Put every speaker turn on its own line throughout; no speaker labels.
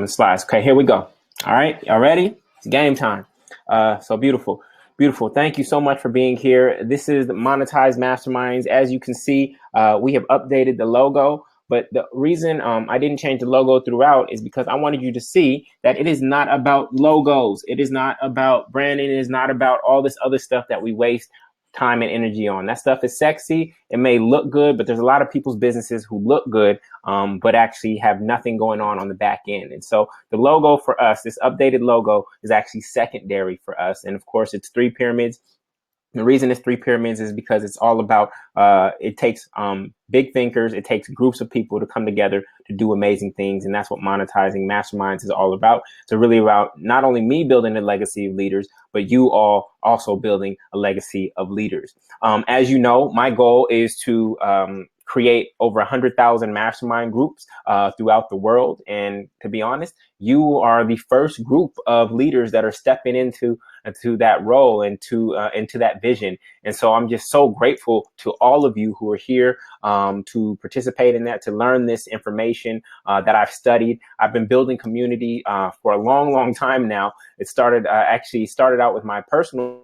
the slides. Okay, here we go. All right, y'all ready? It's game time. So beautiful. Beautiful. Thank you so much for being here. This is the Monetize Masterminds. As you can see, we have updated the logo. But the reason I didn't change the logo throughout is because I wanted you to see that it is not about logos. It is not about branding. It is not about all this other stuff that we waste time and energy on. That stuff is sexy. It may look good, but there's a lot of people's businesses who look good, but actually have nothing going on the back end. And so the logo for us, this updated logo, is actually secondary for us. And of course, it's 3 pyramids. The reason it's 3 pyramids is because it's all about, it takes big thinkers, it takes groups of people to come together to do amazing things. And that's what monetizing masterminds is all about. So really about not only me building a legacy of leaders, but you all also building a legacy of leaders. As you know, my goal is to create over 100,000 mastermind groups throughout the world. And to be honest, you are the first group of leaders that are stepping into that role and into that vision. And so I'm just so grateful to all of you who are here to participate in that, to learn this information that I've studied. I've been building community for a long, long time now. It started out with my personal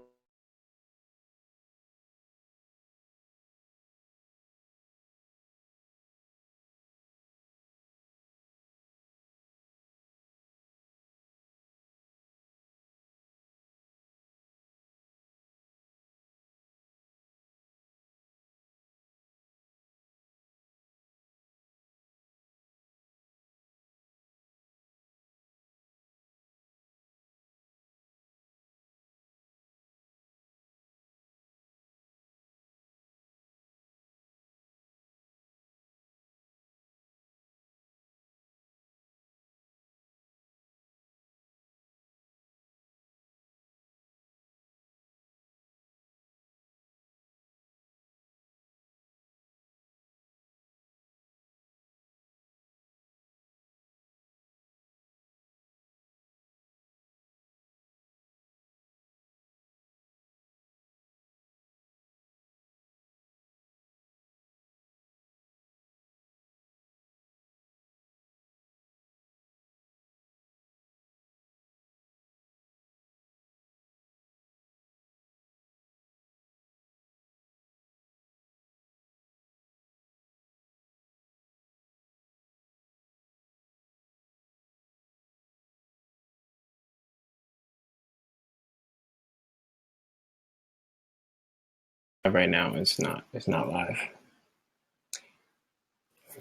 right now. It's not live.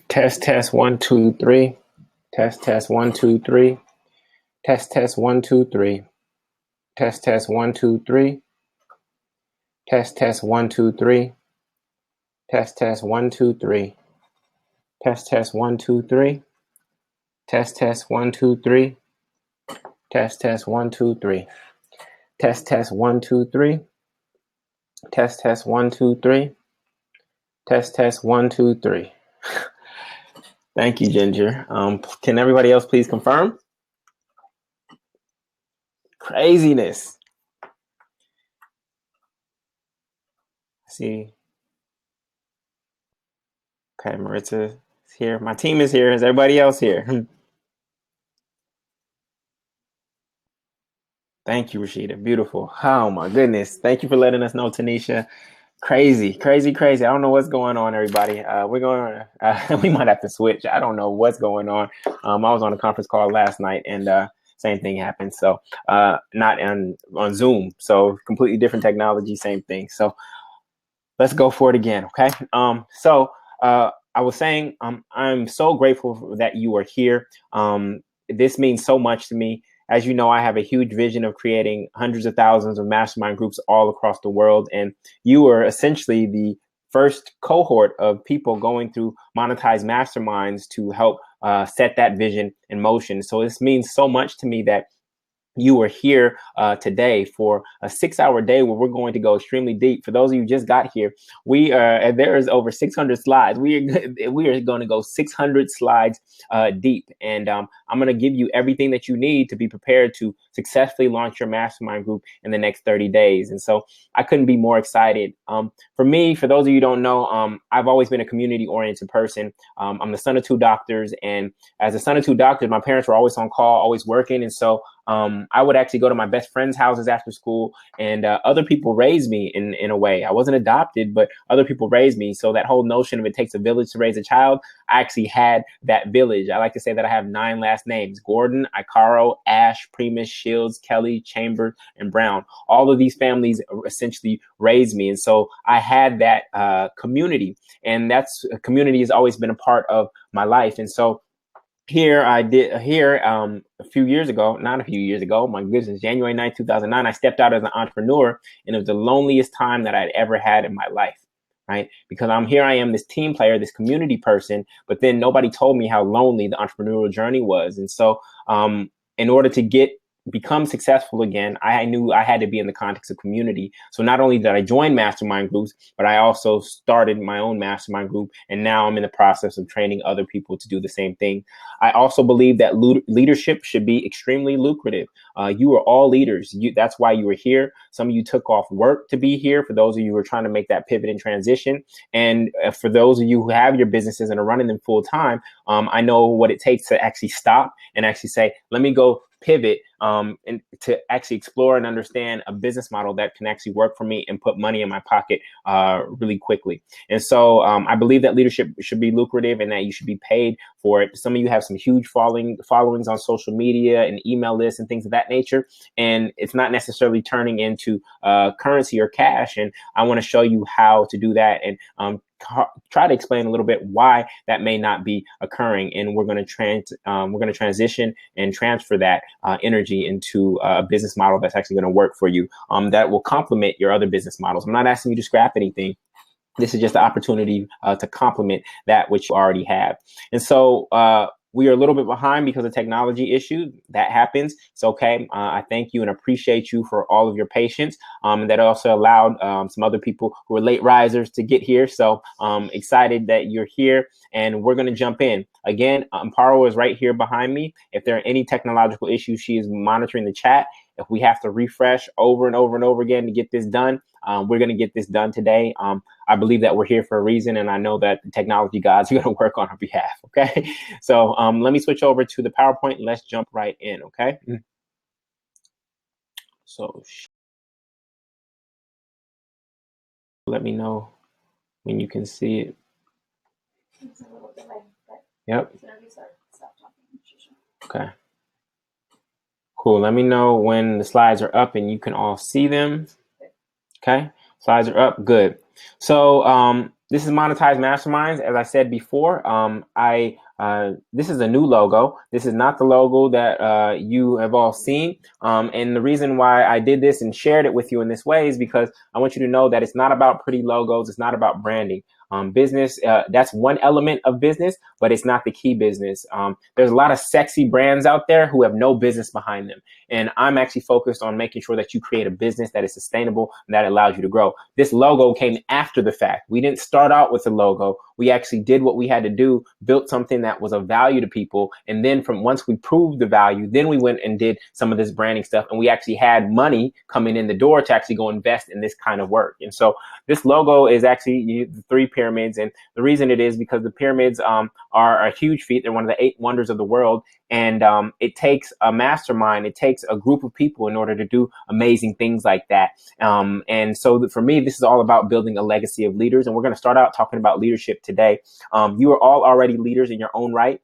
Test 1 2 3. Test 1 2 3. Test 1 2 3. Test 1 2 3. Test 1 2 3. Test 1 2 3. Test 1 2 3. Test 1 2 3. Test 1 2 3. Test 1 2 3. Test 1 2 3. Test 1 2 3. Thank you, Ginger. Can everybody else please confirm? Craziness. See. Okay, Maritza is here. My team is here. Is everybody else here? Thank you, Rashida. Beautiful. Oh my goodness. Thank you for letting us know, Tanisha. Crazy. I don't know what's going on, everybody. We might have to switch. I don't know what's going on. I was on a conference call last night and same thing happened. So not on Zoom. So completely different technology, same thing. So let's go for it again. Okay. I was saying, I'm so grateful that you are here. This means so much to me. As you know, I have a huge vision of creating hundreds of thousands of mastermind groups all across the world. And you are essentially the first cohort of people going through Monetize Masterminds to help set that vision in motion. So this means so much to me that you are here today for a 6-hour day where we're going to go extremely deep. For those of you who just got here, we are, and there is over 600 slides. We are going to go 600 slides deep, and I'm going to give you everything that you need to be prepared to successfully launch your mastermind group in the next 30 days. And so I couldn't be more excited. For me, for those of you who don't know, I've always been a community-oriented person. I'm the son of 2 doctors, and as a son of 2 doctors, my parents were always on call, always working, and so I would actually go to my best friends' houses after school, and other people raised me in a way. I wasn't adopted, but other people raised me. So that whole notion of it takes a village to raise a child, I actually had that village. I like to say that I have 9 last names: Gordon, Icaro, Ash, Primus, Shields, Kelly, Chambers, and Brown. All of these families essentially raised me. And so I had that community, and that's community has always been a part of my life. And so here a few years ago, not a few years ago, my goodness, January 9th, 2009, I stepped out as an entrepreneur, and it was the loneliest time that I'd ever had in my life, right? Because I am this team player, this community person, but then nobody told me how lonely the entrepreneurial journey was. And so in order to become successful again, I knew I had to be in the context of community. So not only did I join mastermind groups, but I also started my own mastermind group. And now I'm in the process of training other people to do the same thing. I also believe that leadership should be extremely lucrative. You are all leaders. That's why you are here. Some of you took off work to be here. For those of you who are trying to make that pivot and transition. And for those of you who have your businesses and are running them full time, I know what it takes to actually stop and actually say, let me go pivot and to actually explore and understand a business model that can actually work for me and put money in my pocket really quickly. And so I believe that leadership should be lucrative and that you should be paid for it. Some of you have some huge followings on social media and email lists and things of that nature, and it's not necessarily turning into currency or cash. And I want to show you how to do that and try to explain a little bit why that may not be occurring, and we're going to transition and transfer that energy into a business model that's actually going to work for you, that will complement your other business models. I'm not asking you to scrap anything. This is just the opportunity to complement that which you already have. And so we are a little bit behind because of technology issues. That happens. It's okay. I thank you and appreciate you for all of your patience. That also allowed some other people who are late risers to get here. So excited that you're here, and we're going to jump in. Again, Amparo is right here behind me. If there are any technological issues, she is monitoring the chat. If we have to refresh over and over and over again to get this done, we're going to get this done today. I believe that we're here for a reason, and I know that the technology gods are going to work on our behalf. Okay, so let me switch over to the PowerPoint and let's jump right in. Okay, so let me know when you can see it. It's a little delay. Yep. Okay. Cool. Let me know when the slides are up and you can all see them. Okay. Slides are up. Good. So this is Monetize Masterminds. As I said before, this is a new logo. This is not the logo that you have all seen. And the reason why I did this and shared it with you in this way is because I want you to know that it's not about pretty logos. It's not about branding. Business, that's one element of business, but it's not the key business. There's a lot of sexy brands out there who have no business behind them. And I'm actually focused on making sure that you create a business that is sustainable and that allows you to grow. This logo came after the fact. We didn't start out with a logo. We actually did what we had to do, built something that was of value to people. And then once we proved the value, then we went and did some of this branding stuff. And we actually had money coming in the door to actually go invest in this kind of work. And so this logo is actually the 3 pyramids. And the reason it is because the pyramids are a huge feat. They're one of the 8 wonders of the world. And it takes a mastermind. It takes a group of people in order to do amazing things like that. And so for me, this is all about building a legacy of leaders. And we're going to start out talking about leadership today. You are all already leaders in your own right.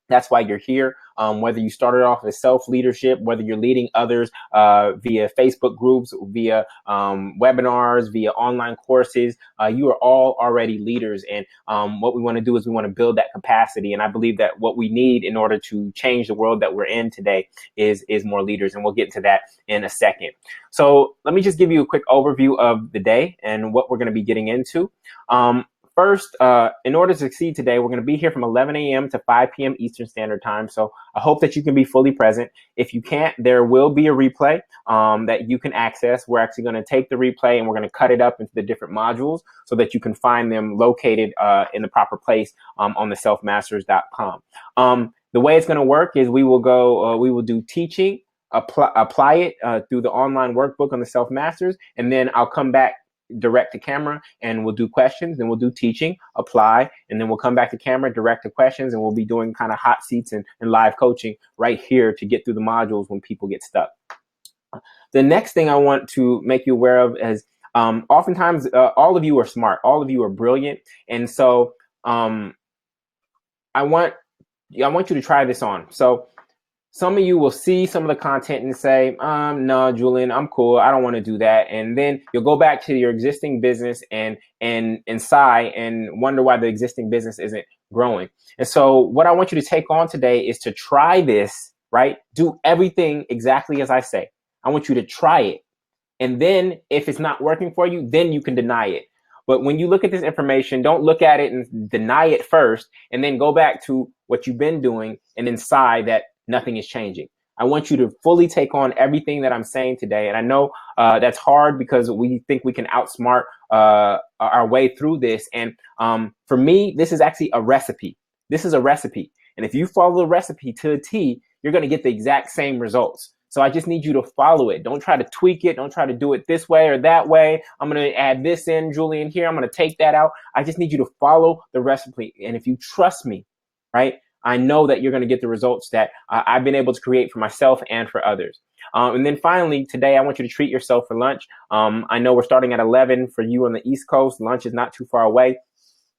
That's why you're here. Whether you started off as self-leadership, whether you're leading others via Facebook groups, via webinars, via online courses, you are all already leaders. And what we want to do is we want to build that capacity. And I believe that what we need in order to change the world that we're in today is more leaders. And we'll get to that in a second. So let me just give you a quick overview of the day and what we're going to be getting into. first, in order to succeed today, we're going to be here from 11 a.m. to 5 p.m. Eastern Standard Time. So I hope that you can be fully present. If you can't, there will be a replay that you can access. We're actually going to take the replay and we're going to cut it up into the different modules so that you can find them located in the proper place on the selfmasters.com. The way it's going to work is we will do teaching, apply it through the online workbook on the Self Masters, and then I'll come back direct to camera and we'll do questions, then we'll do teaching, apply, and then we'll come back to camera, direct to questions, and we'll be doing kind of hot seats and live coaching right here to get through the modules when people get stuck. The next thing I want to make you aware of is oftentimes all of you are smart, all of you are brilliant, and so I want you to try this on. So some of you will see some of the content and say, no, Julian, I'm cool. I don't want to do that. And then you'll go back to your existing business and sigh and wonder why the existing business isn't growing. And so what I want you to take on today is to try this, right? Do everything exactly as I say. I want you to try it. And then if it's not working for you, then you can deny it. But when you look at this information, don't look at it and deny it first, and then go back to what you've been doing and then sigh that nothing is changing. I want you to fully take on everything that I'm saying today. And I know that's hard because we think we can outsmart our way through this. And for me, this is actually a recipe. This is a recipe. And if you follow the recipe to a T, you're going to get the exact same results. So I just need you to follow it. Don't try to tweak it. Don't try to do it this way or that way. I'm going to add this in, Julian, here. I'm going to take that out. I just need you to follow the recipe. And if you trust me, right, I know that you're going to get the results that I've been able to create for myself and for others. And then finally, today, I want you to treat yourself for lunch. I know we're starting at 11 for you on the East Coast. Lunch is not too far away.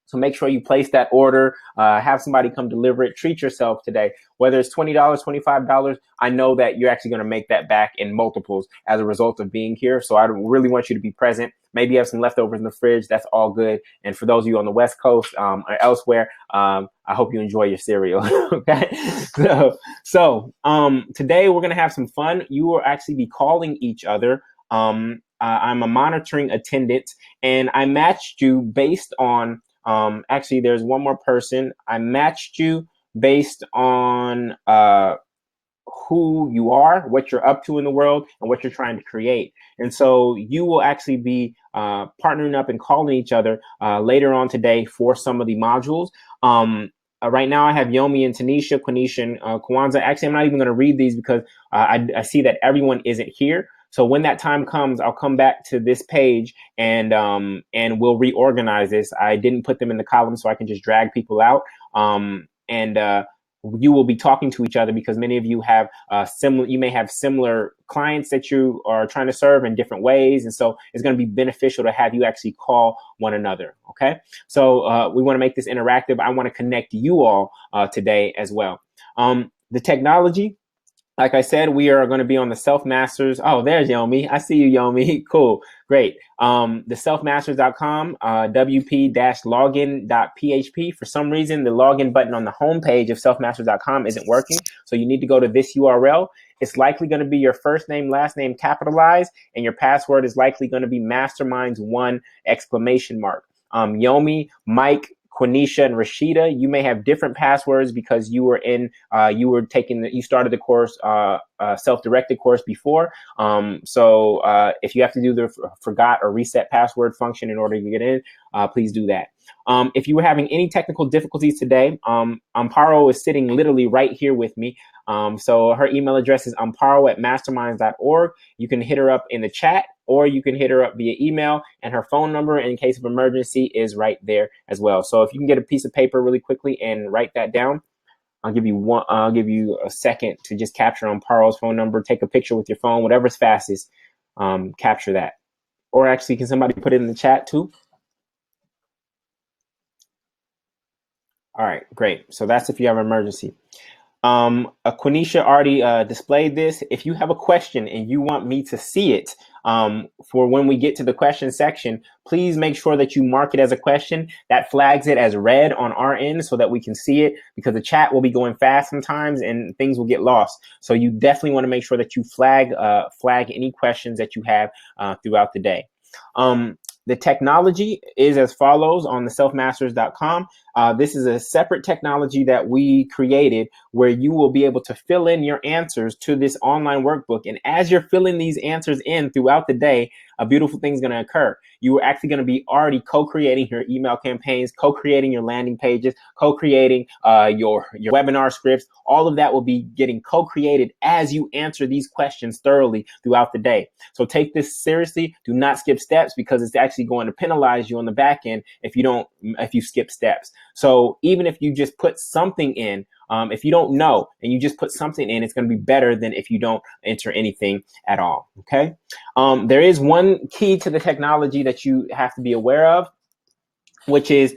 So make sure you place that order, have somebody come deliver it, treat yourself today. Whether it's $20, $25, I know that you're actually going to make that back in multiples as a result of being here. So I really want you to be present. Maybe you have some leftovers in the fridge. That's all good. And for those of you on the West Coast or elsewhere, I hope you enjoy your cereal. Okay. So today we're going to have some fun. You will actually be calling each other. I'm a monitoring attendant, and I matched you based on actually, there's one more person. I matched you based on who you are, what you're up to in the world, and what you're trying to create. And so you will actually be partnering up and calling each other later on today for some of the modules. Right now, I have Yomi and Tanisha, Quenisha, and Kwanzaa. Actually, I'm not even going to read these because I see that everyone isn't here. So when that time comes, I'll come back to this page and we'll reorganize this. I didn't put them in the column so I can just drag people out. You will be talking to each other because many of you have you may have similar clients that you are trying to serve in different ways. And so it's going to be beneficial to have you actually call one another. Okay. So we want to make this interactive. I want to connect you all today as well. The technology. Like I said, we are going to be on the Self Masters. Oh, there's Yomi. I see you, Yomi. Cool. Great. The selfmasters.com, wp-login.php. For some reason, the login button on the homepage of selfmasters.com isn't working. So you need to go to this URL. It's likely going to be your first name, last name capitalized, and your password is likely going to be Masterminds1 ! Yomi, Mike, Quenisha, and Rashida, you may have different passwords because you were you started the course, self-directed course before. So if you have to do the forgot or reset password function in order to get in, please do that. If you were having any technical difficulties today, Amparo is sitting literally right here with me. So her email address is amparo@masterminds.org. You can hit her up in the chat, or you can hit her up via email, and her phone number in case of emergency is right there as well. So if you can get a piece of paper really quickly and write that down, I'll give you a second to just capture Amparo's phone number, take a picture with your phone, whatever's fastest, capture that. Or actually, can somebody put it in the chat too? All right, great. So that's if you have an emergency. Quenisha already displayed this. If you have a question and you want me to see it for when we get to the question section, please make sure that you mark it as a question. That flags it as red on our end so that we can see it, because the chat will be going fast sometimes and things will get lost. So you definitely want to make sure that you flag any questions that you have throughout the day. The technology is as follows on the selfmasters.com. This is a separate technology that we created where you will be able to fill in your answers to this online workbook. And as you're filling these answers in throughout the day, a beautiful thing is going to occur. You are actually going to be already co-creating your email campaigns, co-creating your landing pages, co-creating your webinar scripts. All of that will be getting co-created as you answer these questions thoroughly throughout the day. So take this seriously. Do not skip steps, because it's actually going to penalize you on the back end if you skip steps. So even if you just put something in, if you don't know and you just put something in, it's going to be better than if you don't enter anything at all. Okay. There is one key to the technology that you have to be aware of, which is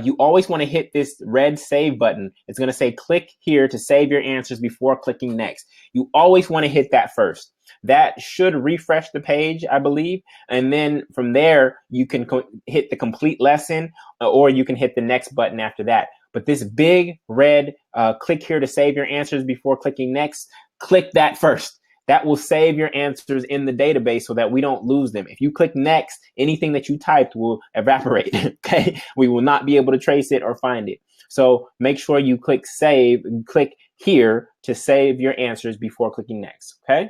you always want to hit this red save button. It's going to say click here to save your answers before clicking next. You always want to hit that first. That should refresh the page, I believe. And then from there, you can hit the complete lesson, or you can hit the next button after that. But this big red click here to save your answers before clicking next, click that first. That will save your answers in the database so that we don't lose them. If you click next, anything that you typed will evaporate. Okay, we will not be able to trace it or find it. So make sure you click save and click here to save your answers before clicking next. Okay,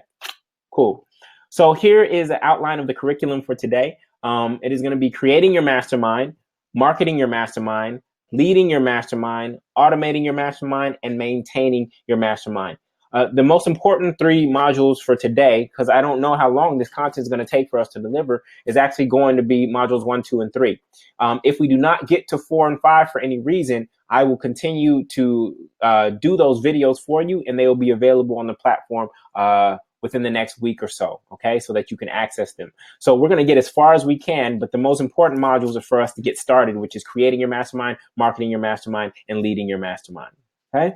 cool. So here is an outline of the curriculum for today. It is going to be creating your mastermind, marketing your mastermind, leading your mastermind, automating your mastermind, and maintaining your mastermind. The most important 3 modules for today, because I don't know how long this content is going to take for us to deliver, is actually going to be modules 1, 2, and 3. If we do not get to 4 and 5 for any reason, I will continue to do those videos for you, and they will be available on the platform within the next week or so, okay, so that you can access them. So we're going to get as far as we can, but the most important modules are for us to get started, which is creating your mastermind, marketing your mastermind, and leading your mastermind, okay?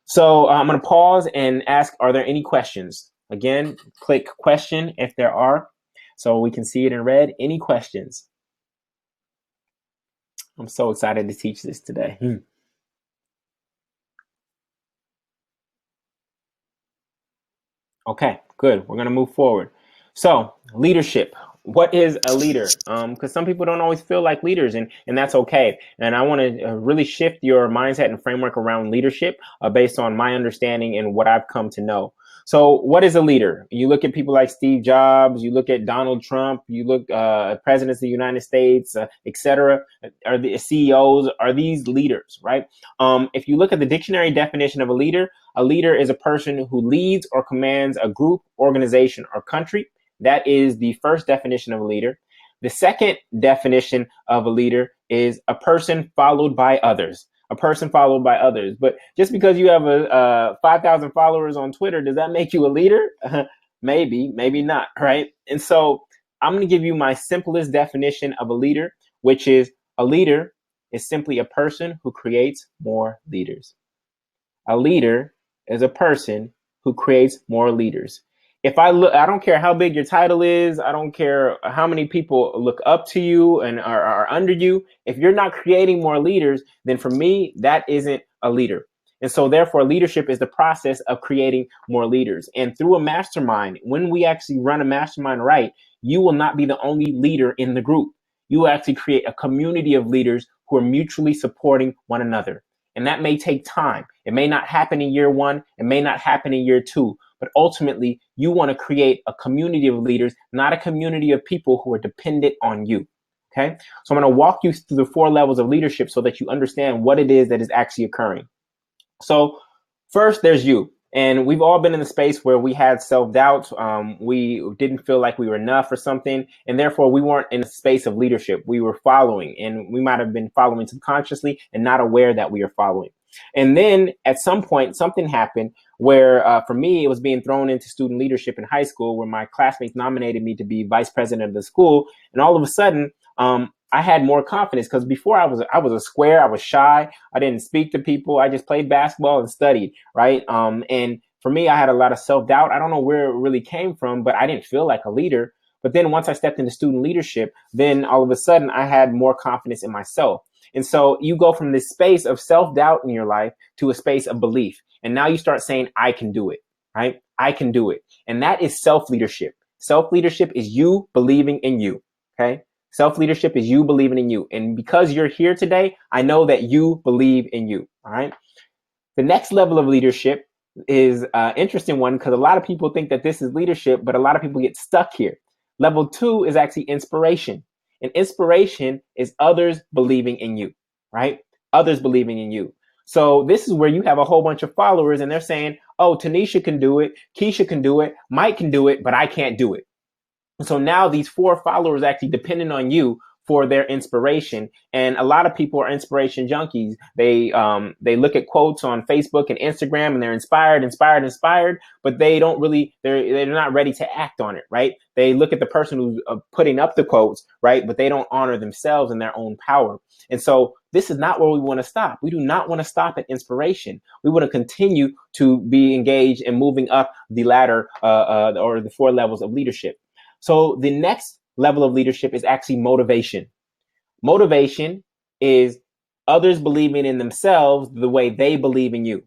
So I'm going to pause and ask, are there any questions? Again, click question if there are, so we can see it in red. Any questions? I'm so excited to teach this today. Okay, good. We're going to move forward. So leadership. What is a leader? Because some people don't always feel like leaders, and that's okay. And I want to really shift your mindset and framework around leadership based on my understanding and what I've come to know. So what is a leader? You look at people like Steve Jobs, you look at Donald Trump, you look presidents of the United States, etc. Are the CEOs, are these leaders, right? If you look at the dictionary definition of a leader is a person who leads or commands a group, organization, or country. That is the first definition of a leader. The second definition of a leader is a person followed by others. A person followed by others. But just because you have 5,000 followers on Twitter, does that make you a leader? Maybe, maybe not, right? And so I'm going to give you my simplest definition of a leader, which is a leader is simply a person who creates more leaders. A leader is a person who creates more leaders. If I look, I don't care how big your title is. I don't care how many people look up to you and are under you. If you're not creating more leaders, then for me, that isn't a leader. And so therefore, leadership is the process of creating more leaders. And through a mastermind, when we actually run a mastermind right, you will not be the only leader in the group. You will actually create a community of leaders who are mutually supporting one another. And that may take time. It may not happen in year 1. It may not happen in year 2. But ultimately, you want to create a community of leaders, not a community of people who are dependent on you. Okay? So I'm going to walk you through the 4 levels of leadership so that you understand what it is that is actually occurring. So first, there's you. And we've all been in the space where we had self-doubt. We didn't feel like we were enough or something. And therefore, we weren't in a space of leadership. We were following, and we might have been following subconsciously and not aware that we are following. And then at some point, something happened where for me, it was being thrown into student leadership in high school, where my classmates nominated me to be vice president of the school. And all of a sudden, I had more confidence, because before I was a square. I was shy. I didn't speak to people. I just played basketball and studied, right? And for me, I had a lot of self-doubt. I don't know where it really came from, but I didn't feel like a leader. But then once I stepped into student leadership, then all of a sudden I had more confidence in myself. And so you go from this space of self-doubt in your life to a space of belief. And now you start saying, I can do it, right? I can do it. And that is self-leadership. Self-leadership is you believing in you, okay? Self-leadership is you believing in you. And because you're here today, I know that you believe in you. All right. The next level of leadership is an interesting one because a lot of people think that this is leadership, but a lot of people get stuck here. Level 2 is actually inspiration. And inspiration is others believing in you, right? Others believing in you. So this is where you have a whole bunch of followers and they're saying, oh, Tanisha can do it, Keisha can do it, Mike can do it, but I can't do it. So now these 4 followers actually depending on you for their inspiration. And a lot of people are inspiration junkies. They look at quotes on Facebook and Instagram and they're inspired, but they don't really, they're not ready to act on it, right? They look at the person who's putting up the quotes, right? But they don't honor themselves and their own power. And so this is not where we want to stop. We do not want to stop at inspiration. We want to continue to be engaged in moving up the ladder or the 4 levels of leadership. So the next level of leadership is actually motivation. Motivation is others believing in themselves the way they believe in you.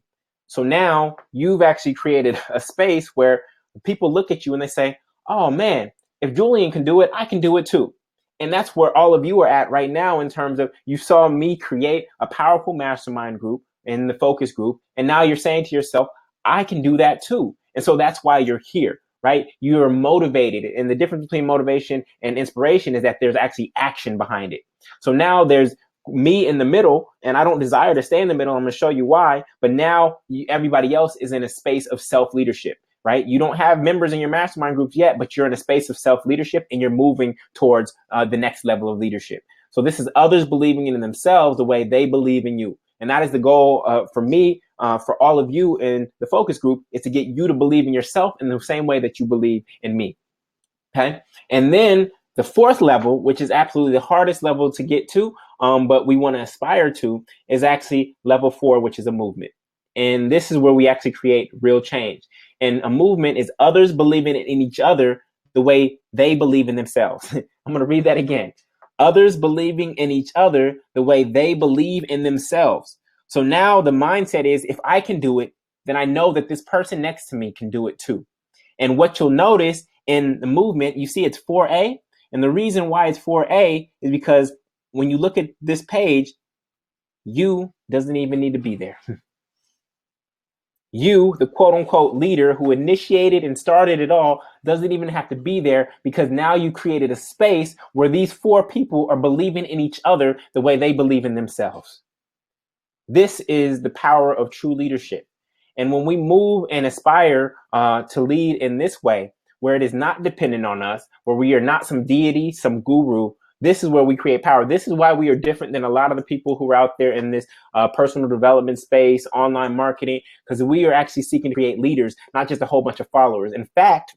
So now you've actually created a space where people look at you and they say, oh man, if Julian can do it, I can do it too. And that's where all of you are at right now in terms of you saw me create a powerful mastermind group in the focus group. And now you're saying to yourself, I can do that too. And so that's why you're here, right? You're motivated. And the difference between motivation and inspiration is that there's actually action behind it. So now there's me in the middle, and I don't desire to stay in the middle. I'm going to show you why. But now everybody else is in a space of self-leadership, right? You don't have members in your mastermind groups yet, but you're in a space of self-leadership and you're moving towards the next level of leadership. So this is others believing in themselves the way they believe in you. And that is the goal for me, for all of you in the focus group, is to get you to believe in yourself in the same way that you believe in me. Okay. And then the 4th level, which is absolutely the hardest level to get to, but we want to aspire to, is actually level 4, which is a movement. And this is where we actually create real change. And a movement is others believing in each other the way they believe in themselves. I'm going to read that again. Others believing in each other the way they believe in themselves. So now the mindset is, if I can do it, then I know that this person next to me can do it too. And what you'll notice in the movement, you see it's 4A. And the reason why it's 4A is because when you look at this page, you doesn't even need to be there. You, the quote unquote leader who initiated and started it all, doesn't even have to be there, because now you created a space where these 4 people are believing in each other the way they believe in themselves. This is the power of true leadership. And when we move and aspire to lead in this way, where it is not dependent on us, where we are not some deity, some guru, this is where we create power. This is why we are different than a lot of the people who are out there in this personal development space, online marketing, because we are actually seeking to create leaders, not just a whole bunch of followers. In fact,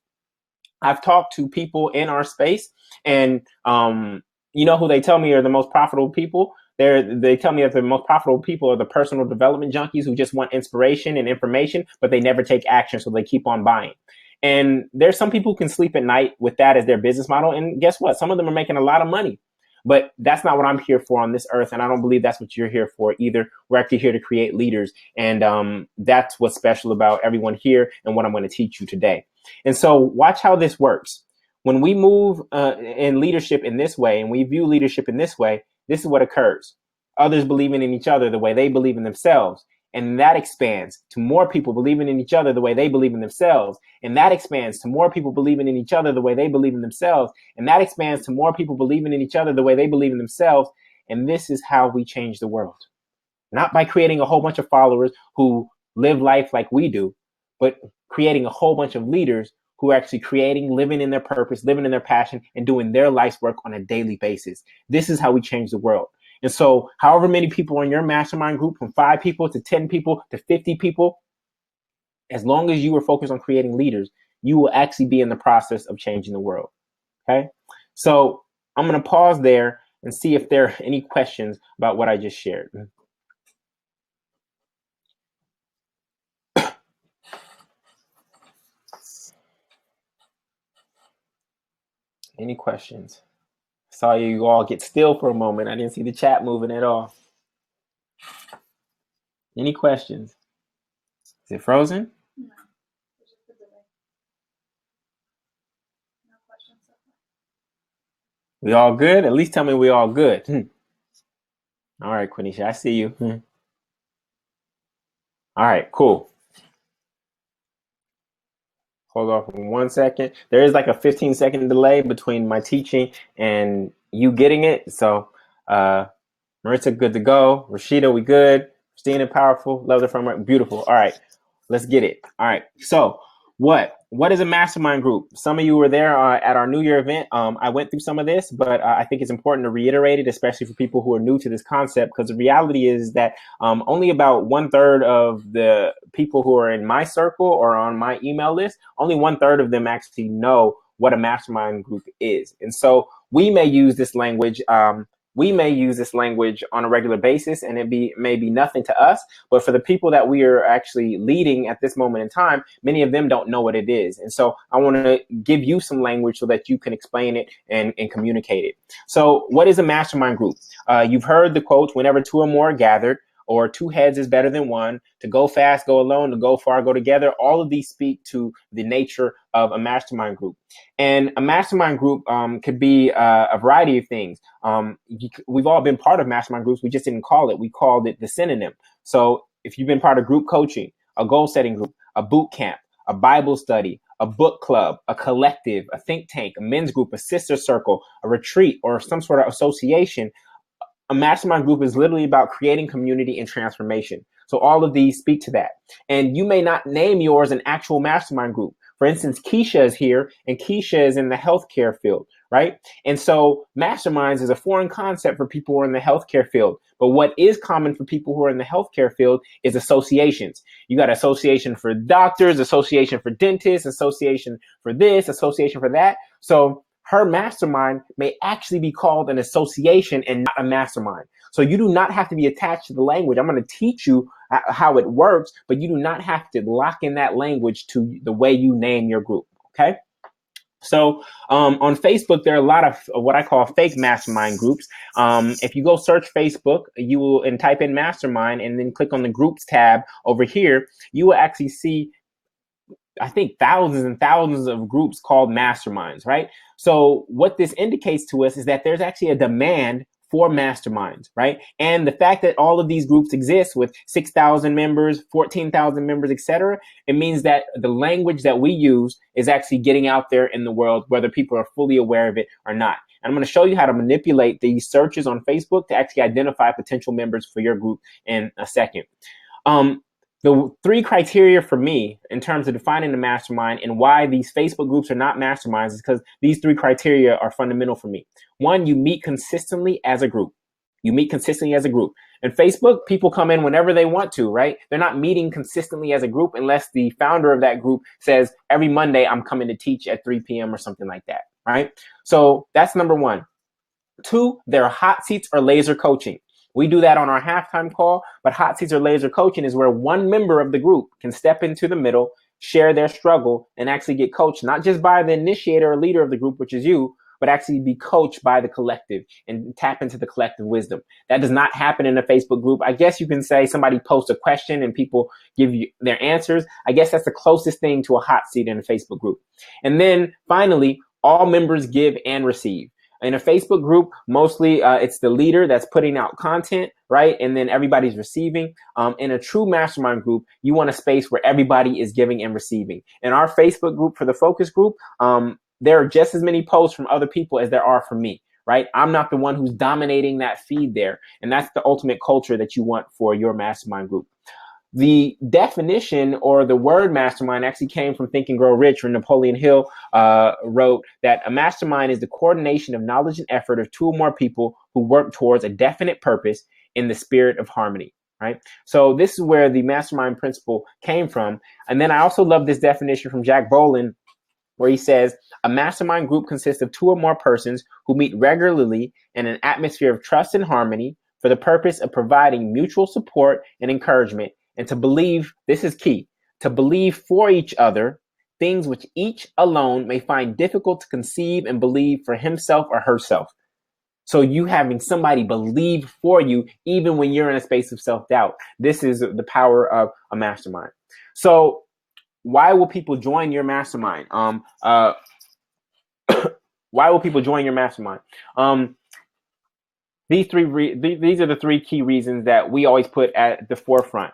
I've talked to people in our space, and you know who they tell me are the most profitable people? They tell me that the most profitable people are the personal development junkies who just want inspiration and information, but they never take action, so they keep on buying. And there's some people who can sleep at night with that as their business model. And guess what? Some of them are making a lot of money. But that's not what I'm here for on this earth. And I don't believe that's what you're here for either. We're actually here to create leaders. And that's what's special about everyone here and what I'm going to teach you today. And so watch how this works. When we move in leadership in this way, and we view leadership in this way, this is what occurs. Others believing in each other the way they believe in themselves. And that expands to more people believing in each other the way they believe in themselves. And that expands to more people believing in each other the way they believe in themselves. And that expands to more people believing in each other the way they believe in themselves. And this is how we change the world. Not by creating a whole bunch of followers who live life like we do, but creating a whole bunch of leaders who are actually creating, living in their purpose, living in their passion, and doing their life's work on a daily basis. This is how we change the world. And so however many people are in your mastermind group, from 5 people to 10 people to 50 people, as long as you are focused on creating leaders, you will actually be in the process of changing the world. Okay. So I'm going to pause there and see if there are any questions about what I just shared. Any questions? Saw you all get still for a moment. I didn't see the chat moving at all. Any questions? Is it frozen? No. Just a delay. No questions so far. We all good? At least tell me we all good. All right, Quenisha, I see you. All right, cool. Hold off 1 second. There is like a 15-second delay between my teaching and you getting it. So Maritza, good to go. Rashida, we good. Christina, powerful. Love the framework. Beautiful. All right, let's get it. All right. So what is a mastermind group? Some of you were there at our New Year event. I went through some of this, but I think it's important to reiterate it, especially for people who are new to this concept, because the reality is that only about 1/3 of the people who are in my circle or on my email list, only 1/3 of them actually know what a mastermind group is. And so we may use this language on a regular basis, and may be nothing to us. But for the people that we are actually leading at this moment in time, many of them don't know what it is. And so I want to give you some language so that you can explain it and communicate it. So what is a mastermind group? You've heard the quote, whenever two or more are gathered, or two heads is better than one, to go fast, go alone, to go far, go together. All of these speak to the nature of a mastermind group. And a mastermind group could be a variety of things. We've all been part of mastermind groups. We just didn't call it. We called it the synonym. So if you've been part of group coaching, a goal setting group, a boot camp, a Bible study, a book club, a collective, a think tank, a men's group, a sister circle, a retreat, or some sort of association, a mastermind group is literally about creating community and transformation. So all of these speak to that. And you may not name yours an actual mastermind group. For instance, Keisha is here, and Keisha is in the healthcare field, right? And so masterminds is a foreign concept for people who are in the healthcare field. But what is common for people who are in the healthcare field is associations. You got association for doctors, association for dentists, association for this, association for that. So her mastermind may actually be called an association and not a mastermind. So you do not have to be attached to the language. I'm going to teach you how it works, but you do not have to lock in that language to the way you name your group. Okay. So on Facebook, there are a lot of what I call fake mastermind groups. If you go search Facebook, you will and type in mastermind and then click on the groups tab over here, you will actually see, I think, thousands and thousands of groups called masterminds, right? So what this indicates to us is that there's actually a demand for masterminds, right? And the fact that all of these groups exist with 6,000 members, 14,000 members, etc., it means that the language that we use is actually getting out there in the world, whether people are fully aware of it or not. And I'm going to show you how to manipulate these searches on Facebook to actually identify potential members for your group in a second. The three criteria for me in terms of defining the mastermind and why these Facebook groups are not masterminds is because these three criteria are fundamental for me. One, you meet consistently as a group. You meet consistently as a group. In Facebook, people come in whenever they want to, right? They're not meeting consistently as a group unless the founder of that group says, every Monday I'm coming to teach at 3 p.m. or something like that, right? So that's number one. Two, there are hot seats or laser coaching. We do that on our halftime call, but hot seats or laser coaching is where one member of the group can step into the middle, share their struggle, and actually get coached, not just by the initiator or leader of the group, which is you, but actually be coached by the collective and tap into the collective wisdom. That does not happen in a Facebook group. I guess you can say somebody posts a question and people give you their answers. I guess that's the closest thing to a hot seat in a Facebook group. And then finally, all members give and receive. In a Facebook group, mostly it's the leader that's putting out content, right? And then everybody's receiving. In a true mastermind group, you want a space where everybody is giving and receiving. In our Facebook group for the focus group, there are just as many posts from other people as there are from me, right? I'm not the one who's dominating that feed there. And that's the ultimate culture that you want for your mastermind group. The definition or the word mastermind actually came from Think and Grow Rich, where Napoleon Hill wrote that a mastermind is the coordination of knowledge and effort of two or more people who work towards a definite purpose in the spirit of harmony, right? So this is where the mastermind principle came from. And then I also love this definition from Jack Boland, where he says, a mastermind group consists of two or more persons who meet regularly in an atmosphere of trust and harmony for the purpose of providing mutual support and encouragement, and to believe, this is key, to believe for each other things which each alone may find difficult to conceive and believe for himself or herself. So you having somebody believe for you, even when you're in a space of self-doubt. This is the power of a mastermind. So why will people join your mastermind? Why will people join your mastermind? These these are the three key reasons that we always put at the forefront,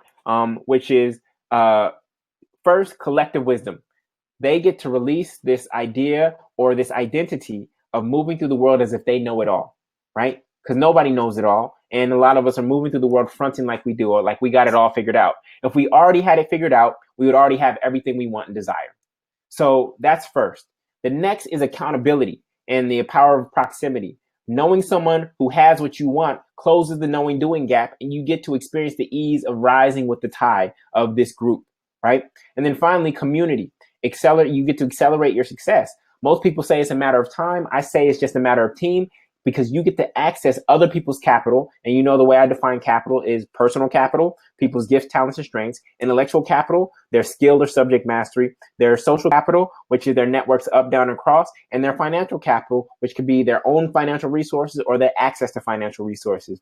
which is first, collective wisdom. They get to release this idea or this identity of moving through the world as if they know it all, right? Because nobody knows it all. And a lot of us are moving through the world fronting like we do, or like we got it all figured out. If we already had it figured out, we would already have everything we want and desire. So that's first. The next is accountability and the power of proximity. Knowing someone who has what you want closes the knowing doing gap, and you get to experience the ease of rising with the tide of this group, right? And then finally, community. You get to accelerate your success. Most people say it's a matter of time. I say it's just a matter of team, because you get to access other people's capital. And you know, the way I define capital is personal capital, people's gifts, talents, and strengths; intellectual capital, their skill or subject mastery; their social capital, which is their networks up, down, and across; and their financial capital, which could be their own financial resources or their access to financial resources.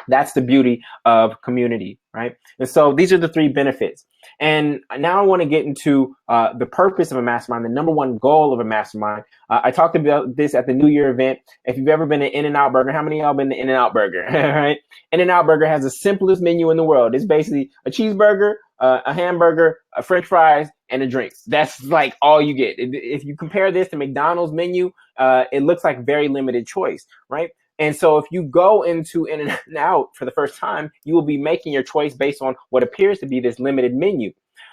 That's the beauty of community, right? And so these are the three benefits. And now I want to get into the purpose of a mastermind, the number one goal of a mastermind. I talked about this at the New Year event. If you've ever been to In-N-Out Burger, how many of y'all been to In-N-Out Burger? Right? In-N-Out Burger has the simplest menu in the world. It's basically a cheeseburger, a hamburger, a French fries, and a drink. That's like all you get. If you compare this to McDonald's menu, it looks like very limited choice, right? And so if you go into In-N-Out for the first time, you will be making your choice based on what appears to be this limited menu.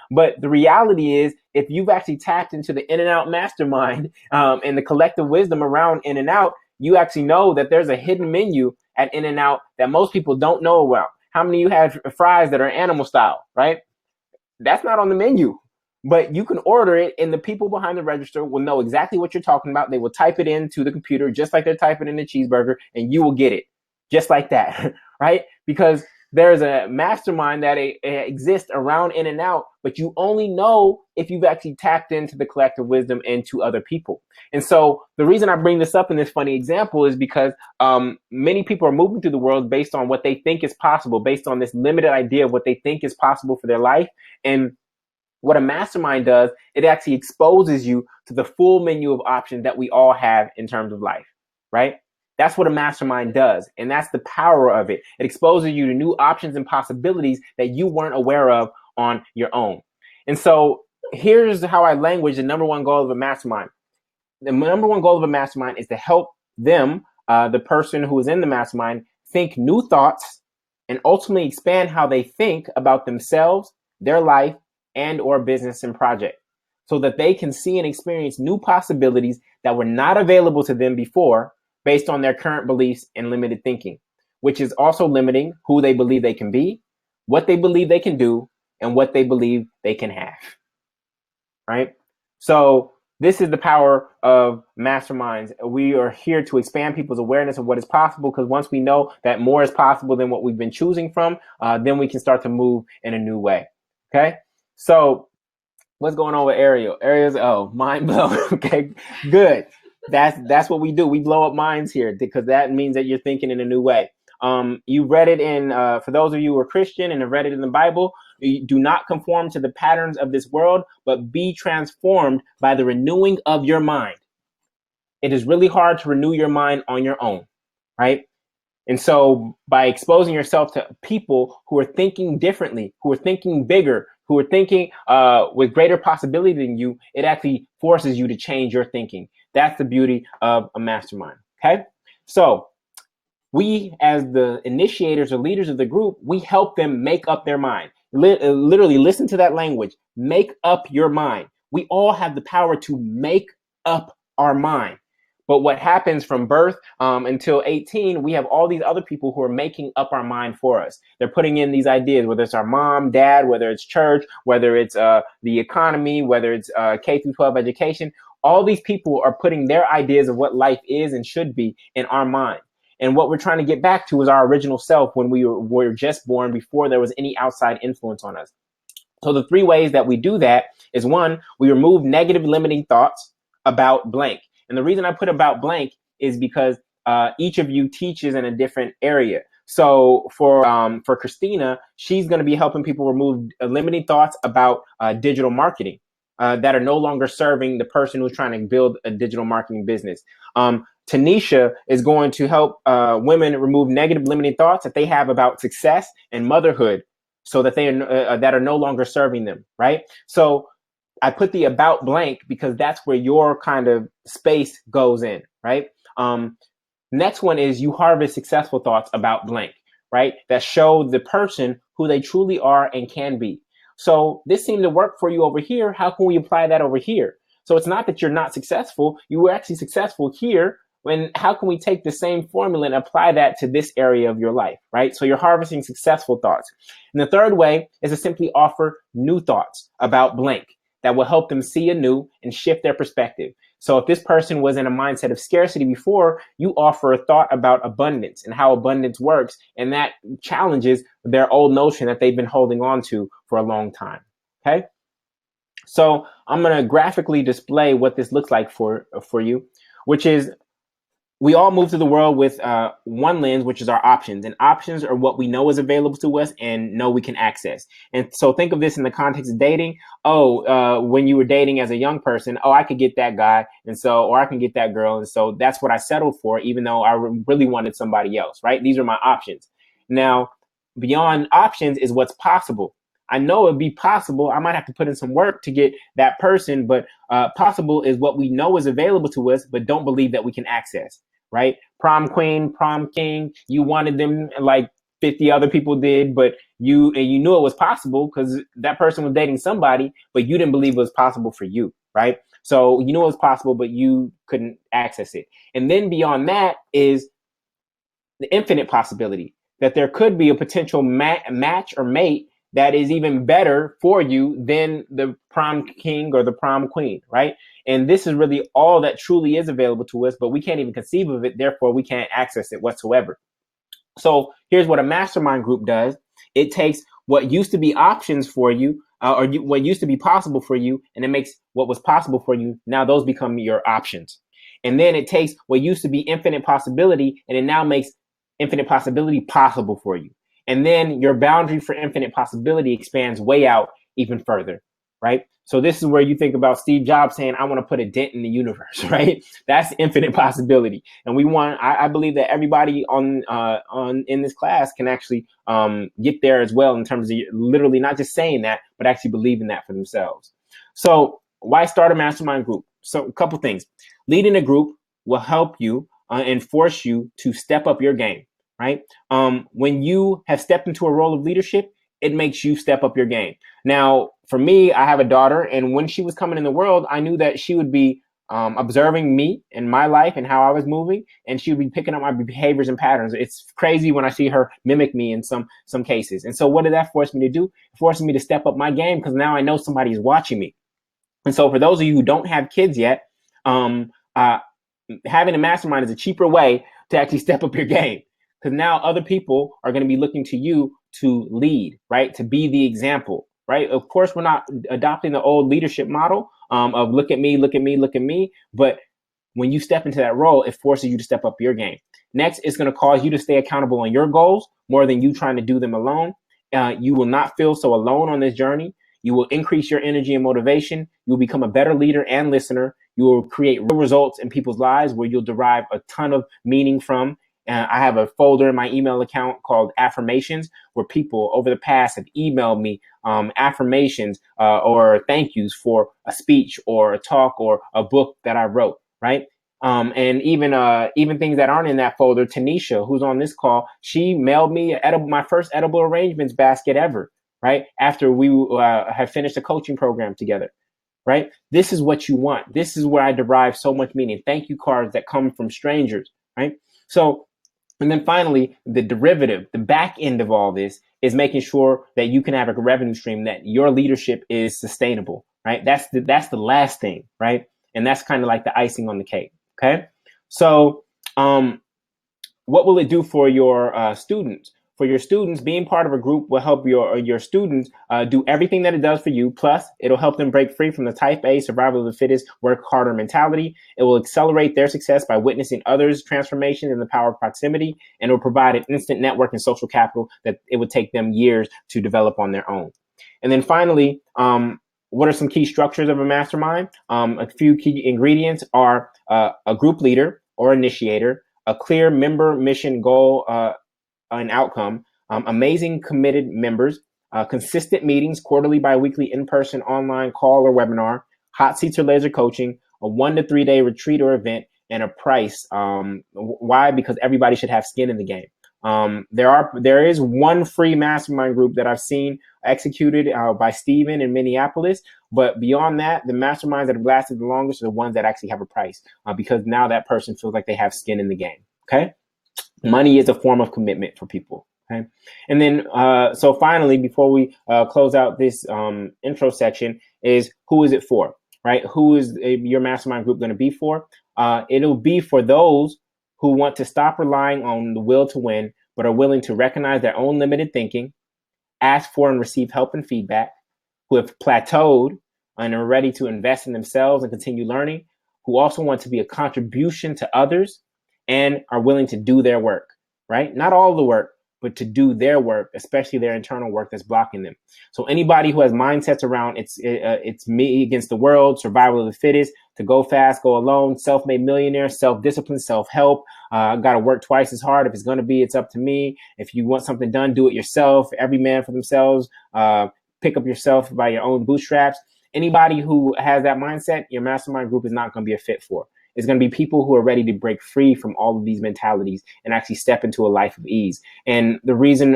But the reality is, if you've actually tapped into the In-N-Out mastermind and the collective wisdom around In-N-Out, you actually know that there's a hidden menu at In-N-Out that most people don't know about. How many of you have fries that are animal style, right? That's not on the menu, but you can order it, and the people behind the register will know exactly what you're talking about. They will type it into the computer just like they're typing in the cheeseburger, and you will get it just like that, right? Because there's a mastermind that exists around In-N-Out, but you only know if you've actually tapped into the collective wisdom and to other people. And so the reason I bring this up in this funny example is because many people are moving through the world based on what they think is possible, based on this limited idea of what they think is possible for their life. And what a mastermind does, it actually exposes you to the full menu of options that we all have in terms of life, right? That's what a mastermind does. And that's the power of it. It exposes you to new options and possibilities that you weren't aware of on your own. And so here's how I language the number one goal of a mastermind. The number one goal of a mastermind is to help them, the person who is in the mastermind, think new thoughts and ultimately expand how they think about themselves, their life, and or business and project, so that they can see and experience new possibilities that were not available to them before based on their current beliefs and limited thinking, which is also limiting who they believe they can be, what they believe they can do, and what they believe they can have, right? So this is the power of masterminds. We are here to expand people's awareness of what is possible, because once we know that more is possible than what we've been choosing from, then we can start to move in a new way, okay? So what's going on with Ariel? Ariel's, mind blown. Okay, good. That's what we do. We blow up minds here, because that means that you're thinking in a new way. You read it in, for those of you who are Christian and have read it in the Bible, do not conform to the patterns of this world, but be transformed by the renewing of your mind. It is really hard to renew your mind on your own, right? And so by exposing yourself to people who are thinking differently, who are thinking bigger, who are thinking with greater possibility than you, it actually forces you to change your thinking. That's the beauty of a mastermind, okay? So we, as the initiators or leaders of the group, we help them make up their mind. Literally, listen to that language. Make up your mind. We all have the power to make up our mind. But what happens from birth until 18, we have all these other people who are making up our mind for us. They're putting in these ideas, whether it's our mom, dad, whether it's church, whether it's the economy, whether it's K through 12 education. All these people are putting their ideas of what life is and should be in our mind. And what we're trying to get back to is our original self when we were just born, before there was any outside influence on us. So the three ways that we do that is, one, we remove negative limiting thoughts about blank. And the reason I put about blank is because each of you teaches in a different area. So for Christina, she's going to be helping people remove limiting thoughts about digital marketing. that are no longer serving the person who's trying to build a digital marketing business. Tanisha is going to help women remove negative limiting thoughts that they have about success and motherhood, so that they are that are no longer serving them, right? So I put the about blank because that's where your kind of space goes in, right? Next one is you harvest successful thoughts about blank, right? That show the person who they truly are and can be. So this seemed to work for you over here. How can we apply that over here? So it's not that you're not successful. You were actually successful here. When how can we take the same formula and apply that to this area of your life, right? So you're harvesting successful thoughts. And the third way is to simply offer new thoughts about blank that will help them see anew and shift their perspective. So if this person was in a mindset of scarcity before, you offer a thought about abundance and how abundance works, and that challenges their old notion that they've been holding on to for a long time. Okay? So I'm going to graphically display what this looks like for you, which is we all move through the world with one lens, which is our options. And options are what we know is available to us and know we can access. And so think of this in the context of dating. When you were dating as a young person, I could get that guy. And so, or I can get that girl. And so that's what I settled for, even though I really wanted somebody else, right? These are my options. Now, beyond options is what's possible. I know it'd be possible. I might have to put in some work to get that person, but possible is what we know is available to us, but don't believe that we can access, right? Prom queen, prom king, you wanted them like 50 other people did, but you knew it was possible because that person was dating somebody, but you didn't believe it was possible for you, right? So you knew it was possible, but you couldn't access it. And then beyond that is the infinite possibility that there could be a potential match or mate that is even better for you than the prom king or the prom queen, right? And this is really all that truly is available to us, but we can't even conceive of it. Therefore, we can't access it whatsoever. So here's what a mastermind group does. It takes what used to be options for you, what used to be possible for you, and it makes what was possible for you. Now those become your options. And then it takes what used to be infinite possibility, and it now makes infinite possibility possible for you. And then your boundary for infinite possibility expands way out even further, right? So this is where you think about Steve Jobs saying, I want to put a dent in the universe, right? That's infinite possibility. And I believe that everybody on in this class can actually get there as well, in terms of literally not just saying that, but actually believing that for themselves. So why start a mastermind group? So a couple things. Leading a group will help you and force you to step up your game, right? When you have stepped into a role of leadership, it makes you step up your game. Now, for me, I have a daughter, and when she was coming in the world, I knew that she would be observing me and my life and how I was moving, and she would be picking up my behaviors and patterns. It's crazy when I see her mimic me in some cases. And so what did that force me to do? It forced me to step up my game, because now I know somebody is watching me. And so for those of you who don't have kids yet, having a mastermind is a cheaper way to actually step up your game, because now other people are going to be looking to you to lead, right? To be the example, right? Of course, we're not adopting the old leadership model of look at me, look at me, look at me. But when you step into that role, it forces you to step up your game. Next, it's going to cause you to stay accountable on your goals more than you trying to do them alone. You will not feel so alone on this journey. You will increase your energy and motivation. You will become a better leader and listener. You will create real results in people's lives where you'll derive a ton of meaning from. I have a folder in my email account called affirmations, where people over the past have emailed me affirmations or thank yous for a speech or a talk or a book that I wrote, right? And even things that aren't in that folder. Tanisha, who's on this call, she mailed me my first edible arrangements basket ever, right? After we have finished a coaching program together, right? This is what you want. This is where I derive so much meaning. Thank you cards that come from strangers, right? So, and then finally, the derivative, the back end of all this is making sure that you can have a revenue stream, that your leadership is sustainable, right? That's the last thing, right? And that's kind of like the icing on the cake. Okay. So, what will it do for your students? For your students, being part of a group will help your students do everything that it does for you. Plus, it'll help them break free from the type A, survival of the fittest, work harder mentality. It will accelerate their success by witnessing others' transformation in the power of proximity, and it will provide an instant network and social capital that it would take them years to develop on their own. And then finally, what are some key structures of a mastermind? A few key ingredients are a group leader or initiator, a clear member mission goal and outcome, amazing committed members, consistent meetings, quarterly, biweekly, in-person, online, call or webinar, hot seats or laser coaching, a 1 to 3 day retreat or event, and a price. Why? Because everybody should have skin in the game. There is one free mastermind group that I've seen executed by Steven in Minneapolis, but beyond that, the masterminds that have lasted the longest are the ones that actually have a price, because now that person feels like they have skin in the game. Okay, money is a form of commitment for people. Okay, and then so finally, before we close out this intro section, is who is it for? Right? Who is your mastermind group going to be for? It'll be for those who want to stop relying on the will to win, but are willing to recognize their own limited thinking, ask for and receive help and feedback, who have plateaued and are ready to invest in themselves and continue learning, who also want to be a contribution to others and are willing to do their work, right? Not all the work, but to do their work, especially their internal work that's blocking them. So anybody who has mindsets around it's me against the world, survival of the fittest, to go fast, go alone, self-made millionaire, self-discipline, self-help, got to work twice as hard. If it's going to be, it's up to me. If you want something done, do it yourself. Every man for themselves. Pick up yourself by your own bootstraps. Anybody who has that mindset, your mastermind group is not going to be a fit for. It's going to be people who are ready to break free from all of these mentalities and actually step into a life of ease. And the reason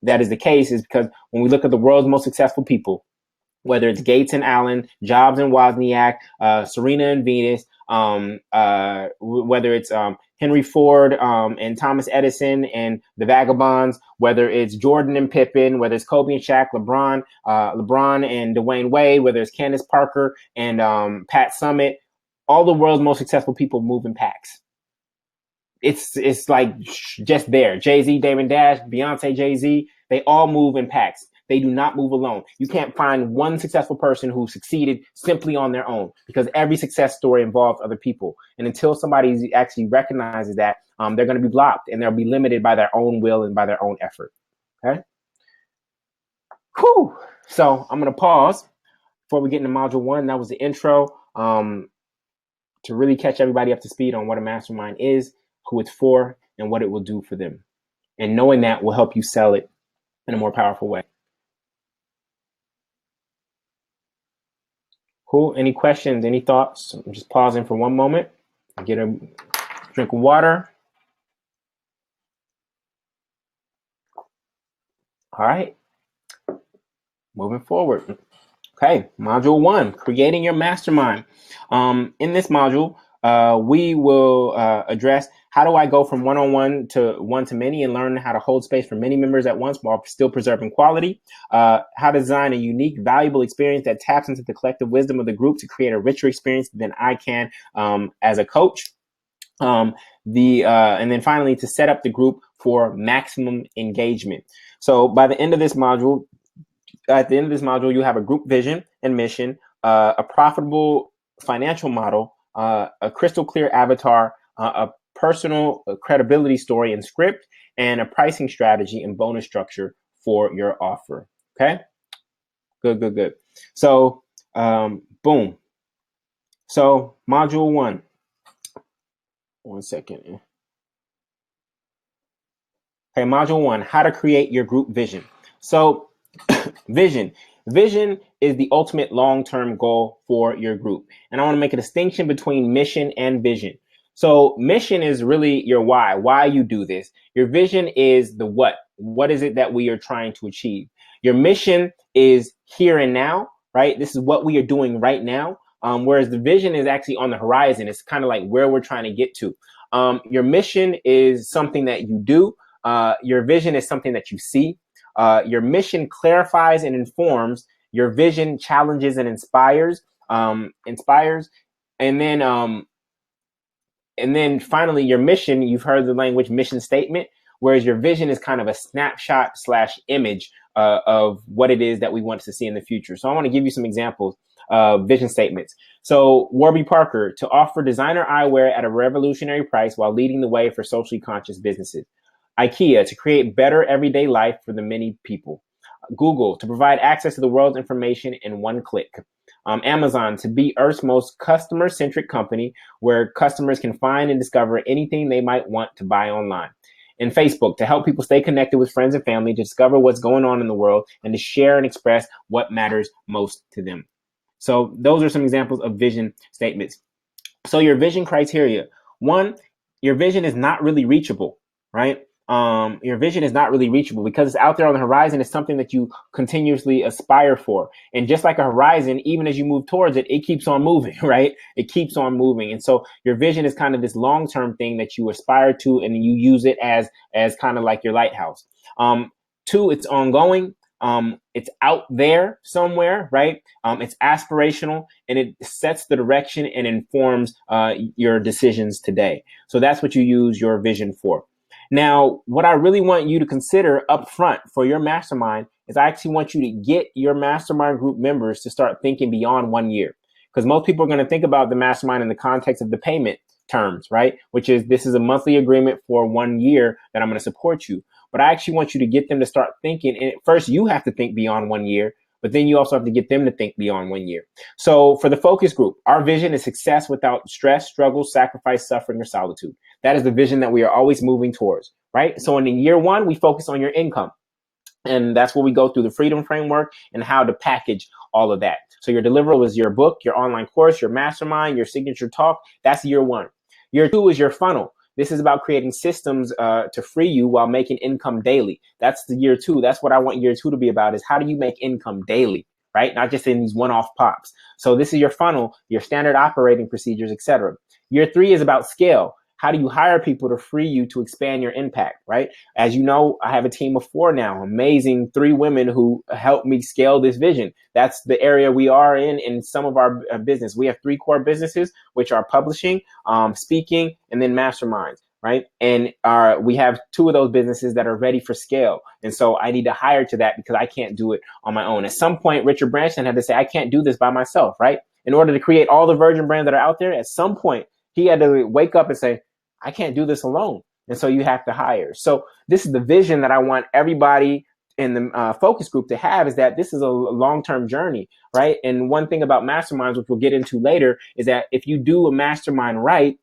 that is the case is because when we look at the world's most successful people, whether it's Gates and Allen, Jobs and Wozniak, Serena and Venus, whether it's Henry Ford and Thomas Edison and the Vagabonds, whether it's Jordan and Pippen, whether it's Kobe and Shaq, LeBron and Dwayne Wade, whether it's Candace Parker and Pat Summitt, all the world's most successful people move in packs. It's like just there. Jay-Z, Damon Dash, Beyonce, Jay-Z, they all move in packs. They do not move alone. You can't find one successful person who succeeded simply on their own, because every success story involves other people. And until somebody actually recognizes that, they're going to be blocked and they'll be limited by their own will and by their own effort. Okay. Whew. So I'm going to pause before we get into module 1. That was the intro to really catch everybody up to speed on what a mastermind is, who it's for, and what it will do for them. And knowing that will help you sell it in a more powerful way. Cool. Any questions? Any thoughts? I'm just pausing for one moment. Get a drink of water. All right. Moving forward. Okay. Module 1, creating your mastermind. In this module, we will address how do I go from one-on-one to one-to-many and learn how to hold space for many members at once while still preserving quality. How to design a unique, valuable experience that taps into the collective wisdom of the group to create a richer experience than I can as a coach. And then finally, to set up the group for maximum engagement. So by the end of this module, you have a group vision and mission, a profitable financial model, a crystal clear avatar, a personal credibility story and script, and a pricing strategy and bonus structure for your offer. Okay? Good. So, boom. So, module 1. 1 second. Okay, module 1, how to create your group vision. So, vision is the ultimate long-term goal for your group. And I want to make a distinction between mission and vision. So mission is really your why you do this. Your vision is the what. What is it that we are trying to achieve? Your mission is here and now, right? This is what we are doing right now. Whereas the vision is actually on the horizon. It's kind of like where we're trying to get to. Your mission is something that you do. Your vision is something that you see. Your mission clarifies and informs. Your vision challenges and inspires. And then finally, your mission, you've heard the language mission statement, whereas your vision is kind of a snapshot / image of what it is that we want to see in the future. So I want to give you some examples of vision statements. So Warby Parker, to offer designer eyewear at a revolutionary price while leading the way for socially conscious businesses. IKEA, to create better everyday life for the many people. Google, to provide access to the world's information in one click. Amazon, to be Earth's most customer-centric company where customers can find and discover anything they might want to buy online. And Facebook, to help people stay connected with friends and family, to discover what's going on in the world, and to share and express what matters most to them. So those are some examples of vision statements. So your vision criteria: one, your vision is not really reachable, right? Your vision is not really reachable because it's out there on the horizon. It's something that you continuously aspire for. And just like a horizon, even as you move towards it, it keeps on moving, right? It keeps on moving. And so your vision is kind of this long-term thing that you aspire to, and you use it as kind of like your lighthouse. Two, it's ongoing. It's out there somewhere, right? It's aspirational, and it sets the direction and informs your decisions today. So that's what you use your vision for. Now, what I really want you to consider up front for your mastermind is I actually want you to get your mastermind group members to start thinking beyond 1 year. Because most people are going to think about the mastermind in the context of the payment terms, right? Which is, this is a monthly agreement for 1 year that I'm going to support you. But I actually want you to get them to start thinking. And first, you have to think beyond 1 year, but then you also have to get them to think beyond 1 year. So for the focus group, our vision is success without stress, struggle, sacrifice, suffering, or solitude. That is the vision that we are always moving towards, right? So in year 1, we focus on your income. And that's where we go through the freedom framework and how to package all of that. So your deliverable is your book, your online course, your mastermind, your signature talk. That's year 1. Year 2 is your funnel. This is about creating systems to free you while making income daily. That's the year 2. That's what I want year 2 to be about, is how do you make income daily, right? Not just in these one-off pops. So this is your funnel, your standard operating procedures, etc. Year 3 is about scale. How do you hire people to free you to expand your impact, right? As you know, I have a team of 4 now, amazing 3 women who help me scale this vision. That's the area we are in some of our business. We have 3 core businesses, which are publishing, speaking, and then masterminds, right? And we have 2 of those businesses that are ready for scale. And so I need to hire to that because I can't do it on my own. At some point, Richard Branson had to say, I can't do this by myself, right? In order to create all the Virgin brands that are out there, at some point, he had to wake up and say, I can't do this alone. And so you have to hire. So this is the vision that I want everybody in the focus group to have, is that this is a long-term journey, right? And one thing about masterminds, which we'll get into later, is that if you do a mastermind right,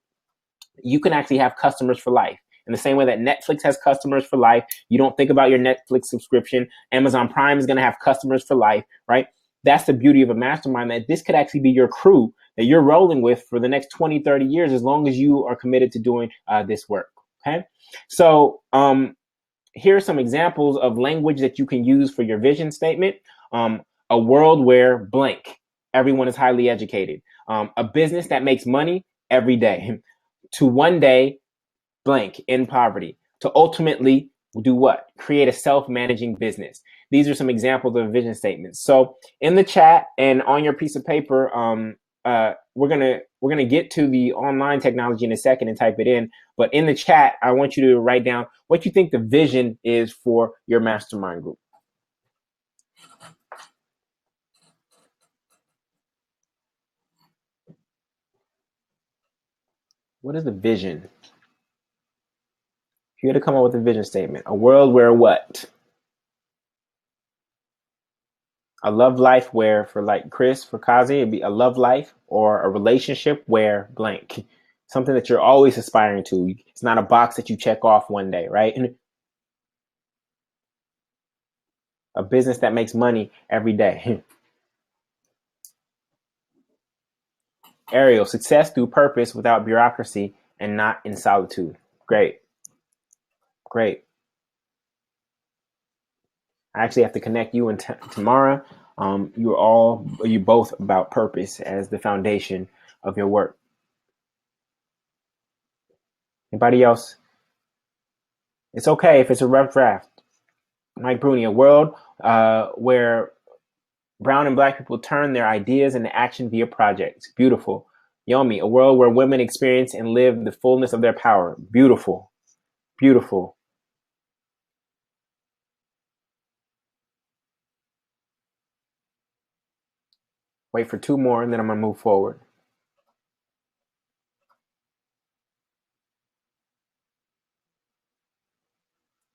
you can actually have customers for life. In the same way that Netflix has customers for life, you don't think about your Netflix subscription. Amazon Prime is going to have customers for life, right? That's the beauty of a mastermind, that this could actually be your crew that you're rolling with for the next 20, 30 years, as long as you are committed to doing this work, okay? So here are some examples of language that you can use for your vision statement. A world where blank, everyone is highly educated. A business that makes money every day. To one day, blank, in poverty. To ultimately do what? Create a self-managing business. These are some examples of vision statements. So in the chat and on your piece of paper, we're gonna get to the online technology in a second and type it in. But in the chat, I want you to write down what you think the vision is for your mastermind group. What is the vision? If you had to come up with a vision statement, a world where what? A love life where, for like Chris, for Kazi, it'd be a love life, or a relationship where blank. Something that you're always aspiring to. It's not a box that you check off one day, right? And a business that makes money every day. Ariel, success through purpose without bureaucracy and not in solitude. Great. Great. I actually have to connect you and Tamara. You both about purpose as the foundation of your work. Anybody else? It's okay if it's a rough draft. Mike Bruni, a world where brown and black people turn their ideas into action via projects. Beautiful. Yomi, a world where women experience and live the fullness of their power. Beautiful. Beautiful. Wait for 2 more and then I'm going to move forward.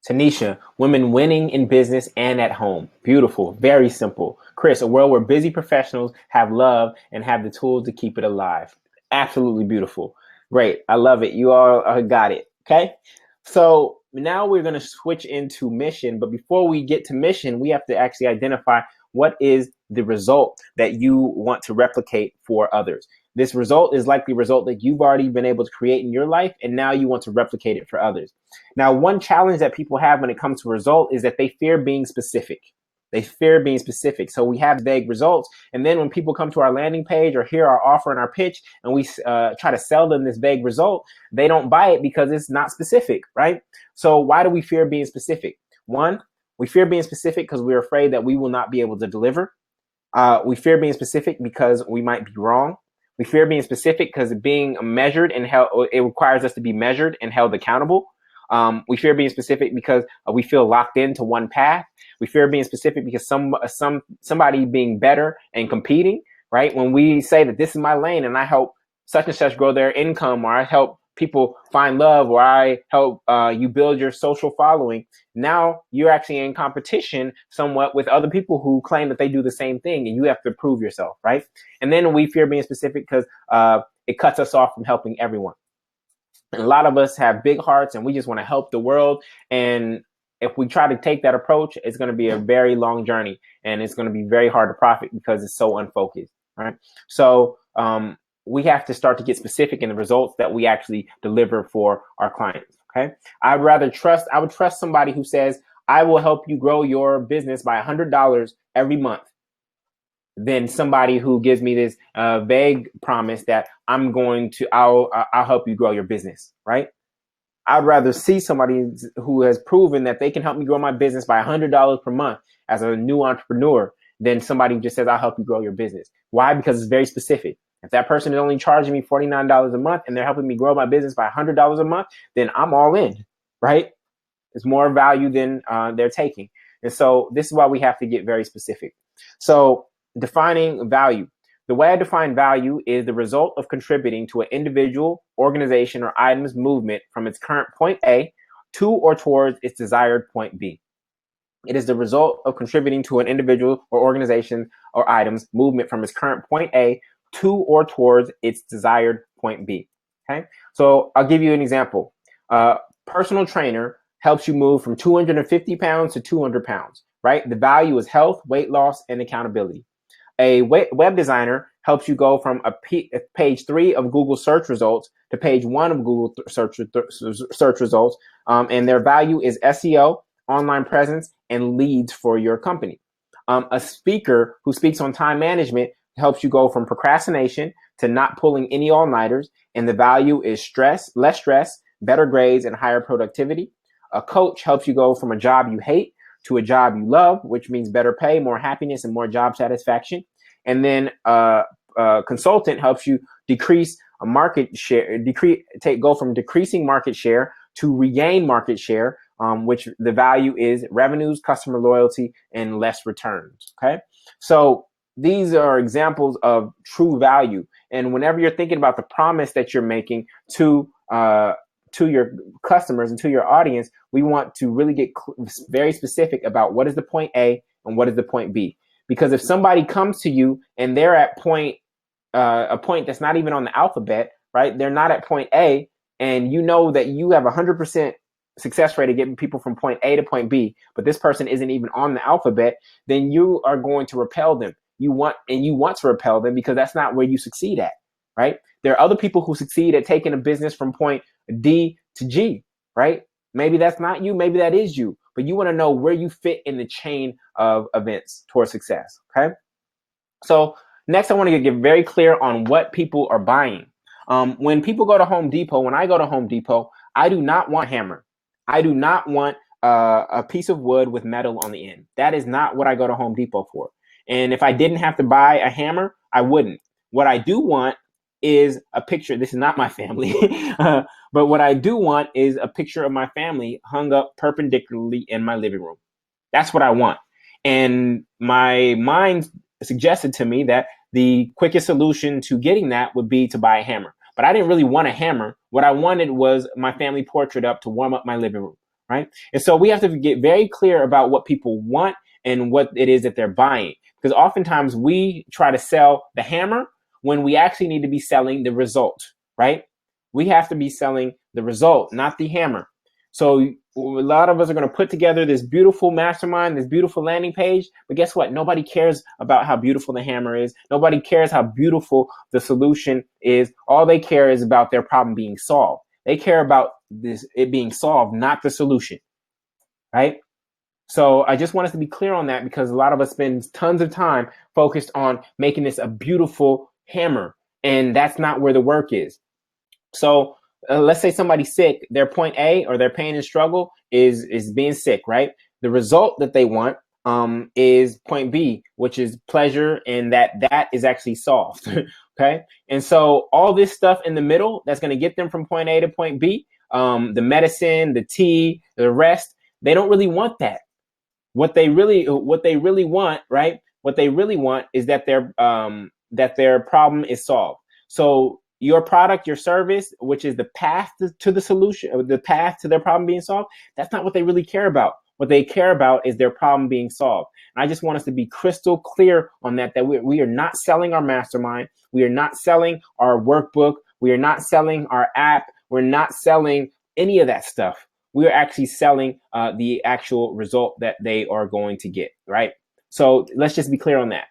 Tanisha, women winning in business and at home. Beautiful, very simple. Chris, a world where busy professionals have love and have the tools to keep it alive. Absolutely beautiful. Great, I love it. You all got it. Okay, so now we're going to switch into mission. But before we get to mission, we have to actually identify what is the result that you want to replicate for others. This result is likely a result that you've already been able to create in your life, and now you want to replicate it for others. Now, one challenge that people have when it comes to result is that they fear being specific. They fear being specific. So we have vague results. And then when people come to our landing page or hear our offer and our pitch, and we try to sell them this vague result, they don't buy it because it's not specific, right? So why do we fear being specific? One, we fear being specific because we're afraid that we will not be able to deliver. We fear being specific because we might be wrong. We fear being specific because being measured and held, it requires us to be measured and held accountable. We fear being specific because we feel locked into one path. We fear being specific because somebody being better and competing, right? When we say that this is my lane and I help such and such grow their income, or I help people find love, or I help you build your social following, now you're actually in competition somewhat with other people who claim that they do the same thing, and you have to prove yourself, right? And then we fear being specific because it cuts us off from helping everyone. And a lot of us have big hearts and we just want to help the world. And if we try to take that approach, it's going to be a very long journey, and it's going to be very hard to profit because it's so unfocused, right? So we have to start to get specific in the results that we actually deliver for our clients, okay? I would trust somebody who says, I will help you grow your business by $100 every month, than somebody who gives me this vague promise that I'll help you grow your business, right? I'd rather see somebody who has proven that they can help me grow my business by $100 per month as a new entrepreneur than somebody who just says, I'll help you grow your business. Why? Because it's very specific. If that person is only charging me $49 a month and they're helping me grow my business by $100 a month, then I'm all in, right? It's more value than they're taking. And so this is why we have to get very specific. So defining value. The way I define value is the result of contributing to an individual, organization, or item's movement from its current point A to or towards its desired point B. It is the result of contributing to an individual or organization or item's movement from its current point A to or towards its desired point B. Okay, so I'll give you an example. Personal trainer helps you move from 250 pounds to 200 pounds, right? The value is health, weight loss, and accountability. A web designer helps you go from page 3 of Google search results to page 1 of Google search results, and their value is SEO, online presence, and leads for your company. A speaker who speaks on time management helps you go from procrastination to not pulling any all-nighters, and the value is less stress, better grades, and higher productivity. A coach helps you go from a job you hate to a job you love, which means better pay, more happiness, and more job satisfaction. And then a consultant helps you decrease a market share, go from decreasing market share to regain market share, which the value is revenues, customer loyalty, and less returns. Okay, so these are examples of true value. And whenever you're thinking about the promise that you're making to your customers and to your audience, we want to really get very specific about what is the point A and what is the point B. Because if somebody comes to you and they're at a point that's not even on the alphabet, right? They're not at point A, and you know that you have 100% success rate of getting people from point A to point B, but this person isn't even on the alphabet, then you are going to repel them. You want to repel them because that's not where you succeed at, right? There are other people who succeed at taking a business from point D to G, right? Maybe that's not you, maybe that is you, but you want to know where you fit in the chain of events towards success, okay? So next, I want to get very clear on what people are buying. When people go to Home Depot, when I go to Home Depot, I do not want a hammer. I do not want a piece of wood with metal on the end. That is not what I go to Home Depot for. And if I didn't have to buy a hammer, I wouldn't. What I do want is a picture. This is not my family, but what I do want is a picture of my family hung up perpendicularly in my living room. That's what I want. And my mind suggested to me that the quickest solution to getting that would be to buy a hammer. But I didn't really want a hammer. What I wanted was my family portrait up to warm up my living room, right? And so we have to get very clear about what people want and what it is that they're buying. Because oftentimes we try to sell the hammer when we actually need to be selling the result, right? We have to be selling the result, not the hammer. So a lot of us are going to put together this beautiful mastermind, this beautiful landing page, but guess what? Nobody cares about how beautiful the hammer is. Nobody cares how beautiful the solution is. All they care is about their problem being solved. They care about it being solved, not the solution, right? So I just want us to be clear on that, because a lot of us spend tons of time focused on making this a beautiful hammer, and that's not where the work is. So let's say somebody's sick, their point A or their pain and struggle is being sick, right? The result that they want is point B, which is pleasure, and that is actually solved. Okay. And so all this stuff in the middle that's going to get them from point A to point B, the medicine, the tea, the rest, they don't really want that. What they really want, right? What they really want is that their problem is solved. So your product, your service, which is the path to the solution, the path to their problem being solved, that's not what they really care about. What they care about is their problem being solved. And I just want us to be crystal clear on that we are not selling our mastermind. We are not selling our workbook. We are not selling our app. We're not selling any of that stuff. We are actually selling the actual result that they are going to get, right? So let's just be clear on that.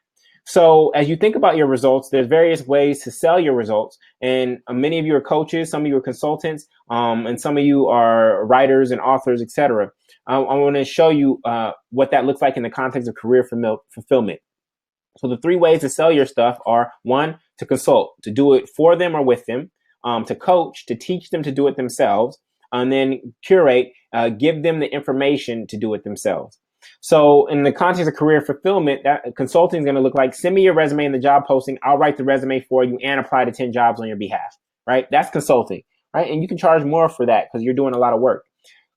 So as you think about your results, there's various ways to sell your results. And many of you are coaches, some of you are consultants, and some of you are writers and authors, etc. I want to show you what that looks like in the context of career fulfillment. So the 3 ways to sell your stuff are: 1, to consult, to do it for them or with them; to coach, to teach them to do it themselves; and then curate, give them the information to do it themselves. So in the context of career fulfillment, that consulting is going to look like: send me your resume and the job posting. I'll write the resume for you and apply to 10 jobs on your behalf, right? That's consulting, right? And you can charge more for that because you're doing a lot of work.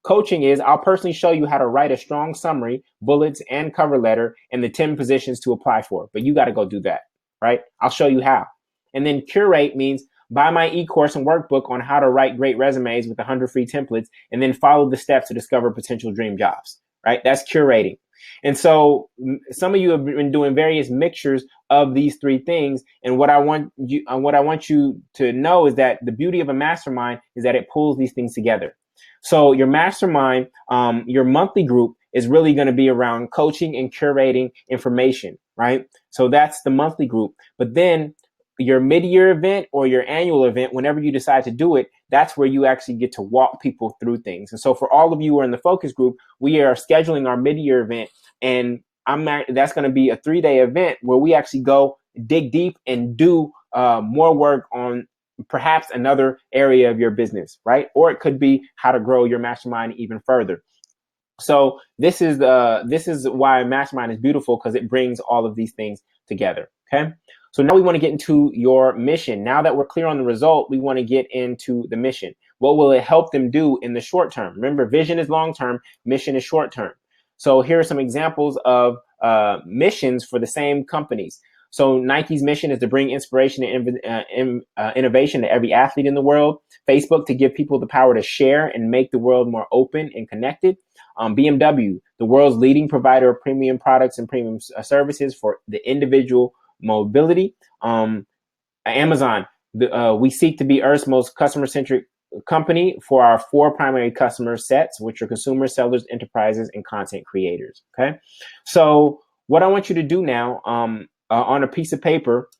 Coaching is: I'll personally show you how to write a strong summary, bullets, and cover letter, and the 10 positions to apply for. But you got to go do that, right? I'll show you how. And then curate means: buy my e-course and workbook on how to write great resumes with 100 free templates, and then follow the steps to discover potential dream jobs, right? That's curating. And so some of you have been doing various mixtures of these 3 things. And what I want you to know is that the beauty of a mastermind is that it pulls these things together. So your mastermind, your monthly group is really going to be around coaching and curating information, right? So that's the monthly group. But then your mid-year event or your annual event, whenever you decide to do it, that's where you actually get to walk people through things. And so for all of you who are in the focus group, we are scheduling our mid-year event, and that's going to be a 3-day event where we actually go dig deep and do more work on perhaps another area of your business, right? Or it could be how to grow your mastermind even further. So this is why mastermind is beautiful, because it brings all of these things together. Okay. So now we want to get into your mission. Now that we're clear on the result, we want to get into the mission. What will it help them do in the short term? Remember, vision is long term, mission is short term. So here are some examples of missions for the same companies. So Nike's mission is to bring inspiration and innovation to every athlete in the world. Facebook, to give people the power to share and make the world more open and connected. BMW, the world's leading provider of premium products and premium services for the individual mobility. Amazon, we seek to be Earth's most customer-centric company for our 4 primary customer sets, which are consumers, sellers, enterprises, and content creators. Okay, so what I want you to do now on a piece of paper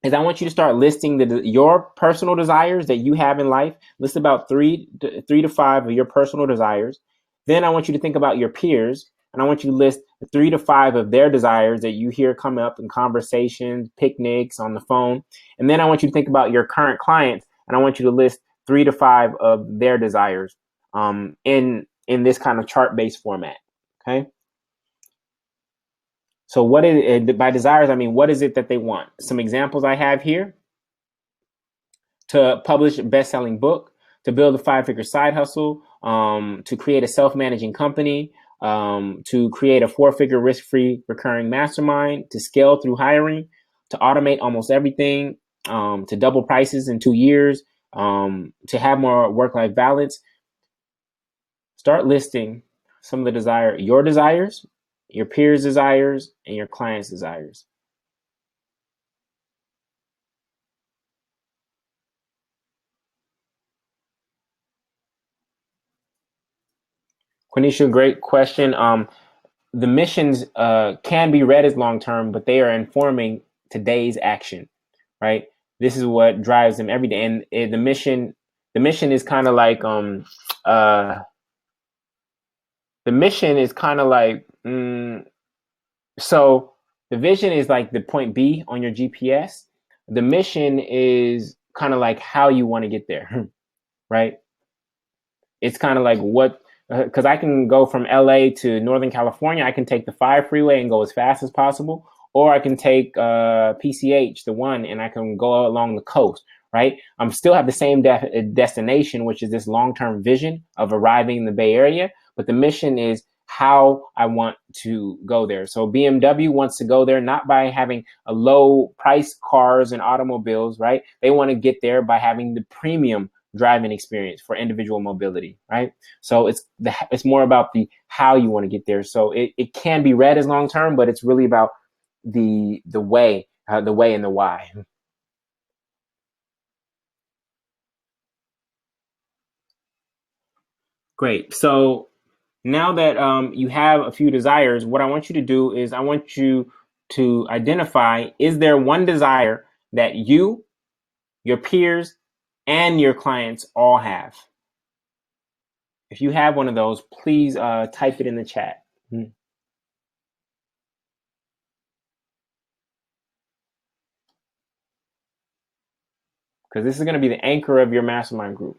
is I want you to start listing your personal desires that you have in life. List about 3 to 5 of your personal desires. Then I want you to think about your peers, and I want you to list 3 to 5 of their desires that you hear come up in conversations, picnics, on the phone. And then I want you to think about your current clients, and I want you to list 3 to 5 of their desires in this kind of chart-based format. Okay. So what is it, by desires, I mean, what is it that they want? Some examples I have here: to publish a best-selling book, to build a 5-figure side hustle, to create a self-managing company, to create a 4-figure risk-free recurring mastermind, to scale through hiring, to automate almost everything, to double prices in 2 years, to have more work-life balance. Start listing some of the your desires, your peers' desires, and your clients' desires. Quenisha, great question. The missions can be read as long-term, but they are informing today's action, right? This is what drives them every day. And the mission is kind of like, the mission is kind of like, so the vision is like the point B on your GPS. The mission is kind of like how you want to get there, right? It's kind of like what, because I can go from LA to Northern California. I can take the 5 freeway and go as fast as possible, or I can take PCH, the 1, and I can go along the coast, right? I'm still have the same destination, which is this long-term vision of arriving in the Bay Area, but the mission is how I want to go there. So BMW wants to go there not by having a low price cars and automobiles, right? They want to get there by having the premium driving experience for individual mobility, right? So it's more about the how you want to get there. So it can be read as long term, but it's really about the way and the why. Great. So now that you have a few desires, what I want you to do is I want you to identify, is there one desire that you, your peers, and your clients all have? If you have one of those, please type it in the chat. Because this is going to be the anchor of your mastermind group.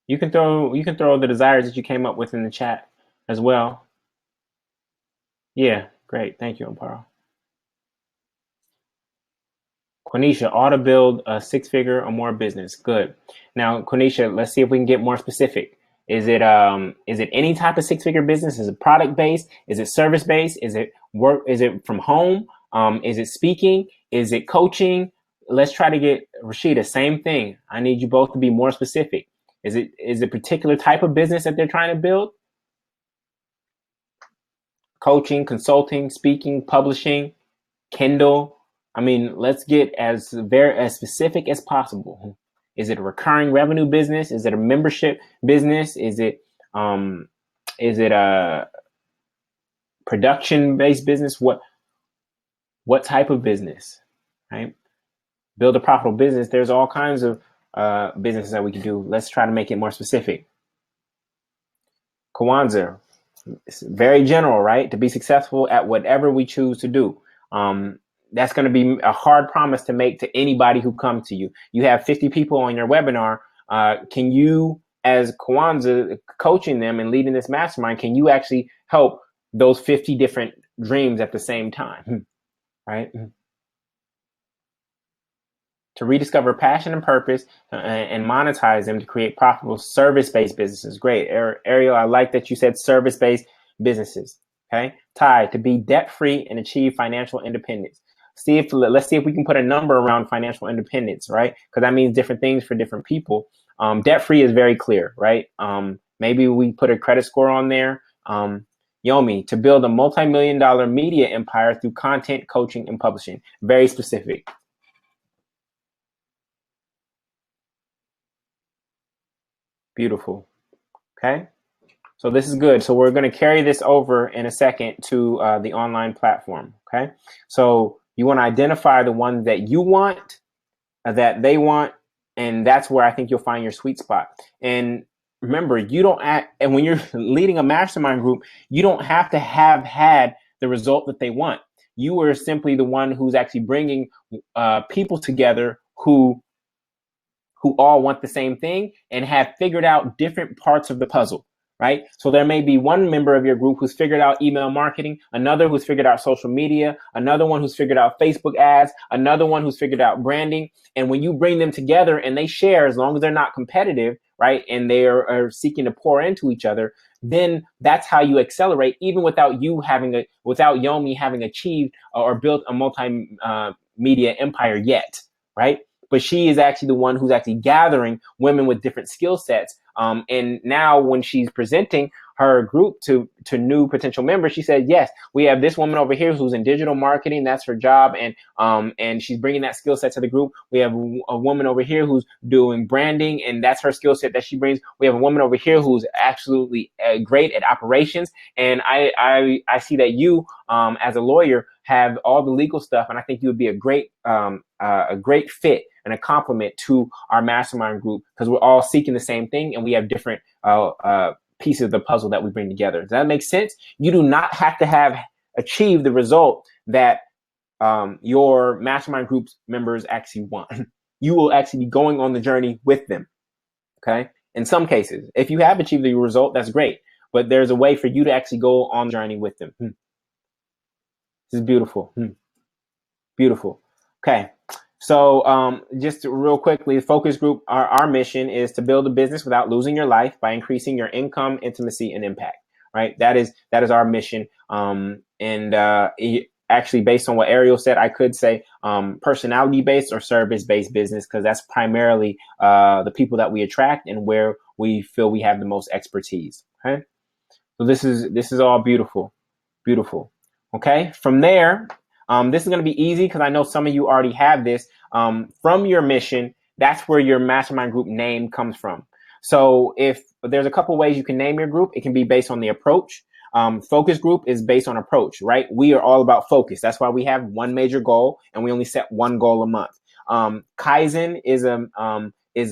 You can throw the desires that you came up with in the chat as well. Yeah, great. Thank you, Amparo. Quenisha, ought to build a 6-figure or more business. Good. Now, Quenisha, let's see if we can get more specific. Is it any type of 6-figure business? Is it product based? Is it service based? Is it work? Is it from home? Is it speaking? Is it coaching? Let's try to get Rashida. Same thing. I need you both to be more specific. Is it a particular type of business that they're trying to build? Coaching, consulting, speaking, publishing, Kindle. I mean, let's get as specific as possible. Is it a recurring revenue business? Is it a membership business? Is it a production based business? What type of business? Right? Build a profitable business. There's all kinds of businesses that we can do. Let's try to make it more specific. Kwanzaa, it's very general, right? To be successful at whatever we choose to do. That's going to be a hard promise to make to anybody who comes to you. You have 50 people on your webinar. Can you, as Kwanzaa, coaching them and leading this mastermind, can you actually help those 50 different dreams at the same time? Right? To rediscover passion and purpose and monetize them to create profitable service-based businesses. Great. Ariel, I like that you said service-based businesses. Okay. Ty, to be debt-free and achieve financial independence. Let's see if we can put a number around financial independence, right? Because that means different things for different people. Debt-free is very clear, right? Maybe we put a credit score on there. Yomi, to build a multi-million-dollar media empire through content, coaching, and publishing. Very specific. Beautiful. Okay. So this is good. So we're going to carry this over in a second to the online platform. Okay. So you want to identify the ones that you want, that they want, and that's where I think you'll find your sweet spot. And remember, you don't act, and when you're leading a mastermind group, you don't have to have had the result that they want. You are simply the one who's actually bringing people together who all want the same thing and have figured out different parts of the puzzle. right? So there may be one member of your group who's figured out email marketing, another who's figured out social media, another one who's figured out Facebook ads, another one who's figured out branding. And when you bring them together and they share, as long as they're not competitive, right, and they are seeking to pour into each other, then that's how you accelerate, even without without Yomi having achieved or built a multimedia empire yet, right? But she is actually the one who's actually gathering women with different skill sets. And now when she's presenting her group to new potential members, she said, yes, we have this woman over here who's in digital marketing. That's her job. And she's bringing that skill set to the group. We have a woman over here who's doing branding, and that's her skill set that she brings. We have a woman over here who's absolutely great at operations. And I see that you, as a lawyer, have all the legal stuff. And I think you would be a great fit and a complement to our mastermind group, because we're all seeking the same thing and we have different pieces of the puzzle that we bring together. Does that make sense? You do not have to have achieved the result that your mastermind group's members actually want. You will actually be going on the journey with them. Okay. In some cases, if you have achieved the result, that's great. But there's a way for you to actually go on the journey with them. This is beautiful. Beautiful. Okay. So just real quickly, focus group, our mission is to build a business without losing your life by increasing your income, intimacy, and impact, right? That is our mission. Actually, based on what Ariel said, I could say personality-based or service-based business, because that's primarily the people that we attract and where we feel we have the most expertise, okay? So this is all beautiful, beautiful. Okay, from there, this is going to be easy because I know some of you already have this. From your mission, that's where your mastermind group name comes from. So if there's a couple ways you can name your group, it can be based on the approach. Focus group is based on approach, right? We are all about focus. That's why we have one major goal and we only set one goal a month. Kaizen is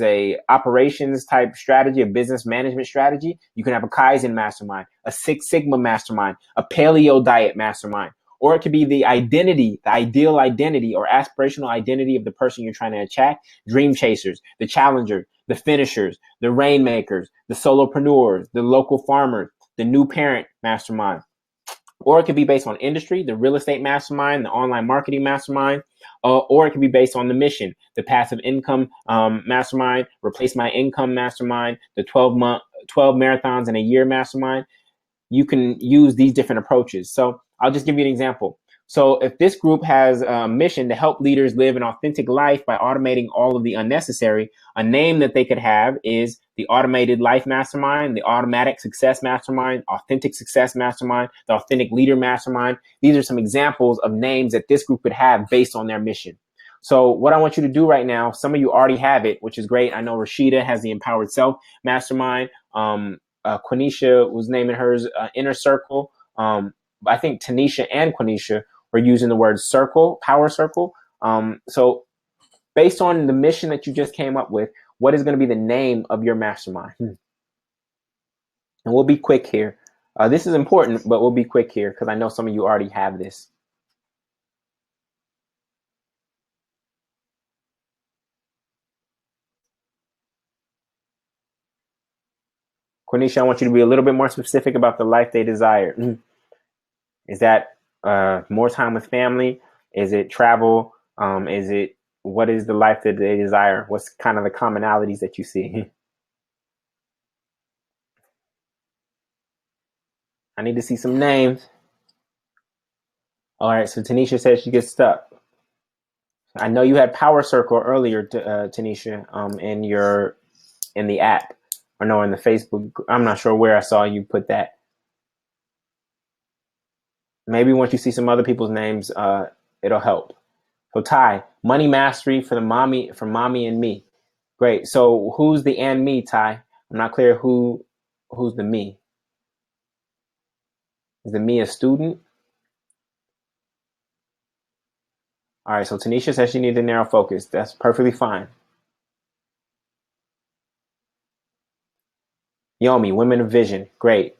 a operations type strategy, a business management strategy. You can have a Kaizen mastermind, a Six Sigma mastermind, a paleo diet mastermind, or it could be the identity, the ideal identity or aspirational identity of the person you're trying to attract. Dream chasers, the challenger, the finishers, the rainmakers, the solopreneurs, the local farmers, the new parent mastermind. Or it could be based on industry, the real estate mastermind, the online marketing mastermind, or it could be based on the mission, the passive income mastermind, replace my income mastermind, the 12 marathons in a year mastermind. You can use these different approaches. So I'll just give you an example. So if this group has a mission to help leaders live an authentic life by automating all of the unnecessary, a name that they could have is the Automated Life Mastermind, the Automatic Success Mastermind, Authentic Success Mastermind, the Authentic Leader Mastermind. These are some examples of names that this group could have based on their mission. So what I want you to do right now, some of you already have it, which is great. I know Rashida has the Empowered Self Mastermind. Quenisha was naming hers Inner Circle. I think Tanisha and Quenisha were using the word circle, power circle. So based on the mission that you just came up with, what is going to be the name of your mastermind? And we'll be quick here. This is important, but we'll be quick here because I know some of you already have this. Quenisha, I want you to be a little bit more specific about the life they desire. Is that more time with family? Is it travel? What is the life that they desire? What's kind of the commonalities that you see? I need to see some names. All right, so Tanisha says she gets stuck. I know you had Power Circle earlier, Tanisha, in the app, or no, in the Facebook. I'm not sure where I saw you put that. Maybe once you see some other people's names, it'll help. So Ty, Money Mastery for mommy and me. Great. So who's the and me, Ty? I'm not clear who's the me. Is the me a student? All right, so Tanisha says she needs a narrow focus. That's perfectly fine. Yomi, Women of Vision. Great.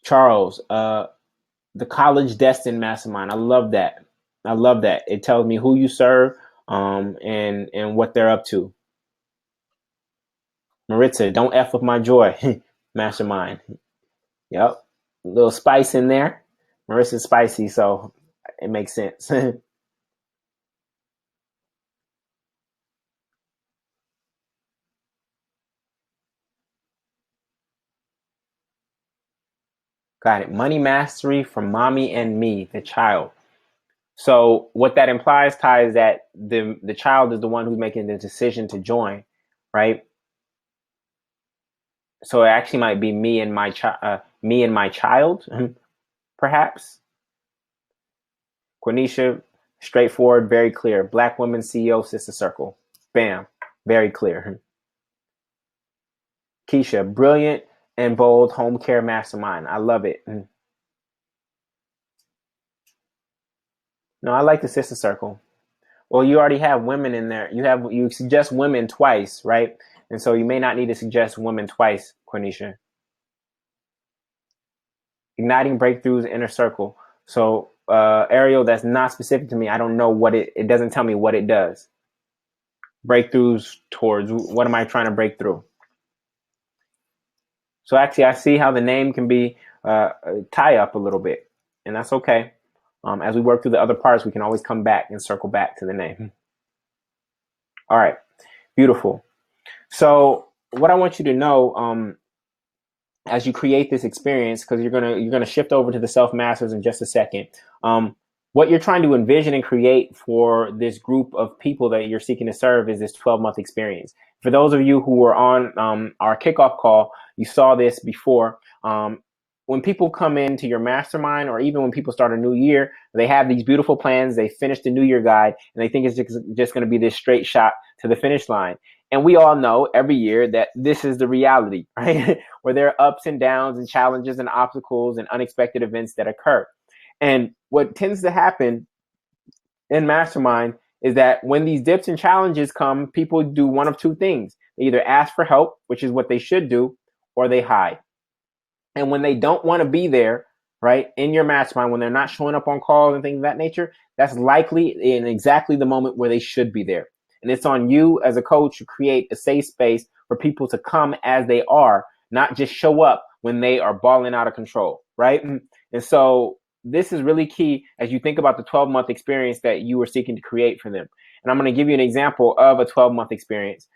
Charles, the College Destined Mastermind. I love that. I love that. It tells me who you serve and what they're up to. Maritza, don't F with my joy. Mastermind. Yep. A little spice in there. Marissa's spicy, so it makes sense. Got it. Money mastery from mommy and me, the child. So what that implies, Ty, is that the child is the one who's making the decision to join, right? So it actually might be me and my child, perhaps. Quenisha, straightforward, very clear. Black women CEO sister circle. Bam, very clear. Keisha, brilliant and bold home care mastermind. I love it. No, I like the sister circle. Well, you already have women in there. You suggest women twice, right? And so you may not need to suggest women twice, Quenisha. Igniting breakthroughs inner circle. So Ariel, that's not specific to me. I don't know what it doesn't tell me what it does. Breakthroughs towards what am I trying to break through? So actually I see how the name can be tie up a little bit, and that's okay. As we work through the other parts, we can always come back and circle back to the name. All right, beautiful. So what I want you to know, as you create this experience, because you're gonna shift over to the self masters in just a second. What you're trying to envision and create for this group of people that you're seeking to serve is this 12-month experience. For those of you who were on our kickoff call, you saw this before. When people come into your mastermind, or even when people start a new year, they have these beautiful plans. They finish the New Year guide, and they think it's just going to be this straight shot to the finish line. And we all know every year that this is the reality, right? Where there are ups and downs and challenges and obstacles and unexpected events that occur. And what tends to happen in mastermind is that when these dips and challenges come, people do one of two things. They either ask for help, which is what they should do, or they hide. And when they don't want to be there, right, in your mastermind, when they're not showing up on calls and things of that nature, that's likely in exactly the moment where they should be there. And it's on you as a coach to create a safe space for people to come as they are, not just show up when they are balling out of control, right? And so this is really key as you think about the 12-month experience that you were seeking to create for them. And I'm going to give you an example of a 12-month experience.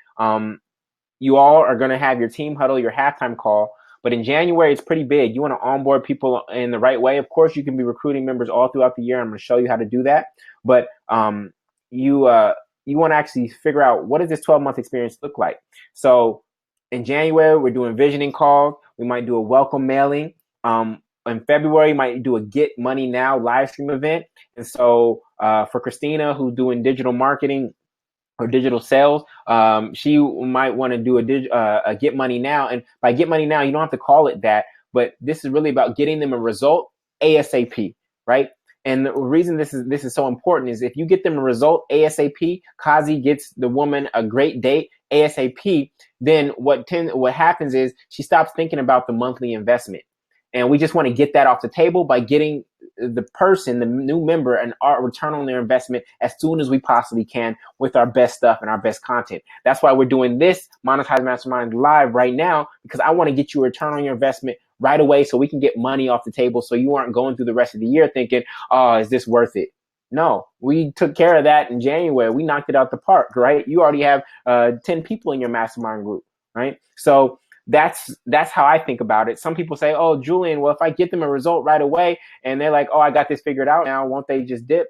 You all are going to have your team huddle, your halftime call. But in January, it's pretty big. You want to onboard people in the right way. Of course, you can be recruiting members all throughout the year. I'm going to show you how to do that. But you want to actually figure out, what does this 12-month experience look like? So in January, we're doing visioning calls. We might do a welcome mailing. In February, you might do a Get Money Now live stream event. And so for Christina, who's doing digital marketing or digital sales, she might want to do a Get Money Now. And by Get Money Now, you don't have to call it that, but this is really about getting them a result ASAP, right? And the reason this is so important is if you get them a result ASAP, Kazi gets the woman a great date ASAP, then what happens is she stops thinking about the monthly investment. And we just want to get that off the table by getting the person, the new member, and our return on their investment as soon as we possibly can with our best stuff and our best content. That's why we're doing this Monetize Mastermind live right now, because I want to get you a return on your investment right away so we can get money off the table so you aren't going through the rest of the year thinking, oh, is this worth it? No, we took care of that in January. We knocked it out the park, right? You already have 10 people in your mastermind group, right? So that's how I think about it. Some people say, oh, Julian, well, if I get them a result right away and they're like, oh, I got this figured out now, won't they just dip?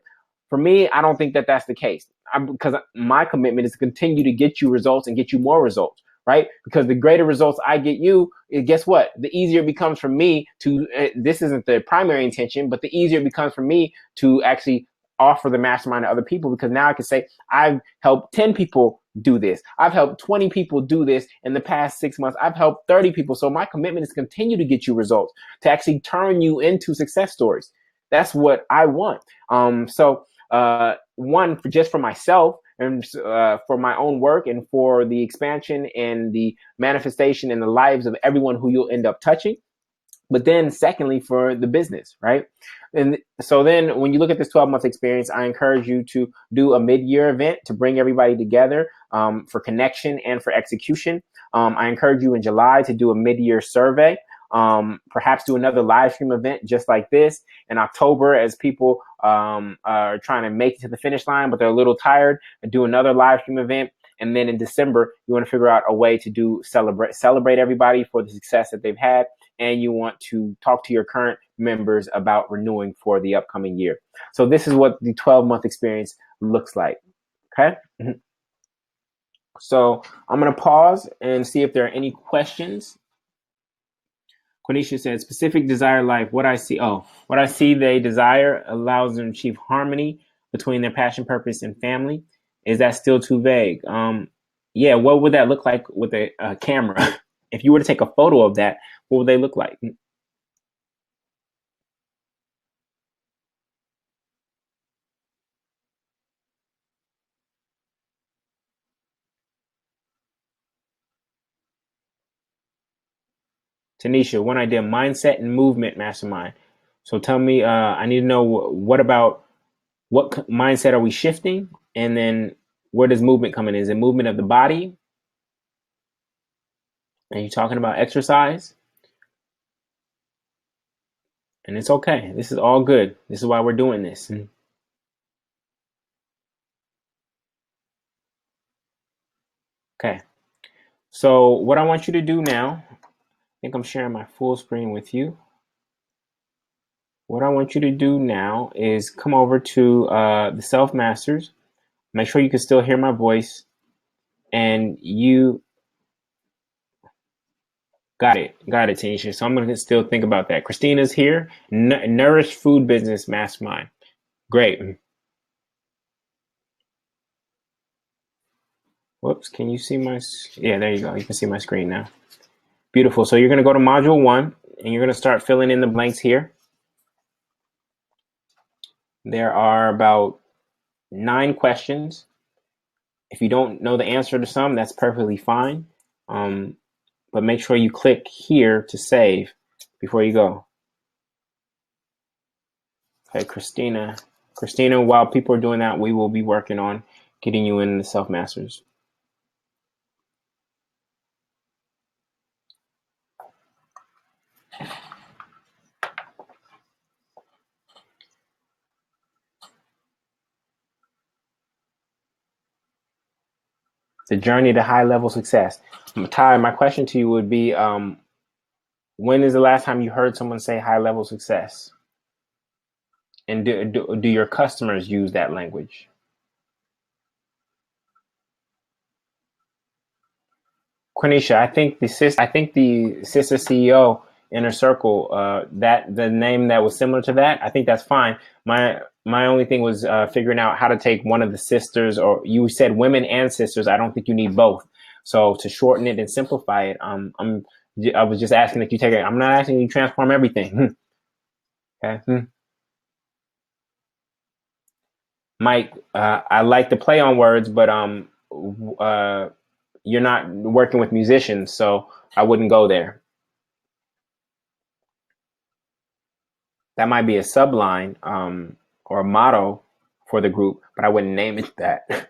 For me, I don't think that that's the case, because my commitment is to continue to get you results and get you more results, right? Because the greater results I get you, guess what? The easier it becomes for me to, this isn't the primary intention, but the easier it becomes for me to actually offer the mastermind to other people, because now I can say, I've helped 10 people do this. I've helped 20 people do this in the past 6 months. I've helped 30 people. So my commitment is to continue to get you results, to actually turn you into success stories. That's what I want. One, just for myself and for my own work, and for the expansion and the manifestation in the lives of everyone who you'll end up touching. But then secondly, for the business, right? And so then when you look at this 12-month experience, I encourage you to do a mid-year event to bring everybody together for connection and for execution. I encourage you in July to do a mid-year survey. perhaps do another live stream event just like this in October as people are trying to make it to the finish line, but they're a little tired, and do another live stream event. And then in December, you want to figure out a way to do celebrate everybody for the success that they've had. And you want to talk to your current members about renewing for the upcoming year. So this is what the 12-month experience looks like. Okay. Mm-hmm. So I'm going to pause and see if there are any questions. Quenisha said, specific desire life, what I see they desire allows them to achieve harmony between their passion, purpose, and family. Is that still too vague? Yeah, what would that look like with a camera? If you were to take a photo of that, what would they look like? Tanisha, one idea, mindset and movement mastermind. So tell me, I need to know what mindset are we shifting? And then where does movement come in? Is it movement of the body? Are you talking about exercise? And it's okay. This is all good. This is why we're doing this. Okay. So what I want you to do now, I think I'm sharing my full screen with you. What I want you to do now is come over to the Self Masters. Make sure you can still hear my voice. And you got it, Tanisha. So I'm going to still think about that. Christina's here. Nourish Food Business Mastermind. Great. Whoops, can you see my... Yeah, there you go. You can see my screen now. Beautiful. So you're going to go to Module 1, and you're going to start filling in the blanks here. There are about 9 questions. If you don't know the answer to some, that's perfectly fine. But make sure you click here to save before you go. Okay, Christina, while people are doing that, we will be working on getting you in the Self Masters. The journey to high level success. Ty, my question to you would be, when is the last time you heard someone say high level success? And do your customers use that language? Quenisha, I think the sister CEO Inner Circle, that the name that was similar to that, I think that's fine. My only thing was figuring out how to take one of the sisters, or you said women and sisters. I don't think you need both. So to shorten it and simplify it, I was just asking that you take it. I'm not asking you to transform everything. Okay. Mike, I like to play on words, but you're not working with musicians, so I wouldn't go there. That might be a subline or a motto for the group, but I wouldn't name it that.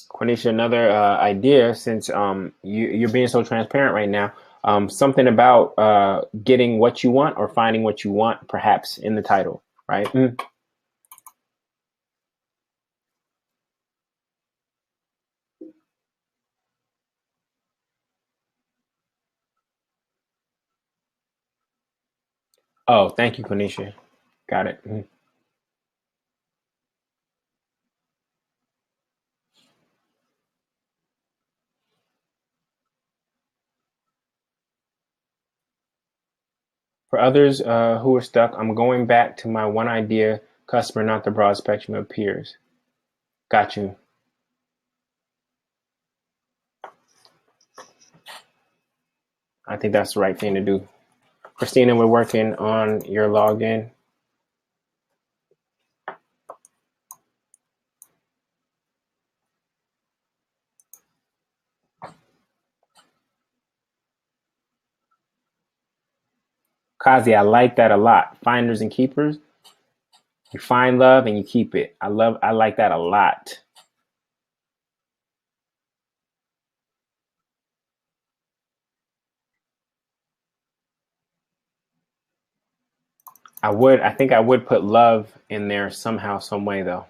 Quenisha, another idea, since you're being so transparent right now, something about getting what you want or finding what you want, perhaps in the title, right? Oh, thank you, Quenisha. Got it. For others who are stuck, I'm going back to my one idea customer, not the broad spectrum of peers. Got you. I think that's the right thing to do. Christina, we're working on your login. Kazi, I like that a lot. Finders and keepers. You find love and you keep it. I like that a lot. I think I would put love in there somehow, some way though.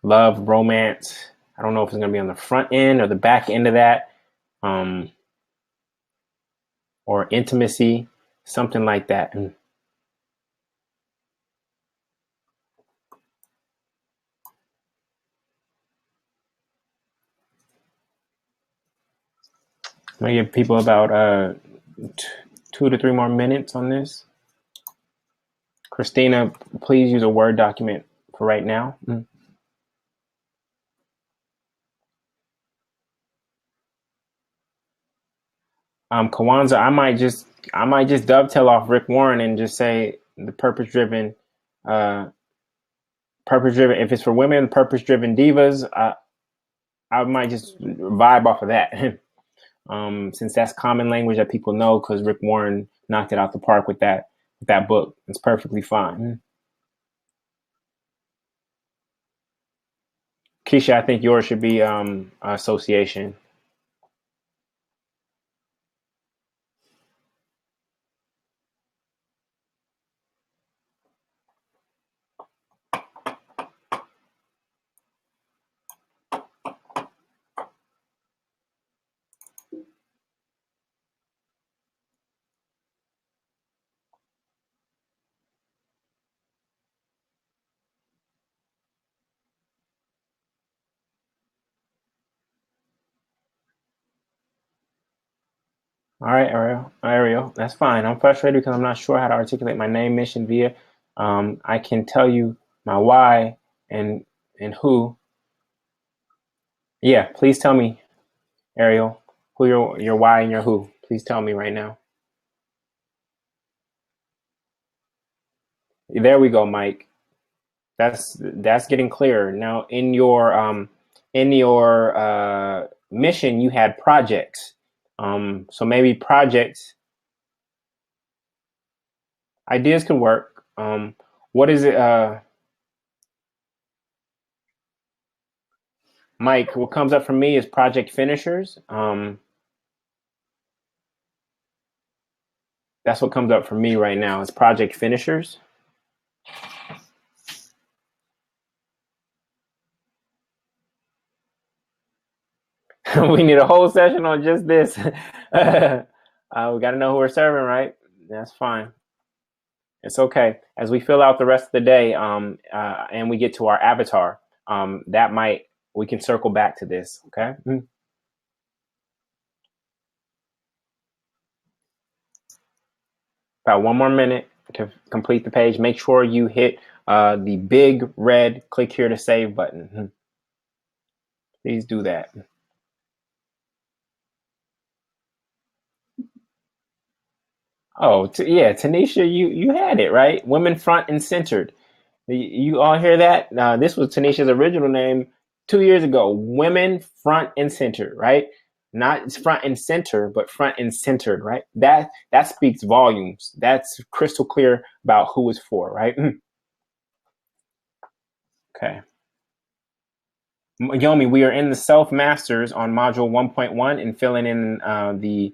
Love, romance. I don't know if it's gonna be on the front end or the back end of that. Or intimacy, something like that. I'm gonna give people about 2 to 3 more minutes on this. Christina, please use a Word document for right now. Kawanza, I might just dovetail off Rick Warren and just say the purpose driven. If it's for women, purpose driven divas. I might just vibe off of that. Since that's common language that people know, because Rick Warren knocked it out the park with that book. It's perfectly fine. Keisha, I think yours should be association. All right, Ariel, that's fine. I'm frustrated because I'm not sure how to articulate my name, mission, via. I can tell you my why and who. Yeah, please tell me, Ariel, who your why and your who. Please tell me right now. There we go, Mike. That's getting clearer now. In your mission, you had projects. So maybe projects ideas can work. What is it, Mike? What comes up for me is project finishers. That's what comes up for me right now. Is project finishers. We need a whole session on just this. We got to know who we're serving, right? That's fine. It's okay. As we fill out the rest of the day, and we get to our avatar, we can circle back to this. Okay. About 1 more minute to complete the page. Make sure you hit the big red click here to save button. Please do that. Oh, yeah, Tanisha, you had it right. Women front and centered. You all hear that? This was Tanisha's original name 2 years ago. Women front and centered, right? Not front and center, but front and centered, right? That speaks volumes. That's crystal clear about who it's for, right? Okay. Yomi, we are in the self masters on module 1.1 and filling in the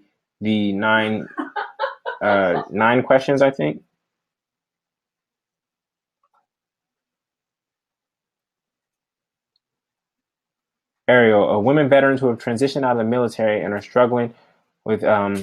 nine questions, I think. Ariel, women veterans who have transitioned out of the military and are struggling with hmm.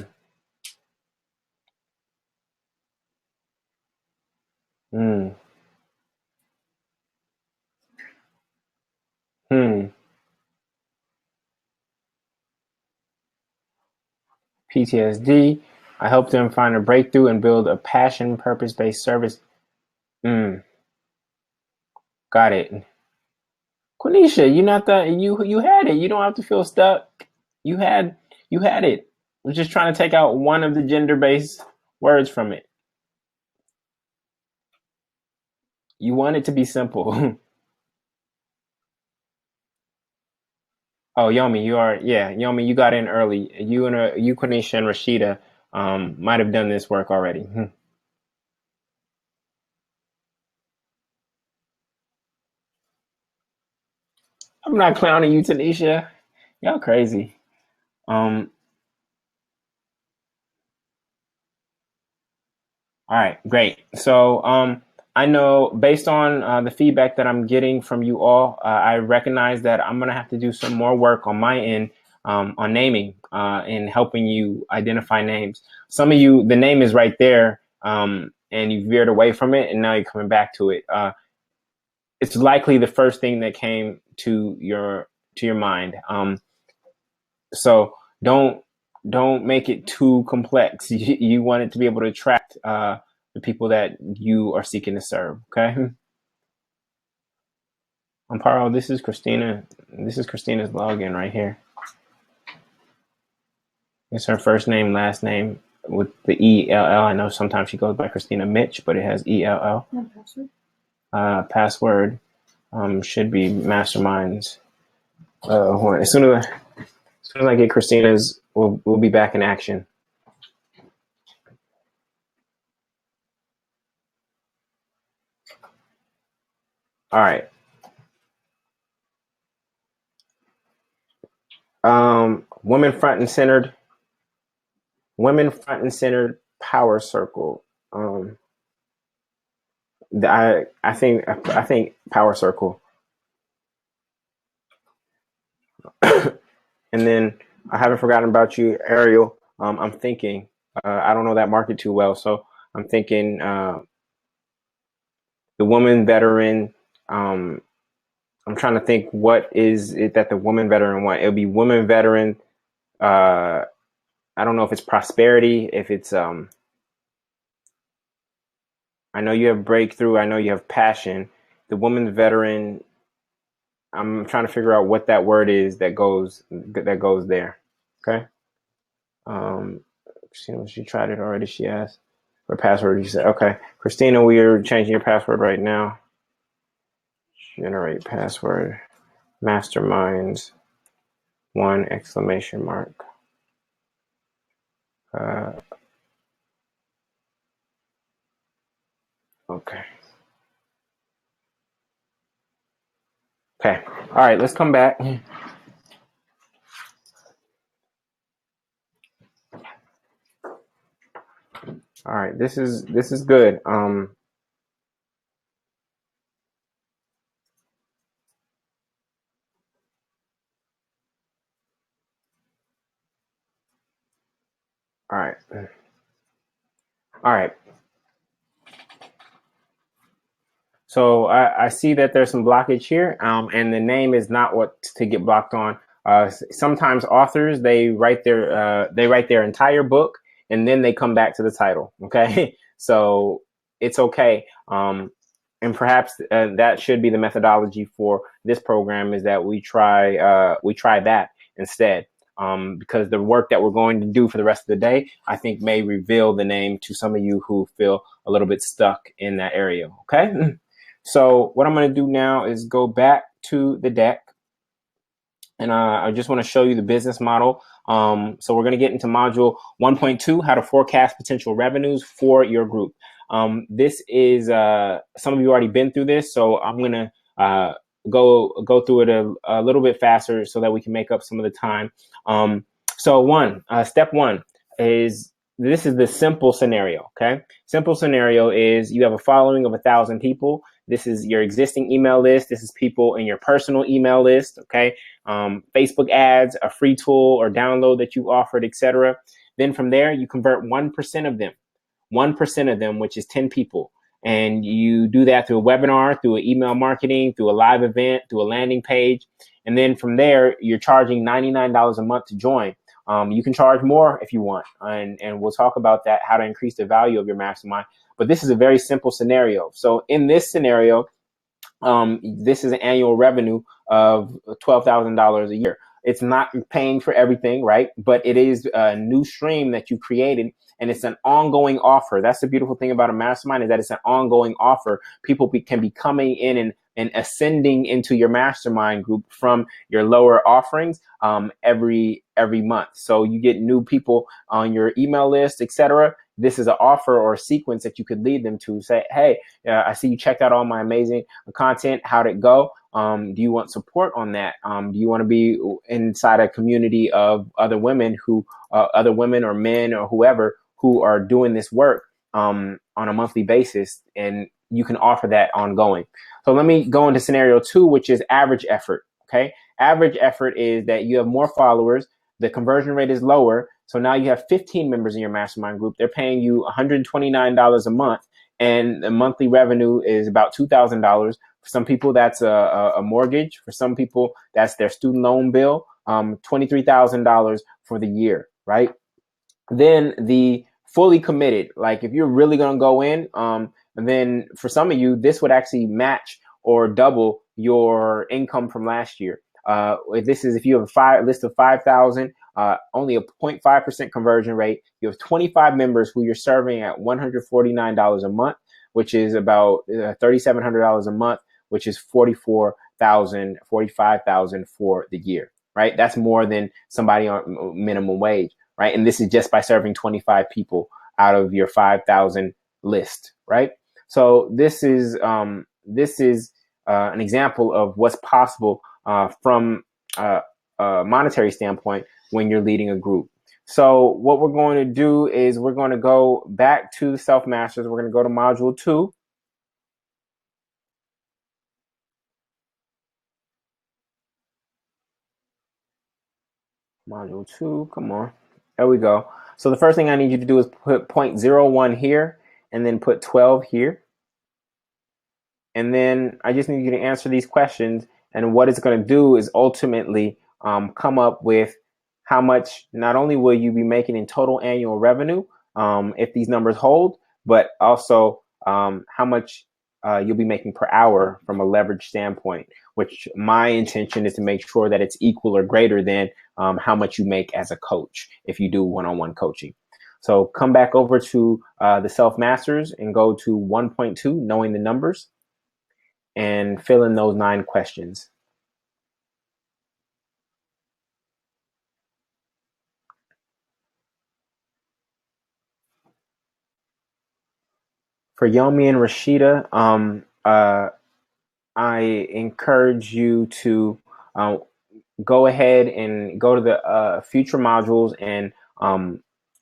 PTSD. I help them find a breakthrough and build a passion, purpose-based service. Got it. Quenisha, you not that you had it. You don't have to feel stuck. You had it. We're just trying to take out one of the gender-based words from it. You want it to be simple. Oh, Yomi, you got in early. You Quenisha and Rashida might have done this work already. I'm not clowning you, Tanisha. Y'all crazy. All right, great. So I know based on the feedback that I'm getting from you all, I recognize that I'm going to have to do some more work on my end on naming and helping you identify names. Some of you, the name is right there and you veered away from it and now you're coming back to it. It's likely the first thing that came to your mind. So don't make it too complex. You want it to be able to attract the people that you are seeking to serve. Okay. Amparo, this is Christina. This is Christina's login right here. It's her first name, last name with the ELL. I know sometimes she goes by Christina Mitch, but it has ELL. No password. Password should be Masterminds. As soon as I get Christina's, we'll be back in action. All right. Women front and centered power circle. I think power circle. And then I haven't forgotten about you, Ariel. I'm thinking, I don't know that market too well, so I'm thinking the woman veteran. I'm trying to think what is it that the woman veteran want. It'll be woman veteran. I don't know if it's prosperity, if it's I know you have breakthrough. I know you have passion. The woman veteran. I'm trying to figure out what that word is that goes there. Okay. Christina, she tried it already. She asked for password. She said, okay. Christina, we are changing your password right now. Generate password. Masterminds. 1 exclamation mark. Okay. Okay. All right. Let's come back. All right. This is good. All right. All right. So I see that there's some blockage here, and the name is not what to get blocked on. Sometimes authors they write their entire book and then they come back to the title. Okay, so it's okay, and perhaps that should be the methodology for this program is that we try that instead. Because the work that we're going to do for the rest of the day, I think may reveal the name to some of you who feel a little bit stuck in that area. Okay. So what I'm going to do now is go back to the deck. And I just want to show you the business model. So we're going to get into module 1.2, how to forecast potential revenues for your group. This is, some of you already been through this, so I'm going to go through it a little bit faster so that we can make up some of the time. So step one is, this is the simple scenario, okay? Simple scenario is you have a following of 1,000 people. This is your existing email list. This is people in your personal email list, okay? Facebook ads, a free tool or download that you offered, etc. Then from there, you convert 1% of them. 1% of them, which is 10 people. And you do that through a webinar, through an email marketing, through a live event, through a landing page. And then from there, you're charging $99 a month to join. You can charge more if you want. And we'll talk about that, how to increase the value of your mastermind. But this is a very simple scenario. So in this scenario, this is an annual revenue of $12,000 a year. It's not paying for everything, right? But it is a new stream that you created, and it's an ongoing offer. That's the beautiful thing about a mastermind, is that it's an ongoing offer. People can be coming in and and ascending into your mastermind group from your lower offerings every month. So you get new people on your email list, etc. This is an offer or a sequence that you could lead them to. Say, hey, I see you checked out all my amazing content. How'd it go? Do you want support on that? Do you want to be inside a community of other women or men or whoever who are doing this work on a monthly basis? And you can offer that ongoing. So let me go into scenario 2, which is average effort. Okay. Average effort is that you have more followers. The conversion rate is lower. So now you have 15 members in your mastermind group. They're paying you $129 a month, and the monthly revenue is about $2,000. For some people, that's a mortgage. For some people, that's their student loan bill, $23,000 for the year, right? Then the fully committed, like if you're really going to go in, then for some of you, this would actually match or double your income from last year. If you have a list of 5,000, only a 0.5% conversion rate. You have 25 members who you're serving at $149 a month, which is about $3,700 a month, which is $45,000 for the year, right? That's more than somebody on minimum wage, right? And this is just by serving 25 people out of your 5,000 list, right? So this is an example of what's possible from a monetary standpoint when you're leading a group. So what we're going to do is we're going to go back to the Self-Masters. We're going to go to module 2. Module 2, come on. There we go. So the first thing I need you to do is put 0.01 here and then put 12 here. And then I just need you to answer these questions. And what it's going to do is ultimately come up with how much not only will you be making in total annual revenue if these numbers hold, but also how much you'll be making per hour from a leverage standpoint, which my intention is to make sure that it's equal or greater than how much you make as a coach if you do one-on-one coaching. So come back over to the Self-Masters and go to 1.2, knowing the numbers, and fill in those 9 questions. For Yomi and Rashida, I encourage you to go ahead and go to the future modules and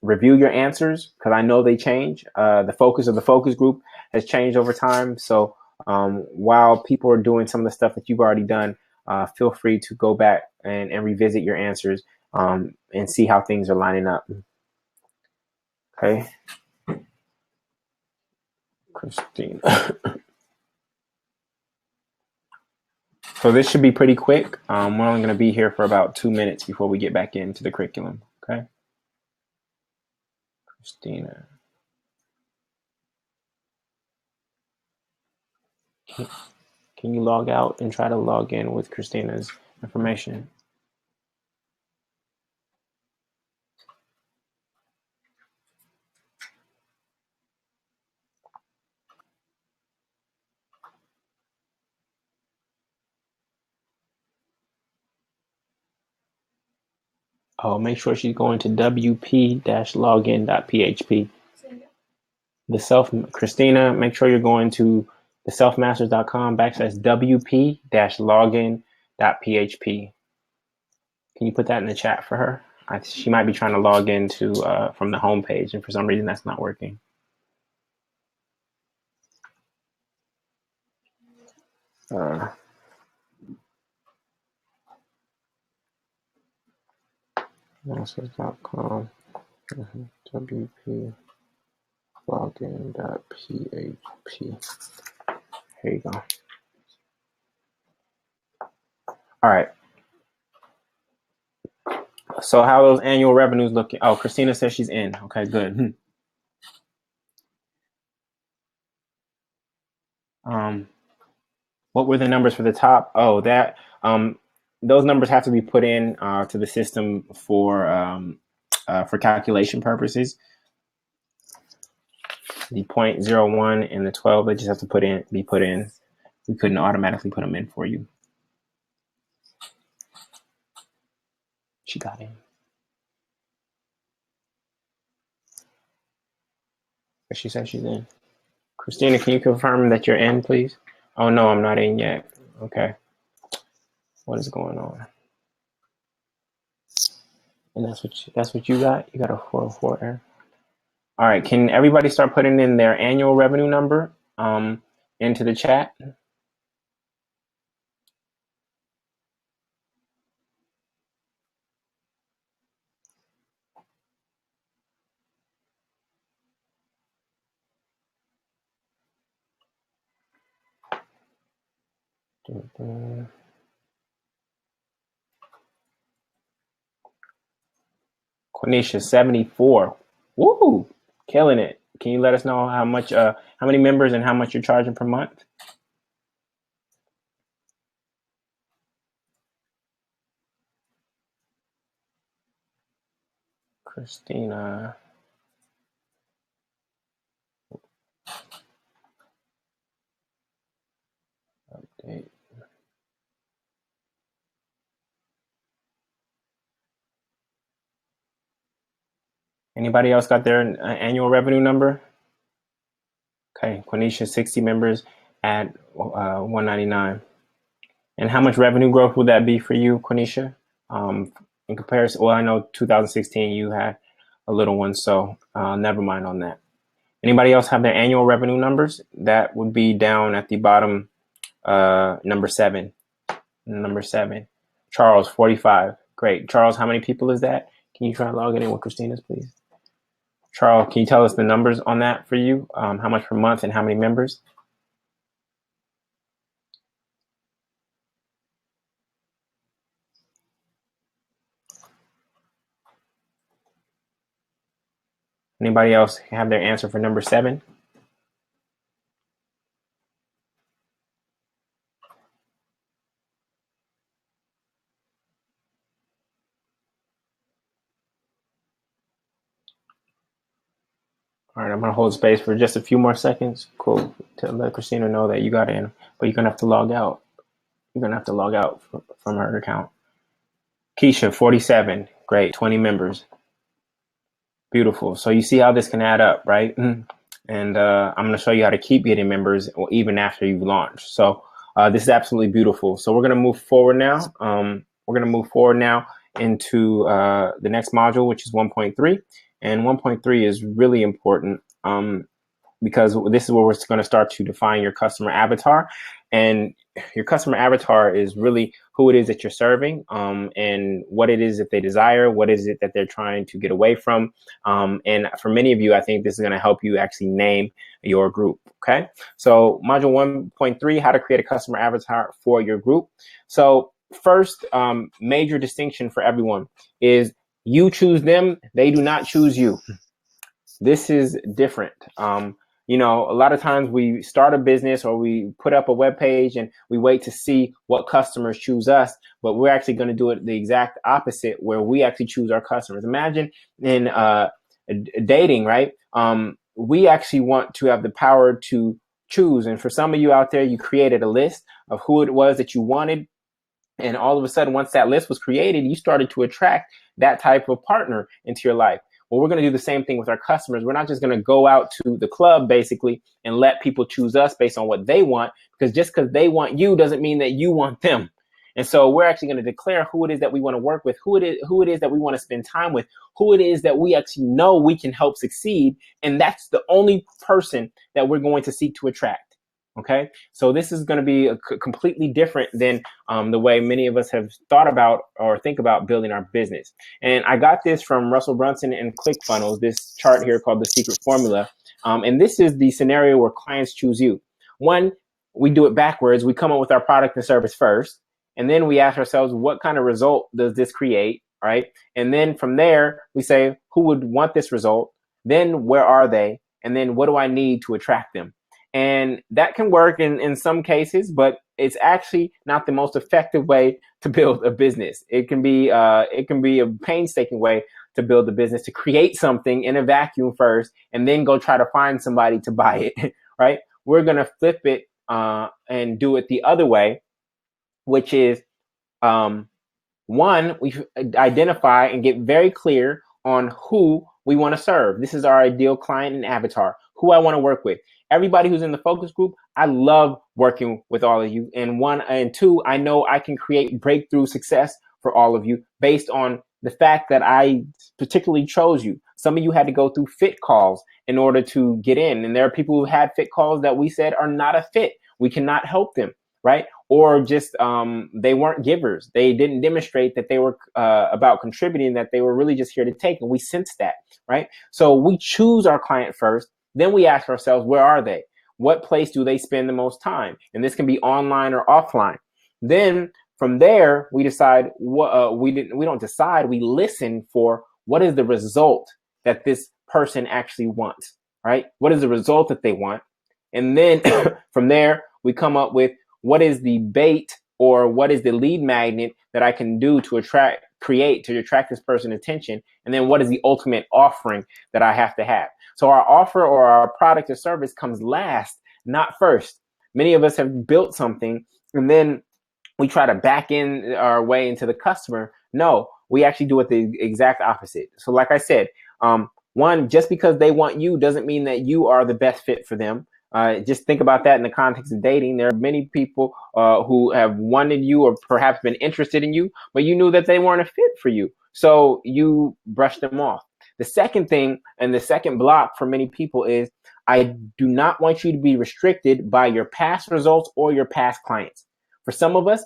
review your answers, because I know they change. The focus of the focus group has changed over time. So while people are doing some of the stuff that you've already done, feel free to go back and revisit your answers and see how things are lining up. Okay. Christine. So this should be pretty quick. We're only going to be here for about 2 minutes before we get back into the curriculum. Okay. Christina. Can you log out and try to log in with Christina's information? Oh, make sure she's going to wp-login.php. Christina, make sure you're going to the selfmasters.com/wp-login.php. Can you put that in the chat for her? She might be trying to log into from the home page, and for some reason that's not working. Masters.com wp-login.php. Here you go. All right. So how are those annual revenues looking? Oh, Christina says she's in. Okay, good. What were the numbers for the top? Oh, that those numbers have to be put in to the system for calculation purposes. The 0.01 and the 12, they just have to be put in. we couldn't automatically put them in for you. She got in. She said she's in. Christina, can you confirm that you're in, please? Oh no, I'm not in yet. Okay. What is going on? And that's what you got? You got a 404 error. All right, can everybody start putting in their annual revenue number into the chat? Quenisha, 74. Woo! Killing it. Can you let us know how much, how many members and how much you're charging per month? Christina. Update. Anybody else got their annual revenue number? Okay, Quenisha, 60 members at $199. And how much revenue growth would that be for you, Quenisha? In comparison, well, I know 2016 you had a little one, so never mind on that. Anybody else have their annual revenue numbers? That would be down at the bottom, number 7. Number 7. Charles, 45. Great. Charles, how many people is that? Can you try logging in with Christina's, please? Charles, can you tell us the numbers on that for you? How much per month and how many members? Anybody else have their answer for number 7? All right, I'm gonna hold space for just a few more seconds. Cool. To let Christina know that you got in, but you're gonna have to log out. You're gonna have to log out from her account. Keisha, 47. Great, 20 members. Beautiful. So you see how this can add up, right? And I'm going to show you how to keep getting members even after you've launched. So this is absolutely beautiful. So we're going to move forward now. We're going to move forward now into the next module, which is 1.3. And 1.3 is really important because this is where we're going to start to define your customer avatar. And your customer avatar is really who it is that you're serving, and what it is that they desire, what is it that they're trying to get away from. And for many of you, I think this is going to help you actually name your group. Okay, so module 1.3, how to create a customer avatar for your group. So first major distinction for everyone is you choose them, they do not choose you. This is different. You know, a lot of times we start a business or we put up a web page and we wait to see what customers choose us, but we're actually going to do it the exact opposite, where we actually choose our customers. Imagine in dating, right? We actually want to have the power to choose. And for some of you out there, you created a list of who it was that you wanted. And all of a sudden, once that list was created, you started to attract that type of partner into your life. Well, we're going to do the same thing with our customers. We're not just going to go out to the club, basically, and let people choose us based on what they want, because just because they want you doesn't mean that you want them. And so we're actually going to declare who it is that we want to work with, who it is that we want to spend time with, who it is that we actually know we can help succeed. And that's the only person that we're going to seek to attract. Okay, so this is going to be completely different than the way many of us have thought about or think about building our business. And I got this from Russell Brunson and ClickFunnels, this chart here called the secret formula. And this is the scenario where clients choose you. One, we do it backwards. We come up with our product and service first, and then we ask ourselves, what kind of result does this create, right? And then from there, we say, who would want this result? Then where are they? And then what do I need to attract them? And that can work in some cases, but it's actually not the most effective way to build a business. It can be a painstaking way to build a business, to create something in a vacuum first, and then go try to find somebody to buy it, right? We're going to flip it and do it the other way, which is one, we identify and get very clear on who we want to serve. This is our ideal client and avatar, who I want to work with. Everybody who's in the focus group, I love working with all of you. And one and two, I know I can create breakthrough success for all of you based on the fact that I particularly chose you. Some of you had to go through fit calls in order to get in. And there are people who had fit calls that we said are not a fit. We cannot help them, right? Or just they weren't givers. They didn't demonstrate that they were about contributing, that they were really just here to take. And we sense that, right? So we choose our client first. Then we ask ourselves, where are they? What place do they spend the most time? And this can be online or offline. Then from there, we decide what we don't decide. We listen for what is the result that this person actually wants, right? What is the result that they want? And then from there, we come up with what is the bait or what is the lead magnet that I can do to attract this person's attention? And then what is the ultimate offering that I have to have? So our offer or our product or service comes last, not first. Many of us have built something and then we try to back in our way into the customer. No, we actually do it the exact opposite. So like I said, one, just because they want you doesn't mean that you are the best fit for them. Just think about that in the context of dating. There are many people who have wanted you or perhaps been interested in you, but you knew that they weren't a fit for you. So you brushed them off. The second thing and the second block for many people is I do not want you to be restricted by your past results or your past clients. For some of us,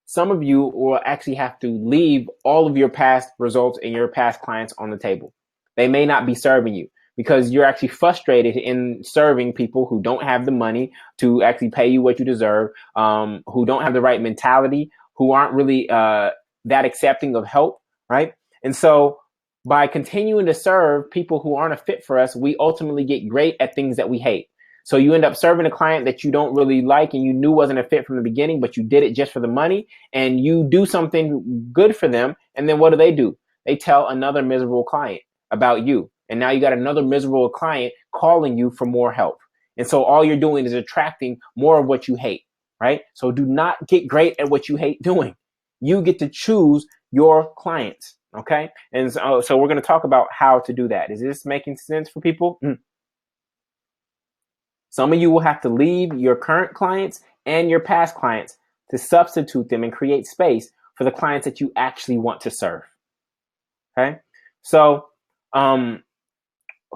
some of you will actually have to leave all of your past results and your past clients on the table. They may not be serving you because you're actually frustrated in serving people who don't have the money to actually pay you what you deserve, who don't have the right mentality, who aren't really that accepting of help, right? And so by continuing to serve people who aren't a fit for us, we ultimately get great at things that we hate. So you end up serving a client that you don't really like and you knew wasn't a fit from the beginning, but you did it just for the money, and you do something good for them. And then what do? They tell another miserable client about you. And now you got another miserable client calling you for more help. And so all you're doing is attracting more of what you hate, right? So do not get great at what you hate doing. You get to choose your clients, okay? And so we're going to talk about how to do that. Is this making sense for people? Some of you will have to leave your current clients and your past clients to substitute them and create space for the clients that you actually want to serve. Okay? So,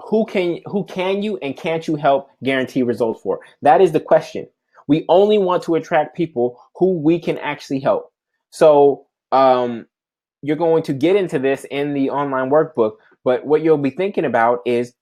who can you and can't you help guarantee results for? That is the question. We only want to attract people who we can actually help. So, you're going to get into this in the online workbook, but what you'll be thinking about is,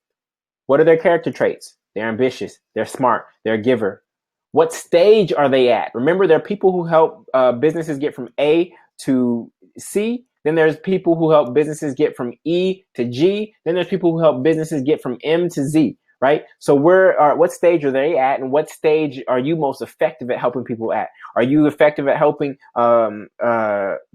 what are their character traits? They're ambitious. They're smart. They're a giver. What stage are they at? Remember, there are people who help businesses get from A to C. Then there's people who help businesses get from E to G. Then there's people who help businesses get from M to Z, right? So what stage are they at, and what stage are you most effective at helping people at? Are you effective at helping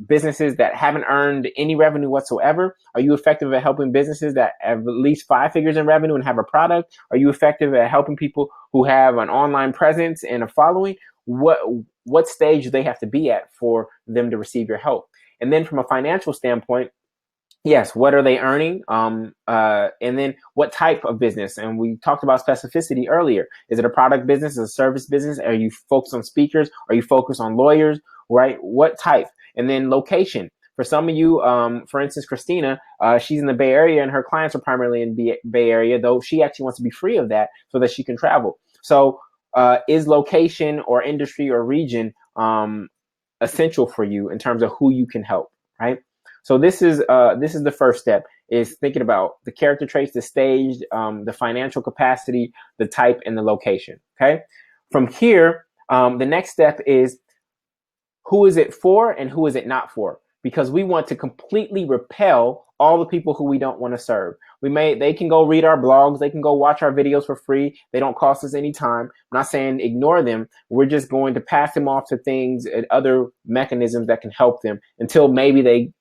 businesses that haven't earned any revenue whatsoever? Are you effective at helping businesses that have at least 5 figures in revenue and have a product? Are you effective at helping people who have an online presence and a following? What stage do they have to be at for them to receive your help? And then from a financial standpoint, yes, what are they earning? And then what type of business? And we talked about specificity earlier. Is it a product business? Is it a service business? Are you focused on speakers? Are you focused on lawyers? Right? What type? And then location. For some of you, for instance, Christina, she's in the Bay Area and her clients are primarily in Bay Area, though she actually wants to be free of that so that she can travel. So is location or industry or region essential for you in terms of who you can help, right? So this is the first step, is thinking about the character traits, the stage, the financial capacity, the type, and the location. Okay. From here, the next step is, who is it for and who is it not for? Because we want to completely repel all the people who we don't want to serve. They can go read our blogs, they can go watch our videos for free. They don't cost us any time. I'm not saying ignore them. We're just going to pass them off to things and other mechanisms that can help them until maybe they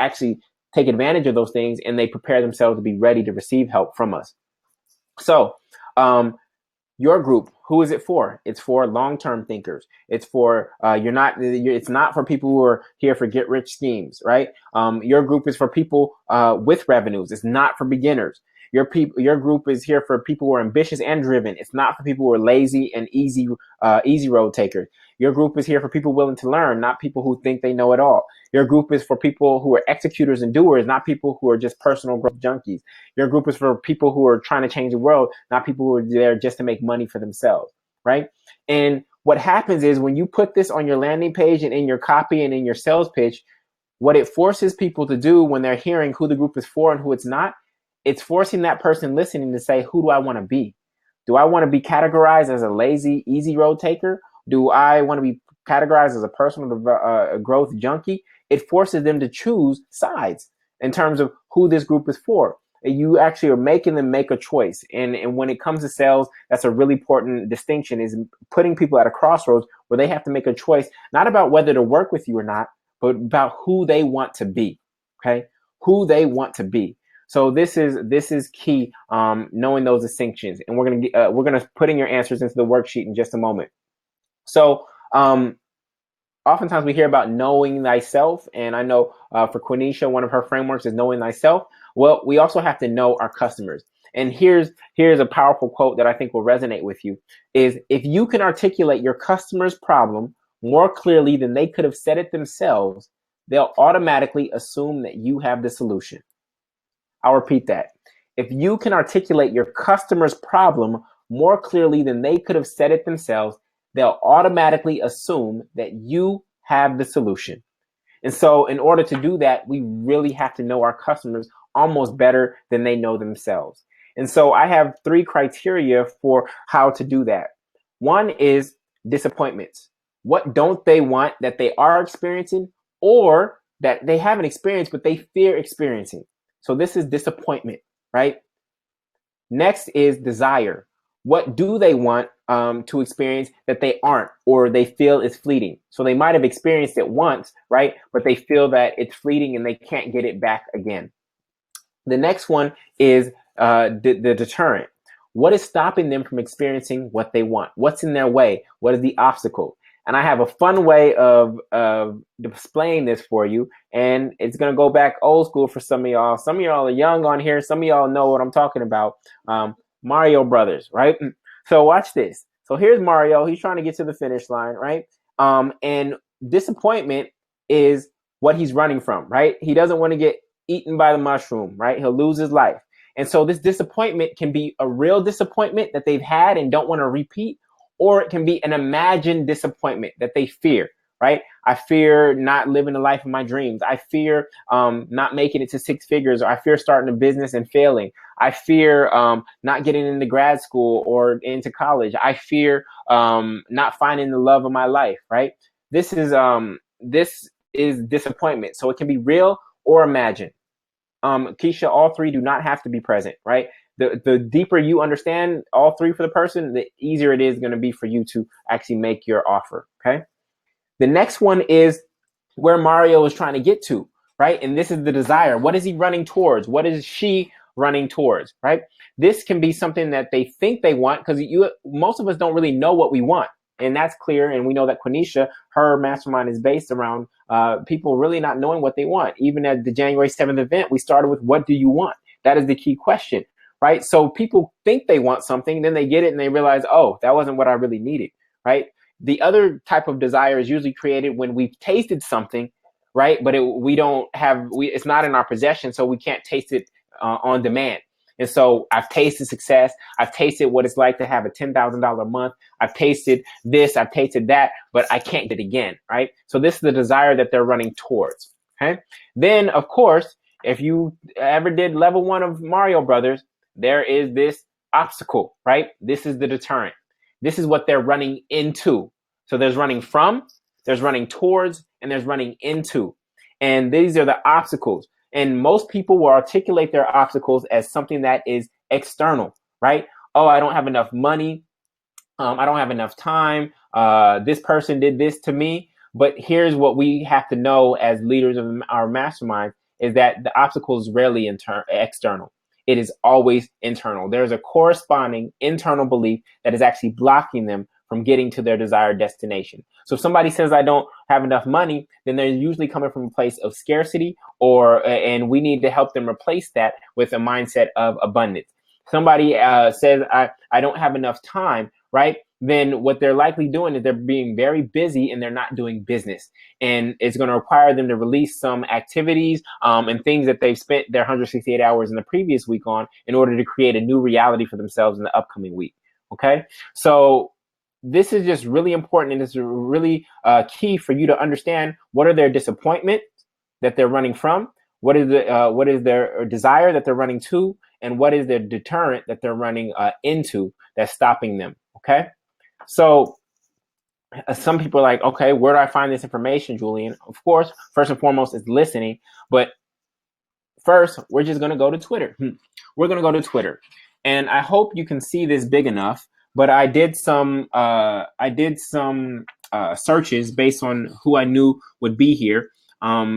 actually take advantage of those things and they prepare themselves to be ready to receive help from us. So Your group, who is it for? It's for long-term thinkers. It's for it's not for people who are here for get rich schemes, right? Your group is for people with revenues. It's not for beginners. Your group is here for people who are ambitious and driven. It's not for people who are lazy and easy road takers. Your group is here for people willing to learn, not people who think they know it all. Your group is for people who are executors and doers, not people who are just personal growth junkies. Your group is for people who are trying to change the world, not people who are there just to make money for themselves, right? And what happens is when you put this on your landing page and in your copy and in your sales pitch, what it forces people to do when they're hearing who the group is for and who it's not, it's forcing that person listening to say, who do I want to be? Do I want to be categorized as a lazy, easy road taker? Do I want to be categorized as a personal growth junkie? It forces them to choose sides in terms of who this group is for. You actually are making them make a choice. And when it comes to sales, that's a really important distinction, is putting people at a crossroads where they have to make a choice, not about whether to work with you or not, but about who they want to be, okay? Who they want to be. So this is key, knowing those distinctions. And we're gonna put in your answers into the worksheet in just a moment. So oftentimes we hear about knowing thyself, and I know for Quenisha, one of her frameworks is knowing thyself. Well, we also have to know our customers. And here's a powerful quote that I think will resonate with you, is if you can articulate your customer's problem more clearly than they could have said it themselves, they'll automatically assume that you have the solution. I'll repeat that. If you can articulate your customer's problem more clearly than they could have said it themselves, they'll automatically assume that you have the solution. And so in order to do that, we really have to know our customers almost better than they know themselves. And so I have 3 criteria for how to do that. One is disappointments. What don't they want that they are experiencing, or that they haven't experienced but they fear experiencing? So this is disappointment, right? Next is desire. What do they want to experience that they aren't, or they feel is fleeting? So they might have experienced it once, right? But they feel that it's fleeting and they can't get it back again. The next one is the deterrent. What is stopping them from experiencing what they want? What's in their way? What is the obstacle? And I have a fun way of displaying this for you. And it's going to go back old school for some of y'all. Some of y'all are young on here. Some of y'all know what I'm talking about. Mario Brothers, right? So watch this. So here's Mario. He's trying to get to the finish line, right? And disappointment is what he's running from, right? He doesn't want to get eaten by the mushroom, right? He'll lose his life. And so this disappointment can be a real disappointment that they've had and don't want to repeat, or it can be an imagined disappointment that they fear, right? I fear not living the life of my dreams. I fear not making it to 6 figures, or I fear starting a business and failing. I fear not getting into grad school or into college. I fear not finding the love of my life, right? This is disappointment. So it can be real or imagined. Keisha, all 3 do not have to be present, right? The deeper you understand all 3 for the person, the easier it is going to be for you to actually make your offer, okay? The next one is where Mario is trying to get to, right? And this is the desire. What is he running towards? What is she running towards, right? This can be something that they think they want, because most of us don't really know what we want. And that's clear. And we know that Quenisha, her mastermind is based around people really not knowing what they want. Even at the January 7th event, we started with, what do you want? That is the key question, right? So people think they want something, then they get it and they realize, oh, that wasn't what I really needed, right? The other type of desire is usually created when we've tasted something, right? But it's not in our possession, so we can't taste it on demand. And so I've tasted success. I've tasted what it's like to have a $10,000 a month. I've tasted this, I've tasted that, but I can't get it again, right? So this is the desire that they're running towards, okay? Then, of course, if you ever did level 1 of Mario Brothers, there is this obstacle, right? This is the deterrent. This is what they're running into. So there's running from, there's running towards, and there's running into. And these are the obstacles. And most people will articulate their obstacles as something that is external, right? Oh, I don't have enough money. I don't have enough time. This person did this to me. But here's what we have to know as leaders of our mastermind, is that the obstacle is rarely external. It is always internal. There's a corresponding internal belief that is actually blocking them from getting to their desired destination. So if somebody says I don't have enough money, then they're usually coming from a place of scarcity, and we need to help them replace that with a mindset of abundance. Somebody says I don't have enough time, right? Then what they're likely doing is they're being very busy and they're not doing business. And it's going to require them to release some activities and things that they've spent their 168 hours in the previous week on in order to create a new reality for themselves in the upcoming week. Okay. So this is just really important, and it's really key for you to understand what are their disappointments that they're running from, what is their desire that they're running to, and what is their deterrent that they're running into that's stopping them. Okay. So some people are like, okay, where do I find this information, Julian? Of course, first and foremost is listening. But first, we're just going to go to Twitter. We're going to go to Twitter. And I hope you can see this big enough. But I did some searches based on who I knew would be here.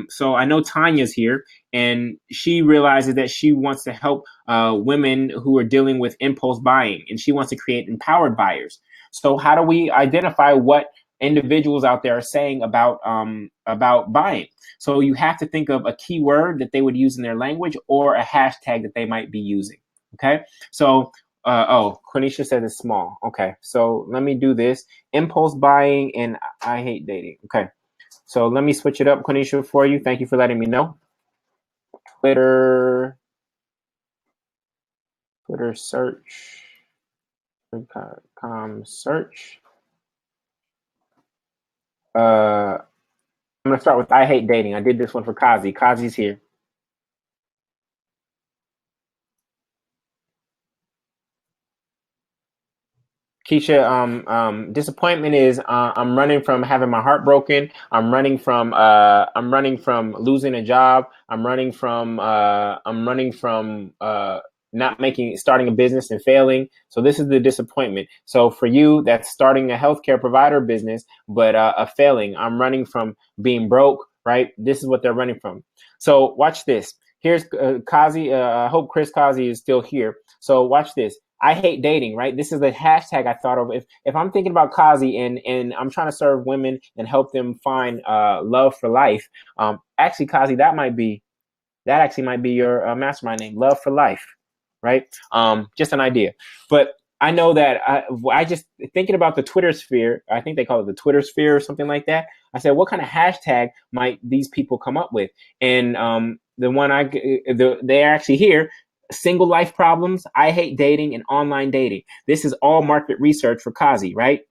So I know Tanya's here, and she realizes that she wants to help women who are dealing with impulse buying, and she wants to create empowered buyers. So how do we identify what individuals out there are saying about buying? So you have to think of a keyword that they would use in their language or a hashtag that they might be using. Okay, so Quenisha says it's small. Okay, so let me do this. Impulse buying and I hate dating. Okay, so let me switch it up, Quenisha, for you. Thank you for letting me know. Twitter search. Search. I'm gonna start with I hate dating. I did this one for Kazi. Kazi's here. Keisha, disappointment is I'm running from having my heart broken. I'm running from losing a job. I'm running from starting a business and failing. So this is the disappointment. So for you, that's starting a healthcare provider business, but a failing. I'm running from being broke, right? This is what they're running from. So watch this. Here's Kazi. I hope Chris Kazi is still here. So watch this. I hate dating, right? This is the hashtag I thought of. If I'm thinking about Kazi and I'm trying to serve women and help them find love for life, actually, Kazi, that actually might be your mastermind name, Love for Life, right? Just an idea. But I know that I just thinking about the Twitter sphere. I think they call it the Twitter sphere or something like that. I said, what kind of hashtag might these people come up with? And the one they're actually here. Single life problems, I hate dating, and online dating. This is all market research for Kazi, right?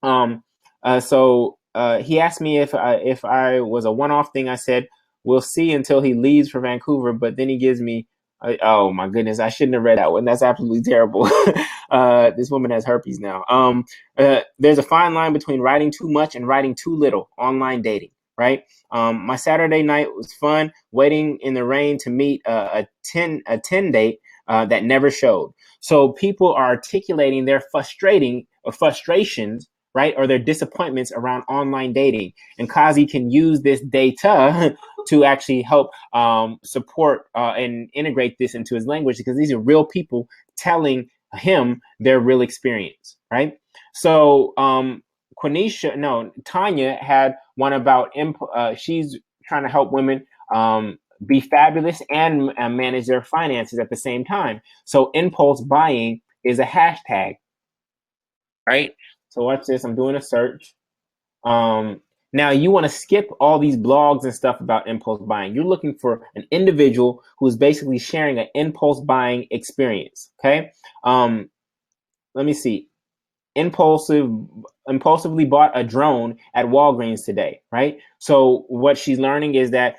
So he asked me if I was a one-off thing. I said, we'll see until he leaves for Vancouver, but then he gives me, oh my goodness, I shouldn't have read that one. That's absolutely terrible. This woman has herpes now. There's a fine line between writing too much and writing too little online dating, right? My Saturday night was fun, waiting in the rain to meet a 10 date that never showed. So people are articulating their frustrations, right, or their disappointments around online dating. And Kazi can use this data to actually help support and integrate this into his language, because these are real people telling him their real experience, right? So Tanya had one about she's trying to help women be fabulous and manage their finances at the same time. So impulse buying is a hashtag, right? So watch this. I'm doing a search. Now you want to skip all these blogs and stuff about impulse buying. You're looking for an individual who's basically sharing an impulse buying experience. Okay. Let me see. Impulsively bought a drone at Walgreens today, right? So what she's learning is that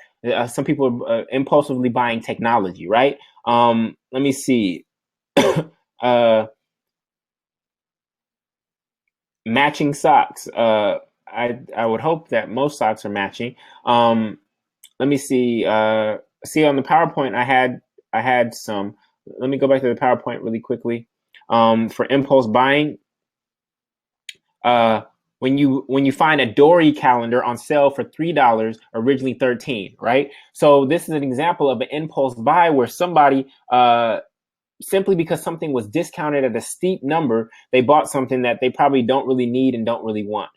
some people are impulsively buying technology, right? Let me see. Matching socks. I would hope that most socks are matching. Let me see. See on the PowerPoint, I had some. Let me go back to the PowerPoint really quickly. For impulse buying, when you find a Dory calendar on sale for $3, originally $13, right? So this is an example of an impulse buy where somebody simply because something was discounted at a steep number, they bought something that they probably don't really need and don't really want.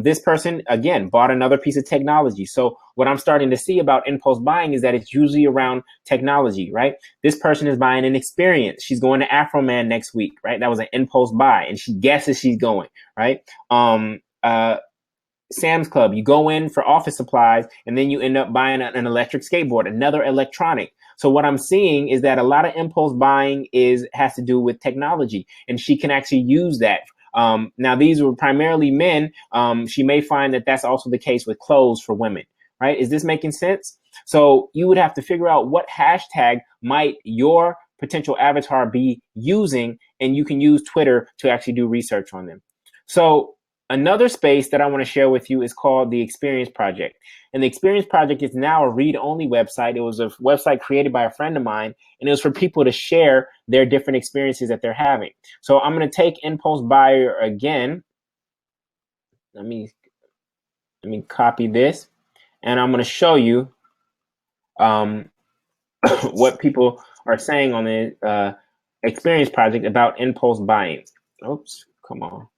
This person, again, bought another piece of technology. So what I'm starting to see about impulse buying is that it's usually around technology, right? This person is buying an experience. She's going to Afro Man next week, right? That was an impulse buy, and she guesses she's going, right? Sam's Club, you go in for office supplies and then you end up buying an electric skateboard, another electronic. So what I'm seeing is that a lot of impulse buying has to do with technology, and she can actually use that. Now, these were primarily men. She may find that that's also the case with clothes for women, right? Is this making sense? So you would have to figure out what hashtag might your potential avatar be using, and you can use Twitter to actually do research on them. So another space that I want to share with you is called the Experience Project. And the Experience Project is now a read-only website. It was a website created by a friend of mine, and it was for people to share their different experiences that they're having. So I'm going to take Impulse Buyer again. Let me copy this, and I'm going to show you what people are saying on the Experience Project about impulse buying. Oops, come on.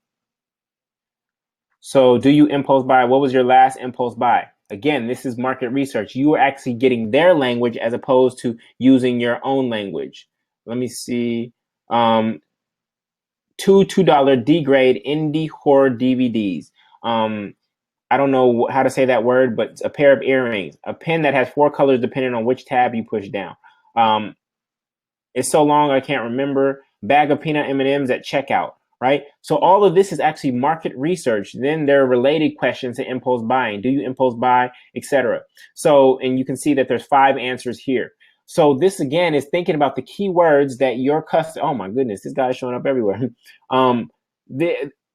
So do you impulse buy? What was your last impulse buy? Again, this is market research. You are actually getting their language as opposed to using your own language. Let me see. Two $2 D-grade indie horror DVDs. I don't know how to say that word, but a pair of earrings, a pen that has 4 colors depending on which tab you push down. It's so long I can't remember. Bag of peanut M&Ms at checkout, right? So all of this is actually market research. Then there are related questions to impulse buying. Do you impulse buy, etc.? So, and you can see that there's 5 answers here. So this again is thinking about the keywords that your customer. Oh my goodness, this guy's showing up everywhere.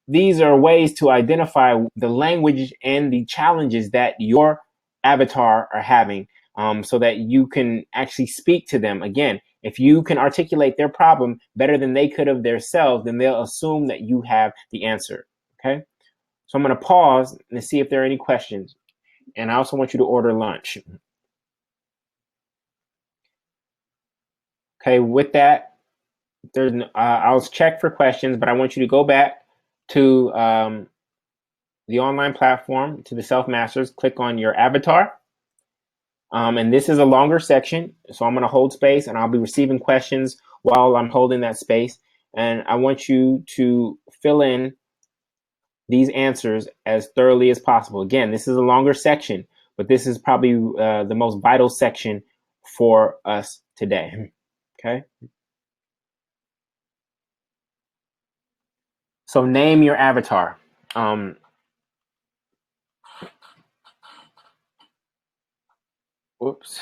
These are ways to identify the language and the challenges that your avatar are having, so that you can actually speak to them. Again, if you can articulate their problem better than they could have themselves, then they'll assume that you have the answer. Okay. So I'm going to pause and see if there are any questions. And I also want you to order lunch. Okay. With that, I'll check for questions, but I want you to go back to the online platform, to the Self Masters, click on your avatar. And this is a longer section, so I'm going to hold space and I'll be receiving questions while I'm holding that space. And I want you to fill in these answers as thoroughly as possible. Again, this is a longer section, but this is probably the most vital section for us today. Okay. So name your avatar. Whoops.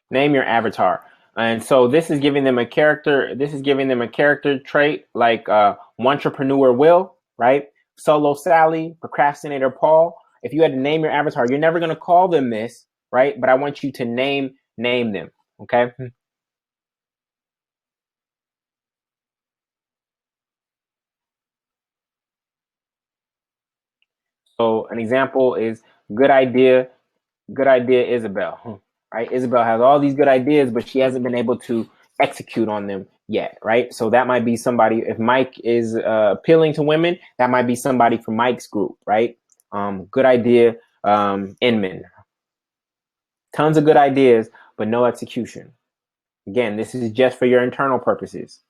Name your avatar. And so this is giving them a character. This is giving them a character trait like entrepreneur Will, right? Solo Sally, procrastinator Paul. If you had to name your avatar, you're never going to call them this, right? But I want you to name them. Okay. So an example is good idea Isabel, right? Isabel has all these good ideas, but she hasn't been able to execute on them yet, right? So that might be somebody. If Mike is appealing to women, that might be somebody from Mike's group, right? Good idea, Inman. Tons of good ideas, but no execution. Again, this is just for your internal purposes.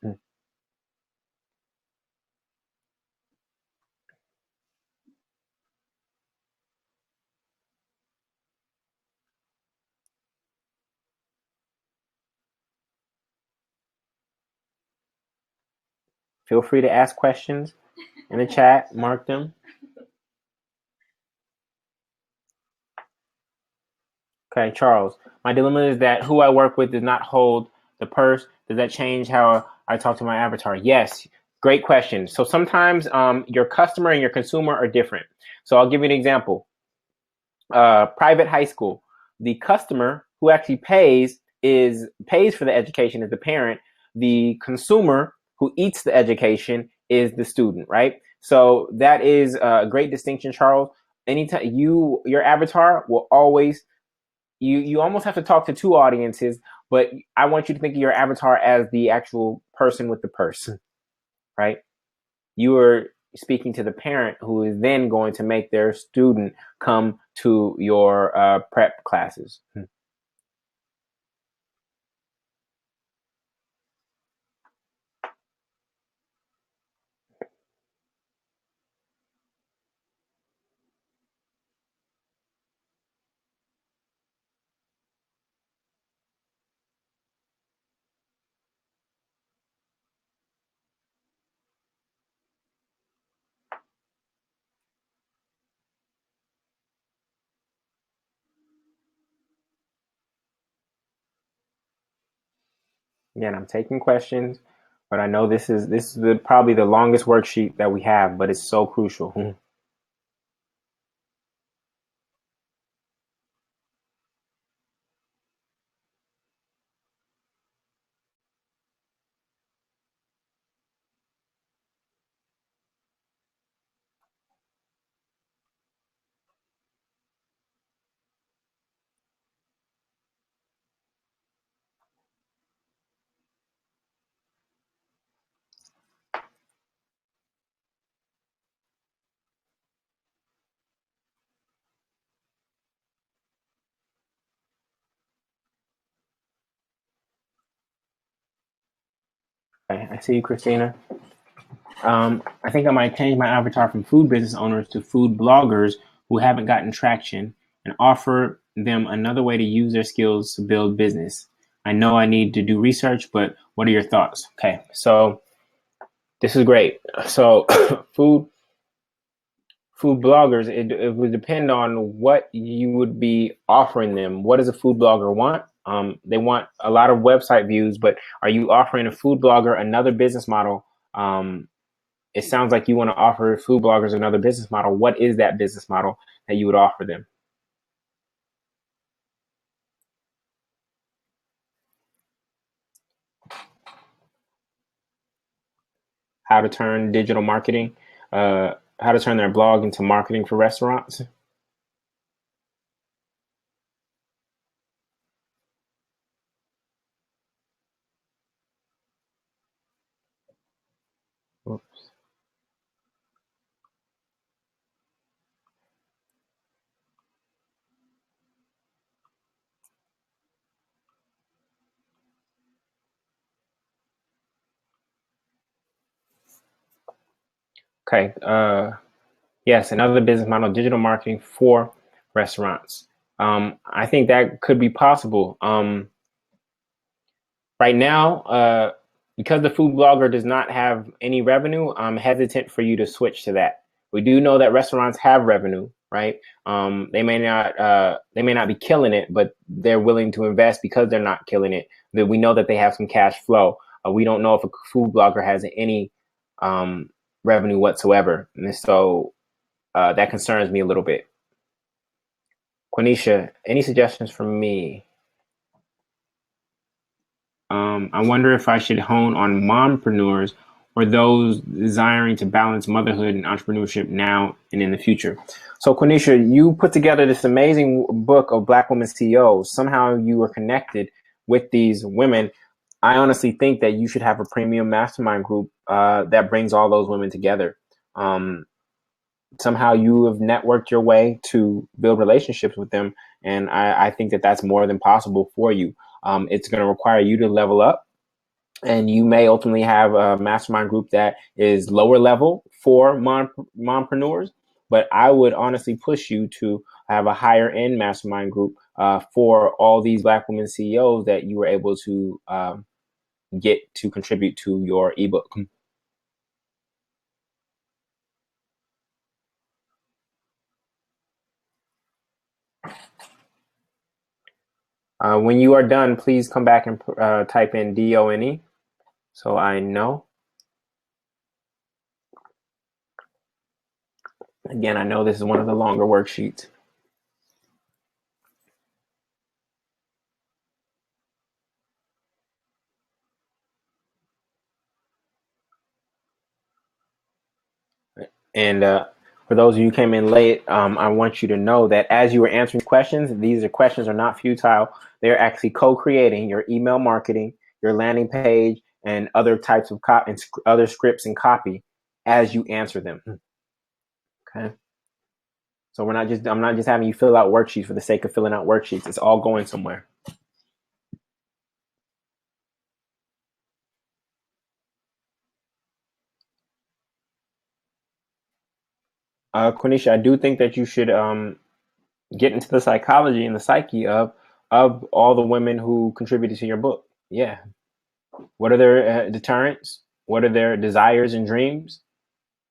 Feel free to ask questions in the chat, mark them. Okay, Charles. My dilemma is that who I work with does not hold the purse. Does that change how I talk to my avatar? Yes. Great question. So sometimes your customer and your consumer are different. So I'll give you an example. Private high school. The customer who actually pays for the education is the parent. The consumer who eats the education is the student, right? So that is a great distinction, Charles. Anytime your avatar will always, you almost have to talk to two audiences, but I want you to think of your avatar as the actual person with the person, right? You are speaking to the parent who is then going to make their student come to your prep classes. Again, I'm taking questions, but I know this is probably the longest worksheet that we have, but it's so crucial. Okay, I see you, Christina. I think I might change my avatar from food business owners to food bloggers who haven't gotten traction and offer them another way to use their skills to build business. I know I need to do research, but what are your thoughts? Okay, so this is great. So food bloggers, it would depend on what you would be offering them. What does a food blogger want? They want a lot of website views, but are you offering a food blogger another business model? It sounds like you want to offer food bloggers another business model. What is that business model that you would offer them? How to turn digital marketing, how to turn their blog into marketing for restaurants? Okay. Yes, another business model, digital marketing for restaurants. I think that could be possible. Right now, because the food blogger does not have any revenue, I'm hesitant for you to switch to that. We do know that restaurants have revenue, right? They may not be killing it, but they're willing to invest because they're not killing it. That we know that they have some cash flow. We don't know if a food blogger has any um, revenue whatsoever, and so that concerns me a little bit. Quenisha, any suggestions from me? I wonder if I should hone on mompreneurs or those desiring to balance motherhood and entrepreneurship now and in the future. So, Quenisha, you put together this amazing book of Black women CEOs. Somehow you were connected with these women. I honestly think that you should have a premium mastermind group that brings all those women together. Um, Somehow you have networked your way to build relationships with them, and I think that that's more than possible for you. It's going to require you to level up, and you may ultimately have a mastermind group that is lower level for mompreneurs. But I would honestly push you to have a higher end mastermind group for all these Black women CEOs that you were able to get to contribute to your ebook. When you are done, please come back and type in DONE so I know. Again, I know this is one of the longer worksheets. And for those of you who came in late, I want you to know that as you were answering questions, these questions are not futile. They're actually co-creating your email marketing, your landing page, and other types of other scripts and copy as you answer them. Okay. So I'm not just having you fill out worksheets for the sake of filling out worksheets. It's all going somewhere. Quenisha, I do think that you should get into the psychology and the psyche of all the women who contributed to your book. Yeah. What are their deterrents? What are their desires and dreams?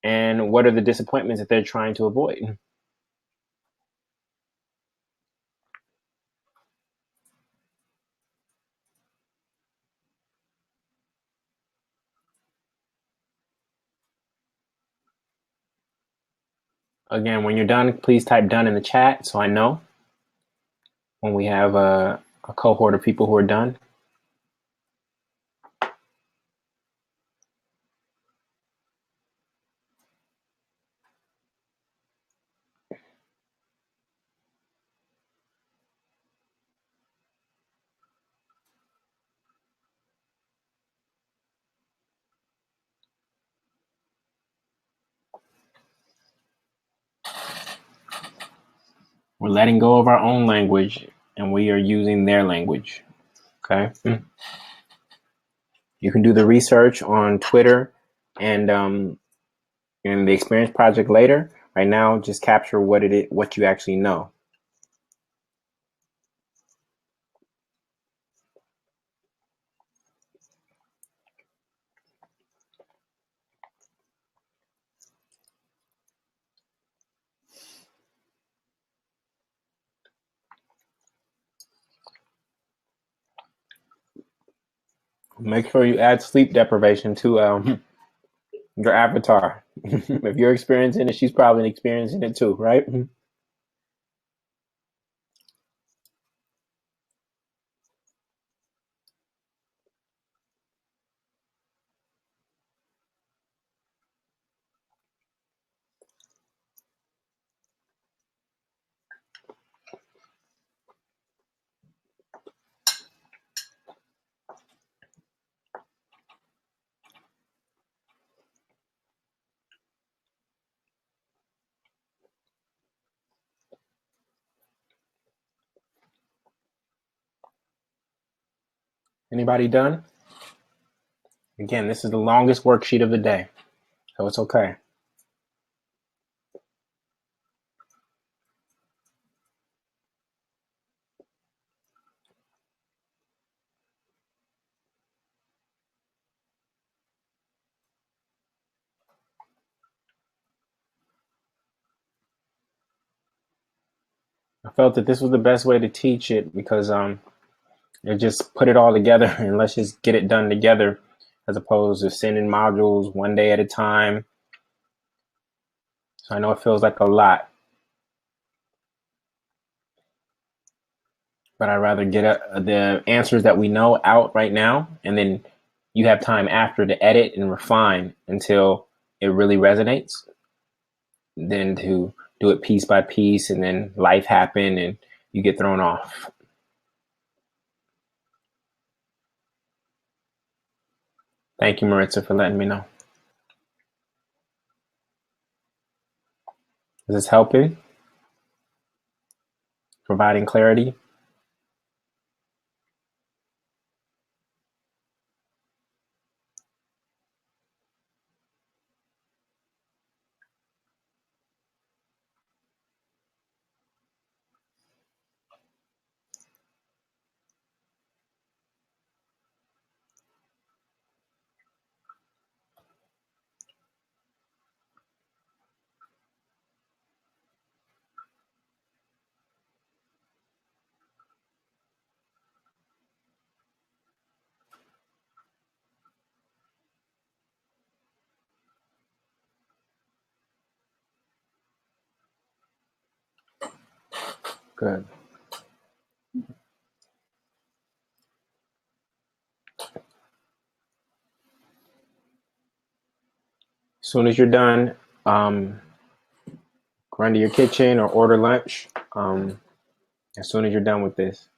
And what are the disappointments that they're trying to avoid? Again, when you're done, please type done in the chat so I know when we have a cohort of people who are done. We're letting go of our own language and we are using their language. Okay. You can do the research on Twitter and in the Experience Project later. Right now, just capture what you actually know. Make sure you add sleep deprivation to your avatar. If you're experiencing it, she's probably experiencing it too, right? Anybody done? Again, this is the longest worksheet of the day, so it's okay. I felt that this was the best way to teach it because it just put it all together and let's just get it done together as opposed to sending modules one day at a time. So I know it feels like a lot, but I'd rather get the answers that we know out right now, and then you have time after to edit and refine until it really resonates, than to do it piece by piece and then life happen and you get thrown off. Thank you, Maritza, for letting me know. Is this helping? Providing clarity? Good. As soon as you're done, run to your kitchen or order lunch as soon as you're done with this.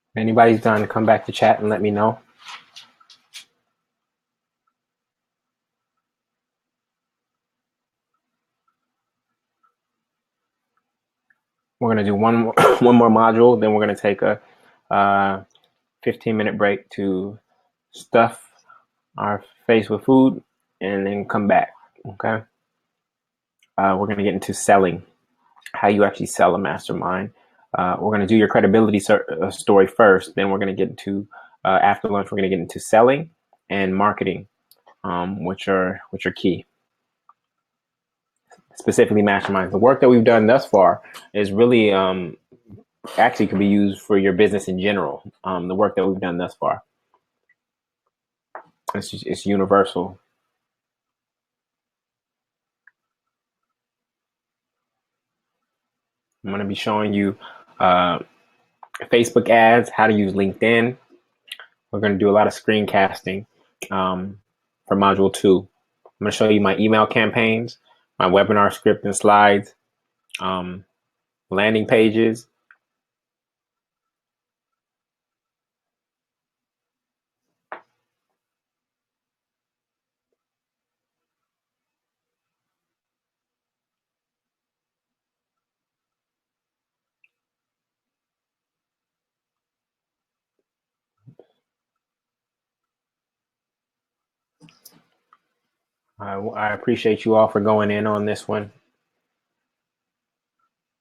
If anybody's done, come back to chat and let me know. We're gonna do one more, one more module, then we're gonna take a 15-minute break to stuff our face with food, and then come back. Okay. We're gonna get into selling, how you actually sell a mastermind. We're gonna do your credibility story first, then we're gonna get into after lunch. We're gonna get into selling and marketing, which are key. Specifically, masterminds. The work that we've done thus far is really actually could be used for your business in general. The work that we've done thus far, it's universal. I'm going to be showing you Facebook ads, how to use LinkedIn. We're going to do a lot of screencasting for module 2. I'm going to show you my email campaigns, my webinar script and slides, landing pages. I appreciate you all for going in on this one.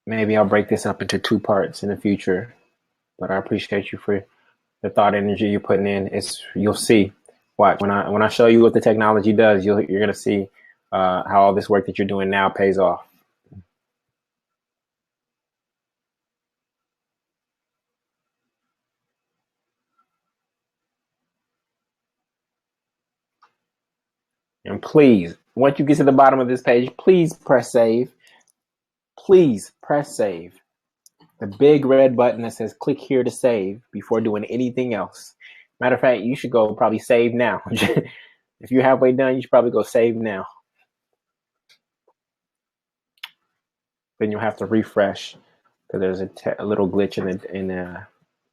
Maybe I'll break this up into 2 parts in the future, but I appreciate you for the thought energy you're putting in. You'll see. Watch when I show you what the technology does. You're gonna see how all this work that you're doing now pays off. And please, once you get to the bottom of this page, please press save. Please press save. The big red button that says click here to save before doing anything else. Matter of fact, you should go probably save now. If you're halfway done, you should probably go save now. Then you'll have to refresh because there's a little glitch in the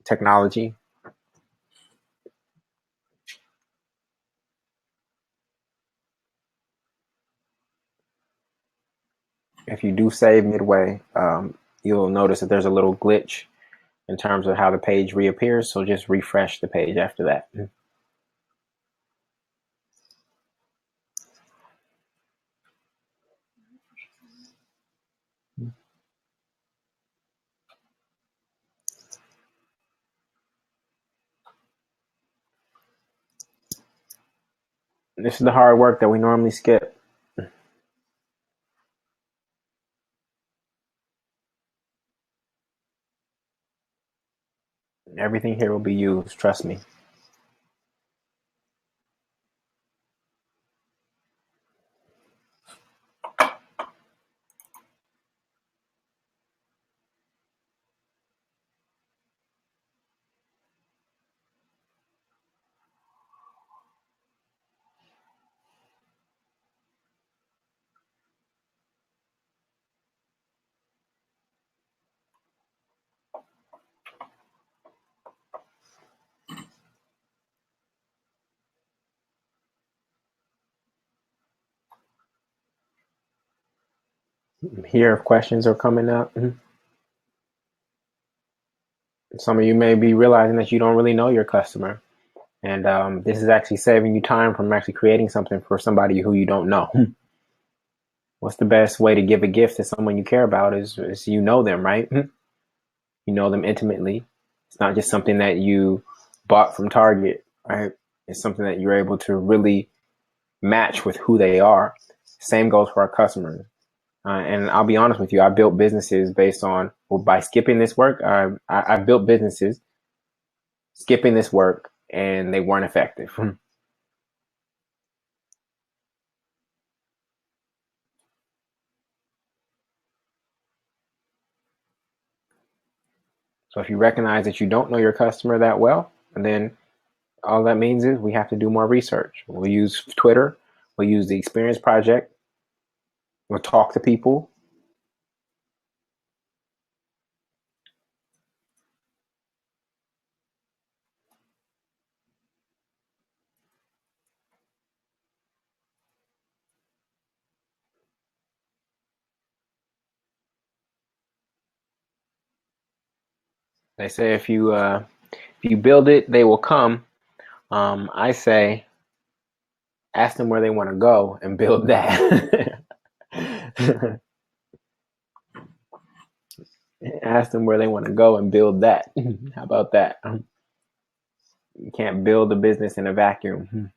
technology. If you do save midway, you'll notice that there's a little glitch in terms of how the page reappears. So just refresh the page after that. This is the hard work that we normally skip. Everything here will be used, trust me. Here, if questions are coming up. Some of you may be realizing that you don't really know your customer. And this is actually saving you time from actually creating something for somebody who you don't know. What's the best way to give a gift to someone you care about is you know them, right? You know them intimately. It's not just something that you bought from Target, right? It's something that you're able to really match with who they are. Same goes for our customers. And I'll be honest with you, I built businesses based on, well, by skipping this work, I built businesses skipping this work and they weren't effective. So if you recognize that you don't know your customer that well, and then all that means is we have to do more research. We'll use Twitter. We'll use the Experience Project. We'll talk to people. They say if you build it, they will come. I say ask them where they want to go and build that. Ask them where they want to go and build that. How about that? You can't build a business in a vacuum.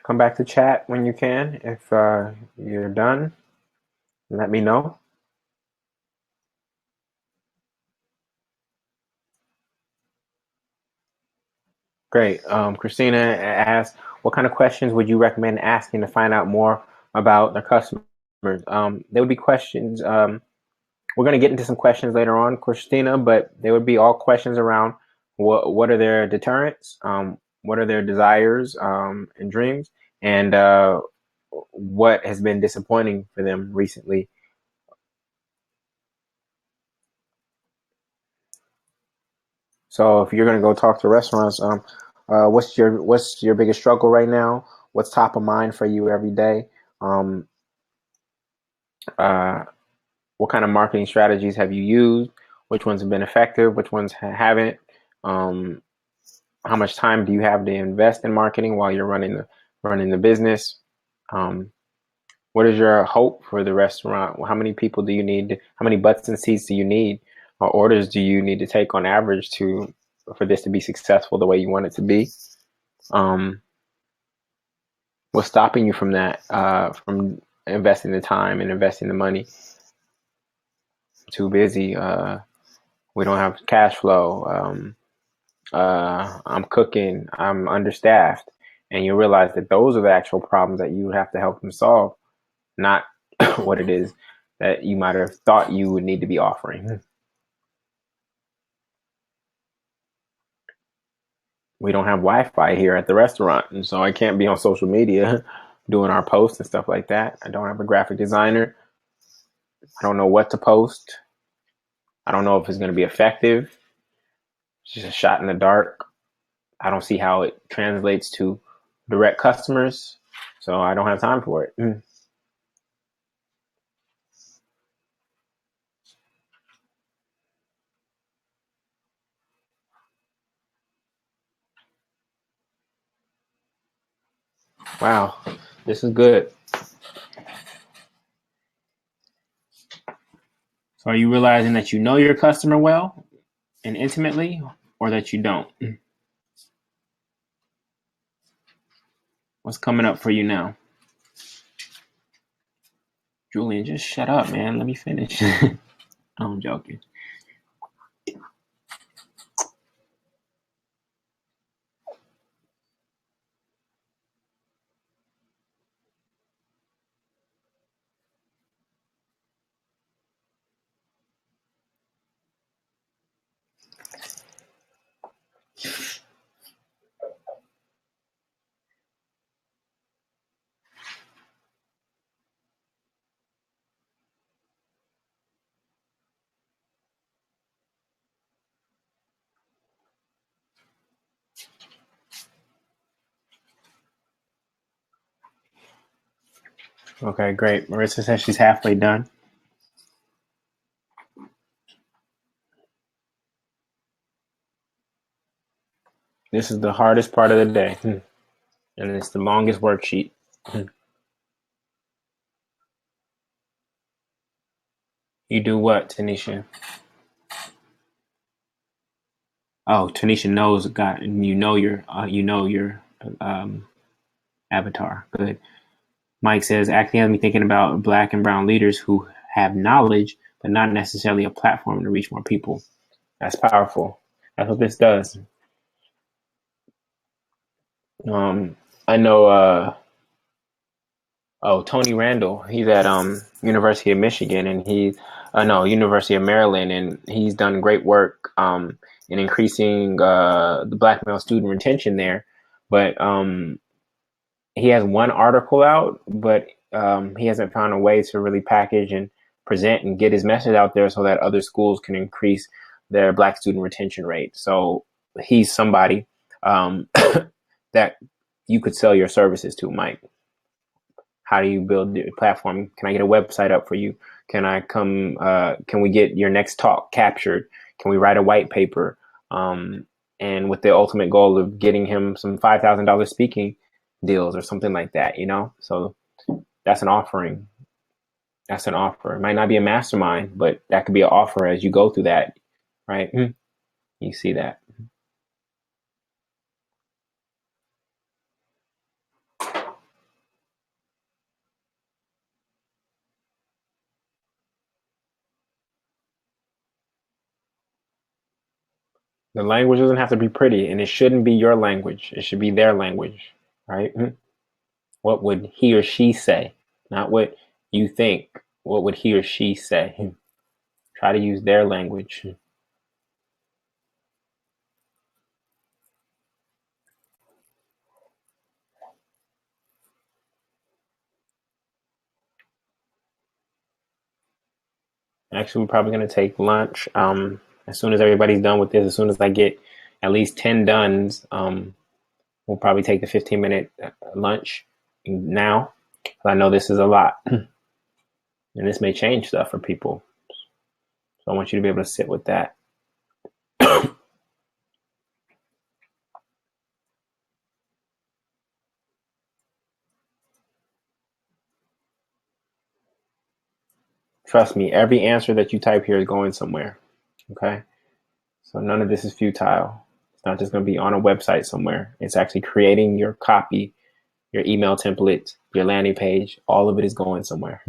Come back to chat when you can. If you're done, let me know. Great. Christina asked, what kind of questions would you recommend asking to find out more about their customers? There would be questions. We're going to get into some questions later on, Christina, but there would be all questions around what are their deterrents, what are their desires and dreams, and what has been disappointing for them recently. So if you're going to go talk to restaurants, what's your biggest struggle right now? What's top of mind for you every day? Um, uh, what kind of marketing strategies have you used? Which ones have been effective? Which ones haven't? Um, how much time do you have to invest in marketing while you're running the business? Um, what is your hope for the restaurant? How many people do you need? How many butts and seats do you need? Or orders do you need to take on average for this to be successful the way you want it to be? Um, what's stopping you from that? From investing the time and investing the money? Too busy. We don't have cash flow. I'm cooking. I'm understaffed. And you realize that those are the actual problems that you have to help them solve, not what it is that you might have thought you would need to be offering. We don't have Wi-Fi here at the restaurant, and so I can't be on social media doing our posts and stuff like that. I don't have a graphic designer. I don't know what to post. I don't know if it's going to be effective. It's just a shot in the dark. I don't see how it translates to direct customers, so I don't have time for it. Wow, this is good. So are you realizing that you know your customer well and intimately, or that you don't? What's coming up for you now? Julian, just shut up, man. Let me finish. I'm joking. Okay, great. Marissa says she's halfway done. This is the hardest part of the day, and it's the longest worksheet. You do what, Tanisha? Oh, Tanisha knows God, and you know your avatar. Good. Mike says acting has me thinking about Black and brown leaders who have knowledge, but not necessarily a platform to reach more people. That's powerful. That's what this does. I know. Oh, Tony Randall. He's at University of Michigan, and no, University of Maryland, and he's done great work in increasing the Black male student retention there. But he has one article out, but he hasn't found a way to really package and present and get his message out there so that other schools can increase their Black student retention rate. So he's somebody that you could sell your services to, Mike. How do you build your platform? Can I get a website up for you? Can I come? Can we get your next talk captured? Can we write a white paper? And with the ultimate goal of getting him some $5,000 speaking deals or something like that, you know? So that's an offering. That's an offer. It might not be a mastermind, but that could be an offer as you go through that, right? You see that. The language doesn't have to be pretty, and it shouldn't be your language. It should be their language, right? What would he or she say? Not what you think. What would he or she say? Try to use their language. Actually, we're probably going to take lunch. As soon as everybody's done with this, as soon as I get at least 10 done, we'll probably take the 15-minute lunch now. I know this is a lot, and this may change stuff for people. So I want you to be able to sit with that. Trust me, every answer that you type here is going somewhere. Okay? So none of this is futile. It's not just going to be on a website somewhere. It's actually creating your copy, your email template, your landing page. All of it is going somewhere.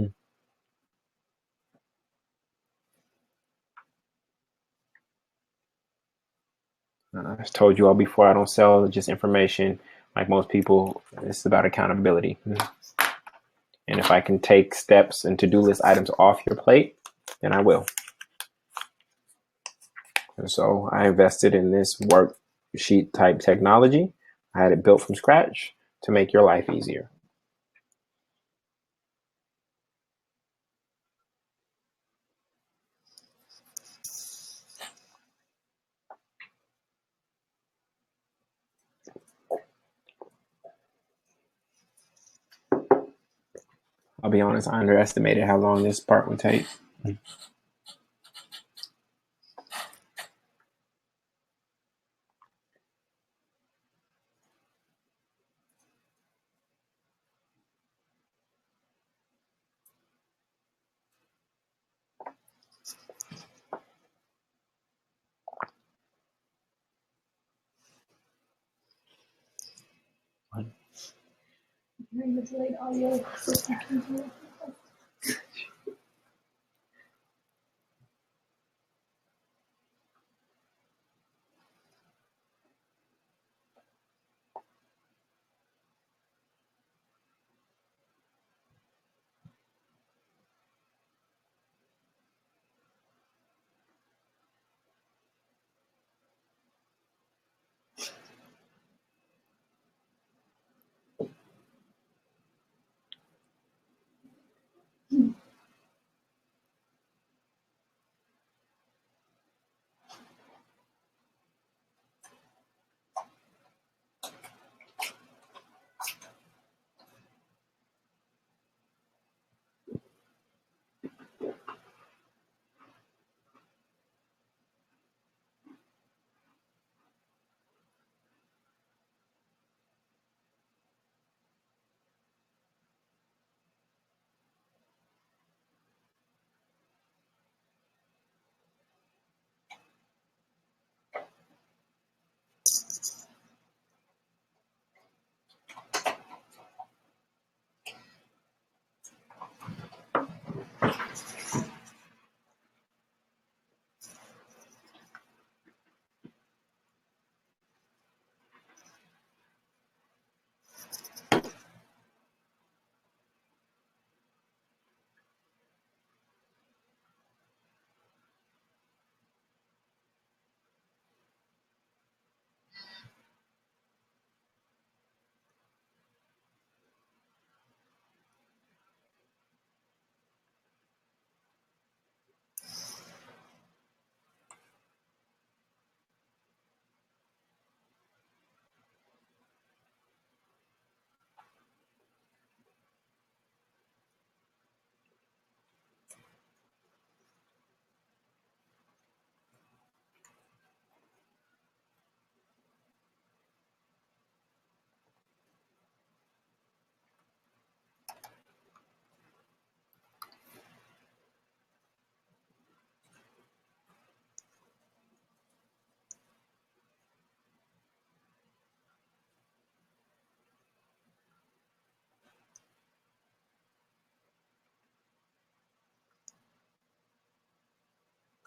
I told you all before, I don't sell just information like most people. It's about accountability. And if I can take steps and to-do list items off your plate, then I will. And so I invested in this worksheet type technology. I had it built from scratch to make your life easier. I'll be honest, I underestimated how long this part would take.
Hearing the delayed audio, so confusing.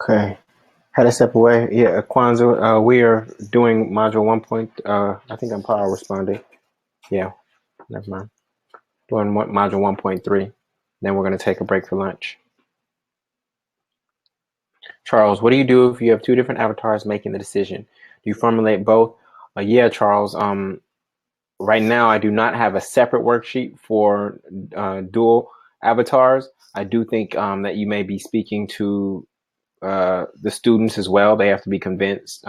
Okay. How to step away? Yeah, Kwanzaa. We are doing module 1. I think I'm probably responding. Yeah, never mind. Doing module 1.3. Then we're going to take a break for lunch. Charles, what do you do if you have two different avatars making the decision? Do you formulate both? Yeah, Charles. Right now, I do not have a separate worksheet for dual avatars. I do think that you may be speaking to the students as well. They have to be convinced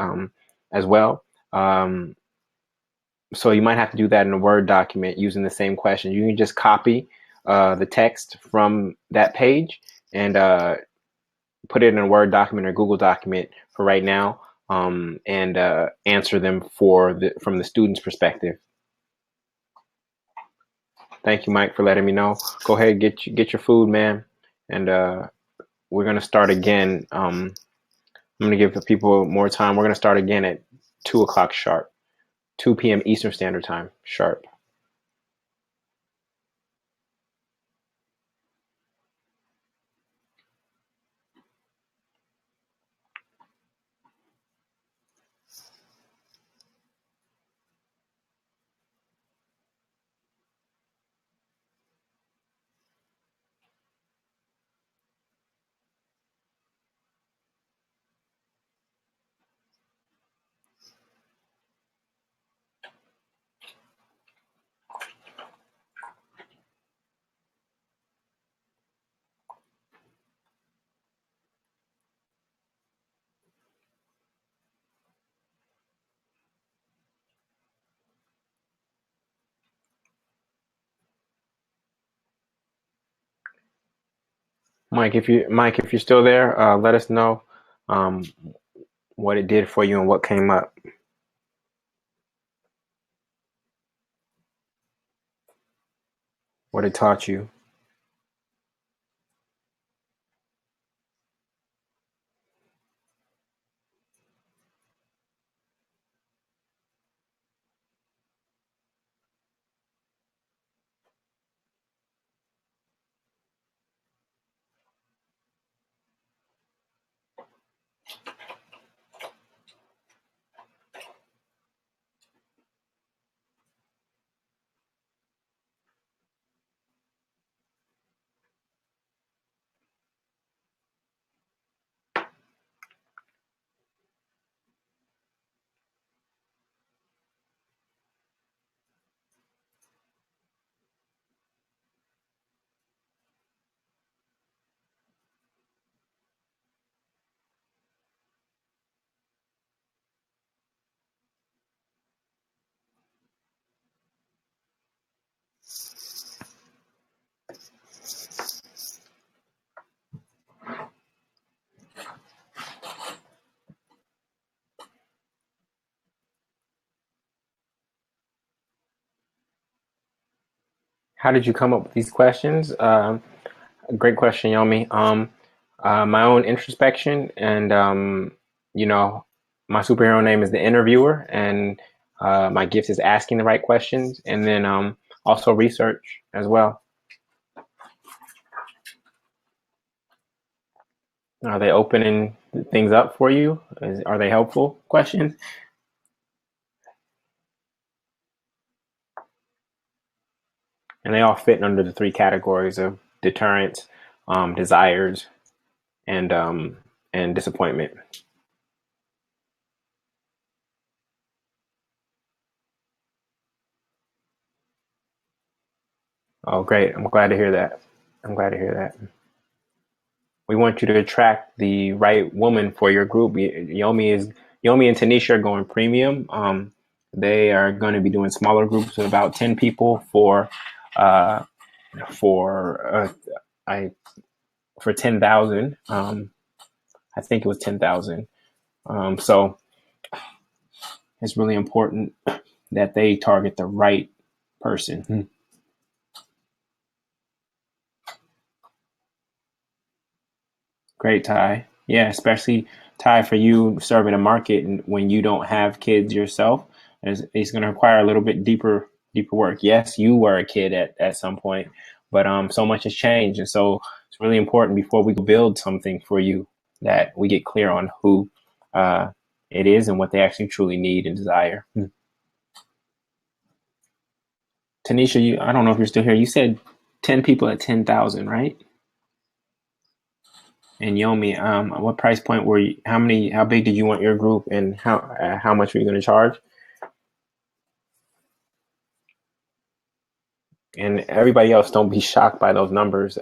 as well. So you might have to do that in a Word document using the same question. You can just copy the text from that page and put it in a Word document or Google document for right now, and answer them from the student's perspective. Thank you, Mike, for letting me know. Go ahead, get your food, man, and we're gonna start again. I'm gonna give the people more time. We're gonna start again at 2:00 sharp, 2 p.m. Eastern Standard Time sharp. Mike, if you're still there, let us know what it did for you and what came up. What it taught you. How did you come up with these questions? Great question, Yomi. My own introspection, and my superhero name is the interviewer, and my gift is asking the right questions, and then also research as well. Are they opening things up for you? Are they helpful questions? And they all fit under the three categories of deterrence, desires, and disappointment. Oh, great! I'm glad to hear that. I'm glad to hear that. We want you to attract the right woman for your group. Yomi and Tanisha are going premium. They are going to be doing smaller groups of about 10 people uh, for I for 10,000. I think it was 10,000. So it's really important that they target the right person. Great, Ty. Yeah, especially Ty for you serving a market and when you don't have kids yourself, it's going to require a little bit deeper work. Yes, you were a kid at some point, but so much has changed, and so it's really important before we build something for you that we get clear on who it is and what they actually truly need and desire. Tanisha, I don't know if you're still here. You said 10 people at 10,000, right? And Yomi, what price point were you? How big did you want your group, and how much were you going to charge? And everybody else, don't be shocked by those numbers.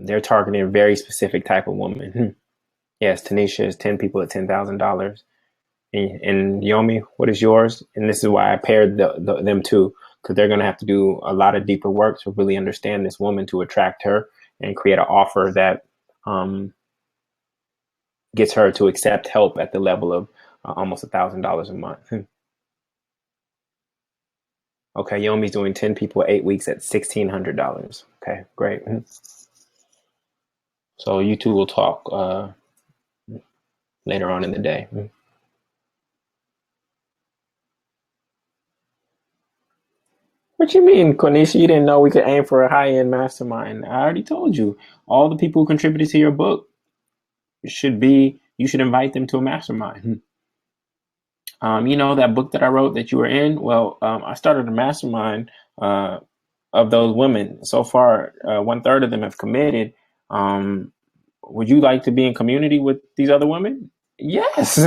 They're targeting a very specific type of woman. Yes, Tanisha is 10 people at $10,000. And Yomi, what is yours? And this is why I paired them two, because they're going to have to do a lot of deeper work to really understand this woman, to attract her and create an offer that gets her to accept help at the level of almost $1,000 a month. Okay, Yomi's doing 10 people, 8 weeks at $1,600. Okay, great. So you two will talk later on in the day. What you mean, Cornisha? You didn't know we could aim for a high-end mastermind? I already told you. All the people who contributed to your book you should invite them to a mastermind. You know that book that I wrote that you were in? Well, I started a mastermind of those women. So far, 1/3 of them have committed. Would you like to be in community with these other women? Yes.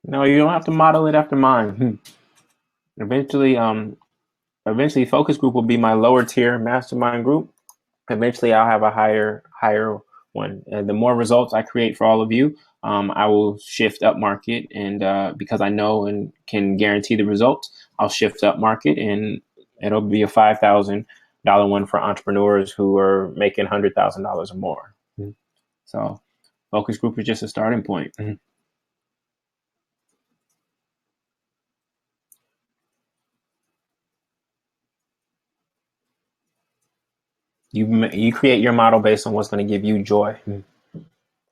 No, you don't have to model it after mine. Eventually, focus group will be my lower tier mastermind group. Eventually, I'll have a higher one. And the more results I create for all of you, I will shift up market. And because I know and can guarantee the results, I'll shift up market, and it'll be a $5,000 one for entrepreneurs who are making $100,000 or more. So, focus group is just a starting point. You create your model based on what's going to give you joy.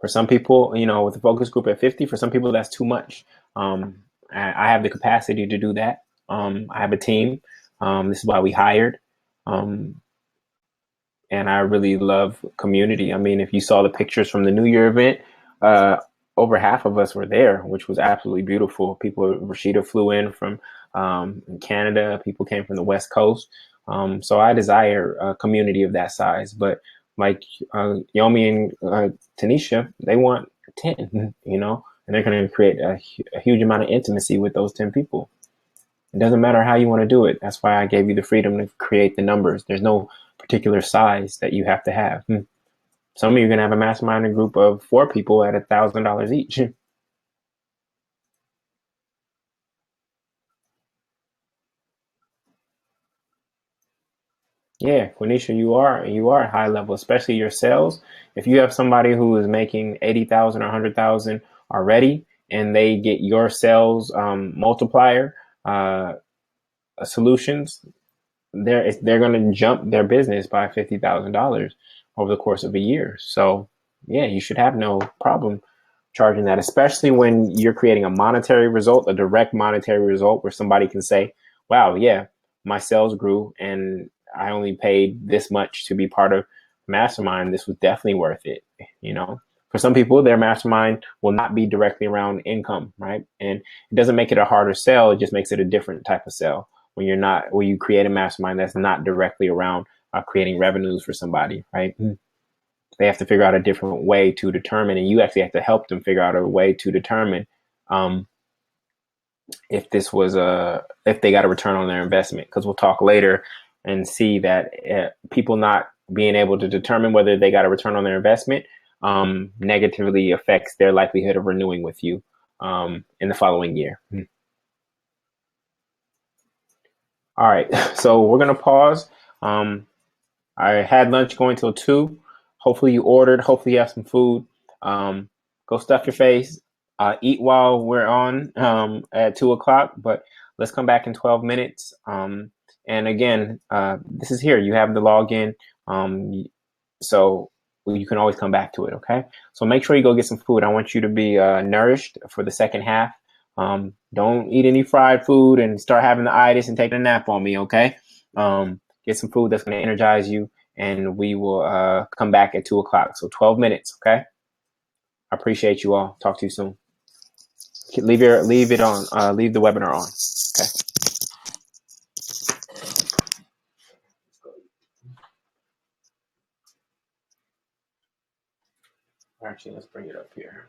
For some people, with the focus group at 50, for some people that's too much. I have the capacity to do that. I have a team. This is why we hired. And I really love community. I mean, if you saw the pictures from the New Year event, over half of us were there, which was absolutely beautiful. Rashida flew in from Canada. People came from the West Coast. So I desire a community of that size. But like Yomi and Tanisha, they want 10, and they're going to create a huge amount of intimacy with those 10 people. It doesn't matter how you want to do it. That's why I gave you the freedom to create the numbers. There's no particular size that you have to have. Some of you are going to have a mastermind group of 4 people at $1,000 each. Yeah, Quenisha, you are high level, especially your sales. If you have somebody who is making 80,000 or 100,000 already, and they get your sales multiplier solutions, they're going to jump their business by $50,000 over the course of a year. So yeah, you should have no problem charging that, especially when you're creating a monetary result, a direct monetary result where somebody can say, wow, yeah, my sales grew and I only paid this much to be part of Mastermind. This was definitely worth it. For some people, their mastermind will not be directly around income, right? And it doesn't make it a harder sell. It just makes it a different type of sell when you create a mastermind that's not directly around creating revenues for somebody, right? They have to figure out a different way to determine, and you actually have to help them figure out a way to determine if they got a return on their investment. Because we'll talk later and see that people not being able to determine whether they got a return on their investment negatively affects their likelihood of renewing with you in the following year. All right, so we're gonna pause. I had lunch going till 2. Hopefully you ordered. Hopefully you have some food. Go stuff your face. Eat while we're on at 2:00. But let's come back in 12 minutes. And again, this is here. You have the login. So you can always come back to it. Okay. So make sure you go get some food. I want you to be nourished for the second half. Don't eat any fried food and start having the itis and taking a nap on me. Okay. get some food that's going to energize you, and we will come back at 2 o'clock. So 12 minutes. Okay. I appreciate you all. Talk to you soon. Leave it on. Leave the webinar on. Okay. Actually, let's bring it up here.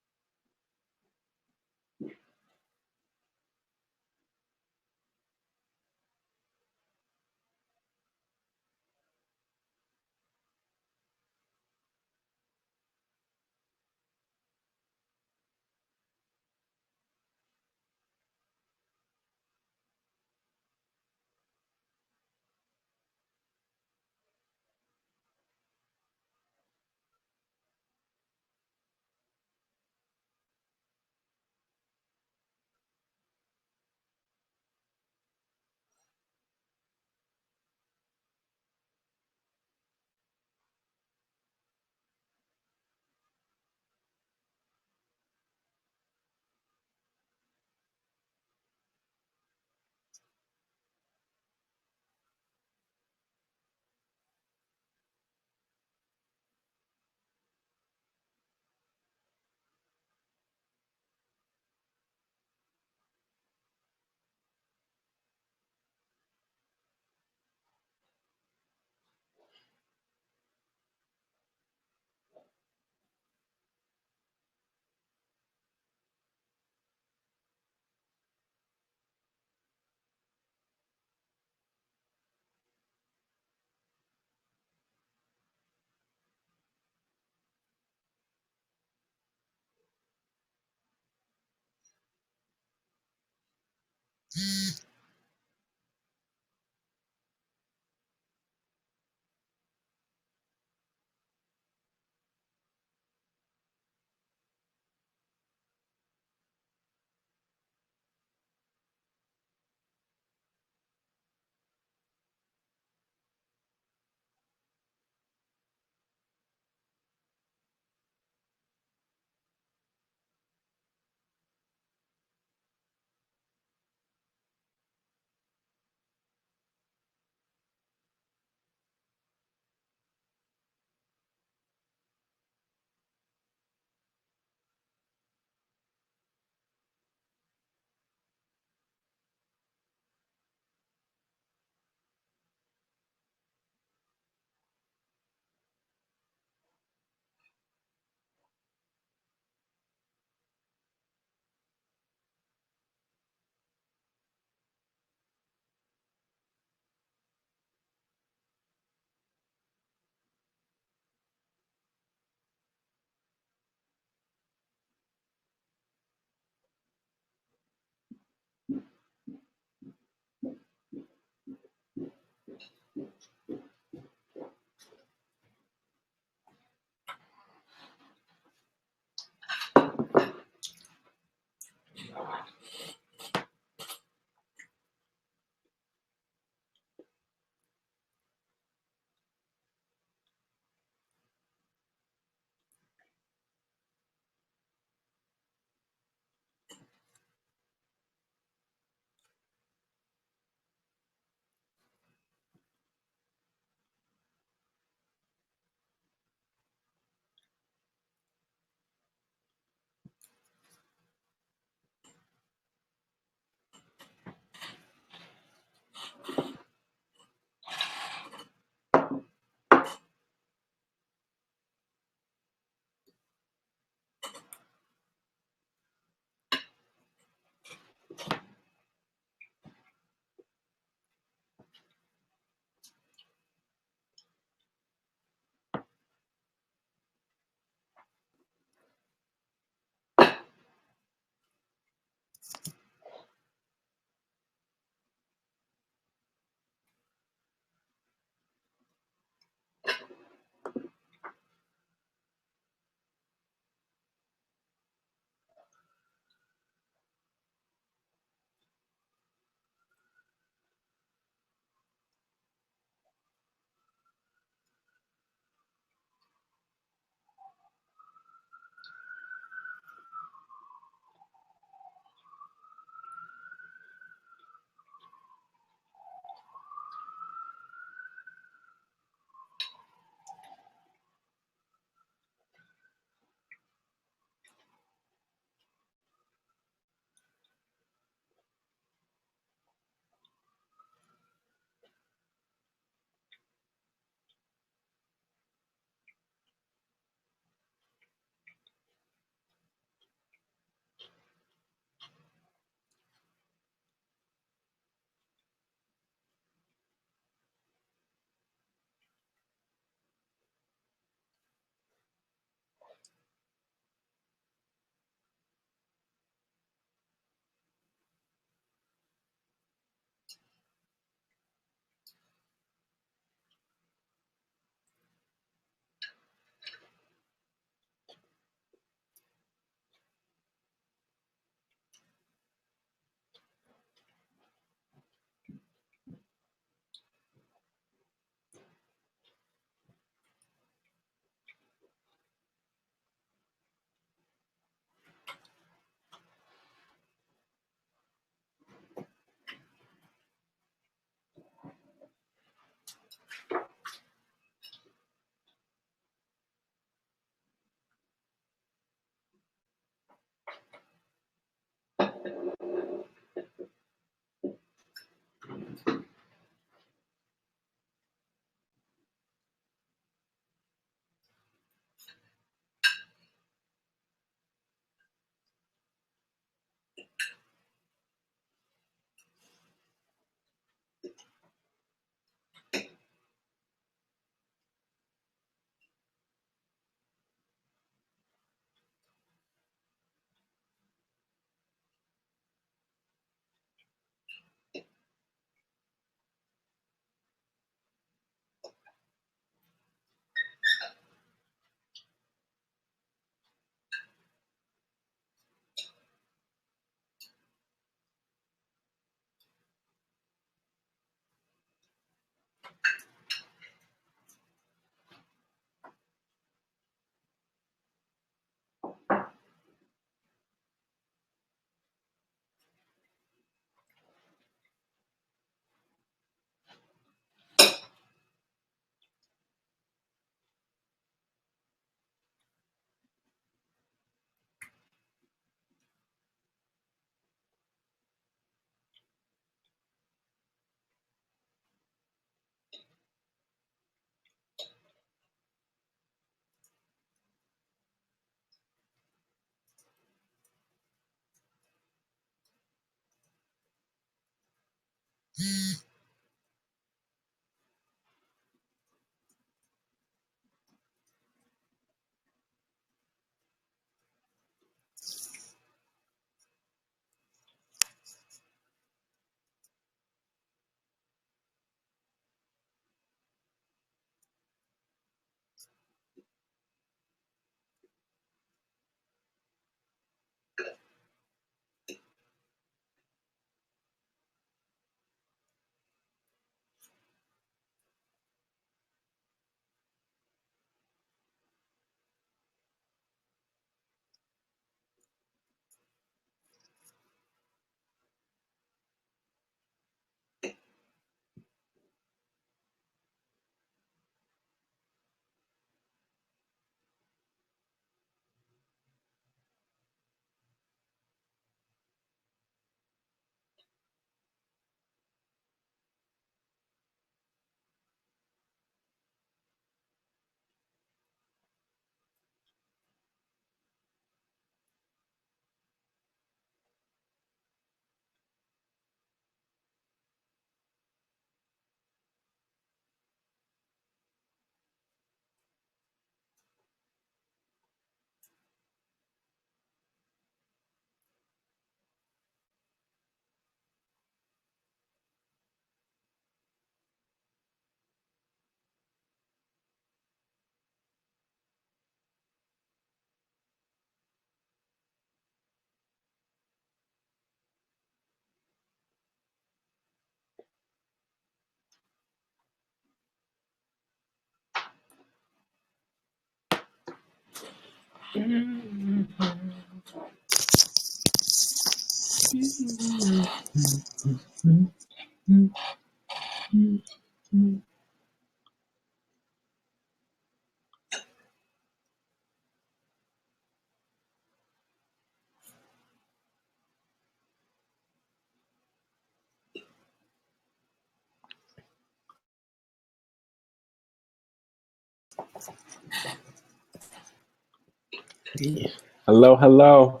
Hello, hello.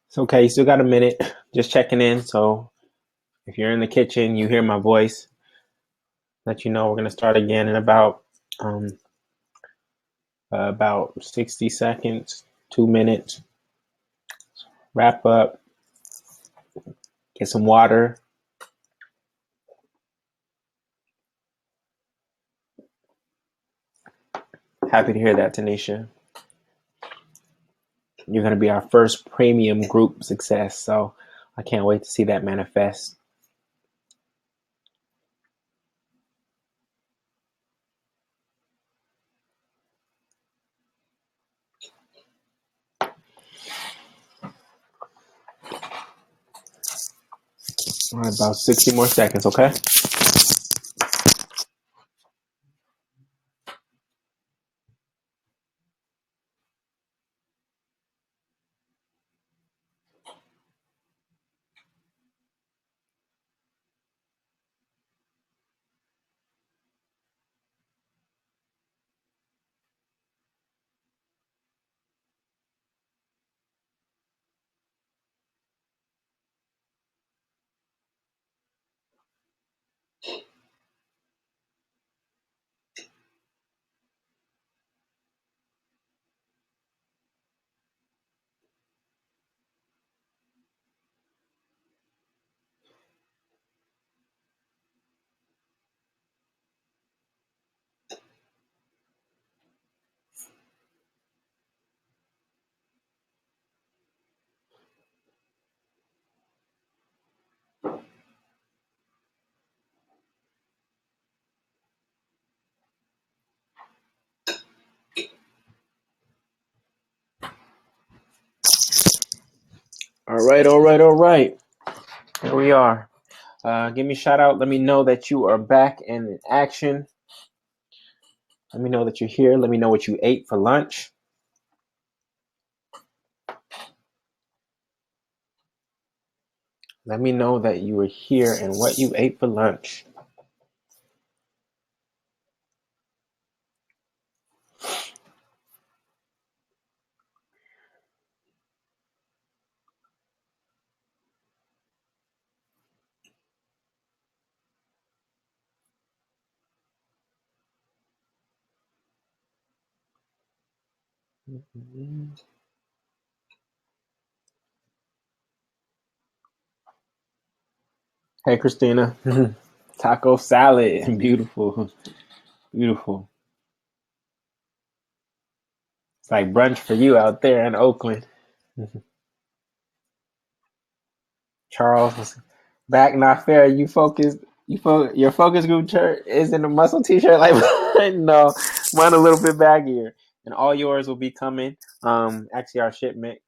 It's okay. You still got a minute. Just checking in. So if you're in the kitchen, you hear my voice, let you know we're going to start again in about 60 seconds, 2 minutes. Wrap up, get some water. Happy to hear that, Tanisha. You're going to be our first premium group success. So I can't wait to see that manifest. All right, about 60 more seconds, okay? All right, all right, all right. Here we are. Give me a shout out. Let me know that you are back and in action. Let me know that you're here. Let me know what you ate for lunch. Let me know that you were here and what you ate for lunch. Hey, Christina. Taco salad. Beautiful. Beautiful. It's like brunch for you out there in Oakland. Charles, back not fair. You focused. Your focus group shirt is in a muscle t-shirt. Like no, mine a little bit baggier, and all yours will be coming. Actually,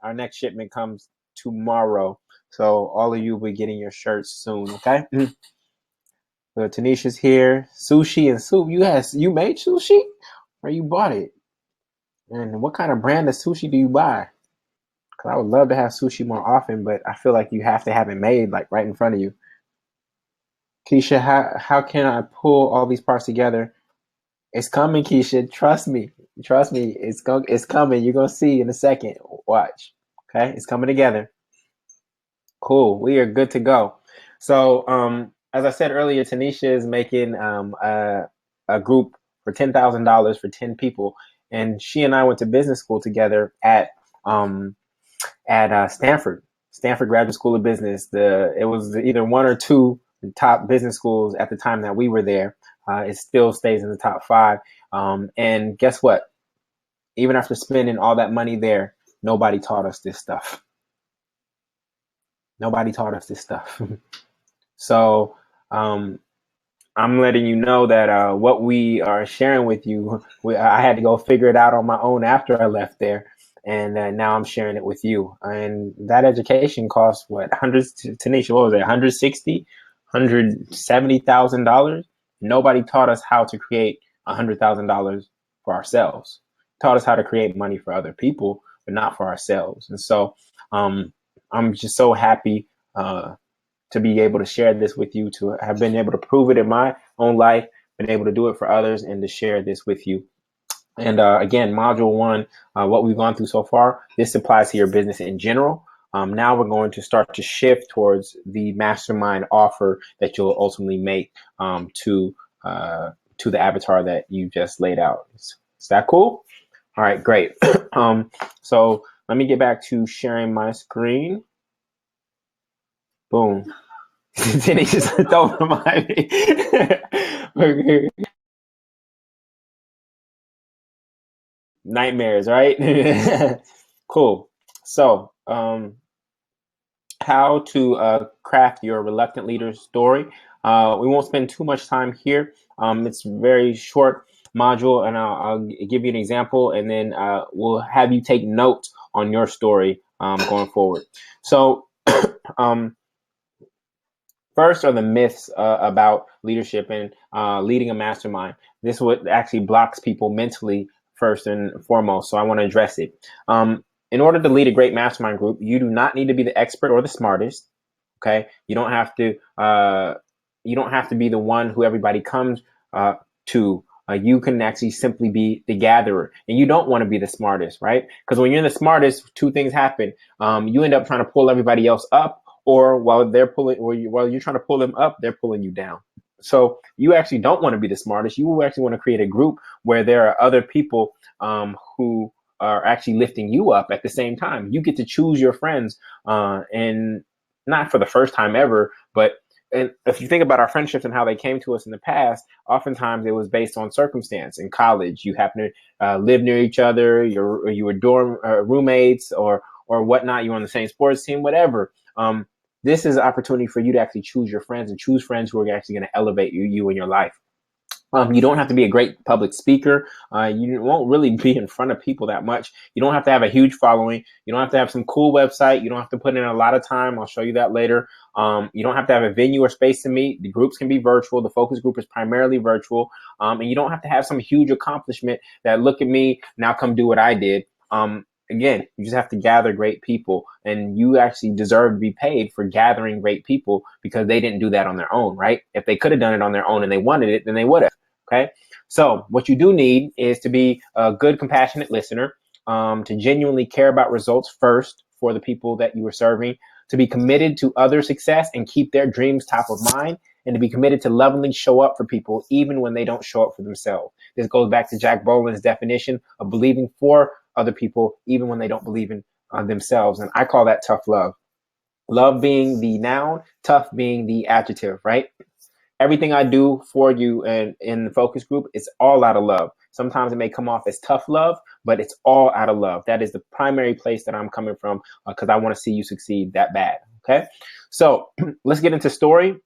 our next shipment comes tomorrow, so all of you will be getting your shirts soon. Okay. So Tanisha's here. Sushi and soup. You made sushi, or you bought it? And what kind of brand of sushi do you buy? Because I would love to have sushi more often, but I feel like you have to have it made like right in front of you. Keisha, how can I pull all these parts together? It's coming, Keisha. Trust me. Trust me. It's coming. You're gonna see in a second. Watch. Okay, it's coming together. Cool. We are good to go. So, as I said earlier, Tanisha is making a group for $10,000 for 10 people, and she and I went to business school together at Stanford Graduate School of Business. It was either one or two top business schools at the time that we were there. It still stays in the top five. And guess what? Even after spending all that money there, nobody taught us this stuff. Nobody taught us this stuff. So um, I'm letting you know that what we are sharing with you, I had to go figure it out on my own after I left there. And now I'm sharing it with you. And that education costs what? Tanisha, what was it? 160, $170,000. Nobody taught us how to create $100,000 for ourselves. Taught us how to create money for other people, but not for ourselves. And so I'm just so happy to be able to share this with you, to have been able to prove it in my own life, been able to do it for others, and to share this with you. And again, module one, what we've gone through so far, this applies to your business in general. Now we're going to start to shift towards the mastermind offer that you'll ultimately make to the avatar that you just laid out. Is that cool? All right, great. So let me get back to sharing my screen. Boom. Denise just don't remind me. Nightmares, right? Cool. So, how to craft your reluctant leader story. We won't spend too much time here. It's a very short module, and I'll give you an example, and then we'll have you take notes on your story going forward. So, first are the myths about leadership and leading a mastermind. This is what actually blocks people mentally first and foremost. So I want to address it. In order to lead a great mastermind group, you do not need to be the expert or the smartest. Okay, you don't have to. You don't have to be the one who everybody comes to. You can actually simply be the gatherer, and you don't want to be the smartest, right? Because when you're the smartest, two things happen. You end up trying to pull everybody else up, or while you're trying to pull them up, they're pulling you down. So you actually don't want to be the smartest. You actually want to create a group where there are other people who are actually lifting you up at the same time. You get to choose your friends, and not for the first time ever, but and if you think about our friendships and how they came to us in the past, oftentimes it was based on circumstance. In college, you happen to live near each other, you were dorm roommates or whatnot. You were on the same sports team, whatever. This is an opportunity for you to actually choose your friends and choose friends who are actually going to elevate you in your life. You don't have to be a great public speaker. You won't really be in front of people that much. You don't have to have a huge following. You don't have to have some cool website. You don't have to put in a lot of time. I'll show you that later. You don't have to have a venue or space to meet. The groups can be virtual. The focus group is primarily virtual. And you don't have to have some huge accomplishment that look at me, now come do what I did. Again, you just have to gather great people, and you actually deserve to be paid for gathering great people because they didn't do that on their own, right? If they could have done it on their own and they wanted it, then they would have. Okay. So what you do need is to be a good, compassionate listener, to genuinely care about results first for the people that you are serving, to be committed to other success and keep their dreams top of mind, and to be committed to lovingly show up for people even when they don't show up for themselves. This goes back to Jack Boland's definition of believing for other people, even when they don't believe in themselves. And I call that tough love. Love being the noun, tough being the adjective, right? Everything I do for you and in the focus group, it's all out of love. Sometimes it may come off as tough love, but it's all out of love. That is the primary place that I'm coming from because I want to see you succeed that bad. Okay, so let's get into story.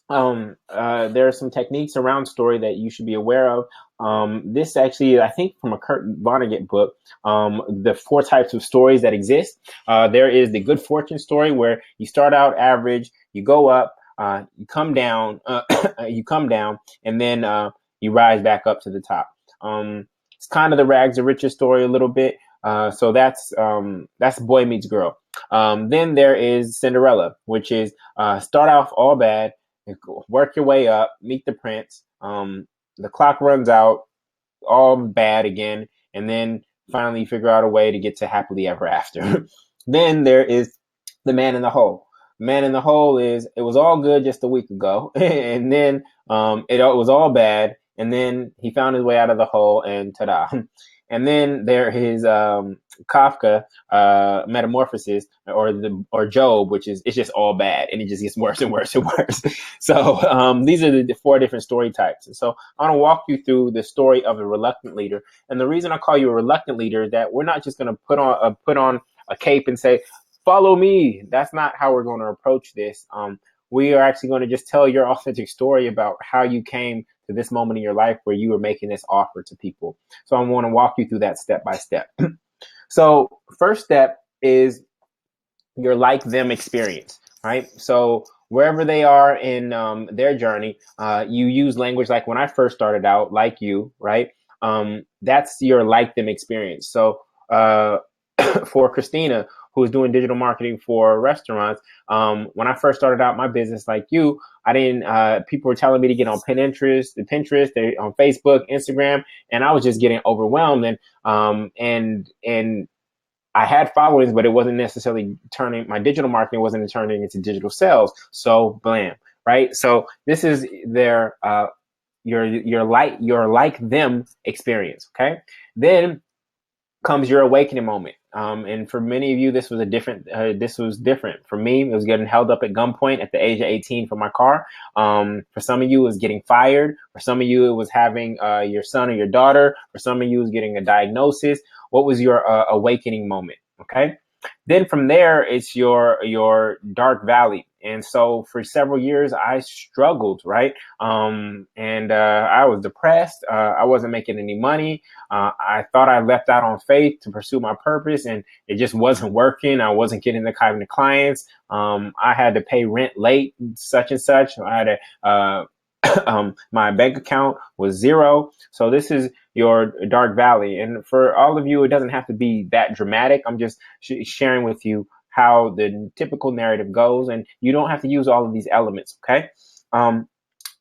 There are some techniques around story that you should be aware of. This actually, I think, from a Kurt Vonnegut book, the 4 types of stories that exist. There is the good fortune story where you start out average, you go up, you come down, and then you rise back up to the top. It's kind of the rags to riches story a little bit. So that's boy meets girl. Then there is Cinderella, which is start off all bad, work your way up, meet the prince. The clock runs out, all bad again, and then finally figure out a way to get to happily ever after. Then there is the man in the hole. Man in the hole is it was all good just a week ago, and then it was all bad, and then he found his way out of the hole, and ta-da. And then there is Kafka Metamorphosis or Job, which is it's just all bad and it just gets worse and worse and worse. So these are the 4 different story types. And so I want to walk you through the story of a reluctant leader. And the reason I call you a reluctant leader is that we're not just going to put on a cape and say, follow me. That's not how we're going to approach this. We are actually going to just tell your authentic story about how you came to this moment in your life where you were making this offer to people. So I want to walk you through that step by step. So first step is your like them experience, right? So wherever they are in their journey, you use language like when I first started out, like you, right? That's your like them experience. So for Christina, who is doing digital marketing for restaurants, when I first started out my business, like you, I didn't. People were telling me to get on Pinterest, on Facebook, Instagram, and I was just getting overwhelmed. And I had followings, but it wasn't necessarily my digital marketing wasn't turning into digital sales. So blam, right? So this is your like them experience. Okay, then comes your awakening moment. And for many of you, this was different. For me, it was getting held up at gunpoint at the age of 18 for my car. For some of you, it was getting fired. For some of you, it was having your son or your daughter. For some of you, it was getting a diagnosis. What was your awakening moment? Okay. Then from there, it's your dark valley. And so for several years, I struggled, right? And I was depressed. I wasn't making any money. I thought I left out on faith to pursue my purpose, and it just wasn't working. I wasn't getting the kind of clients. I had to pay rent late, such and such. I had to my bank account was zero. So this is your dark valley. And for all of you, it doesn't have to be that dramatic. I'm just sharing with you how the typical narrative goes, and you don't have to use all of these elements. Okay.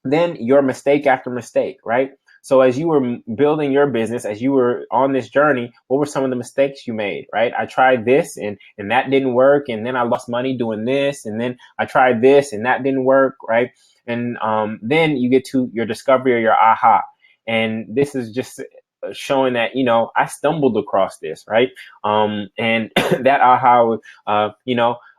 Then your mistake after mistake, right? So as you were building your business, as you were on this journey, what were some of the mistakes you made, right? I tried this and that didn't work. And then I lost money doing this. And then I tried this and that didn't work, right? And then you get to your discovery or your aha. And this is just showing that, I stumbled across this, right? And that aha,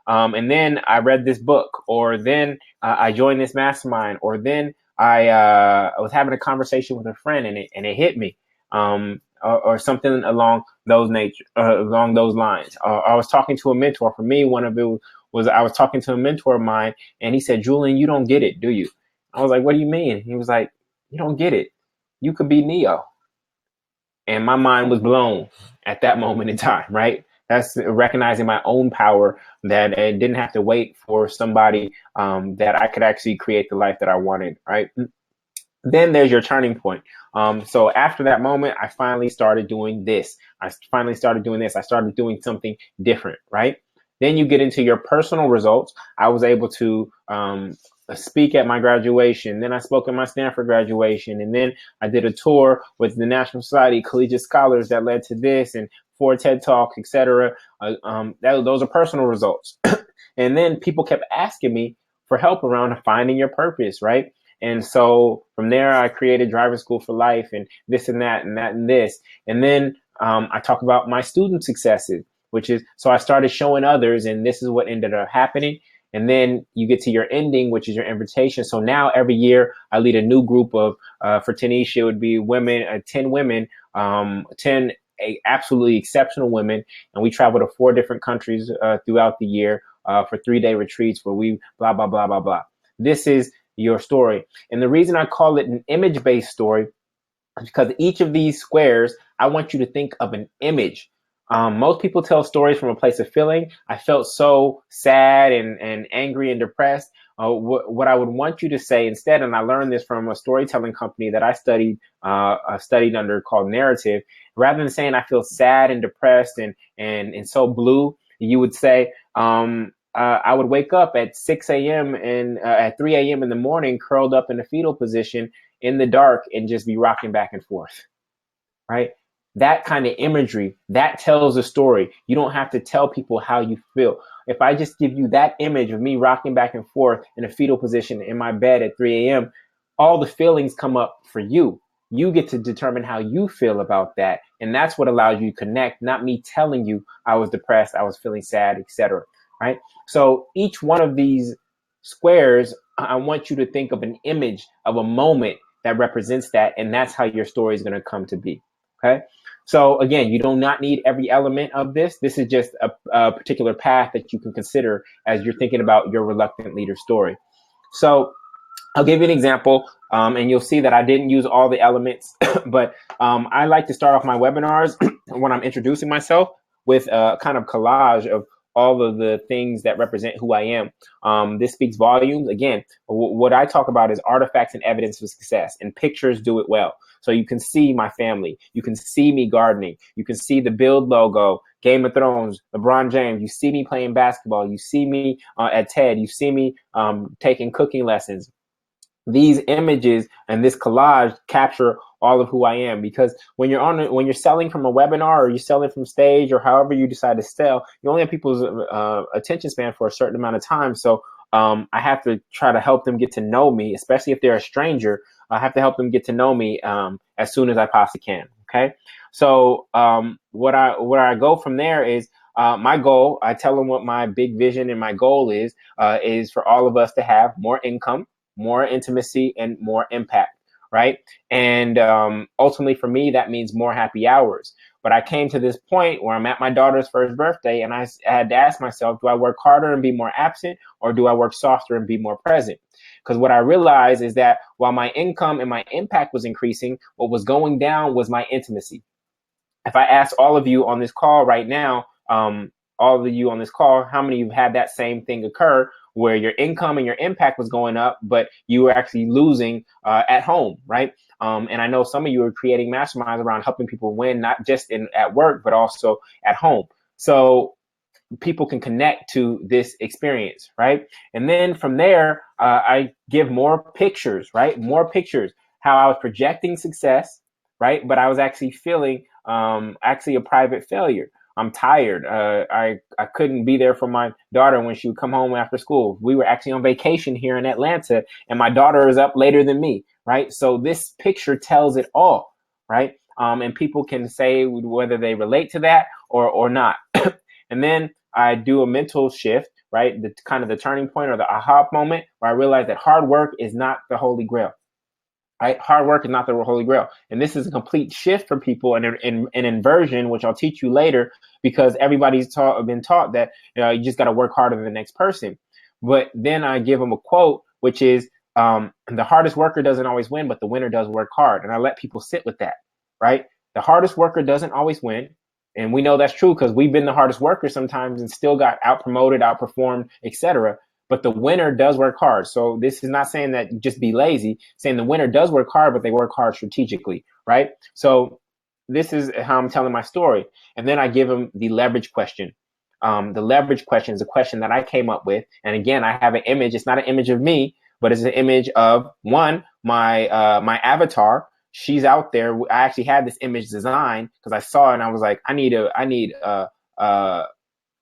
and then I read this book, or then I joined this mastermind, or then I was having a conversation with a friend and it hit me, or something along those lines. I was talking to a mentor. For me, one of it was I was talking to a mentor of mine, and he said, "Julian, you don't get it, do you?" I was like, "What do you mean?" He was like, "You don't get it. You could be Neo." And my mind was blown at that moment in time, right? That's recognizing my own power, that I didn't have to wait for somebody, that I could actually create the life that I wanted, right? Then there's your turning point. So after that moment, I finally started doing this. I started doing something different, right? Then you get into your personal results. I was able to speak at my graduation. Then I spoke at my Stanford graduation. And then I did a tour with the National Society of Collegiate Scholars that led to this, and 4 TED Talks, etc. Those are personal results. And then people kept asking me for help around finding your purpose, right? And so from there, I created Driver School for Life and this and that and that and this. And then I talk about my student successes, which is, so I started showing others, and this is what ended up happening. And then you get to your ending, which is your invitation. So now every year I lead a new group of, for Tanisha, it would be women, 10 women, 10 absolutely exceptional women. And we travel to 4 different countries throughout the year for 3-day retreats where we blah, blah, blah, blah, blah. This is your story. And the reason I call it an image-based story is because each of these squares, I want you to think of an image. Most people tell stories from a place of feeling. I felt so sad and angry and depressed. What I would want you to say instead, and I learned this from a storytelling company that I studied under called Narrative. Rather than saying I feel sad and depressed and so blue, you would say, I would wake up at 6 a.m. and at 3 a.m. in the morning, curled up in a fetal position in the dark and just be rocking back and forth, right? That kind of imagery, that tells a story. You don't have to tell people how you feel. If I just give you that image of me rocking back and forth in a fetal position in my bed at 3 a.m., all the feelings come up for you. You get to determine how you feel about that. And that's what allows you to connect, not me telling you I was depressed, I was feeling sad, etc. Right? So each one of these squares, I want you to think of an image of a moment that represents that. And that's how your story is going to come to be. Okay. So again, you do not need every element of this. This is just a particular path that you can consider as you're thinking about your reluctant leader story. So I'll give you an example, and you'll see that I didn't use all the elements, but I like to start off my webinars when I'm introducing myself with a kind of collage of all of the things that represent who I am. This speaks volumes. Again, what I talk about is artifacts and evidence of success, and pictures do it well. So you can see my family. You can see me gardening. You can see the Build logo, Game of Thrones, LeBron James. You see me playing basketball. You see me at TED. You see me taking cooking lessons. These images and this collage capture all of who I am, because when you're selling from a webinar or you're selling from stage or however you decide to sell, you only have people's attention span for a certain amount of time. So I have to try to help them get to know me, especially if they're a stranger. I have to help them get to know me as soon as I possibly can. Okay. So what I go from there is my goal. I tell them what my big vision and my goal is for all of us to have more income, more intimacy, and more impact, right? And ultimately for me, that means more happy hours. But I came to this point where I'm at my daughter's first birthday, and I had to ask myself, do I work harder and be more absent, or do I work softer and be more present? Because what I realized is that while my income and my impact was increasing, what was going down was my intimacy. If I ask all of you on this call right now, all of you on this call, how many of you have had that same thing occur where your income and your impact was going up, but you were actually losing at home, right? And I know some of you are creating masterminds around helping people win, not just at work, but also at home. So people can connect to this experience, right? And then from there, I give more pictures, right? More pictures, how I was projecting success, right? But I was actually feeling actually a private failure. I'm tired. I couldn't be there for my daughter when she would come home after school. We were actually on vacation here in Atlanta, and my daughter is up later than me, right? So this picture tells it all, right? And people can say whether they relate to that or not. And then I do a mental shift, right? The kind of the turning point or the aha moment where I realize that hard work is not the holy grail. Right? Hard work is not the holy grail. And this is a complete shift for people and an inversion, which I'll teach you later, because everybody's been taught that you just got to work harder than the next person. But then I give them a quote, which is the hardest worker doesn't always win, but the winner does work hard. And I let people sit with that, right? The hardest worker doesn't always win. And we know that's true because we've been the hardest worker sometimes and still got out promoted, outperformed, etc. But the winner does work hard. So this is not saying that just be lazy, saying the winner does work hard, but they work hard strategically, right? So this is how I'm telling my story. And then I give them the leverage question. The leverage question is a question that I came up with. And again, I have an image. It's not an image of me, but it's an image of my avatar. She's out there. I actually had this image designed because I saw it and I was like, I need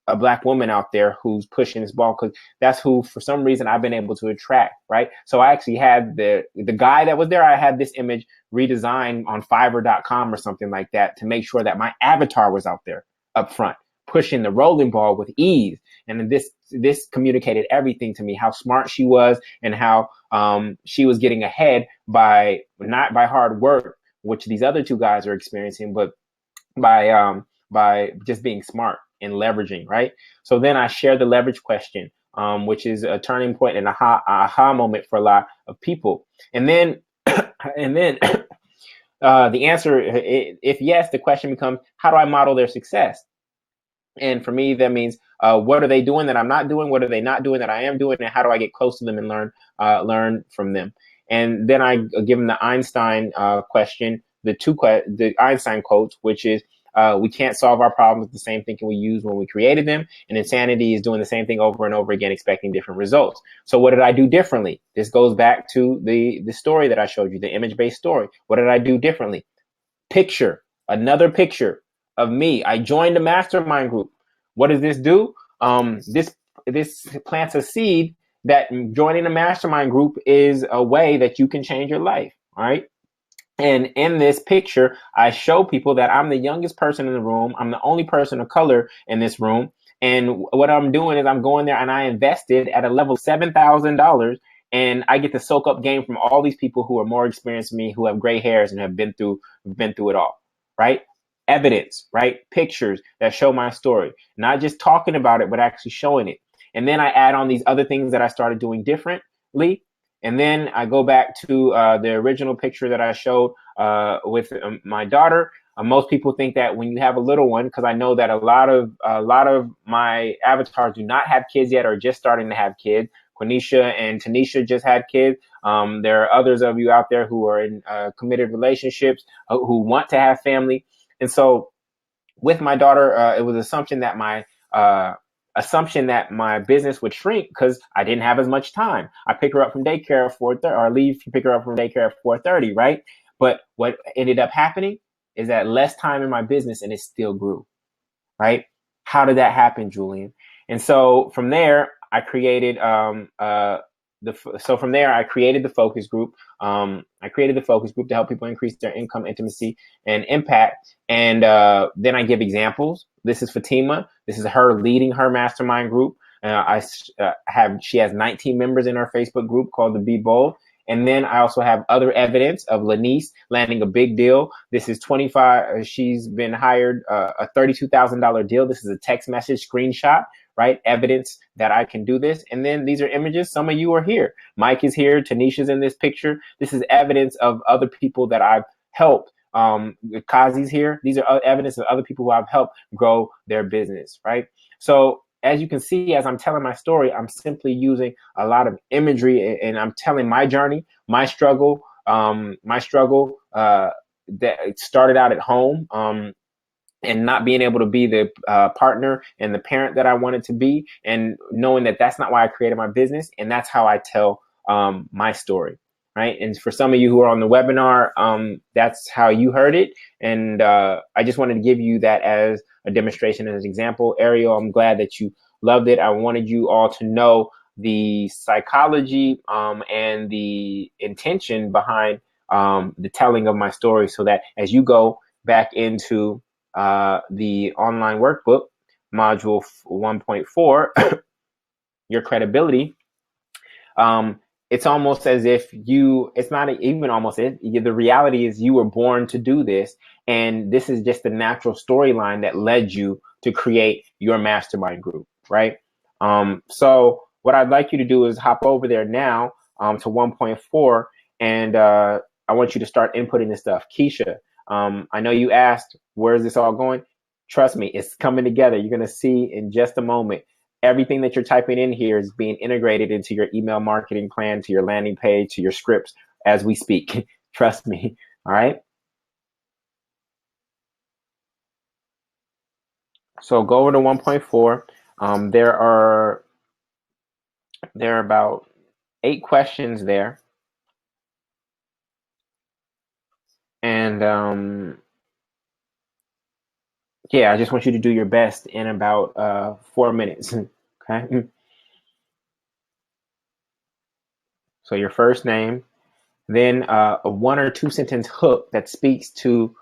a Black woman out there who's pushing this ball, because that's who, for some reason, I've been able to attract, right? So I actually had the guy that was there, I had this image redesigned on Fiverr.com or something like that to make sure that my avatar was out there up front, pushing the rolling ball with ease. And this communicated everything to me, how smart she was and how she was getting ahead by not by hard work, which these other two guys are experiencing, but by just being smart and leveraging, right? So then I share the leverage question, which is a turning point and aha moment for a lot of people. And then and then the answer, if yes, the question becomes, how do I model their success? And for me, that means what are they doing that I'm not doing? What are they not doing that I am doing? And how do I get close to them and learn from them? And then I give them the Einstein question, the Einstein quotes, which is, we can't solve our problems with the same thinking we used when we created them. And insanity is doing the same thing over and over again, expecting different results. So what did I do differently? This goes back to the story that I showed you, the image-based story. What did I do differently? Another picture of me. I joined a mastermind group. What does this do? This plants a seed that joining a mastermind group is a way that you can change your life. All right. And in this picture, I show people that I'm the youngest person in the room. I'm the only person of color in this room. And what I'm doing is I'm going there and I invested at a level $7,000, and I get to soak up game from all these people who are more experienced than me, who have gray hairs and have been through it all, right? Evidence, right? Pictures that show my story, not just talking about it, but actually showing it. And then I add on these other things that I started doing differently. And then I go back to the original picture that I showed with my daughter. Most people think that when you have a little one, because I know that a lot of my avatars do not have kids yet or just starting to have kids. Quenisha and Tanisha just had kids. There are others of you out there who are in committed relationships, who want to have family. And so with my daughter, it was assumption that my business would shrink because I didn't have as much time. I pick her up from daycare at 4:30, or leave to pick her up from daycare at 4:30, right? But what ended up happening is that less time in my business and it still grew, right? How did that happen, Julian? And so from there, I created I created the focus group. I created the focus group to help people increase their income, intimacy, and impact. And then I give examples. This is Fatima. This is her leading her mastermind group. She has 19 members in her Facebook group called the Be Bold. And then I also have other evidence of Lanice landing a big deal. This is 25. She's been hired a $32,000 deal. This is a text message screenshot, right? Evidence that I can do this. And then these are images. Some of you are here. Mike is here. Tanisha's in this picture. This is evidence of other people that I've helped. Kazi's here. These are evidence of other people who I've helped grow their business, right? So as you can see, as I'm telling my story, I'm simply using a lot of imagery, and I'm telling my journey, my struggle that started out at home, and not being able to be the partner and the parent that I wanted to be, and knowing that that's not why I created my business. And that's how I tell my story, right? And for some of you who are on the webinar, that's how you heard it. And I just wanted to give you that as a demonstration, as an example. Ariel, I'm glad that you loved it. I wanted you all to know the psychology and the intention behind the telling of my story, so that as you go back into the online workbook, module 1.4, your credibility, it's almost as if it's not even almost it. The reality is you were born to do this. And this is just the natural storyline that led you to create your mastermind group, right? So what I'd like you to do is hop over there now to 1.4, and I want you to start inputting this stuff. Keisha, I know you asked, where is this all going? Trust me, it's coming together. You're going to see in just a moment. Everything that you're typing in here is being integrated into your email marketing plan, to your landing page, to your scripts as we speak. Trust me. All right. So go over to 1.4. There are about 8 questions there. And Yeah, I just want you to do your best in about 4 minutes. Okay. So your first name, then a 1 or 2 sentence hook that speaks to.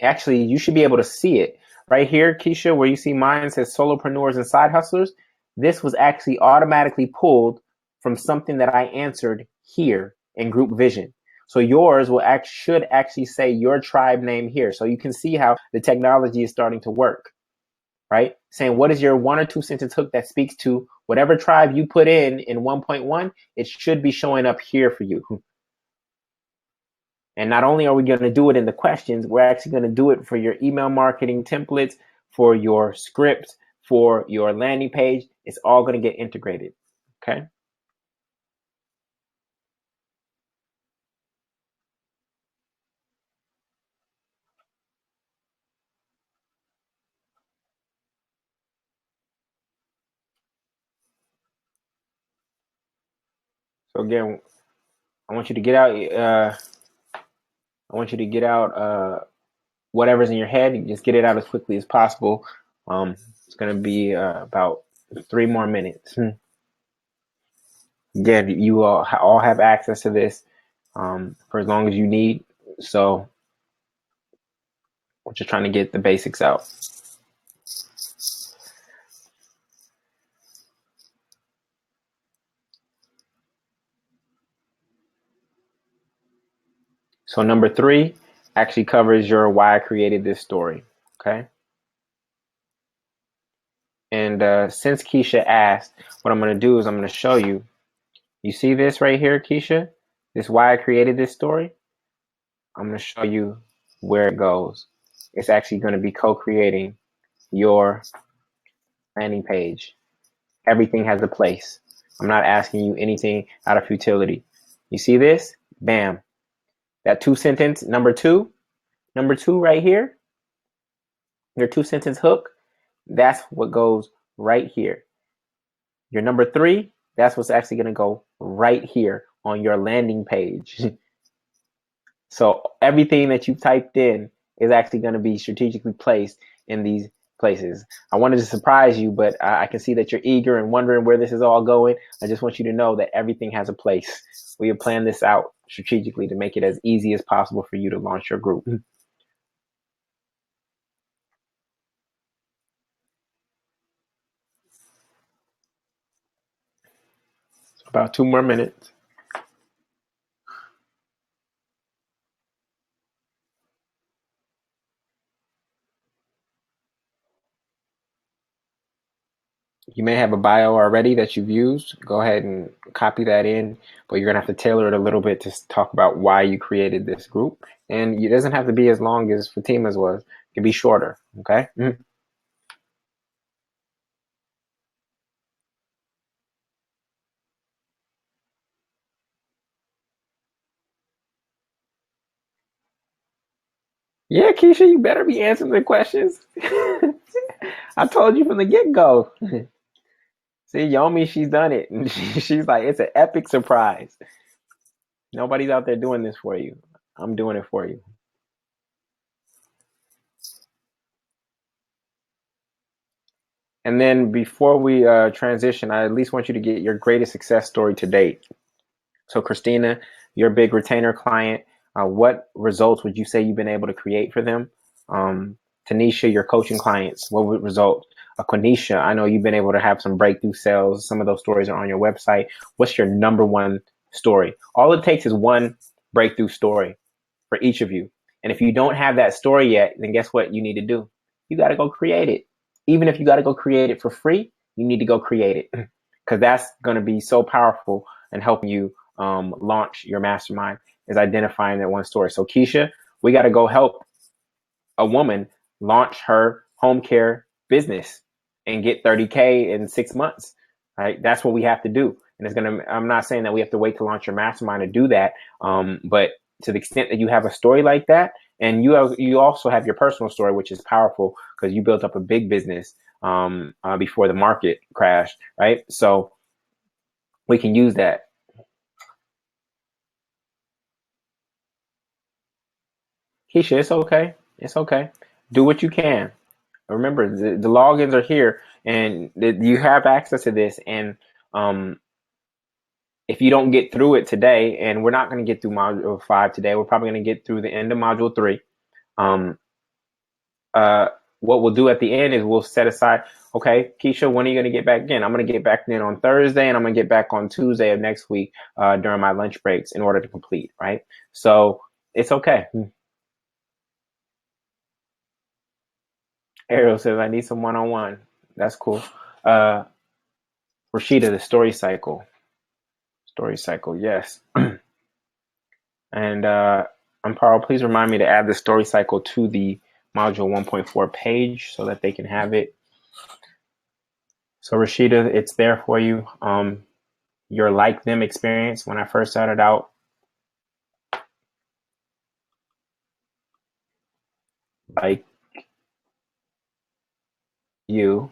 Actually, you should be able to see it right here, Keisha, where you see mine says solopreneurs and side hustlers. This was actually automatically pulled from something that I answered here in Group Vision. So yours should actually say your tribe name here. So you can see how the technology is starting to work, right? Saying what is your 1 or 2 sentence hook that speaks to whatever tribe you put in 1.1, it should be showing up here for you. And not only are we going to do it in the questions, we're actually going to do it for your email marketing templates, for your script, for your landing page. It's all going to get integrated. Okay. So again, I want you to get out. I want you to get out whatever's in your head. You just get it out as quickly as possible. It's going to be about 3 more minutes. Again, you all have access to this for as long as you need. So we're just trying to get the basics out. So number 3 actually covers your why I created this story. Okay. And since Keisha asked, what I'm going to do is I'm going to show you. You see this right here, Keisha? This why I created this story? I'm going to show you where it goes. It's actually going to be co-creating your landing page. Everything has a place. I'm not asking you anything out of futility. You see this? Bam. That 2 sentence, number two right here, your 2 sentence hook, that's what goes right here. Your number 3, that's what's actually going to go right here on your landing page. So everything that you typed in is actually going to be strategically placed in these places. I wanted to surprise you, but I can see that you're eager and wondering where this is all going. I just want you to know that everything has a place. We have planned this out strategically to make it as easy as possible for you to launch your group. About 2 more minutes. You may have a bio already that you've used. Go ahead and copy that in, but you're going to have to tailor it a little bit to talk about why you created this group. And it doesn't have to be as long as Fatima's was. It can be shorter, okay? Mm-hmm. Yeah, Keisha, you better be answering the questions. I told you from the get-go. See, Yomi, she's done it. She's like, it's an epic surprise. Nobody's out there doing this for you. I'm doing it for you. And then before we transition, I at least want you to get your greatest success story to date. So, Christina, your big retainer client, what results would you say you've been able to create for them? Tanisha, your coaching clients, what would result? Quenisha, I know you've been able to have some breakthrough sales. Some of those stories are on your website. What's your number one story? All it takes is one breakthrough story for each of you. And if you don't have that story yet, then guess what you need to do? You got to go create it. Even if you got to go create it for free, you need to go create it because that's going to be so powerful and helping you launch your mastermind is identifying that one story. So Keisha, we got to go help a woman launch her home care business and get 30K in 6 months. Right? That's what we have to do. And I'm not saying that we have to wait to launch your mastermind to do that. But to the extent that you have a story like that, and you also have your personal story, which is powerful because you built up a big business before the market crashed, right? So we can use that. Keisha, it's okay. It's okay. do what you can. Remember, the logins are here, and you have access to this. And if you don't get through it today, and we're not going to get through module 5 today, we're probably going to get through the end of module 3. What we'll do at the end is we'll set aside, okay, Keisha, when are you going to get back in? I'm going to get back in on Thursday, and I'm going to get back on Tuesday of next week during my lunch breaks in order to complete, right? So it's okay. Ariel says, I need some one-on-one. That's cool. Rashida, the story cycle. Story cycle, yes. And Amparo, please remind me to add the story cycle to the module 1.4 page so that they can have it. So Rashida, it's there for you. Your like them experience when I first started out. Like you.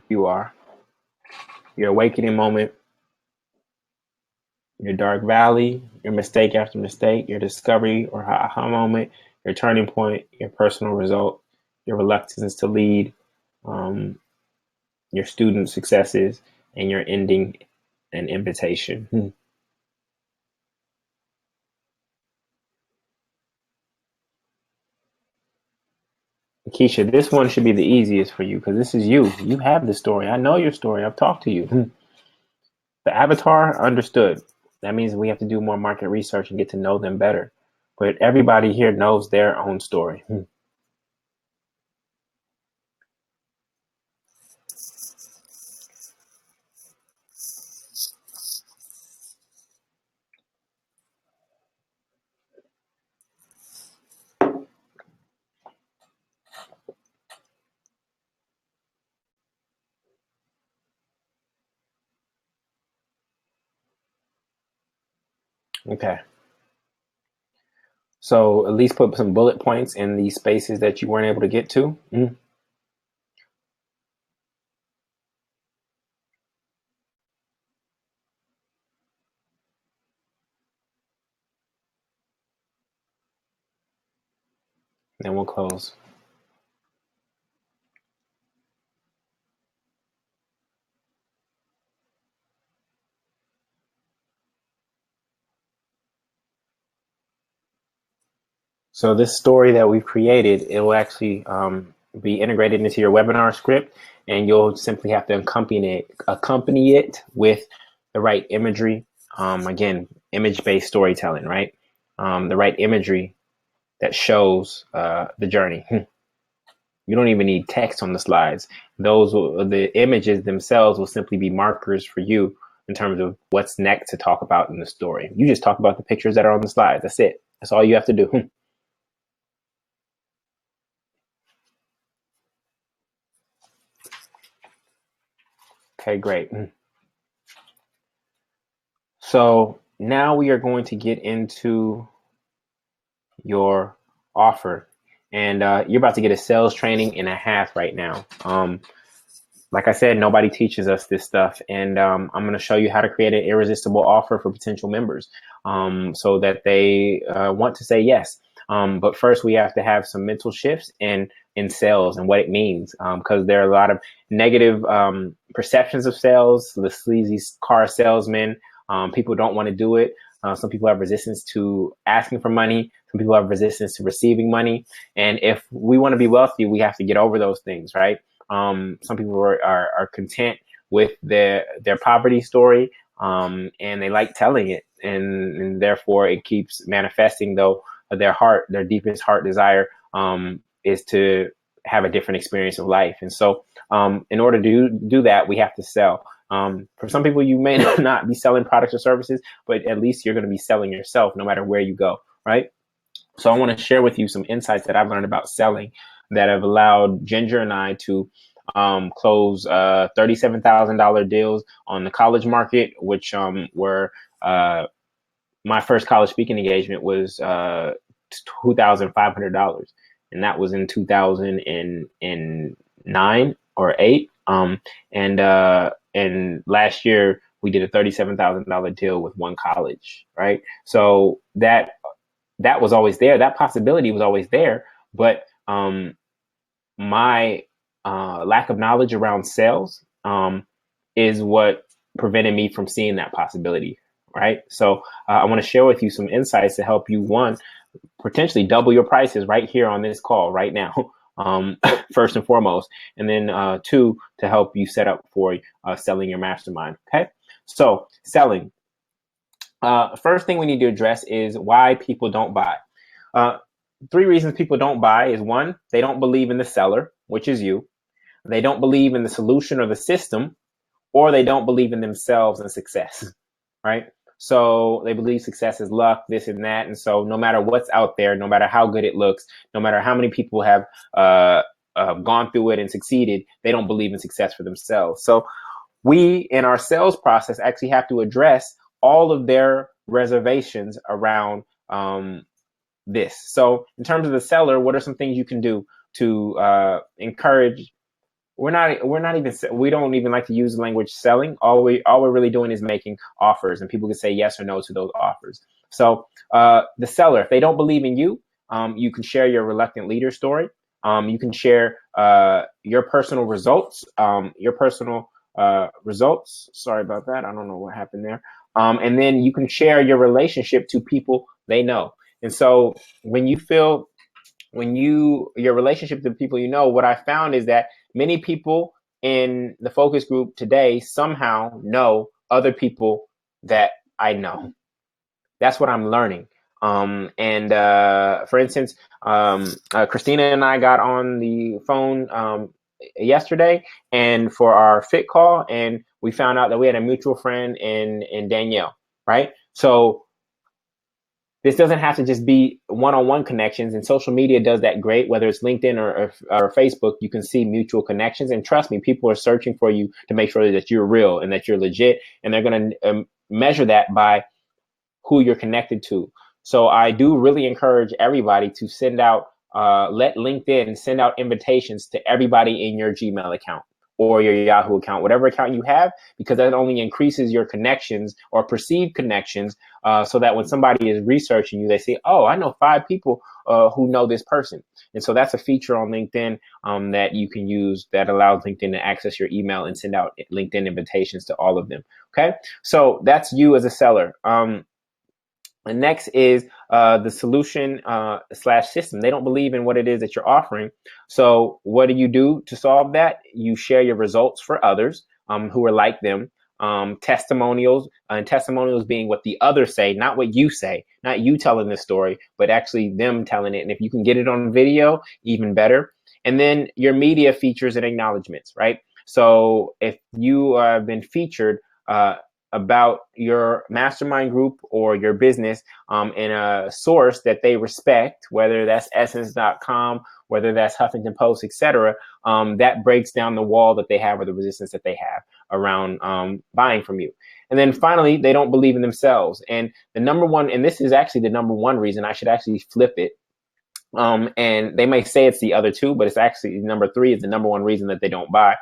You are. Your awakening moment, your dark valley, your mistake after mistake, your discovery or aha moment, your turning point, your personal result, your reluctance to lead, your student successes, and your ending and invitation. Keisha, this one should be the easiest for you because this is you. You have the story. I know your story. I've talked to you. The avatar, understood. That means we have to do more market research and get to know them better. But everybody here knows their own story. Okay. So at least put some bullet points in these spaces that you weren't able to get to. Then we'll close. So this story that we've created, it will actually be integrated into your webinar script, and you'll simply have to accompany it with the right imagery. Again, image-based storytelling, right? The right imagery that shows the journey. You don't even need text on the slides. The images themselves will simply be markers for you in terms of what's next to talk about in the story. You just talk about the pictures that are on the slides. That's it. That's all you have to do. Okay, great. So now we are going to get into your offer, and you're about to get a sales training and a half right now. Like I said, nobody teaches us this stuff, and I'm going to show you how to create an irresistible offer for potential members so that they want to say yes. But first, we have to have some mental shifts in sales and what it means, because there are a lot of negative perceptions of sales. The sleazy car salesman, people don't want to do it. Some people have resistance to asking for money. Some people have resistance to receiving money. And if we want to be wealthy, we have to get over those things, right? Some people are content with their poverty story, and they like telling it, and therefore it keeps manifesting. Though their deepest heart desire is to have a different experience of life. And so, in order to do that, we have to sell. For some people, you may not be selling products or services, but at least you're going to be selling yourself, no matter where you go, right? So I want to share with you some insights that I've learned about selling that have allowed Ginger and I to close $37,000 deals on the college market, which were my first college speaking engagement was $2,500, and that was in 2009 or 8. And last year we did a $37,000 deal with one college, right? So that was always there. That possibility was always there, but my lack of knowledge around sales is what prevented me from seeing that possibility, right? So I want to share with you some insights to help you, one, potentially double your prices right here on this call right now, first and foremost, and then two, to help you set up for selling your mastermind. Okay, so selling. First thing we need to address is why people don't buy. Three reasons people don't buy is: one, they don't believe in the seller, which is you. They don't believe in the solution or the system, or they don't believe in themselves and success, right? So they believe success is luck, this and that. And so no matter what's out there, no matter how good it looks, no matter how many people have gone through it and succeeded, they don't believe in success for themselves. So we, in our sales process, actually have to address all of their reservations around this. So in terms of the seller, what are some things you can do to encourage? We don't even like to use the language selling. All we're really doing is making offers, and people can say yes or no to those offers. So the seller, if they don't believe in you, you can share your reluctant leader story. You can share your personal results. Sorry about that. I don't know what happened there. And then you can share your relationship to people they know. And so when your relationship to people you know, what I found is that many people in the focus group today somehow know other people that I know. That's what I'm learning. For instance, Christina and I got on the phone yesterday, and for our fit call, and we found out that we had a mutual friend in Danielle, right? So this doesn't have to just be one-on-one connections, and social media does that great. Whether it's LinkedIn or Facebook, you can see mutual connections. And trust me, people are searching for you to make sure that you're real and that you're legit, and they're going to measure that by who you're connected to. So I do really encourage everybody to let LinkedIn send out invitations to everybody in your Gmail account or your Yahoo account, whatever account you have, because that only increases your connections or perceived connections, so that when somebody is researching you, they say, oh, I know 5 people who know this person. And so that's a feature on LinkedIn that you can use that allows LinkedIn to access your email and send out LinkedIn invitations to all of them. Okay, so that's you as a seller. And next is the solution / system. They don't believe in what it is that you're offering. So what do you do to solve that? You share your results for others who are like them. Testimonials, and testimonials being what the others say, not what you say, not you telling the story, but actually them telling it. And if you can get it on video, even better. And then your media features and acknowledgments, right? So if you have been featured about your mastermind group or your business in a source that they respect, whether that's essence.com, whether that's Huffington Post, etc., that breaks down the wall that they have or the resistance that they have around buying from you. And then finally, they don't believe in themselves. And the number one, and this is actually the number one reason, I should actually flip it. And they may say it's the other two, but it's actually number 3 is the number one reason that they don't buy.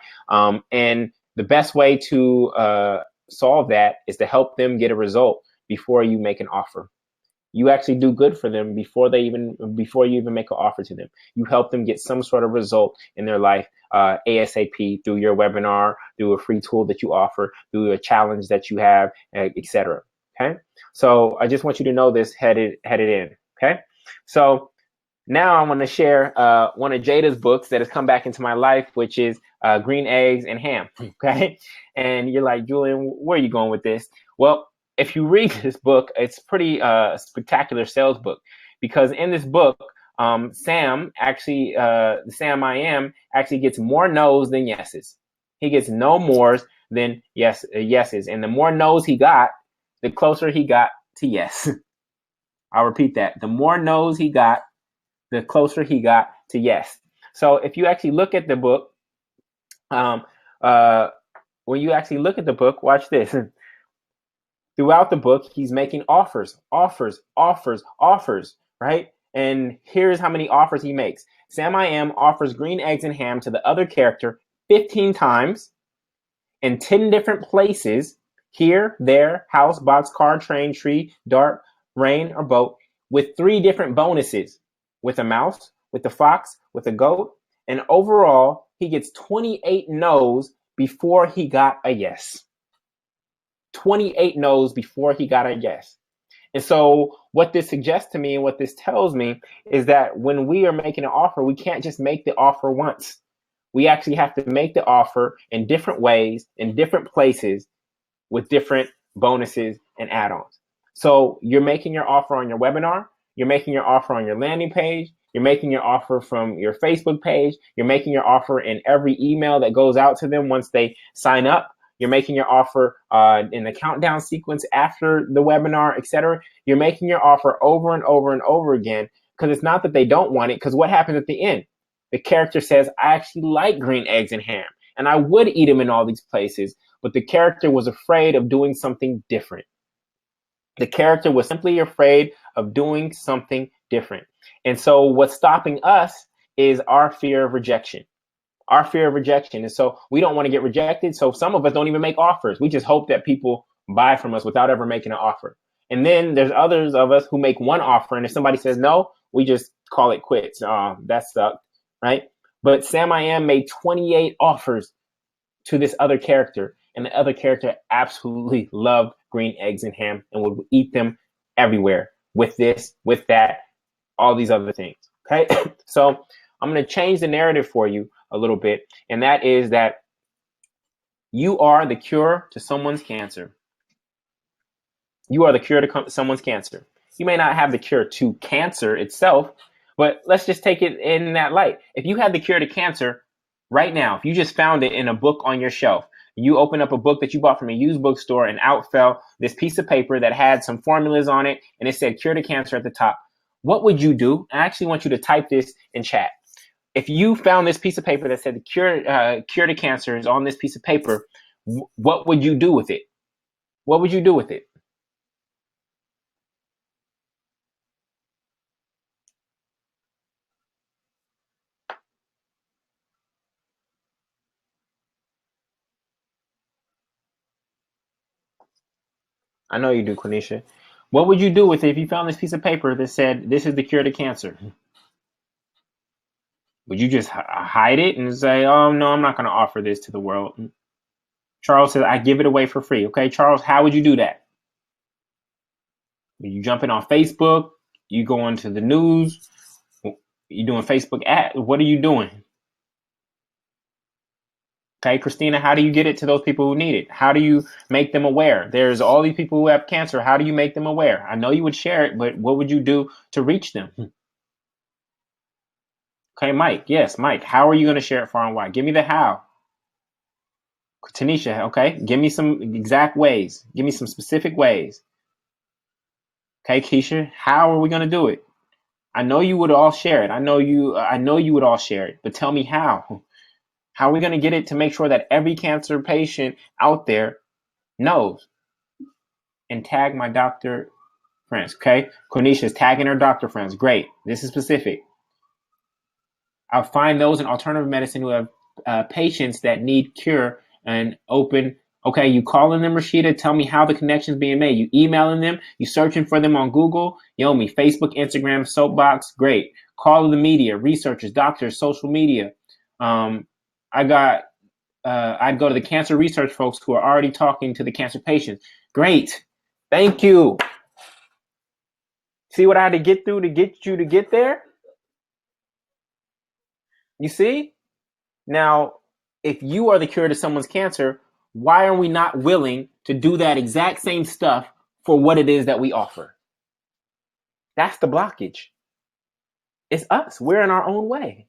And the best way to solve that is to help them get a result before you make an offer. You actually do good for them before you even make an offer to them. You help them get some sort of result in their life ASAP through your webinar, through a free tool that you offer, through a challenge that you have, etc. Okay, so I just want you to know this headed in. Okay, so now I want to share one of Jada's books that has come back into my life, which is Green Eggs and Ham. Okay, and you're like, Julian, where are you going with this? Well, if you read this book, it's pretty spectacular sales book, because in this book, Sam I Am actually gets more no's than yeses. He gets no mores than yeses, and the more no's he got, the closer he got to yes. I'll repeat that: the more no's he got, the closer he got to yes. So if you actually look at the book, when you actually look at the book, watch this. Throughout the book, he's making offers, right? And here's how many offers he makes. Sam I Am offers green eggs and ham to the other character 15 times in 10 different places, here, there, house, box, car, train, tree, dart, rain, or boat, with 3 different bonuses, with a mouse, with a fox, with a goat. And overall, he gets 28 no's before he got a yes. 28 no's before he got a yes. And so what this suggests to me and what this tells me is that when we are making an offer, we can't just make the offer once. We actually have to make the offer in different ways, in different places, with different bonuses and add-ons. So you're making your offer on your webinar, you're making your offer on your landing page, you're making your offer from your Facebook page, you're making your offer in every email that goes out to them once they sign up. You're making your offer in the countdown sequence after the webinar, etc. You're making your offer over and over and over again, because it's not that they don't want it, because what happens at the end? The character says, I actually like green eggs and ham, and I would eat them in all these places, but the character was afraid of doing something different. The character was simply afraid of doing something different. And so what's stopping us is our fear of rejection. Our fear of rejection. And so we don't want to get rejected. So some of us don't even make offers. We just hope that people buy from us without ever making an offer. And then there's others of us who make one offer, and if somebody says no, we just call it quits. That sucked, right? But Sam I Am made 28 offers to this other character, and the other character absolutely loved green eggs and ham and would eat them everywhere with this, with that, all these other things. Okay. So I'm going to change the narrative for you a little bit. And that is that you are the cure to someone's cancer. You are the cure to someone's cancer. You may not have the cure to cancer itself, but let's just take it in that light. If you had the cure to cancer right now, if you just found it in a book on your shelf, you open up a book that you bought from a used bookstore, and out fell this piece of paper that had some formulas on it, and it said cure to cancer at the top. What would you do? I actually want you to type this in chat. If you found this piece of paper that said the cure to cancer is on this piece of paper, what would you do with it? What would you do with it? I know you do, Quenisha. What would you do with it if you found this piece of paper that said, this is the cure to cancer? Would you just hide it and say, oh, no, I'm not going to offer this to the world? Charles says, I give it away for free. Okay, Charles, how would you do that? You jumping on Facebook? You going to the news? You doing Facebook ads? What are you doing? Okay, Christina, how do you get it to those people who need it? How do you make them aware? There's all these people who have cancer. How do you make them aware? I know you would share it, but what would you do to reach them? Okay, Mike. Yes, Mike. How are you going to share it far and wide? Give me the how. Tanisha, okay? Give me some exact ways. Give me some specific ways. Okay, Keisha, how are we going to do it? I know you would all share it. I know you would all share it, but tell me how. How are we going to get it to make sure that every cancer patient out there knows? And tag my doctor friends, okay? Cornisha's tagging her doctor friends. Great. This is specific. I'll find those in alternative medicine who have patients that need cure and open. Okay, you calling them, Rashida? Tell me how the connection's being made. You emailing them? You searching for them on Google? Yomi, Facebook, Instagram, Soapbox. Great. Call the media, researchers, doctors, social media. I'd go to the cancer research folks who are already talking to the cancer patients. Great. Thank you. See what I had to get through to get you to get there? You see? Now, if you are the cure to someone's cancer, why are we not willing to do that exact same stuff for what it is that we offer? That's the blockage. It's us. We're in our own way.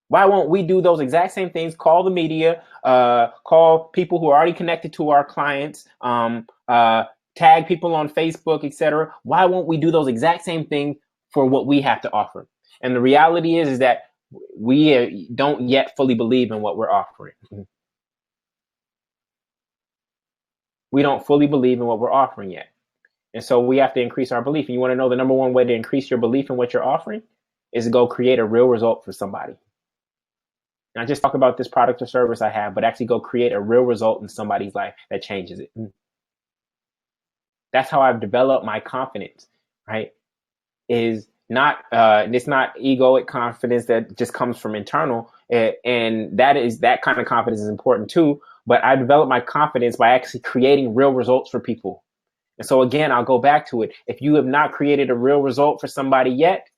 Why won't we do those exact same things? Call the media, call people who are already connected to our clients, tag people on Facebook, etc. Why won't we do those exact same things for what we have to offer? And the reality is that we don't yet fully believe in what we're offering. We don't fully believe in what we're offering yet. And so we have to increase our belief. And you want to know the number one way to increase your belief in what you're offering is to go create a real result for somebody. Not just talk about this product or service I have, but actually go create a real result in somebody's life that changes it. That's how I've developed my confidence, right? Is not it's not egoic confidence that just comes from internal, and that kind of confidence is important too. But I developed my confidence by actually creating real results for people. And so again, I'll go back to it. If you have not created a real result for somebody yet,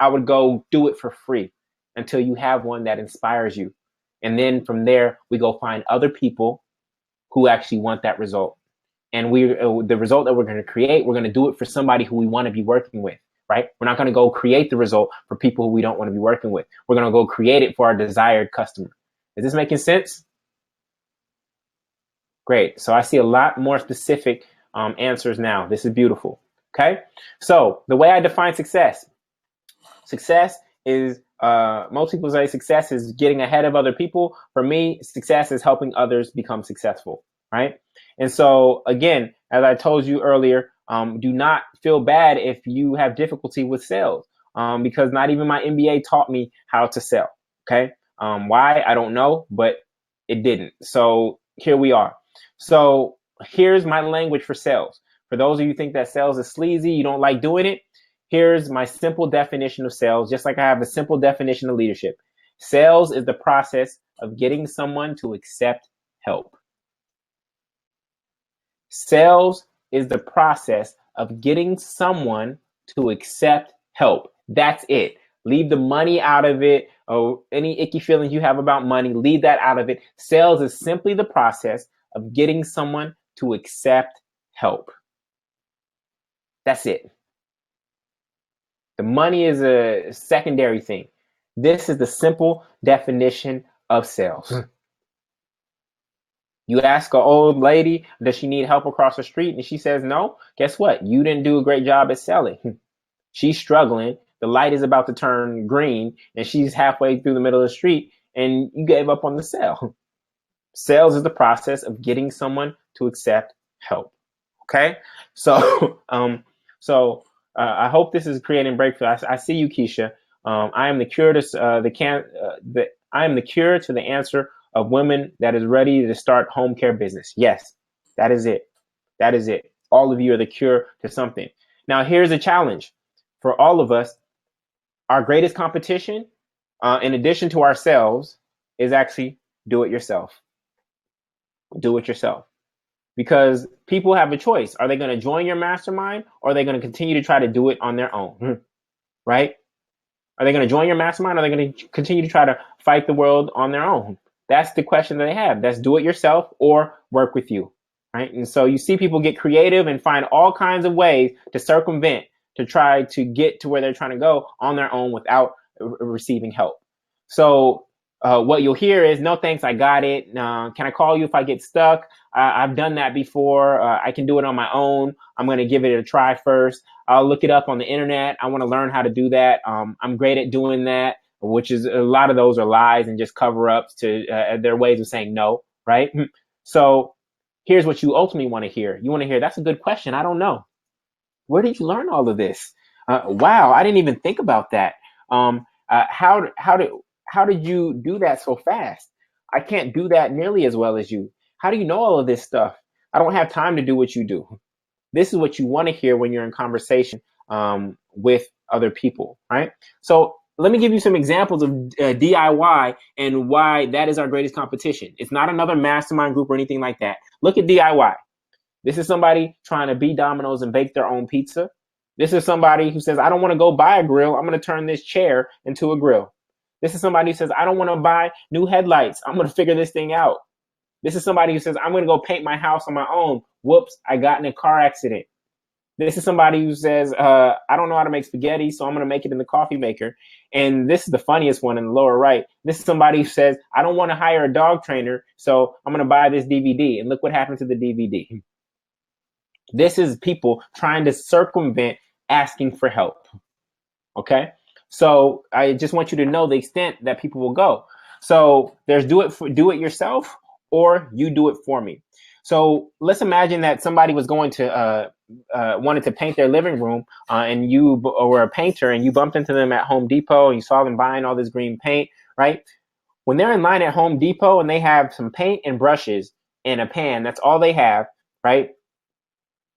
I would go do it for free until you have one that inspires you. And then from there, we go find other people who actually want that result. And the result that we're going to create, we're going to do it for somebody who we want to be working with, right? We're not going to go create the result for people who we don't want to be working with. We're going to go create it for our desired customer. Is this making sense? Great. So I see a lot more specific answers now. This is beautiful. Okay. So the way I define success is most people say success is getting ahead of other people. For me, success is helping others become successful, right? And so again, as I told you earlier, do not feel bad if you have difficulty with sales, because not even my MBA taught me how to sell. Okay. Why? I don't know, but it didn't. So here we are. So here's my language for sales. For those of you who think that sales is sleazy, you don't like doing it, here's my simple definition of sales, just like I have a simple definition of leadership. Sales is the process of getting someone to accept help. Sales is the process of getting someone to accept help. That's it. Leave the money out of it, or any icky feelings you have about money, leave that out of it. Sales is simply the process of getting someone to accept help. That's it. The money is a secondary thing. This is the simple definition of sales. You ask an old lady, does she need help across the street? And she says no. Guess what? You didn't do a great job at selling. She's struggling. The light is about to turn green and she's halfway through the middle of the street and you gave up on the sale. Sales is the process of getting someone to accept help. Okay? So, I hope this is creating breakthrough. I see you, Keisha. I am the cure to I am the cure to the answer of women that is ready to start home care business. Yes, that is it. That is it. All of you are the cure to something. Now, here's a challenge for all of us. Our greatest competition, in addition to ourselves, is actually do it yourself. Do it yourself. Because people have a choice. Are they going to join your mastermind or are they going to continue to try to do it on their own? Right? Are they going to join your mastermind or are they going to continue to try to fight the world on their own? That's the question that they have. That's do it yourself or work with you. Right? And so you see people get creative and find all kinds of ways to circumvent, to try to get to where they're trying to go on their own without receiving help. So what you'll hear is, no thanks, I got it. Can I call you if I get stuck? I've done that before. I can do it on my own. I'm going to give it a try first. I'll look it up on the internet. I want to learn how to do that. I'm great at doing that, which is a lot of those are lies and just cover-ups to their ways of saying no, right? So here's what you ultimately want to hear. You want to hear, that's a good question. I don't know. Where did you learn all of this? Wow, I didn't even think about that. How did you do that so fast? I can't do that nearly as well as you. How do you know all of this stuff? I don't have time to do what you do. This is what you want to hear when you're in conversation with other people, right? So let me give you some examples of DIY and why that is our greatest competition. It's not another mastermind group or anything like that. Look at DIY. This is somebody trying to be Domino's and bake their own pizza. This is somebody who says, I don't want to go buy a grill. I'm going to turn this chair into a grill. This is somebody who says, I don't want to buy new headlights. I'm going to figure this thing out. This is somebody who says, I'm going to go paint my house on my own. Whoops, I got in a car accident. This is somebody who says, I don't know how to make spaghetti, so I'm going to make it in the coffee maker. And this is the funniest one in the lower right. This is somebody who says, I don't want to hire a dog trainer, so I'm going to buy this DVD. And look what happened to the DVD. This is people trying to circumvent asking for help. Okay? So I just want you to know the extent that people will go. So there's do it yourself, or you do it for me. So let's imagine that somebody was going to wanted to paint their living room, and you were a painter and you bumped into them at Home Depot and you saw them buying all this green paint, right? When they're in line at Home Depot and they have some paint and brushes and a pan, that's all they have, right?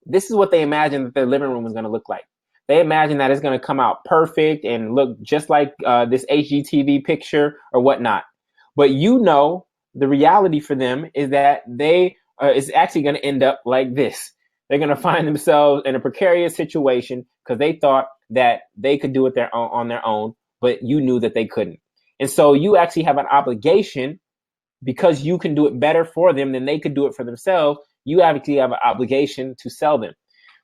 This is what they imagine that their living room is going to look like. They imagine that it's going to come out perfect and look just like this HGTV picture or whatnot. But you know, the reality for them is that they is actually going to end up like this. They're going to find themselves in a precarious situation because they thought that they could do it on their own, but you knew that they couldn't. And so you actually have an obligation, because you can do it better for them than they could do it for themselves. You actually have an obligation to sell them.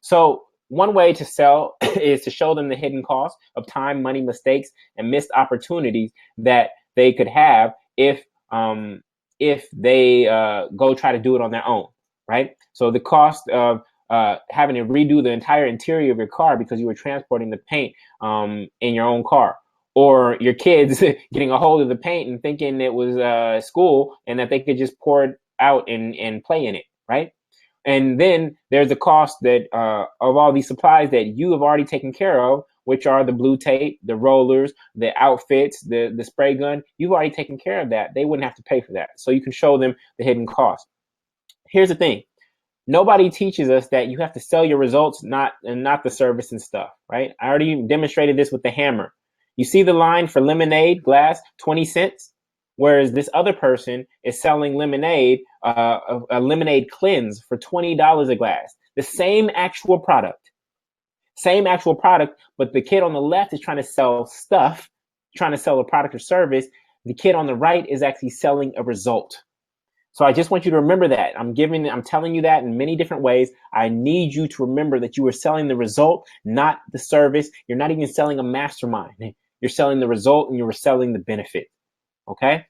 So one way to sell is to show them the hidden cost of time, money, mistakes, and missed opportunities that they could have if they go try to do it on their own, right? So the cost of having to redo the entire interior of your car because you were transporting the paint in your own car, or your kids getting a hold of the paint and thinking it was school and that they could just pour it out and play in it, right? And then there's the cost that of all these supplies that you have already taken care of, which are the blue tape, the rollers, the outfits, the spray gun. You've already taken care of that. They wouldn't have to pay for that. So you can show them the hidden cost. Here's the thing. Nobody teaches us that you have to sell your results, not the service and stuff, right? I already demonstrated this with the hammer. You see the line for lemonade glass, 20 cents, whereas this other person is selling lemonade, a lemonade cleanse for $20 a glass. The same actual product, but the kid on the left is trying to sell stuff, trying to sell a product or service. The kid on the right is actually selling a result. So I just want you to remember that. I'm telling you that in many different ways. I need you to remember that you are selling the result, not the service. You're not even selling a mastermind. You're selling the result and you're selling the benefit. Okay?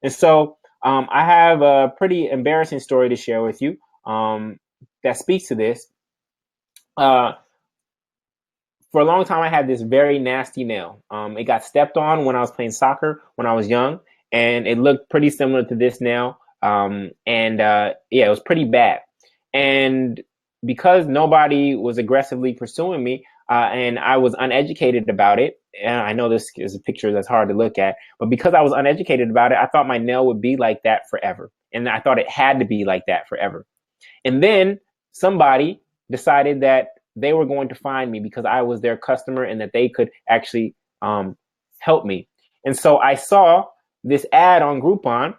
And so I have a pretty embarrassing story to share with you that speaks to this. For a long time, I had this very nasty nail. It got stepped on when I was playing soccer when I was young, and it looked pretty similar to this nail. Yeah, it was pretty bad. And because nobody was aggressively pursuing me, and I was uneducated about it, and I know this is a picture that's hard to look at, but because I was uneducated about it, I thought my nail would be like that forever. And I thought it had to be like that forever. And then somebody decided that they were going to find me because I was their customer and that they could actually help me. And so I saw this ad on Groupon.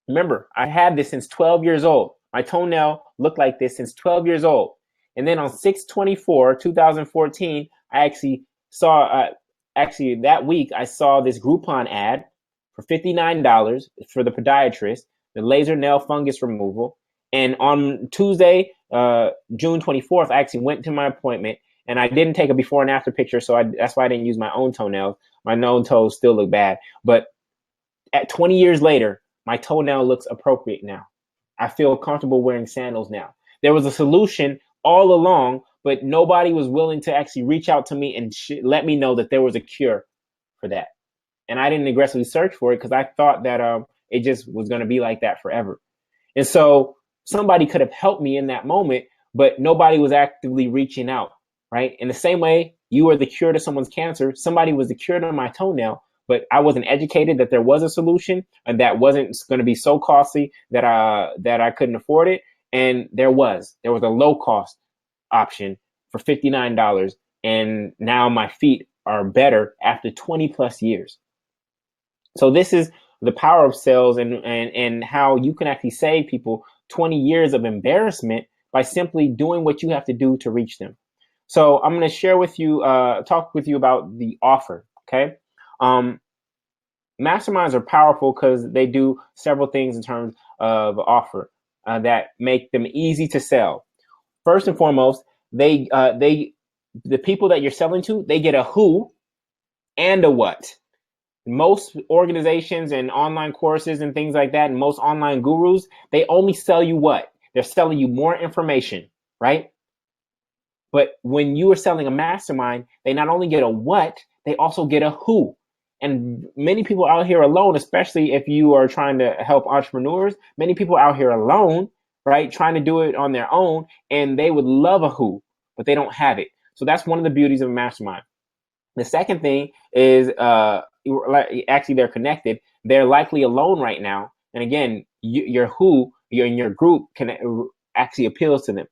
Remember, I had this since 12 years old. My toenail looked like this since 12 years old. And then on 6/24/2014, I actually saw, that week, I saw this Groupon ad for $59 for the podiatrist, the laser nail fungus removal. And on Tuesday, June 24th, I actually went to my appointment, and I didn't take a before and after picture, so that's why I didn't use my own toenails. My own toes still look bad. But at 20 years later, my toenail looks appropriate now. I feel comfortable wearing sandals now. There was a solution all along, but nobody was willing to actually reach out to me and let me know that there was a cure for that. And I didn't aggressively search for it because I thought that it just was going to be like that forever. And so somebody could have helped me in that moment, but nobody was actively reaching out, right? In the same way, you were the cure to someone's cancer. Somebody was the cure to my toenail, but I wasn't educated that there was a solution and that wasn't going to be so costly that I couldn't afford it. And there was a low cost option for $59. And now my feet are better after 20 plus years. So this is the power of sales and how you can actually save people 20 years of embarrassment by simply doing what you have to do to reach them. So I'm going to share with you, talk with you about the offer. Okay. Masterminds are powerful because they do several things in terms of offer that make them easy to sell. First and foremost, the people that you're selling to, they get a who and a what. Most organizations and online courses and things like that, and most online gurus, they only sell you what? They're selling you more information, right? But when you are selling a mastermind, they not only get a what, they also get a who. And many people out here alone, especially if you are trying to help entrepreneurs, many people out here alone, right, trying to do it on their own, and they would love a who, but they don't have it. So that's one of the beauties of a mastermind. The second thing is actually they're connected, they're likely alone right now. And again, you're in your group can actually appeals to them.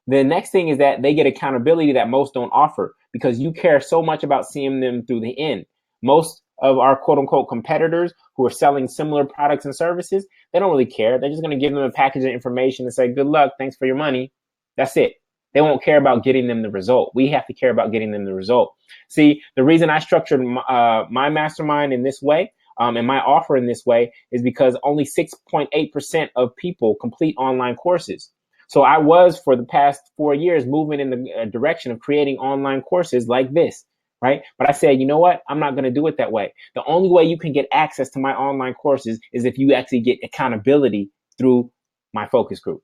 The next thing is that they get accountability that most don't offer because you care so much about seeing them through the end. Most of our quote unquote competitors who are selling similar products and services, they don't really care. They're just going to give them a package of information and say, good luck, thanks for your money. That's it. They won't care about getting them the result. We have to care about getting them the result. See, the reason I structured my mastermind in this way and my offer in this way is because only 6.8% of people complete online courses. So I was, for the past 4 years, moving in the direction of creating online courses like this, right? But I said, you know what? I'm not going to do it that way. The only way you can get access to my online courses is if you actually get accountability through my focus group.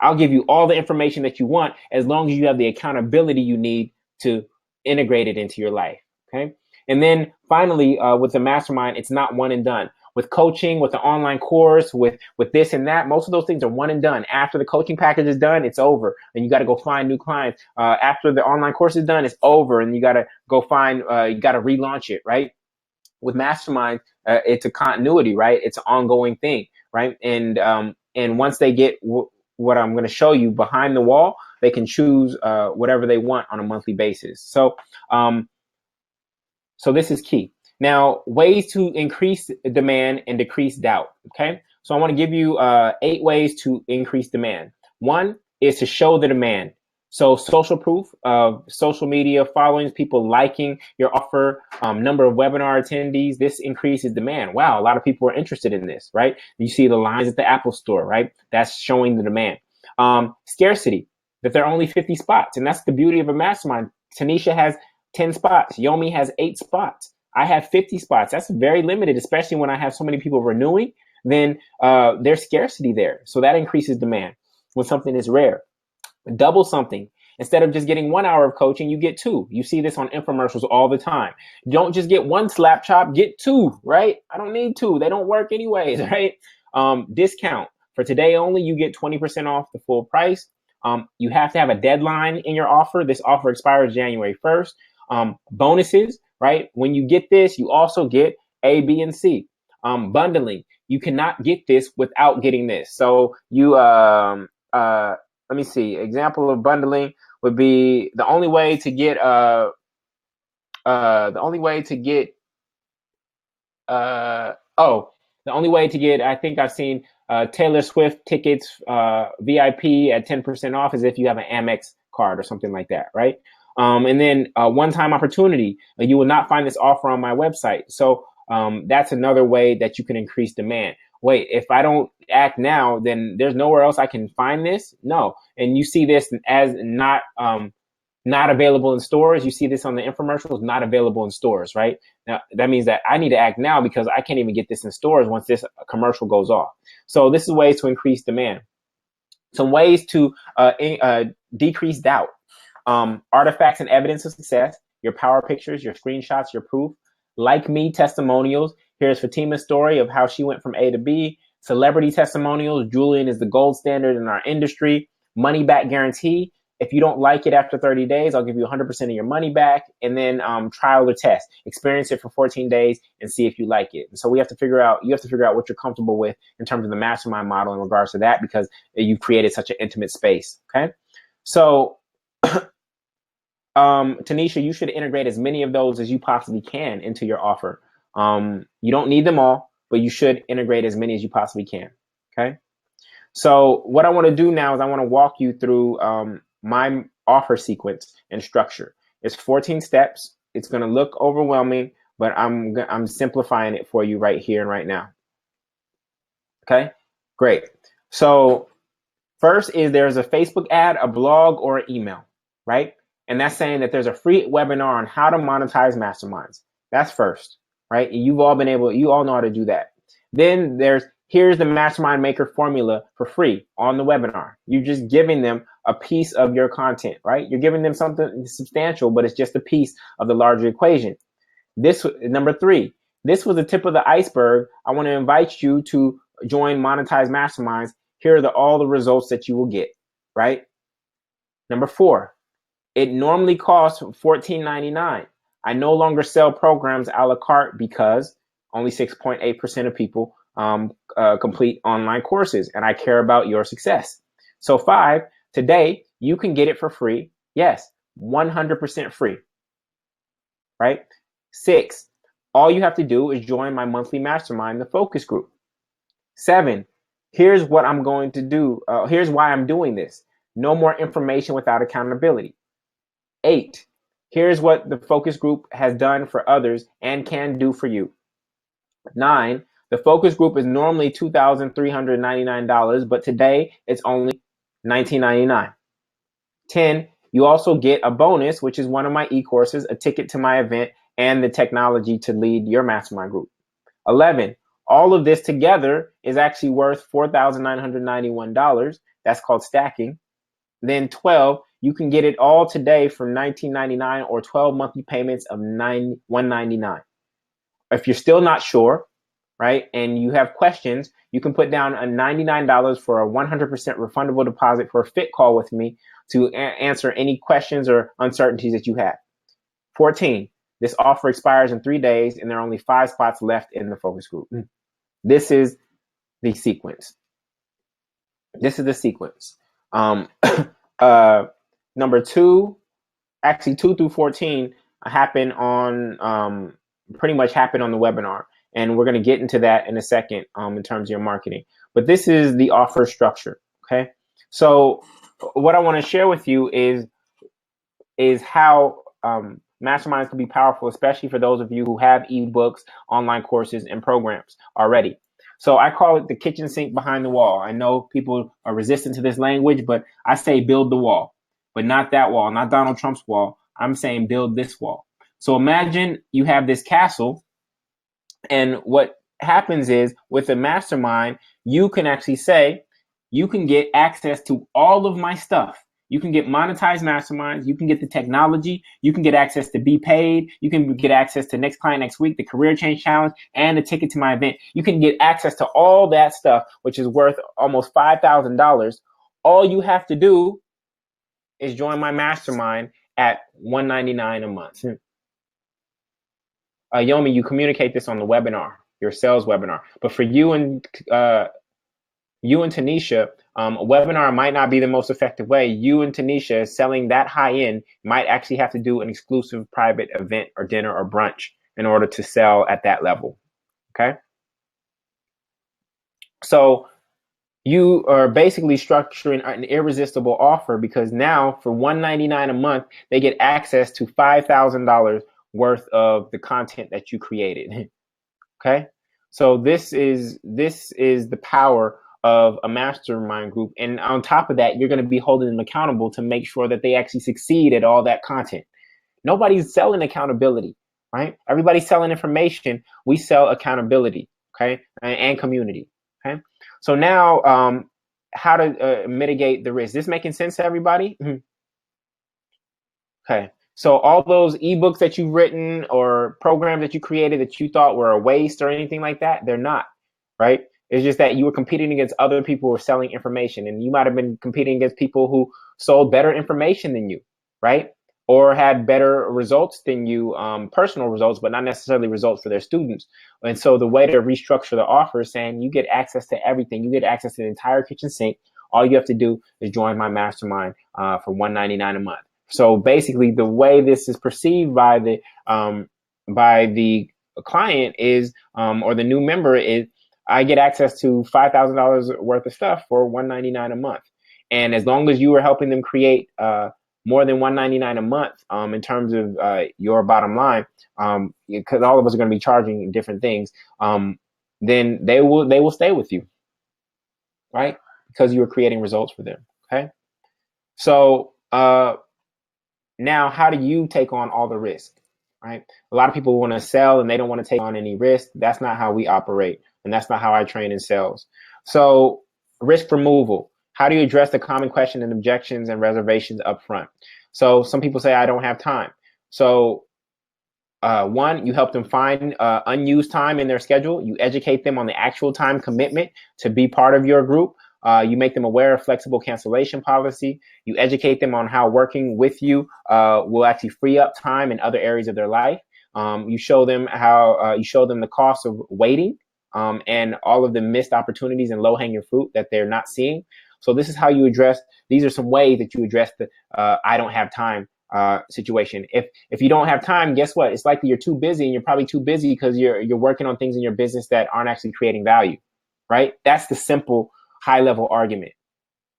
I'll give you all the information that you want as long as you have the accountability you need to integrate it into your life, okay? And then finally, with the mastermind, it's not one and done. With coaching, with the online course, with this and that, most of those things are one and done. After the coaching package is done, it's over, and you got to go find new clients. After the online course is done, it's over, and you got to go find, you got to relaunch it, right? With Mastermind, it's a continuity, right? It's an ongoing thing, right? And once they get what I'm going to show you behind the wall, they can choose whatever they want on a monthly basis. So this is key. Now, ways to increase demand and decrease doubt, okay? So I want to give you 8 ways to increase demand. One is to show the demand. So social proof of social media followings, people liking your offer, number of webinar attendees, this increases demand. Wow, a lot of people are interested in this, right? You see the lines at the Apple store, right? That's showing the demand. Scarcity, that there are only 50 spots, and that's the beauty of a mastermind. Tanisha has 10 spots. Yomi has 8 spots. I have 50 spots. That's very limited, especially when I have so many people renewing. Then there's scarcity there. So that increases demand when something is rare. Double something. Instead of just getting 1 hour of coaching, you get 2. You see this on infomercials all the time. Don't just get 1 slap chop, get 2, right? I don't need 2. They don't work anyways, right? Discount. For today only, you get 20% off the full price. You have to have a deadline in your offer. This offer expires January 1st. Bonuses, right? When you get this, you also get A, B, and C. Bundling. You cannot get this without getting this. So you, let me see. Example of bundling would be the only way to get, I think I've seen Taylor Swift tickets, VIP at 10% off is if you have an Amex card or something like that, right? And then one-time opportunity. You will not find this offer on my website. So that's another way that you can increase demand. Wait, if I don't act now, then there's nowhere else I can find this? No. And you see this as not available in stores. You see this on the infomercials, not available in stores, right? Now, that means that I need to act now because I can't even get this in stores once this commercial goes off. So this is ways to increase demand. Some ways to decrease doubt. Artifacts and evidence of success, your power pictures, your screenshots, your proof. Like me testimonials. Here's Fatima's story of how she went from A to B. Celebrity testimonials. Julian is the gold standard in our industry. Money back guarantee. If you don't like it after 30 days, I'll give you 100% of your money back. And then trial or test. Experience it for 14 days and see if you like it. And so you have to figure out what you're comfortable with in terms of the mastermind model in regards to that, because you've created such an intimate space. Okay. So Tanisha, you should integrate as many of those as you possibly can into your offer. You don't need them all, but you should integrate as many as you possibly can. Okay. So what I want to do now is I want to walk you through my offer sequence and structure. It's 14 steps. It's going to look overwhelming, but I'm simplifying it for you right here and right now. Okay, great. So first is there's a Facebook ad, a blog, or an email, right? And that's saying that there's a free webinar on how to monetize masterminds. That's first, right? You all know how to do that. Then here's the mastermind maker formula for free on the webinar. You're just giving them a piece of your content, right? You're giving them something substantial, but it's just a piece of the larger equation. Number 3, this was the tip of the iceberg. I want to invite you to join Monetize Masterminds. Here are all the results that you will get, right? Number 4, it normally costs $14.99. I no longer sell programs a la carte because only 6.8% of people complete online courses, and I care about your success. So 5, today you can get it for free. Yes, 100% free, right? 6, all you have to do is join my monthly mastermind, the focus group. 7, here's what I'm going to do. Here's why I'm doing this. No more information without accountability. 8, here's what the focus group has done for others and can do for you. 9, the focus group is normally $2,399, but today it's only $19.99. 10, you also get a bonus, which is one of my e-courses, a ticket to my event, and the technology to lead your mastermind group. 11, all of this together is actually worth $4,991. That's called stacking. Then 12, you can get it all today for $19.99 or 12 monthly payments of $199. If you're still not sure, right, and you have questions, you can put down a $99 for a 100% refundable deposit for a fit call with me to answer any questions or uncertainties that you have. 14, this offer expires in 3 days and there are only 5 spots left in the focus group. This is the sequence. This is the sequence. Number 2, actually 2 through 14 happen on pretty much happen on the webinar. And we're going to get into that in a second in terms of your marketing. But this is the offer structure, okay? So what I want to share with you is how masterminds can be powerful, especially for those of you who have ebooks, online courses, and programs already. So I call it the kitchen sink behind the wall. I know people are resistant to this language, but I say build the wall, but not that wall, not Donald Trump's wall. I'm saying build this wall. So imagine you have this castle, and what happens is with a mastermind, you can actually say, you can get access to all of my stuff. You can get monetized masterminds. You can get the technology. You can get access to be paid. You can get access to next client next week, the career change challenge, and the ticket to my event. You can get access to all that stuff, which is worth almost $5,000. All you have to do is join my mastermind at $199 a month. Yomi, you communicate this on the webinar, your sales webinar. But for you and Tanisha, a webinar might not be the most effective way. You and Tanisha selling that high end might actually have to do an exclusive private event or dinner or brunch in order to sell at that level. Okay. So you are basically structuring an irresistible offer, because now for $199 a month, they get access to $5,000 worth of the content that you created. Okay. So this is the power of a mastermind group. And on top of that, you're going to be holding them accountable to make sure that they actually succeed at all that content. Nobody's selling accountability, right? Everybody's selling information. We sell accountability, okay, and community, okay? So now, how to mitigate the risk. This making sense to everybody? Okay. So all those ebooks that you've written or programs that you created that you thought were a waste or anything like that, they're not, right? It's just that you were competing against other people who were selling information, and you might have been competing against people who sold better information than you, right? Or had better results than you, personal results, but not necessarily results for their students. And so the way to restructure the offer is saying you get access to everything. You get access to the entire kitchen sink. All you have to do is join my mastermind for $199 a month. So basically, the way this is perceived by the client is, or the new member is, I get access to $5,000 worth of stuff for $199 a month. And as long as you are helping them create more than $199 a month in terms of your bottom line, because all of us are going to be charging different things, then they will stay with you, right? Because you are creating results for them. Okay. So now, how do you take on all the risk, right? A lot of people want to sell and they don't want to take on any risk. That's not how we operate, and that's not how I train in sales. So risk removal. How do you address the common question and objections and reservations up front? So some people say, I don't have time. So one, you help them find unused time in their schedule. You educate them on the actual time commitment to be part of your group. You make them aware of flexible cancellation policy. You educate them on how working with you will actually free up time in other areas of their life. You show them the cost of waiting and all of the missed opportunities and low-hanging fruit that they're not seeing. So this is how you address. These are some ways that you address the I don't have time situation. If you don't have time, guess what? It's likely you're too busy, and you're probably too busy because you're working on things in your business that aren't actually creating value, right? That's the simple high-level argument.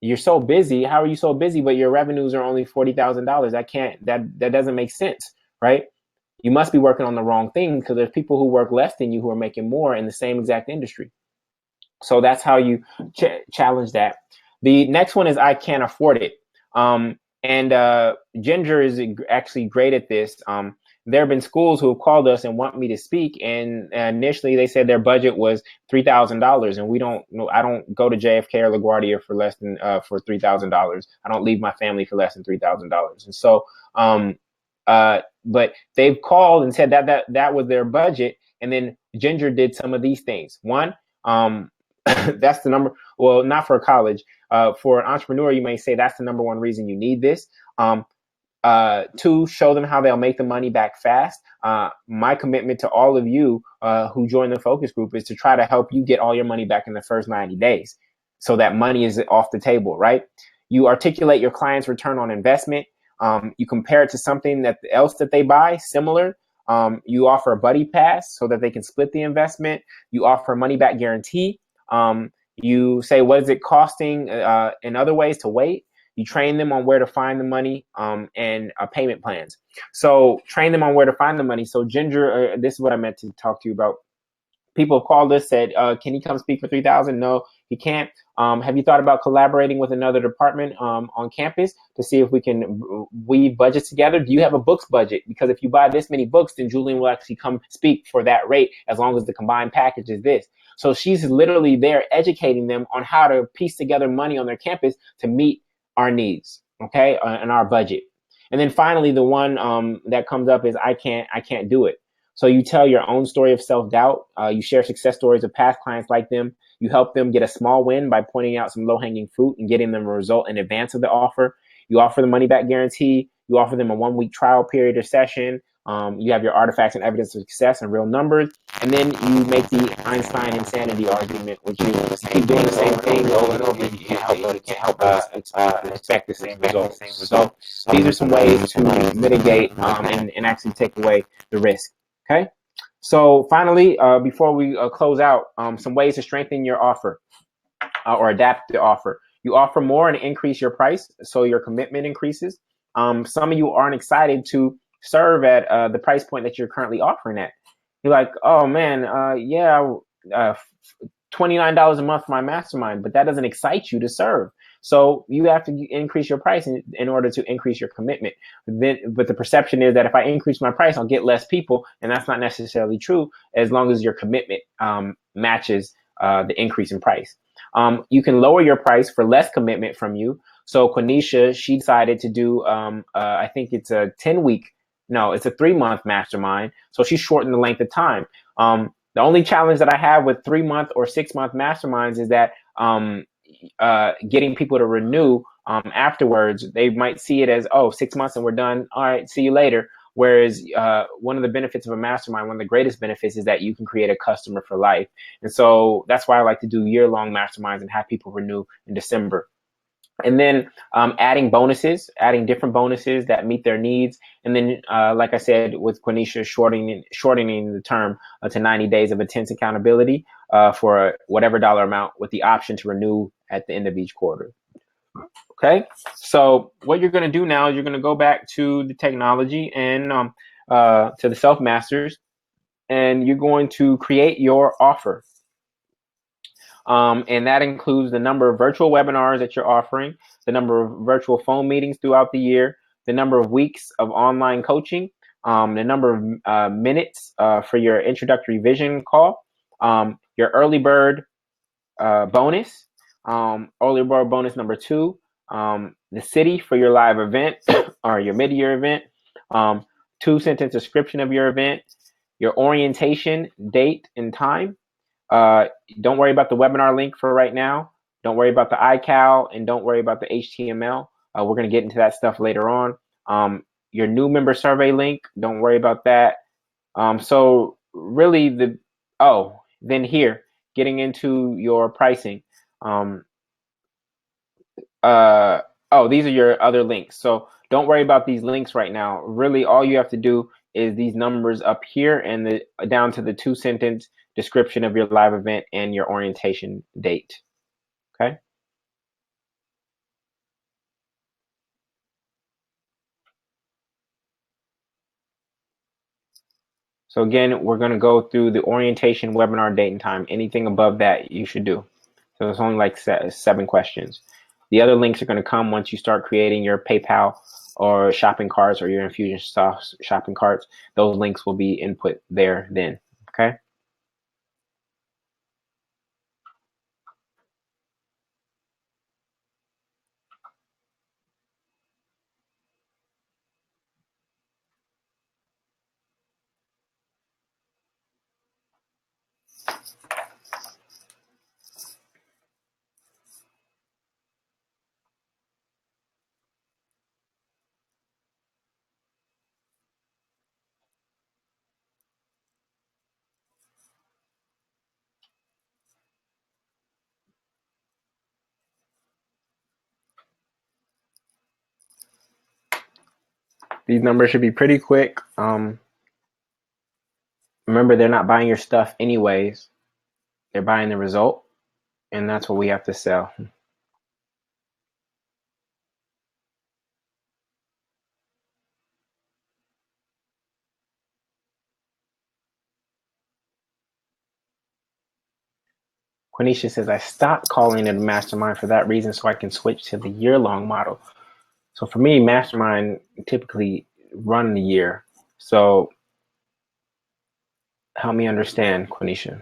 You're so busy. How are you so busy, but your revenues are only $40,000? That doesn't make sense, right? You must be working on the wrong thing, because there's people who work less than you who are making more in the same exact industry. So that's how you challenge that. The next one is I can't afford it. And Ginger is actually great at this. There have been schools who have called us and want me to speak, and initially they said their budget was $3,000, and I don't go to JFK or LaGuardia for less than for $3,000. I don't leave my family for less than $3,000, and so but they've called and said that was their budget, and then Ginger did some of these things. One, that's the number. Well, not for a college. For an entrepreneur, you may say that's the number one reason you need this. Two, show them how they'll make the money back fast. My commitment to all of you who join the focus group is to try to help you get all your money back in the first 90 days. So that money is off the table, right? You articulate your client's return on investment. You compare it to something else that they buy, similar. You offer a buddy pass so that they can split the investment. You offer a money back guarantee. You say, what is it costing in other ways to wait? You train them on where to find the money and payment plans. So train them on where to find the money. So Ginger, this is what I meant to talk to you about. People have called us, said, can he come speak for $3,000? No, he can't. Have you thought about collaborating with another department on campus to see if we can weave budgets together? Do you have a books budget? Because if you buy this many books, then Julian will actually come speak for that rate, as long as the combined package is this. So she's literally there educating them on how to piece together money on their campus to meet our needs, okay, and our budget. And then finally, the one that comes up is I can't do it. So you tell your own story of self-doubt. You share success stories of past clients like them. You help them get a small win by pointing out some low-hanging fruit and getting them a result in advance of the offer. You offer the money-back guarantee. You offer them a 1-week trial period or session. You have your artifacts and evidence of success and real numbers. And then you make the Einstein insanity argument, which is keep doing the same thing over and over. You can't help but expect the same results. So these are some ways to mitigate and actually take away the risk. Okay. So finally, before we close out, some ways to strengthen your offer or adapt the offer. You offer more and increase your price, so your commitment increases. Some of you aren't excited to serve at the price point that you're currently offering at. You're like, oh man, $29 a month for my mastermind, but that doesn't excite you to serve. So you have to increase your price in order to increase your commitment. But the perception is that if I increase my price, I'll get less people, and that's not necessarily true as long as your commitment matches the increase in price. You can lower your price for less commitment from you. So Quenisha, she decided to do, I think it's a 3-month mastermind. So she shortened the length of time. The only challenge that I have with 3-month or 6-month masterminds is that getting people to renew afterwards. They might see it as, 6 months and we're done. All right, see you later. Whereas one of the benefits of a mastermind, one of the greatest benefits, is that you can create a customer for life. And so that's why I like to do year-long masterminds and have people renew in December. And then adding different bonuses that meet their needs. And then, like I said, with Quenisha, shortening the term to 90 days of intense accountability for whatever dollar amount, with the option to renew at the end of each quarter. Okay, so what you're going to do now is you're going to go back to the technology and to the self-masters, and you're going to create your offer. And that includes the number of virtual webinars that you're offering, the number of virtual phone meetings throughout the year, the number of weeks of online coaching, the number of minutes for your introductory vision call, your early bird bonus, early bird bonus number 2, the city for your live event or your mid-year event, 2-sentence description of your event, your orientation date and time. Don't worry about the webinar link for right now. Don't worry about the iCal and don't worry about the HTML. We're going to get into that stuff later on. Your new member survey link, don't worry about that. So really then here, getting into your pricing. These are your other links. So don't worry about these links right now. Really, all you have to do is these numbers up here and down to the 2-sentence description of your live event and your orientation date. Okay. So again, we're going to go through the orientation, webinar date and time. Anything above that you should do. So it's only like 7 questions. The other links are going to come once you start creating your PayPal or shopping carts or your Infusionsoft shopping carts. Those links will be input there then. Okay. These numbers should be pretty quick. Remember, they're not buying your stuff anyways. They're buying the result, and that's what we have to sell. Quenisha says, I stopped calling it a mastermind for that reason so I can switch to the year-long model. So for me, mastermind typically run the year. So help me understand, Quenisha.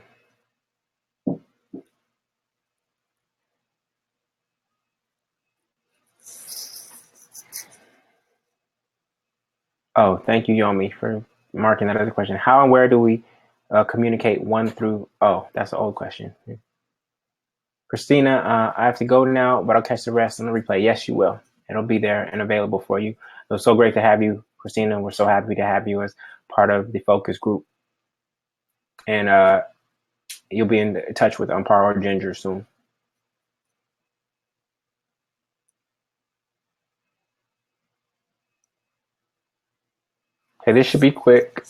Oh, thank you, Yomi, for marking that other question. How and where do we communicate 1 through... Oh, that's an old question. Christina, I have to go now, but I'll catch the rest on the replay. Yes, you will. It'll be there and available for you. It was so great to have you, Christina. We're so happy to have you as part of the focus group. And you'll be in touch with Amparo or Ginger soon. Okay, this should be quick.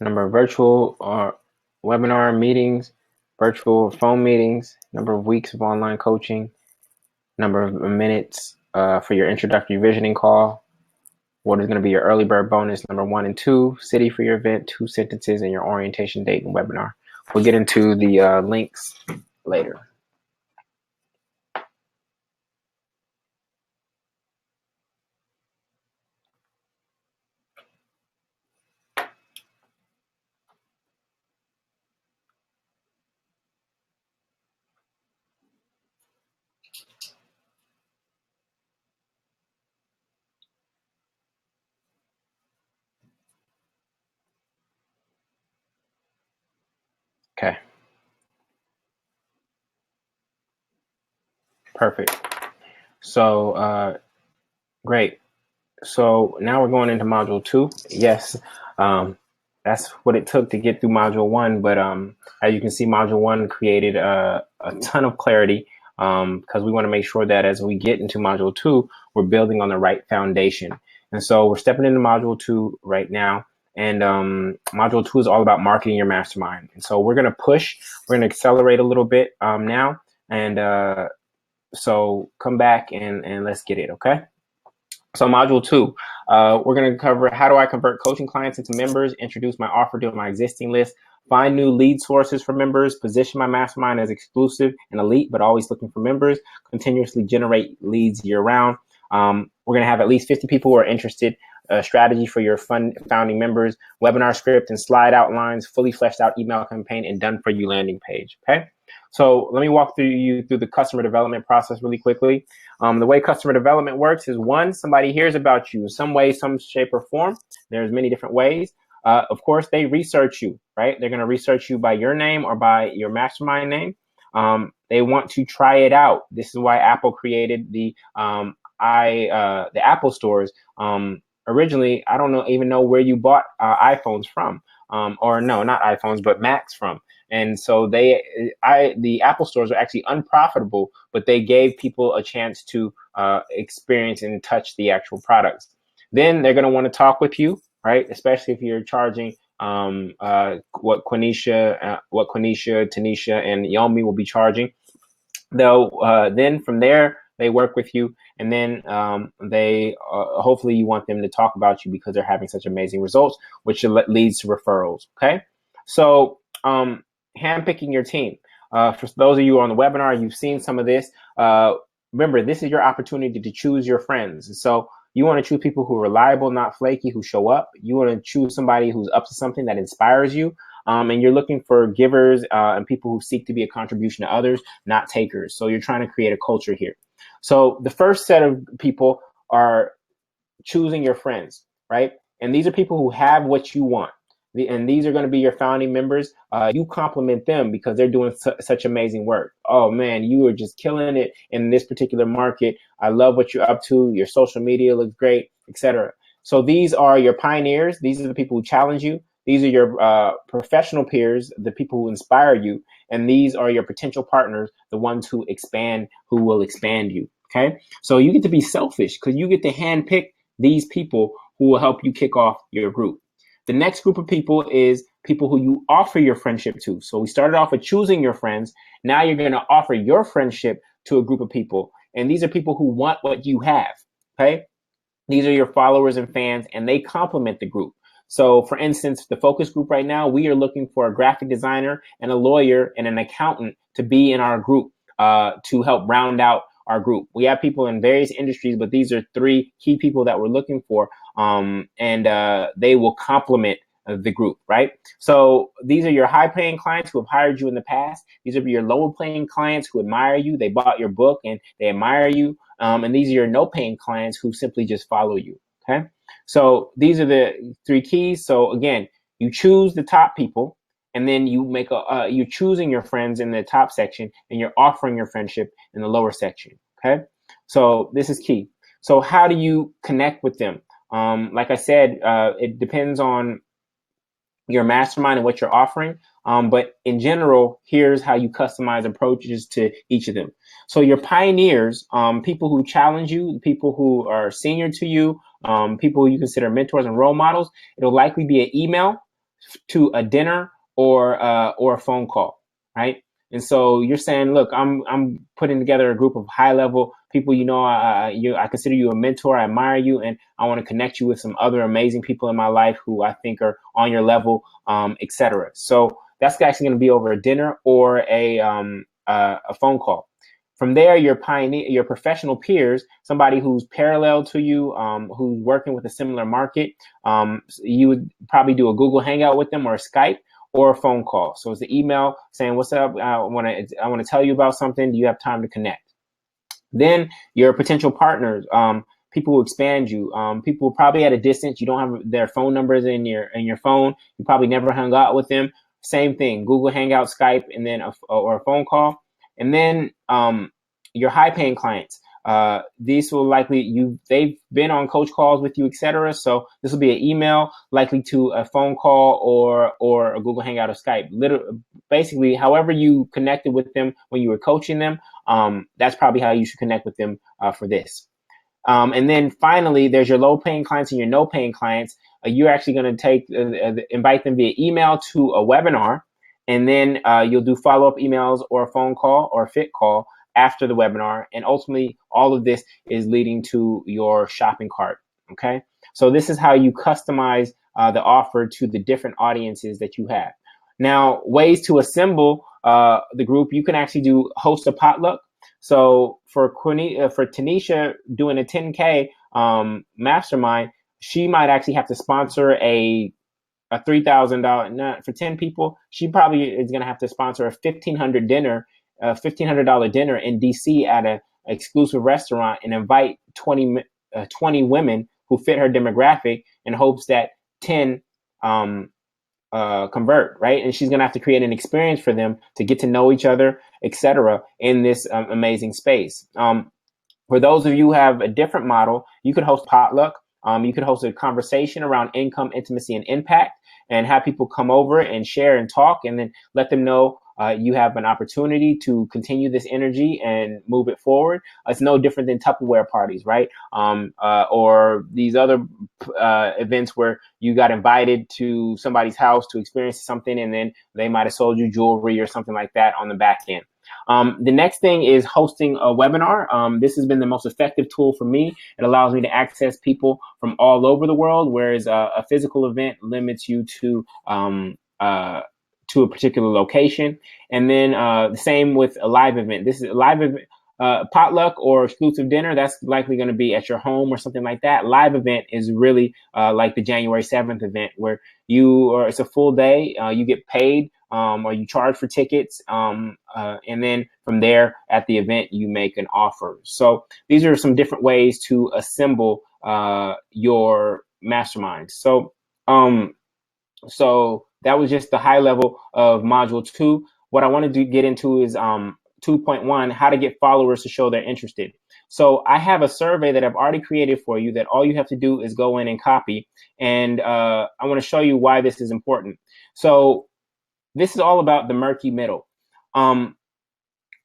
Number of virtual or webinar meetings, virtual phone meetings, number of weeks of online coaching, number of minutes for your introductory visioning call, what is going to be your early bird bonus, number 1 and 2, city for your event, 2 sentences, and your orientation date and webinar. We'll get into the links later. Okay. Perfect. So great. So now we're going into module 2. Yes, that's what it took to get through module 1. But as you can see, module 1 created a ton of clarity because we want to make sure that as we get into module 2, we're building on the right foundation. And so we're stepping into module 2 right now. And module 2 is all about marketing your mastermind. And so we're going to push, we're going to accelerate a little bit now. And so come back and let's get it, okay? So module 2, we're going to cover how do I convert coaching clients into members, introduce my offer to my existing list, find new lead sources for members, position my mastermind as exclusive and elite, but always looking for members, continuously generate leads year round. We're going to have at least 50 people who are interested, strategy for your founding members, webinar script and slide outlines, fully fleshed out email campaign, and done for you landing page. Okay. So let me walk you through the customer development process really quickly. The way customer development works is one, somebody hears about you in some way, some shape or form. There's many different ways. Of course, they research you, right? They're going to research you by your name or by your mastermind name. They want to try it out. This is why Apple created the Apple stores. Originally, I don't even know where you bought iPhones from, or no, not iPhones, but Macs from. And so the Apple stores are actually unprofitable, but they gave people a chance to experience and touch the actual products. Then they're going to want to talk with you, right? Especially if you're charging what Tanisha, and Yomi will be charging. They'll then from there they work with you, and then they hopefully you want them to talk about you because they're having such amazing results, which leads to referrals. Okay, so handpicking your team. For those of you on the webinar, you've seen some of this. Remember, this is your opportunity to choose your friends. So you want to choose people who are reliable, not flaky, who show up. You want to choose somebody who's up to something that inspires you. And you're looking for givers and people who seek to be a contribution to others, not takers. So you're trying to create a culture here. So the first set of people are choosing your friends, right? And these are people who have what you want. And these are going to be your founding members. You compliment them because they're doing such amazing work. Oh man, you are just killing it in this particular market. I love what you're up to. Your social media looks great, etc. So these are your pioneers. These are the people who challenge you. These are your professional peers, the people who inspire you. And these are your potential partners, the ones who will expand you. Okay. So you get to be selfish because you get to handpick these people who will help you kick off your group. The next group of people is people who you offer your friendship to. So we started off with choosing your friends. Now you're going to offer your friendship to a group of people. And these are people who want what you have. Okay. These are your followers and fans, and they complement the group. So for instance, the focus group right now, we are looking for a graphic designer and a lawyer and an accountant to be in our group to help round out our group. We have people in various industries, but these are 3 key people that we're looking for, and they will complement the group, right? So these are your high-paying clients who have hired you in the past. These are your lower-paying clients who admire you. They bought your book and they admire you. And these are your no-paying clients who simply just follow you, okay? So these are the 3 keys. So again, you choose the top people, and then you make you're choosing your friends in the top section, and you're offering your friendship in the lower section. Okay, so this is key. So how do you connect with them? Like I said, it depends on your mastermind and what you're offering. But in general, here's how you customize approaches to each of them. So your pioneers, people who challenge you, people who are senior to you, people who you consider mentors and role models, it'll likely be an email to a dinner or a phone call, right? And so you're saying, look, I'm putting together a group of high level people. I consider you a mentor. I admire you, and I want to connect you with some other amazing people in my life who I think are on your level, etc. So that's actually going to be over a dinner or a phone call. From there, your professional peers, somebody who's parallel to you, who's working with a similar market, you would probably do a Google Hangout with them or a Skype or a phone call. So it's the email saying, "What's up? I want to tell you about something. Do you have time to connect?" Then your potential partners, people who expand you, people probably at a distance. You don't have their phone numbers in your phone. You probably never hung out with them. Same thing: Google Hangout, Skype, and then or a phone call. And then your high-paying clients. These will likely they've been on coach calls with you, etc. So this will be an email, likely to a phone call or a Google Hangout or Skype. Basically, however you connected with them when you were coaching them, that's probably how you should connect with them for this. And then finally, there's your low-paying clients and your no-paying clients. You're actually going to invite them via email to a webinar, and then you'll do follow-up emails or a phone call or a fit call after the webinar. And ultimately, all of this is leading to your shopping cart. Okay, so this is how you customize the offer to the different audiences that you have. Now, ways to assemble the group: you can actually host a potluck. So for Tanisha doing a 10K mastermind, she might actually have to sponsor a a $3,000 for 10 people. She probably is going to have to sponsor a $1,500 dinner in DC at a exclusive restaurant and invite 20 women who fit her demographic in hopes that 10 convert, right? And she's going to have to create an experience for them to get to know each other, etc., in this amazing space. For those of you who have a different model, you could host potluck. You could host a conversation around income, intimacy, and impact, and have people come over and share and talk, and then let them know you have an opportunity to continue this energy and move it forward. It's no different than Tupperware parties, right? Or these other events where you got invited to somebody's house to experience something, and then they might have sold you jewelry or something like that on the back end. The next thing is hosting a webinar. This has been the most effective tool for me. It allows me to access people from all over the world, whereas a physical event limits you to a particular location. And then the same with a live event. This is a live event. Potluck or exclusive dinner, that's likely going to be at your home or something like that. Live event is really like the January 7th event, where it's a full day, you get paid, or you charge for tickets, and then from there at the event you make an offer. So these are some different ways to assemble your mastermind. So that was just the high level of module 2. What I wanted to get into is 2.1, how to get followers to show they're interested. So I have a survey that I've already created for you that all you have to do is go in and copy. And I want to show you why this is important. So this is all about the murky middle.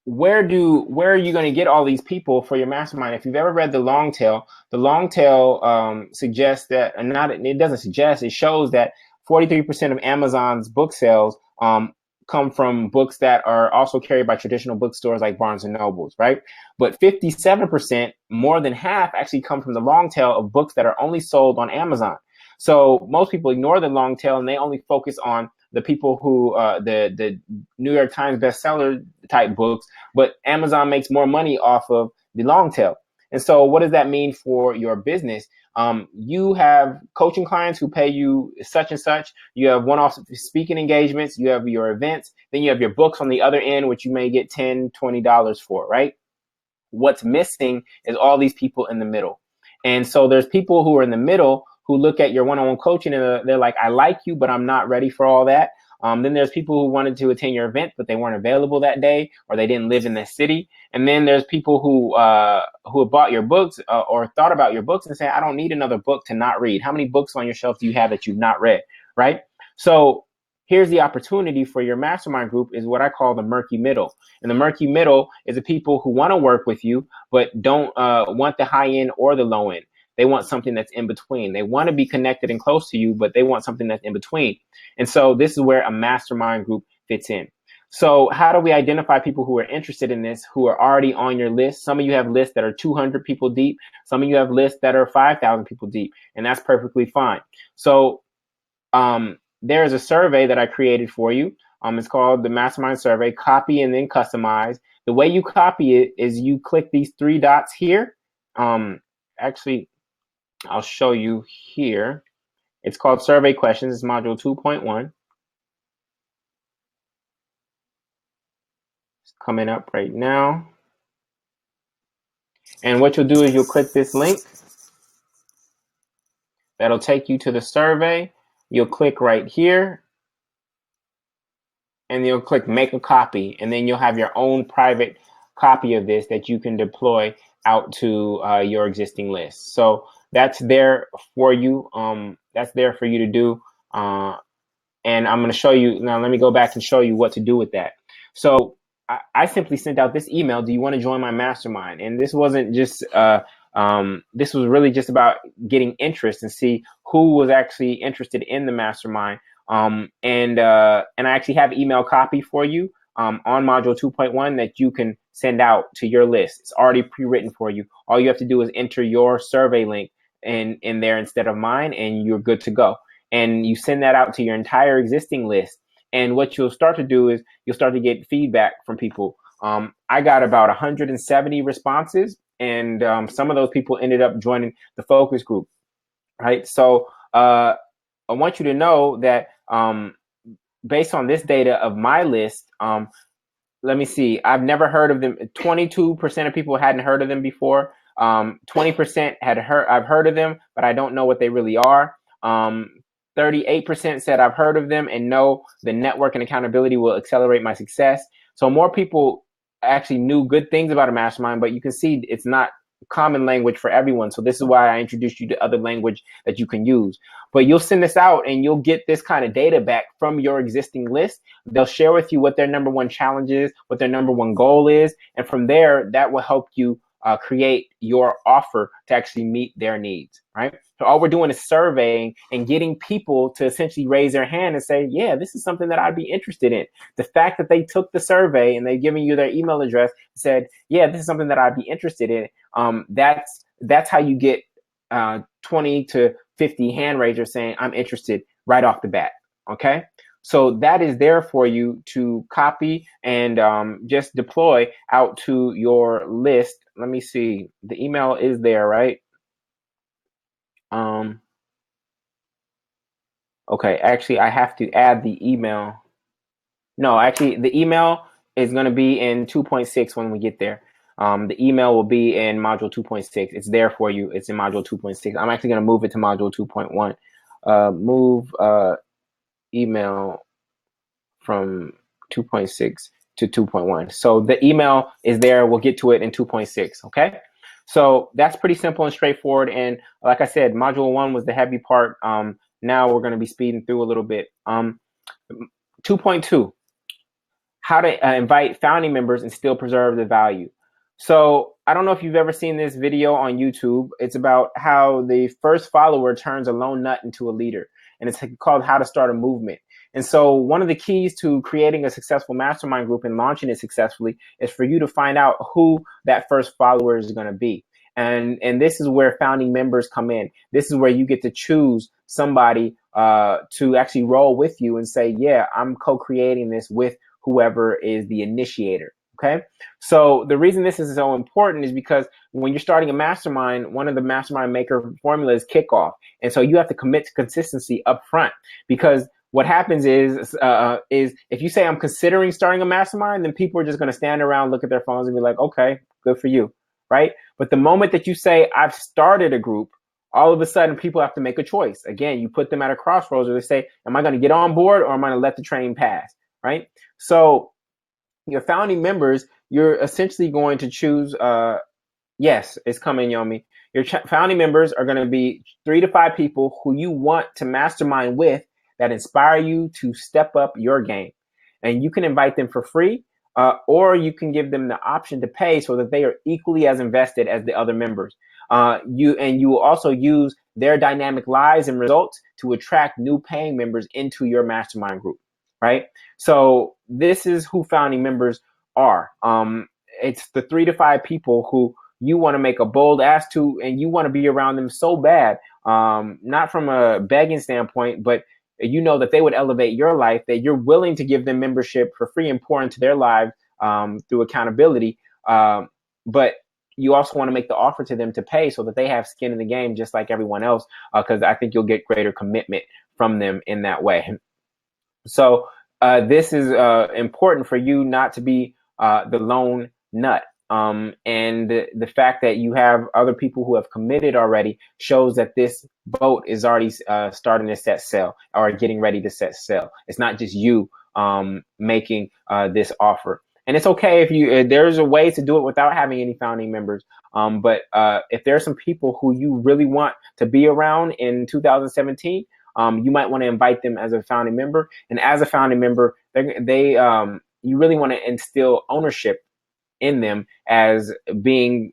Where are you going to get all these people for your mastermind? If you've ever read the long tail suggests that, it doesn't suggest, it shows that 43% of Amazon's book sales come from books that are also carried by traditional bookstores like Barnes and Nobles, right? But 57%, more than half, actually come from the long tail of books that are only sold on Amazon. So most people ignore the long tail and they only focus on the people who the New York Times bestseller type books, but Amazon makes more money off of the long tail. And so what does that mean for your business? You have coaching clients who pay you such and such. You have one-off speaking engagements. You have your events. Then you have your books on the other end, which you may get $10, $20 for, right? What's missing is all these people in the middle. And so there's people who are in the middle who look at your one-on-one coaching and they're like, I like you, but I'm not ready for all that. Then there's people who wanted to attend your event, but they weren't available that day, or they didn't live in that city. And then there's people who have bought your books or thought about your books and say, I don't need another book to not read. How many books on your shelf do you have that you've not read, right? So here's the opportunity for your mastermind group, is what I call the murky middle. And the murky middle is the people who want to work with you, but don't want the high end or the low end. They want something that's in between. They want to be connected and close to you, but they want something that's in between. And so this is where a mastermind group fits in. So how do we identify people who are interested in this, who are already on your list? Some of you have lists that are 200 people deep. Some of you have lists that are 5,000 people deep, and that's perfectly fine. So there is a survey that I created for you. It's called the Mastermind Survey. Copy and then customize. The way you copy it is you click these 3 dots here. Actually, I'll show you here. It's called Survey Questions. It's module 2.1. It's coming up right now. And what you'll do is you'll click this link. That'll take you to the survey. You'll click right here. And you'll click Make a Copy. And then you'll have your own private copy of this that you can deploy out to your existing list. So that's there for you. That's there for you to do. And I'm going to show you now. Let me go back and show you what to do with that. So I simply sent out this email. Do you want to join my mastermind? And this wasn't just this was really just about getting interest and see who was actually interested in the mastermind. And I actually have email copy for you on module 2.1 that you can send out to your list. It's already pre-written for you. All you have to do is enter your survey link in there instead of mine, and you're good to go. And you send that out to your entire existing list. And what you'll start to do is you'll start to get feedback from people. I got about 170 responses, and some of those people ended up joining the focus group, right? So I want you to know that based on this data of my list, let me see. I've never heard of them. 22% of people hadn't heard of them before. 20% had heard. I've heard of them, but I don't know what they really are. 38% said I've heard of them and know the network and accountability will accelerate my success. So more people actually knew good things about a mastermind, but you can see it's not common language for everyone. So this is why I introduced you to other language that you can use. But you'll send this out and you'll get this kind of data back from your existing list. They'll share with you what their number one challenge is, what their number one goal is. And from there, that will help you create your offer to actually meet their needs, right? So all we're doing is surveying and getting people to essentially raise their hand and say, yeah, this is something that I'd be interested in. The fact that they took the survey and they've given you their email address, said, yeah, this is something that I'd be interested in. That's how you get 20 to 50 hand raisers saying, I'm interested right off the bat, okay? So that is there for you to copy and just deploy out to your list. Let me see. The email is there, right? Okay, actually, I have to add the email. No, actually, the email is going to be in 2.6 when we get there. The email will be in module 2.6. It's there for you. It's in module 2.6. I'm actually going to move it to module 2.1. Move email from 2.6 to 2.1. So the email is there. We'll get to it in 2.6. Okay. So that's pretty simple and straightforward. And like I said, module 1 was the heavy part. Now we're going to be speeding through a little bit. 2.2, how to invite founding members and still preserve the value. So I don't know if you've ever seen this video on YouTube. It's about how the first follower turns a lone nut into a leader. And it's called How to Start a Movement. And so one of the keys to creating a successful mastermind group and launching it successfully is for you to find out who that first follower is going to be. And this is where founding members come in. This is where you get to choose somebody to actually roll with you and say, yeah, I'm co-creating this with whoever is the initiator. Okay. So the reason this is so important is because when you're starting a mastermind, one of the mastermind maker formulas is kickoff. And so you have to commit to consistency up front, because what happens is if you say I'm considering starting a mastermind, then people are just going to stand around, look at their phones and be like, okay, good for you. Right. But the moment that you say I've started a group, all of a sudden people have to make a choice. Again, you put them at a crossroads where they say, am I going to get on board or am I going to let the train pass? Right. So your founding members, you're essentially going to choose, yes, it's coming, Yomi. Your founding members are going to be 3 to 5 people who you want to mastermind with that inspire you to step up your game. And you can invite them for free, or you can give them the option to pay so that they are equally as invested as the other members. You will also use their dynamic lives and results to attract new paying members into your mastermind group, right? So this is who founding members are. It's the 3 to 5 people who you want to make a bold ask to, and you want to be around them so bad, not from a begging standpoint, but you know that they would elevate your life, that you're willing to give them membership for free and pour into their lives through accountability. But you also want to make the offer to them to pay so that they have skin in the game just like everyone else, because I think you'll get greater commitment from them in that way. So this is important for you not to be the lone nut. And the fact that you have other people who have committed already shows that this boat is already starting to set sail or getting ready to set sail. It's not just you making this offer. And it's okay if there's a way to do it without having any founding members. But if there's some people who you really want to be around in 2017, you might want to invite them as a founding member. And as a founding member, you really want to instill ownership in them as being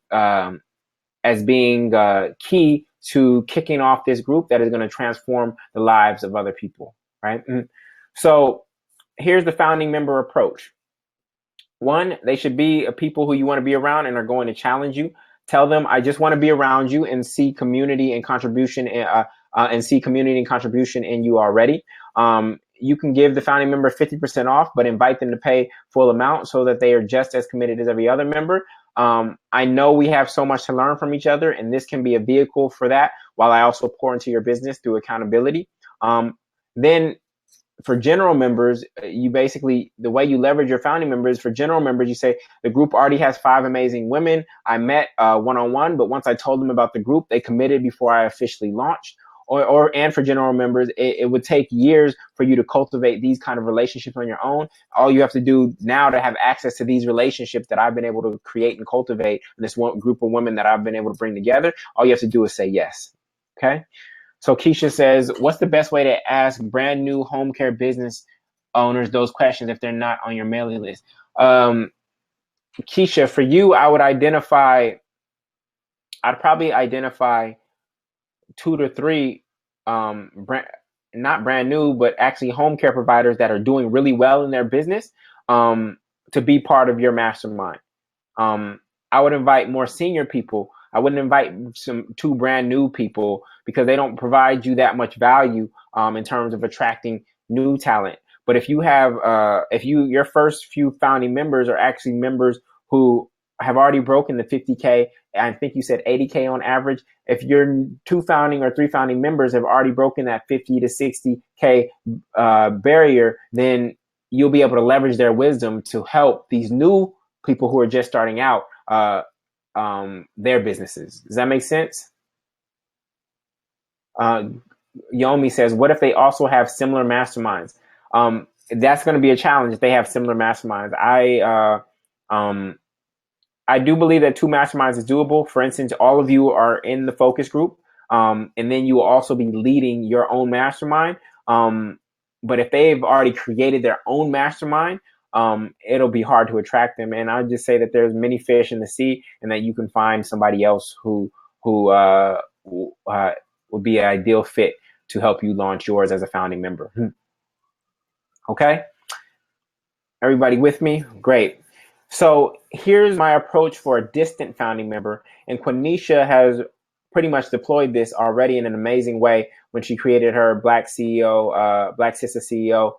key to kicking off this group that is going to transform the lives of other people, right? So here's the founding member approach. 1, they should be people who you want to be around and are going to challenge you. Tell them, I just want to be around you and see community and contribution in you already. You can give the founding member 50% off, but invite them to pay full amount so that they are just as committed as every other member. I know we have so much to learn from each other, and this can be a vehicle for that, while I also pour into your business through accountability. Then for general members, you basically, the way you leverage your founding members, for general members, you say the group already has 5 amazing women I met one-on-one, but once I told them about the group, they committed before I officially launched. And for general members, it would take years for you to cultivate these kind of relationships on your own. All you have to do now to have access to these relationships that I've been able to create and cultivate, and this one group of women that I've been able to bring together, all you have to do is say yes. Okay. So Keisha says, what's the best way to ask brand new home care business owners those questions if they're not on your mailing list? Keisha, for you, I'd probably identify 2 to 3 not brand new, but actually home care providers that are doing really well in their business to be part of your mastermind. I would invite more senior people. I wouldn't invite 2 brand new people because they don't provide you that much value in terms of attracting new talent. But if you have, your first few founding members are actually members who have already broken the 50K, I think you said 80K on average. If your 2 founding or 3 founding members have already broken that 50 to 60K barrier, then you'll be able to leverage their wisdom to help these new people who are just starting out their businesses. Does that make sense? Yomi says, what if they also have similar masterminds? That's going to be a challenge if they have similar masterminds. I do believe that 2 masterminds is doable. For instance, all of you are in the focus group, and then you will also be leading your own mastermind. But if they've already created their own mastermind, it'll be hard to attract them. And I'll just say that there's many fish in the sea, and that you can find somebody else who would be an ideal fit to help you launch yours as a founding member. Okay, everybody with me? Great. So here's my approach for a distant founding member, and Quenisha has pretty much deployed this already in an amazing way when she created her Black Sister CEO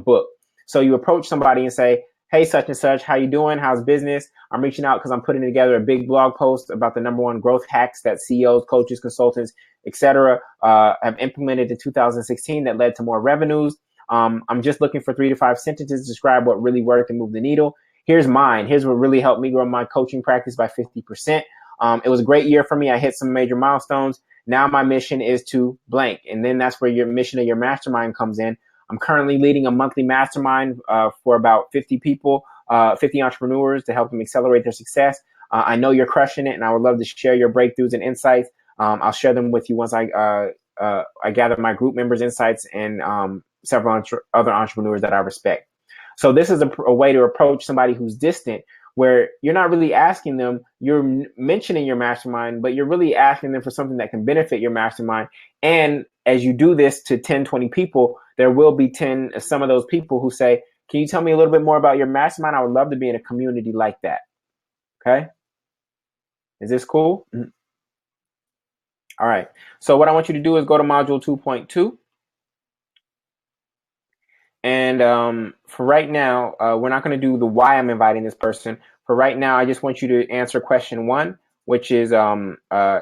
book. So you approach somebody and say, hey, such and such, how you doing? How's business? I'm reaching out because I'm putting together a big blog post about the #1 growth hacks that CEOs, coaches, consultants, etc. Have implemented in 2016 that led to more revenues. I'm just looking for 3 to 5 sentences to describe what really worked and moved the needle. Here's mine. Here's what really helped me grow my coaching practice by 50%. It was a great year for me. I hit some major milestones. Now my mission is to blank. And then that's where your mission of your mastermind comes in. I'm currently leading a monthly mastermind for about 50 people, 50 entrepreneurs to help them accelerate their success. I know you're crushing it, and I would love to share your breakthroughs and insights. I'll share them with you once I gather my group members' insights and several other entrepreneurs that I respect. So this is a way to approach somebody who's distant, where you're not really asking them, you're mentioning your mastermind, but you're really asking them for something that can benefit your mastermind. And as you do this to 10, 20 people, there will be some of those people who say, can you tell me a little bit more about your mastermind? I would love to be in a community like that. Okay. Is this cool? Mm-hmm. All right. So what I want you to do is go to module 2.2. And for right now, we're not going to do the why I'm inviting this person. For right now, I just want you to answer question 1, which is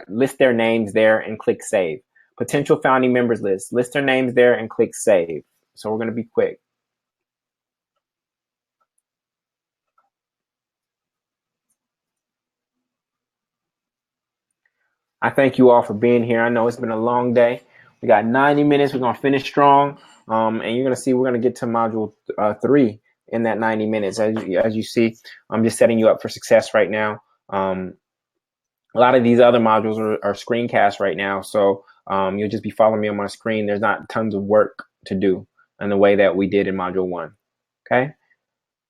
list their names there and click save. Potential founding members list their names there and click save. So we're going to be quick. I thank you all for being here. I know it's been a long day. We got 90 minutes. We're going to finish strong. And you're going to see we're going to get to module 3 in that 90 minutes. As you see, I'm just setting you up for success right now. A lot of these other modules are screencasts right now. So you'll just be following me on my screen. There's not tons of work to do in the way that we did in module 1. Okay.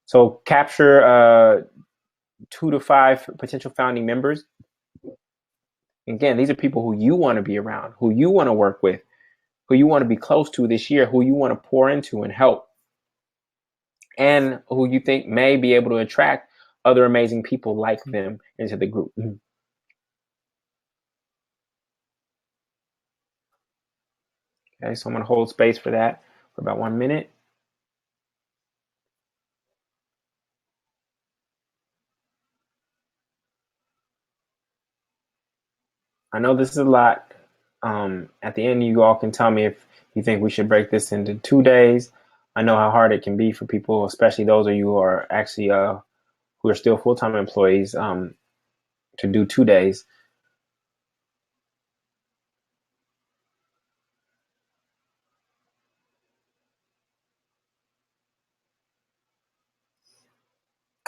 So capture 2 to 5 potential founding members. Again, these are people who you want to be around, who you want to work with, who you want to be close to this year, who you want to pour into and help, and who you think may be able to attract other amazing people like them into the group. Okay, so I'm going to hold space for that for about 1 minute. I know this is a lot. At the end, you all can tell me if you think we should break this into 2 days. I know how hard it can be for people, especially those of you who are actually who are still full-time employees, to do 2 days.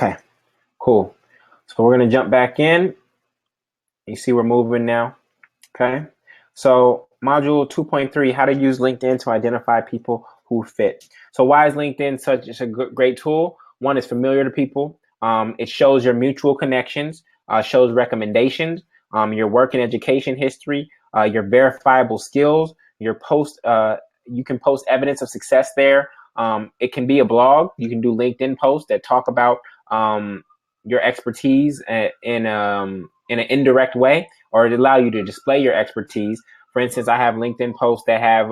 Okay, cool. So we're gonna jump back in. You see we're moving now. Okay. So module 2.3, how to use LinkedIn to identify people who fit. So why is LinkedIn such a great tool? One, it's familiar to people. It shows your mutual connections, shows recommendations, your work and education history, your verifiable skills, your post. You can post evidence of success there. It can be a blog. You can do LinkedIn posts that talk about your expertise in an indirect way, or it allow you to display your expertise. For instance, I have LinkedIn posts that have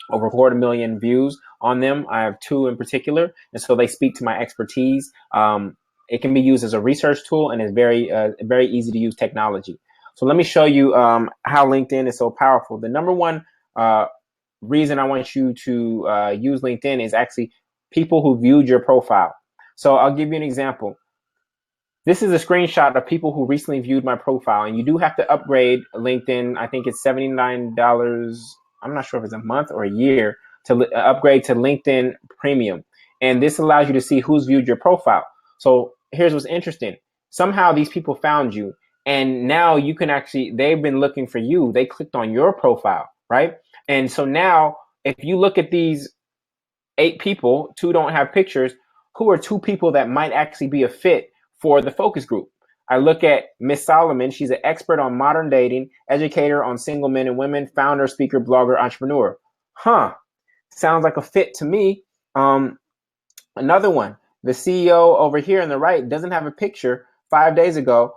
over 250,000 views on them. I have 2 in particular, and so they speak to my expertise. It can be used as a research tool, and it's very easy to use technology. So let me show you how LinkedIn is so powerful. The number one reason I want you to use LinkedIn is actually people who viewed your profile. So I'll give you an example. This is a screenshot of people who recently viewed my profile, and you do have to upgrade LinkedIn. I think it's $79. I'm not sure if it's a month or a year to upgrade to LinkedIn Premium. And this allows you to see who's viewed your profile. So here's what's interesting. Somehow these people found you, and now you can actually, they've been looking for you. They clicked on your profile, right? And so now if you look at these 8 people, 2 don't have pictures, who are 2 people that might actually be a fit for the focus group? I look at Miss Solomon. She's an expert on modern dating, educator on single men and women, founder, speaker, blogger, entrepreneur. Sounds like a fit to me. Another one, the CEO over here on the right doesn't have a picture. 5 days ago,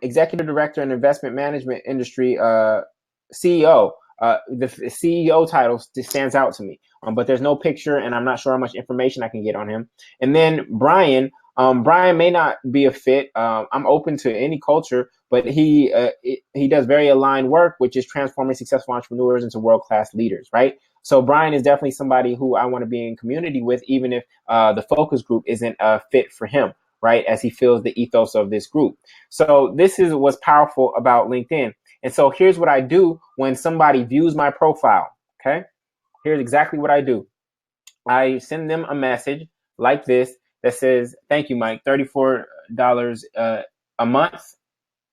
executive director in investment management industry, CEO. The CEO title stands out to me, but there's no picture, and I'm not sure how much information I can get on him. And then Brian, Brian may not be a fit. I'm open to any culture, but he does very aligned work, which is transforming successful entrepreneurs into world-class leaders, right? So Brian is definitely somebody who I want to be in community with, even if the focus group isn't a fit for him, right? As he feels the ethos of this group. So this is what's powerful about LinkedIn. And so here's what I do when somebody views my profile, okay? Here's exactly what I do. I send them a message like this that says, thank you, Mike, $34 a month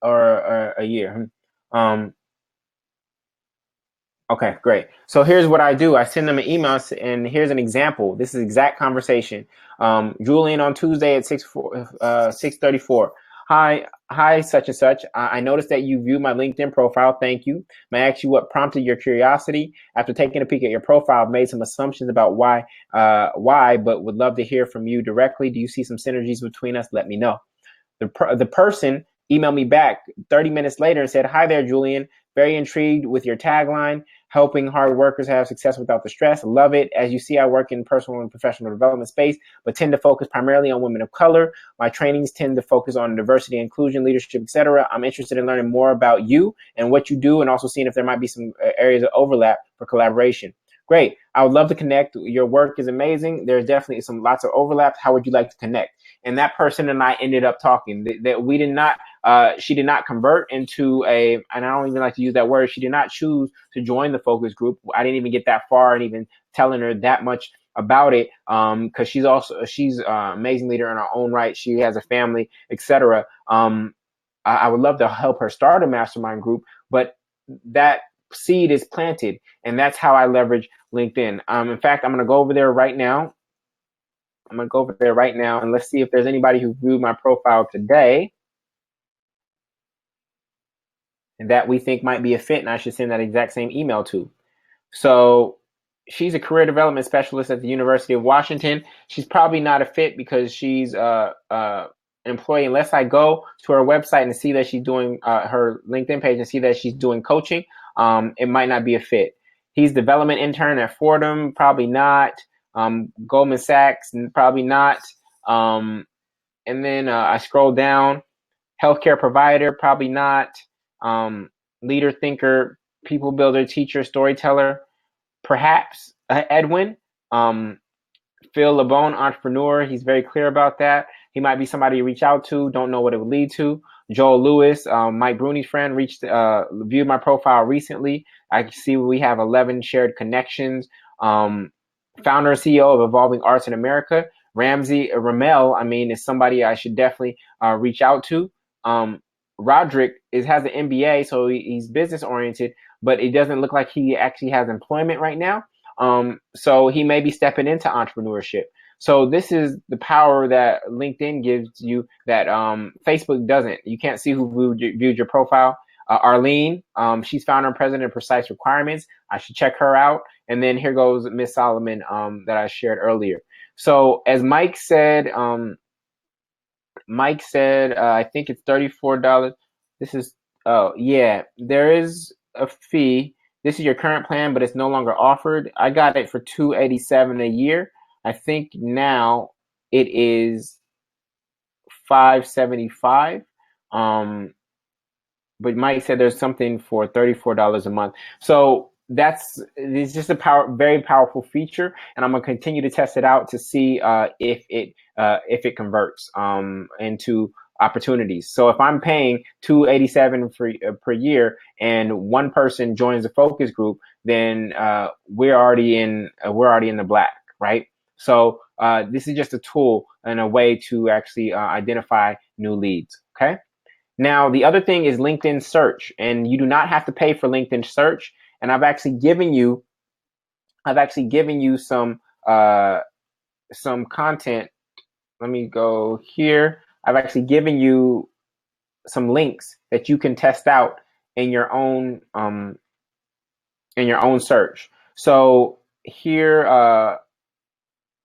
or a year. Okay, great. So here's what I do. I send them an email, and here's an example. This is exact conversation. Julian on Tuesday at 6:34. Hi, such and such. I noticed that you viewed my LinkedIn profile. Thank you. May I ask you what prompted your curiosity? After taking a peek at your profile, I've made some assumptions about why, but would love to hear from you directly. Do you see some synergies between us? Let me know. The person emailed me back 30 minutes later and said, hi there, Julian. Very intrigued with your tagline, helping hard workers have success without the stress. Love it. As you see, I work in personal and professional development space, but tend to focus primarily on women of color. My trainings tend to focus on diversity, inclusion, leadership, etc. I'm interested in learning more about you and what you do, and also seeing if there might be some areas of overlap for collaboration. Great. I would love to connect. Your work is amazing. There's definitely lots of overlaps. How would you like to connect? And that person and I ended up talking. That we did not. She did not convert into and I don't even like to use that word. She did not choose to join the focus group. I didn't even get that far and even telling her that much about it, because she's an amazing leader in her own right. She has a family, etc. I would love to help her start a mastermind group, but that seed is planted, and that's how I leverage LinkedIn. In fact, I'm going to go over there right now. And let's see if there's anybody who viewed my profile today and that we think might be a fit, and I should send that exact same email to. So she's a career development specialist at the University of Washington. She's probably not a fit because she's an employee. Unless I go to her website and see that she's doing her LinkedIn page and see that she's doing coaching, it might not be a fit. He's development intern at Fordham, probably not. Goldman Sachs, probably not. And then I scroll down. Healthcare provider, probably not. Leader thinker, people builder, teacher, storyteller, perhaps Edwin. Phil LeBone, entrepreneur. He's very clear about that. He might be somebody you reach out to. Don't know what it would lead to. Joel Lewis, Mike Bruni's friend, viewed my profile recently. I see we have 11 shared connections. Founder and CEO of Evolving Arts in America. Ramsey Ramel, I mean, is somebody I should definitely reach out to. Roderick has an MBA, so he's business oriented, but it doesn't look like he actually has employment right now. So he may be stepping into entrepreneurship. So this is the power that LinkedIn gives you that Facebook doesn't. You can't see who viewed your profile. Arlene, she's founder and president of Precise Requirements. I should check her out. And then here goes Miss Solomon that I shared earlier. So as Mike said, I think it's $34. This is, oh yeah, there is a fee. This is your current plan, but it's no longer offered. I got it for $287 a year. I think now it is $575. But Mike said there's something for $34 a month. So it's just a very powerful feature, and I'm gonna continue to test it out to see if it converts into opportunities. So if I'm paying $287 per year, and one person joins the focus group, then we're already in the black, right? So this is just a tool and a way to actually identify new leads. Okay. Now, the other thing is LinkedIn search, and you do not have to pay for LinkedIn search. And I've actually given you some content. Let me go here. I've actually given you some links that you can test out in your own search. So here,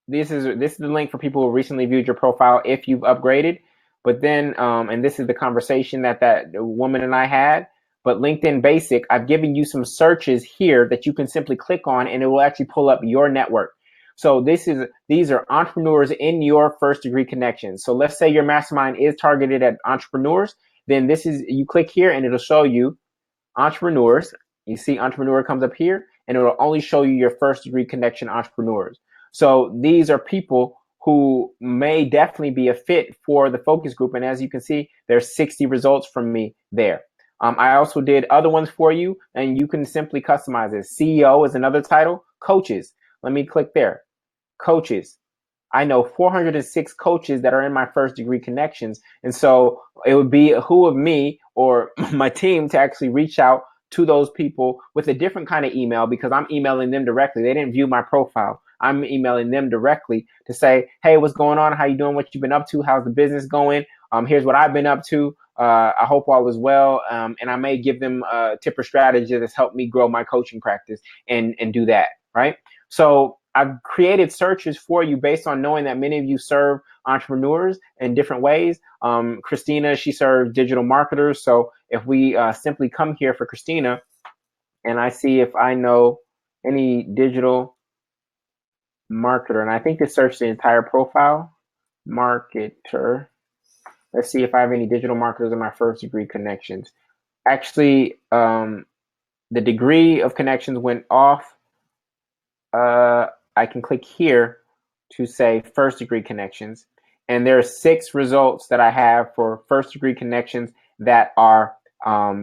this is the link for people who recently viewed your profile if you've upgraded. But then, and this is the conversation that woman and I had. But LinkedIn Basic, I've given you some searches here that you can simply click on, and it will actually pull up your network. So these are entrepreneurs in your first degree connections. So let's say your mastermind is targeted at entrepreneurs. Then you click here, and it'll show you entrepreneurs. You see entrepreneur comes up here, and it will only show you your first degree connection entrepreneurs. So these are people who may definitely be a fit for the focus group. And as you can see, there's 60 results from me there. I also did other ones for you, and you can simply customize it. CEO is another title. Coaches. Let me click there. Coaches. I know 406 coaches that are in my first degree connections. And so it would be who of me or my team to actually reach out to those people with a different kind of email, because I'm emailing them directly. They didn't view my profile. I'm emailing them directly to say, hey, what's going on? How you doing? What you've been up to? How's the business going? Here's what I've been up to. I hope all is well. And I may give them a tip or strategy that's helped me grow my coaching practice and do that, right? So I've created searches for you based on knowing that many of you serve entrepreneurs in different ways. Christina, she serves digital marketers. So if we simply come here for Christina, and I see if I know any digital marketer, and I think this searched the entire profile, marketer. Let's see if I have any digital marketers in my first degree connections. Actually, the degree of connections went off. I can click here to say first degree connections. And there are 6 results that I have for first degree connections that are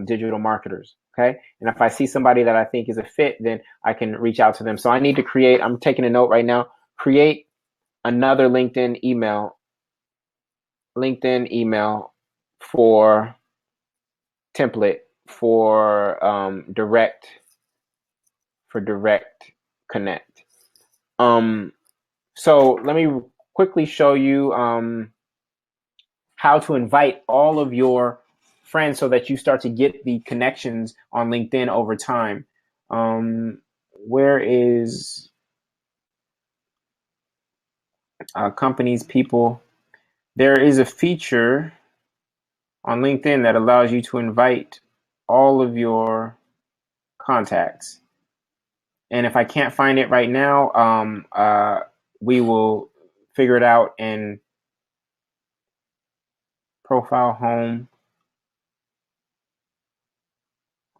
digital marketers. Okay. And if I see somebody that I think is a fit, then I can reach out to them. So I need to create, I'm taking a note right now, create another LinkedIn email for template for direct connect. So let me quickly show you how to invite all of your friends so that you start to get the connections on LinkedIn over time. Where is companies, people? There is a feature on LinkedIn that allows you to invite all of your contacts. And if I can't find it right now, we will figure it out in profile home.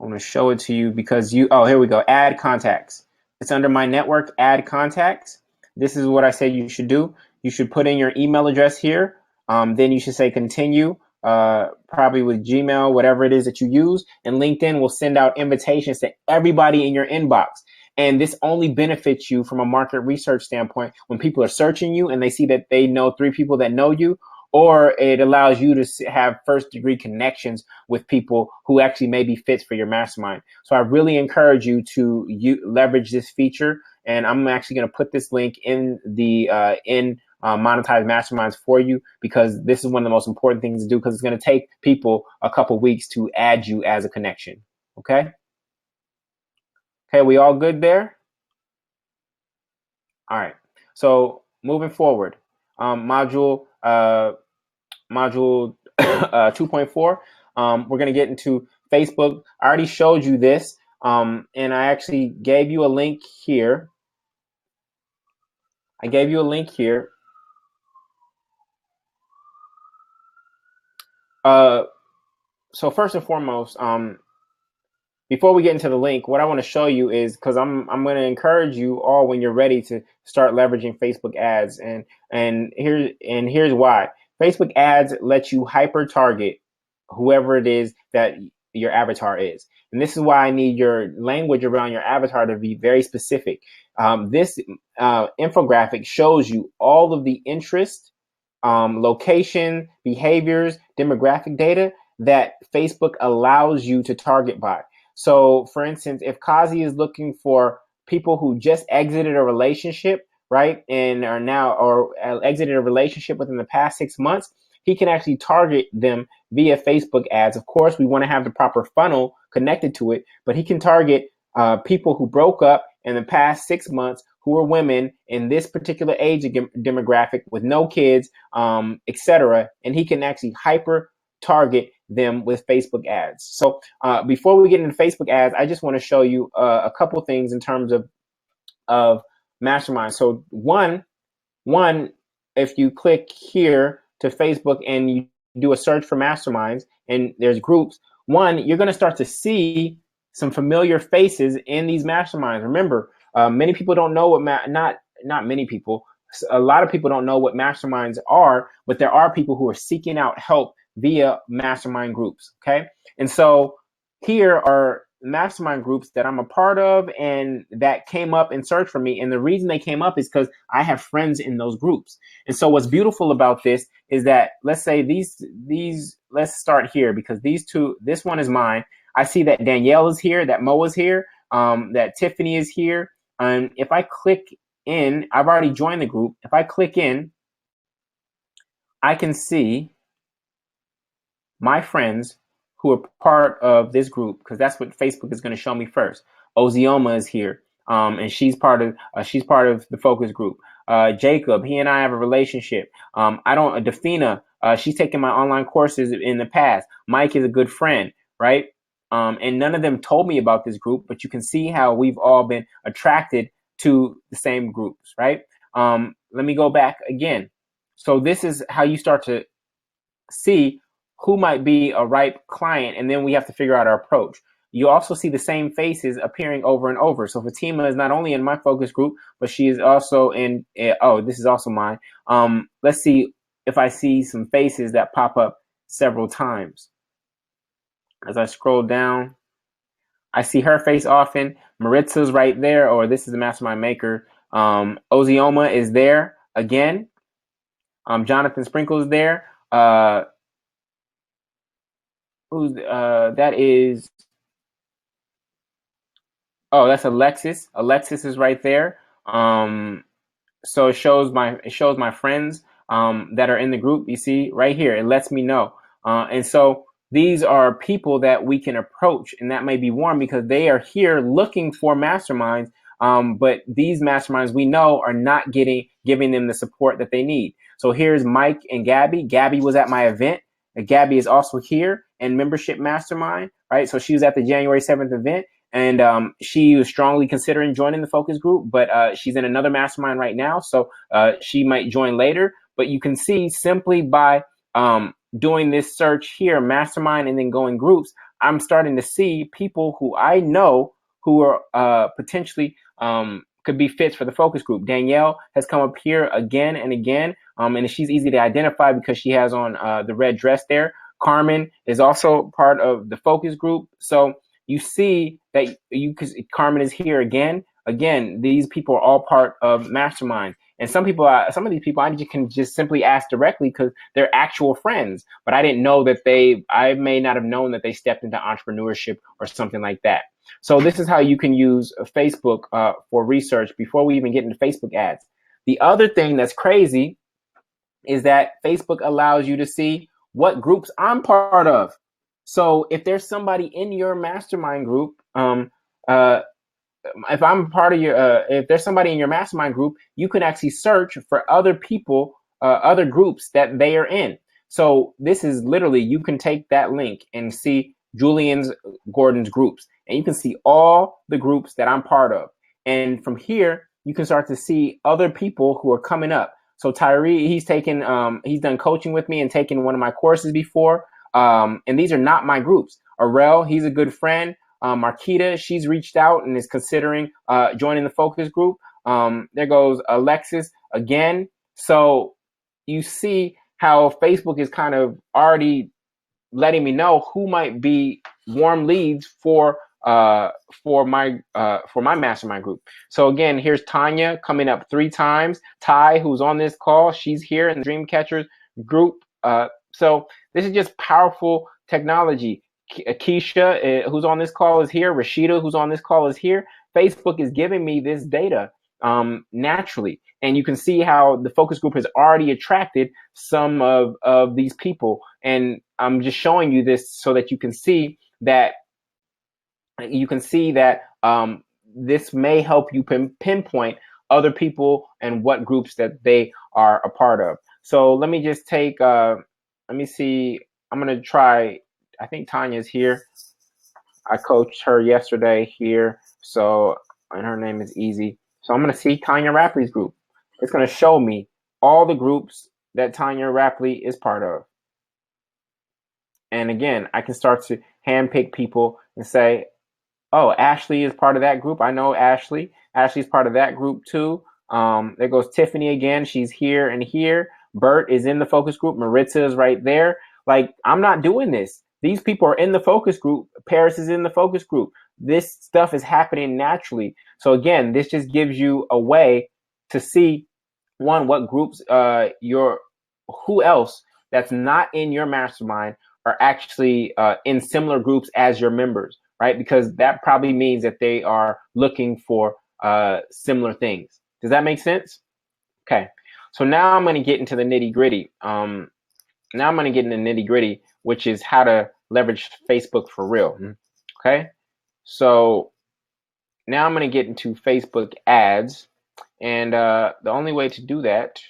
I want to show it to you because oh, here we go. Add contacts. It's under my network, add contacts. This is what I say you should do. You should put in your email address here. Then you should say continue, probably with Gmail, whatever it is that you use. And LinkedIn will send out invitations to everybody in your inbox. And this only benefits you from a market research standpoint when people are searching you and they see that they know 3 people that know you, or it allows you to have first degree connections with people who actually may be fits for your mastermind. So I really encourage you to leverage this feature. And I'm actually going to put this link in the Monetize Masterminds for you, because this is one of the most important things to do, because it's going to take people a couple weeks to add you as a connection. Okay. Okay, we all good there? All right. So moving forward, module 2.4, we're going to get into Facebook. I already showed you this, and I actually gave you a link here. So first and foremost, before we get into the link, what I want to show you is, because I'm going to encourage you all when you're ready to start leveraging Facebook ads, and here's why. Facebook ads let you hyper target whoever it is that your avatar is, and this is why I need your language around your avatar to be very specific. This infographic shows you all of the interest, location, behaviors, demographic data that Facebook allows you to target by. So for instance, if Kazi is looking for people who just exited a relationship, right, and are now, or exited a relationship within the past 6 months, he can actually target them via Facebook ads. Of course, we want to have the proper funnel connected to it, but he can target people who broke up in the past 6 months, who are women in this particular age demographic with no kids, etc. And he can actually hyper target them with Facebook ads. So before we get into Facebook ads, I just want to show you a couple things in terms of Mastermind. So one, if you click here to Facebook and you do a search for Masterminds and there's groups, you're going to start to see some familiar faces in these Masterminds. Remember, many people don't know what not many people, a lot of people don't know what Masterminds are, but there are people who are seeking out help via mastermind groups. Okay. And so here are mastermind groups that I'm a part of and that came up and searched for me. And the reason they came up is because I have friends in those groups. And so what's beautiful about this is that, let's say these, let's start here, because these two, this one is mine. I see that Danielle is here, that Mo is here, that Tiffany is here. And if I click in, I've already joined the group. If I click in, I can see my friends who are part of this group, because that's what Facebook is going to show me first. Ozioma is here, and she's part of the focus group. Jacob, he and I have a relationship. Defina, she's taken my online courses in the past. Mike is a good friend, right? And none of them told me about this group, but you can see how we've all been attracted to the same groups, right? Let me go back again. So this is how you start to see who might be a ripe client, and then we have to figure out our approach. You also see the same faces appearing over and over. So Fatima is not only in my focus group, but she is also in, oh, this is also mine. Let's see if I see some faces that pop up several times. As I scroll down, I see her face often. Maritza's right there, or this is the Mastermind Maker. Ozioma is there again. Jonathan Sprinkle is there. That is, oh, that's Alexis. Alexis is right there. So it shows my friends that are in the group. You see right here, it lets me know. And so these are people that we can approach, and that may be warm because they are here looking for masterminds. But these masterminds we know are not giving them the support that they need. So here's Mike and Gabby. Gabby was at my event. Gabby is also here in Membership Mastermind, right? So she was at the January 7th event, and she was strongly considering joining the focus group, but she's in another mastermind right now, so she might join later. But you can see simply by doing this search here, mastermind, and then going groups, I'm starting to see people who I know who are potentially could be fits for the focus group. Danielle has come up here again and again, and she's easy to identify because she has on the red dress there. Carmen is also part of the focus group. So you see that Carmen is here again. Again, these people are all part of Mastermind. And some of these people, I can just simply ask directly because they're actual friends. But I didn't know that I may not have known that they stepped into entrepreneurship or something like that. So this is how you can use Facebook for research before we even get into Facebook ads. The other thing that's crazy is that Facebook allows you to see what groups I'm part of. So if there's somebody in your mastermind group, if I'm part of your, if there's somebody in your mastermind group, you can actually search for other people, other groups that they are in. So this is literally, you can take that link and see Julian's Gordon's groups, and you can see all the groups that I'm part of. And from here, you can start to see other people who are coming up. So Tyree, he's done coaching with me and taken one of my courses before. And these are not my groups. Arel, he's a good friend. Marquita, she's reached out and is considering joining the focus group. There goes Alexis again. So you see how Facebook is kind of already letting me know who might be warm leads for my mastermind group. So again, here's Tanya coming up 3 times. Ty, who's on this call, she's here in the Dream Catchers group. So this is just powerful technology. Keisha, who's on this call, is here. Rashida, who's on this call, is here. Facebook is giving me this data naturally. And you can see how the focus group has already attracted some of these people. And I'm just showing you this so that you can see that this may help you pinpoint other people and what groups that they are a part of. So let me just take, let me see, I'm going to try, I think Tanya's here. I coached her yesterday here. So, and her name is Easy. So I'm going to see Tanya Rapley's group. It's going to show me all the groups that Tanya Rapley is part of. And again, I can start to handpick people and say, oh, Ashley is part of that group. I know Ashley. Ashley's part of that group too. There goes Tiffany again. She's here and here. Bert is in the focus group. Maritza is right there. Like, I'm not doing this. These people are in the focus group. Paris is in the focus group. This stuff is happening naturally. So again, this just gives you a way to see, one, what groups who else that's not in your mastermind are actually in similar groups as your members, right? Because that probably means that they are looking for similar things. Does that make sense? Okay. So now I'm going to get into the nitty gritty. Now I'm going to get into the nitty gritty, which is how to leverage Facebook for real. Okay. So now I'm going to get into Facebook ads. And the only way to do that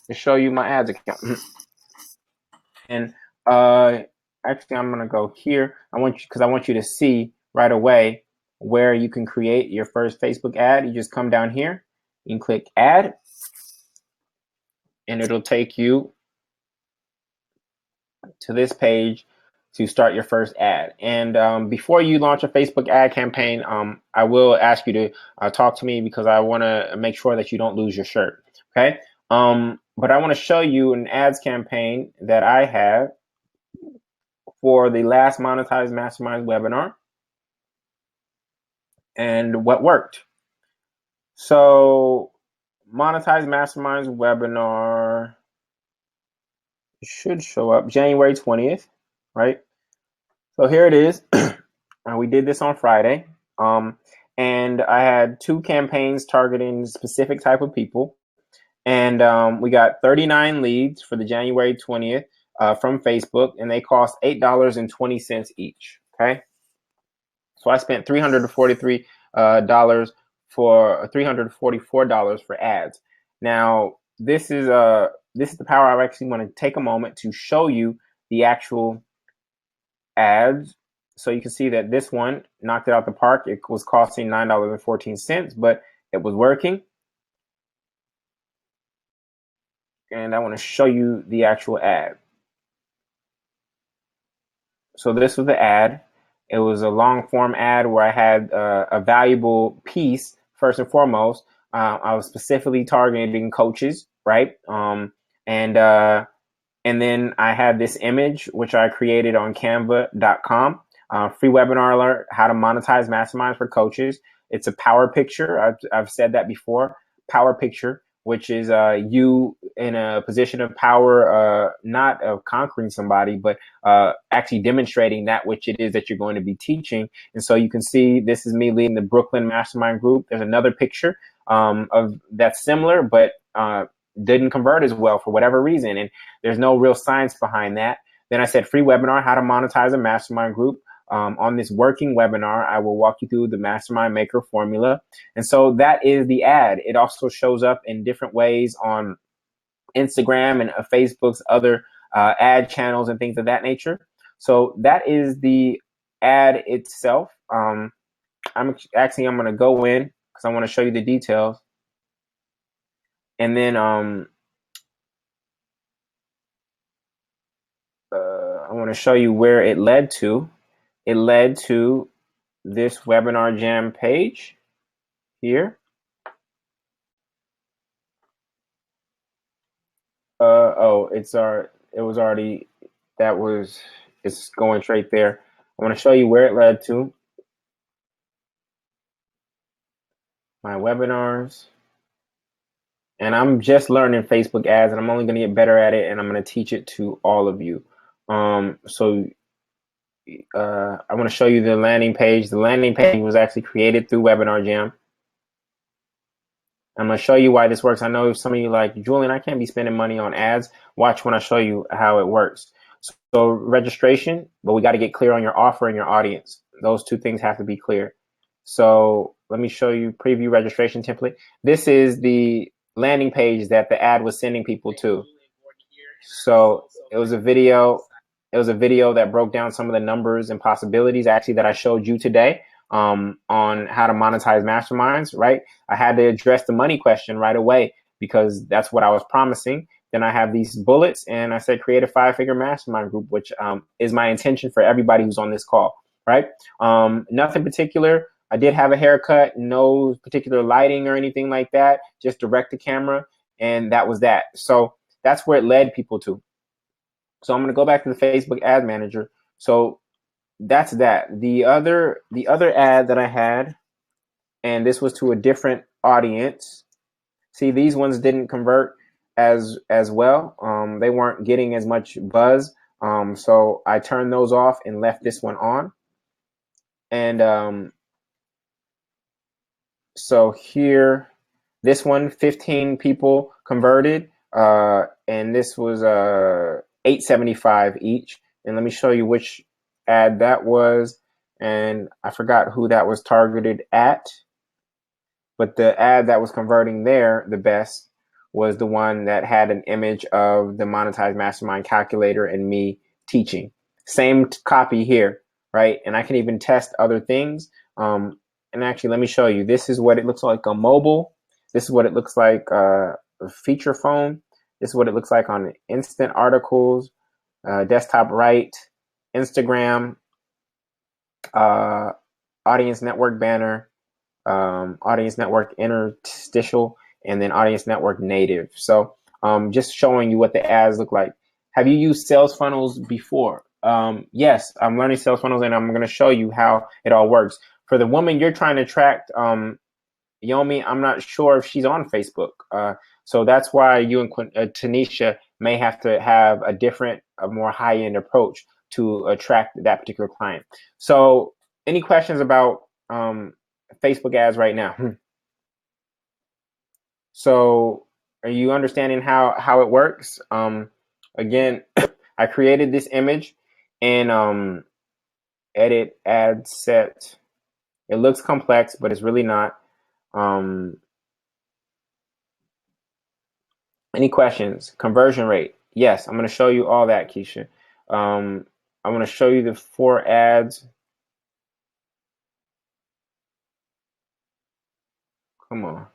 is show you my ads account. And actually, I'm going to go here. I want you to see right away where you can create your first Facebook ad. You just come down here, you can click add, and it'll take you to this page to start your first ad. And before you launch a Facebook ad campaign, I will ask you to talk to me because I want to make sure that you don't lose your shirt. Okay. But I want to show you an ads campaign that I have for the last Monetize Masterminds webinar and what worked. So Monetize Masterminds webinar should show up January 20th, right? So here it is. We did this on Friday. And I had 2 campaigns targeting specific type of people. And we got 39 leads for the January 20th from Facebook, and they cost $8.20 each, okay? So I spent $343 for $344 for ads. Now this is the power. I actually want to take a moment to show you the actual ads, so you can see that this one knocked it out the park. It was costing $9.14, but it was working. And I want to show you the actual ad. So this was the ad. It was a long form ad where I had a valuable piece. First and foremost, I was specifically targeting coaches, right? And then I had this image, which I created on canva.com. Free webinar alert, how to monetize masterminds for coaches. It's a power picture. I've said that before. Power picture, which is you in a position of power, not of conquering somebody, but actually demonstrating that which it is that you're going to be teaching. And so you can see this is me leading the Brooklyn Mastermind group. There's another picture of that's similar, but didn't convert as well for whatever reason. And there's no real science behind that. Then I said free webinar, how to monetize a mastermind group. On this working webinar, I will walk you through the mastermind maker formula. And so that is the ad. It also shows up in different ways on Instagram and Facebook's other ad channels and things of that nature. So that is the ad itself. I'm going to go in because I want to show you the details. And then I want to show you where it led to. It led to this webinar jam page here. It's going straight there. I want to show you where it led to. My webinars. And I'm just learning Facebook ads, and I'm only going to get better at it, and I'm going to teach it to all of you. So I want to show you the landing page. The landing page was actually created through Webinar Jam. I'm going to show you why this works. I know some of you like, Julian, I can't be spending money on ads. Watch when I show you how it works. So registration, but we got to get clear on your offer and your audience. Those two things have to be clear. So let me show you preview registration template. This is the landing page that the ad was sending people to. So it was a video. It was a video that broke down some of the numbers and possibilities actually that I showed you today on how to monetize masterminds, right? I had to address the money question right away because that's what I was promising. Then I have these bullets and I said, create a 5-figure mastermind group, which is my intention for everybody who's on this call, right? Nothing particular. I did have a haircut, no particular lighting or anything like that, just direct the camera. And that was that. So that's where it led people to. So I'm going to go back to the Facebook ad manager. So that's that. The other ad that I had, and this was to a different audience. See, these ones didn't convert as well. They weren't getting as much buzz. So I turned those off and left this one on. And so here, this one, 15 people converted, and this was $8.75 each. And let me show you which ad that was. And I forgot who that was targeted at, but the ad that was converting there the best was the one that had an image of the Monetize Mastermind calculator and me teaching. Same copy here, right? And I can even test other things. And actually, let me show you. This is what it looks like on mobile. This is what it looks like a feature phone. This is what it looks like on instant articles, desktop right, Instagram, audience network banner, audience network interstitial, and then audience network native. So just showing you what the ads look like. Have you used sales funnels before? Yes, I'm learning sales funnels, and I'm going to show you how it all works. For the woman you're trying to attract, Yomi, I'm not sure if she's on Facebook. So that's why you and Tanisha may have to have a different, a more high-end approach to attract that particular client. So any questions about Facebook ads right now? So are you understanding how it works? Again, I created this image and edit ad set. It looks complex, but it's really not. Any questions? Conversion rate. Yes, I'm going to show you all that, Keisha. I'm going to show you the 4 ads. Come on.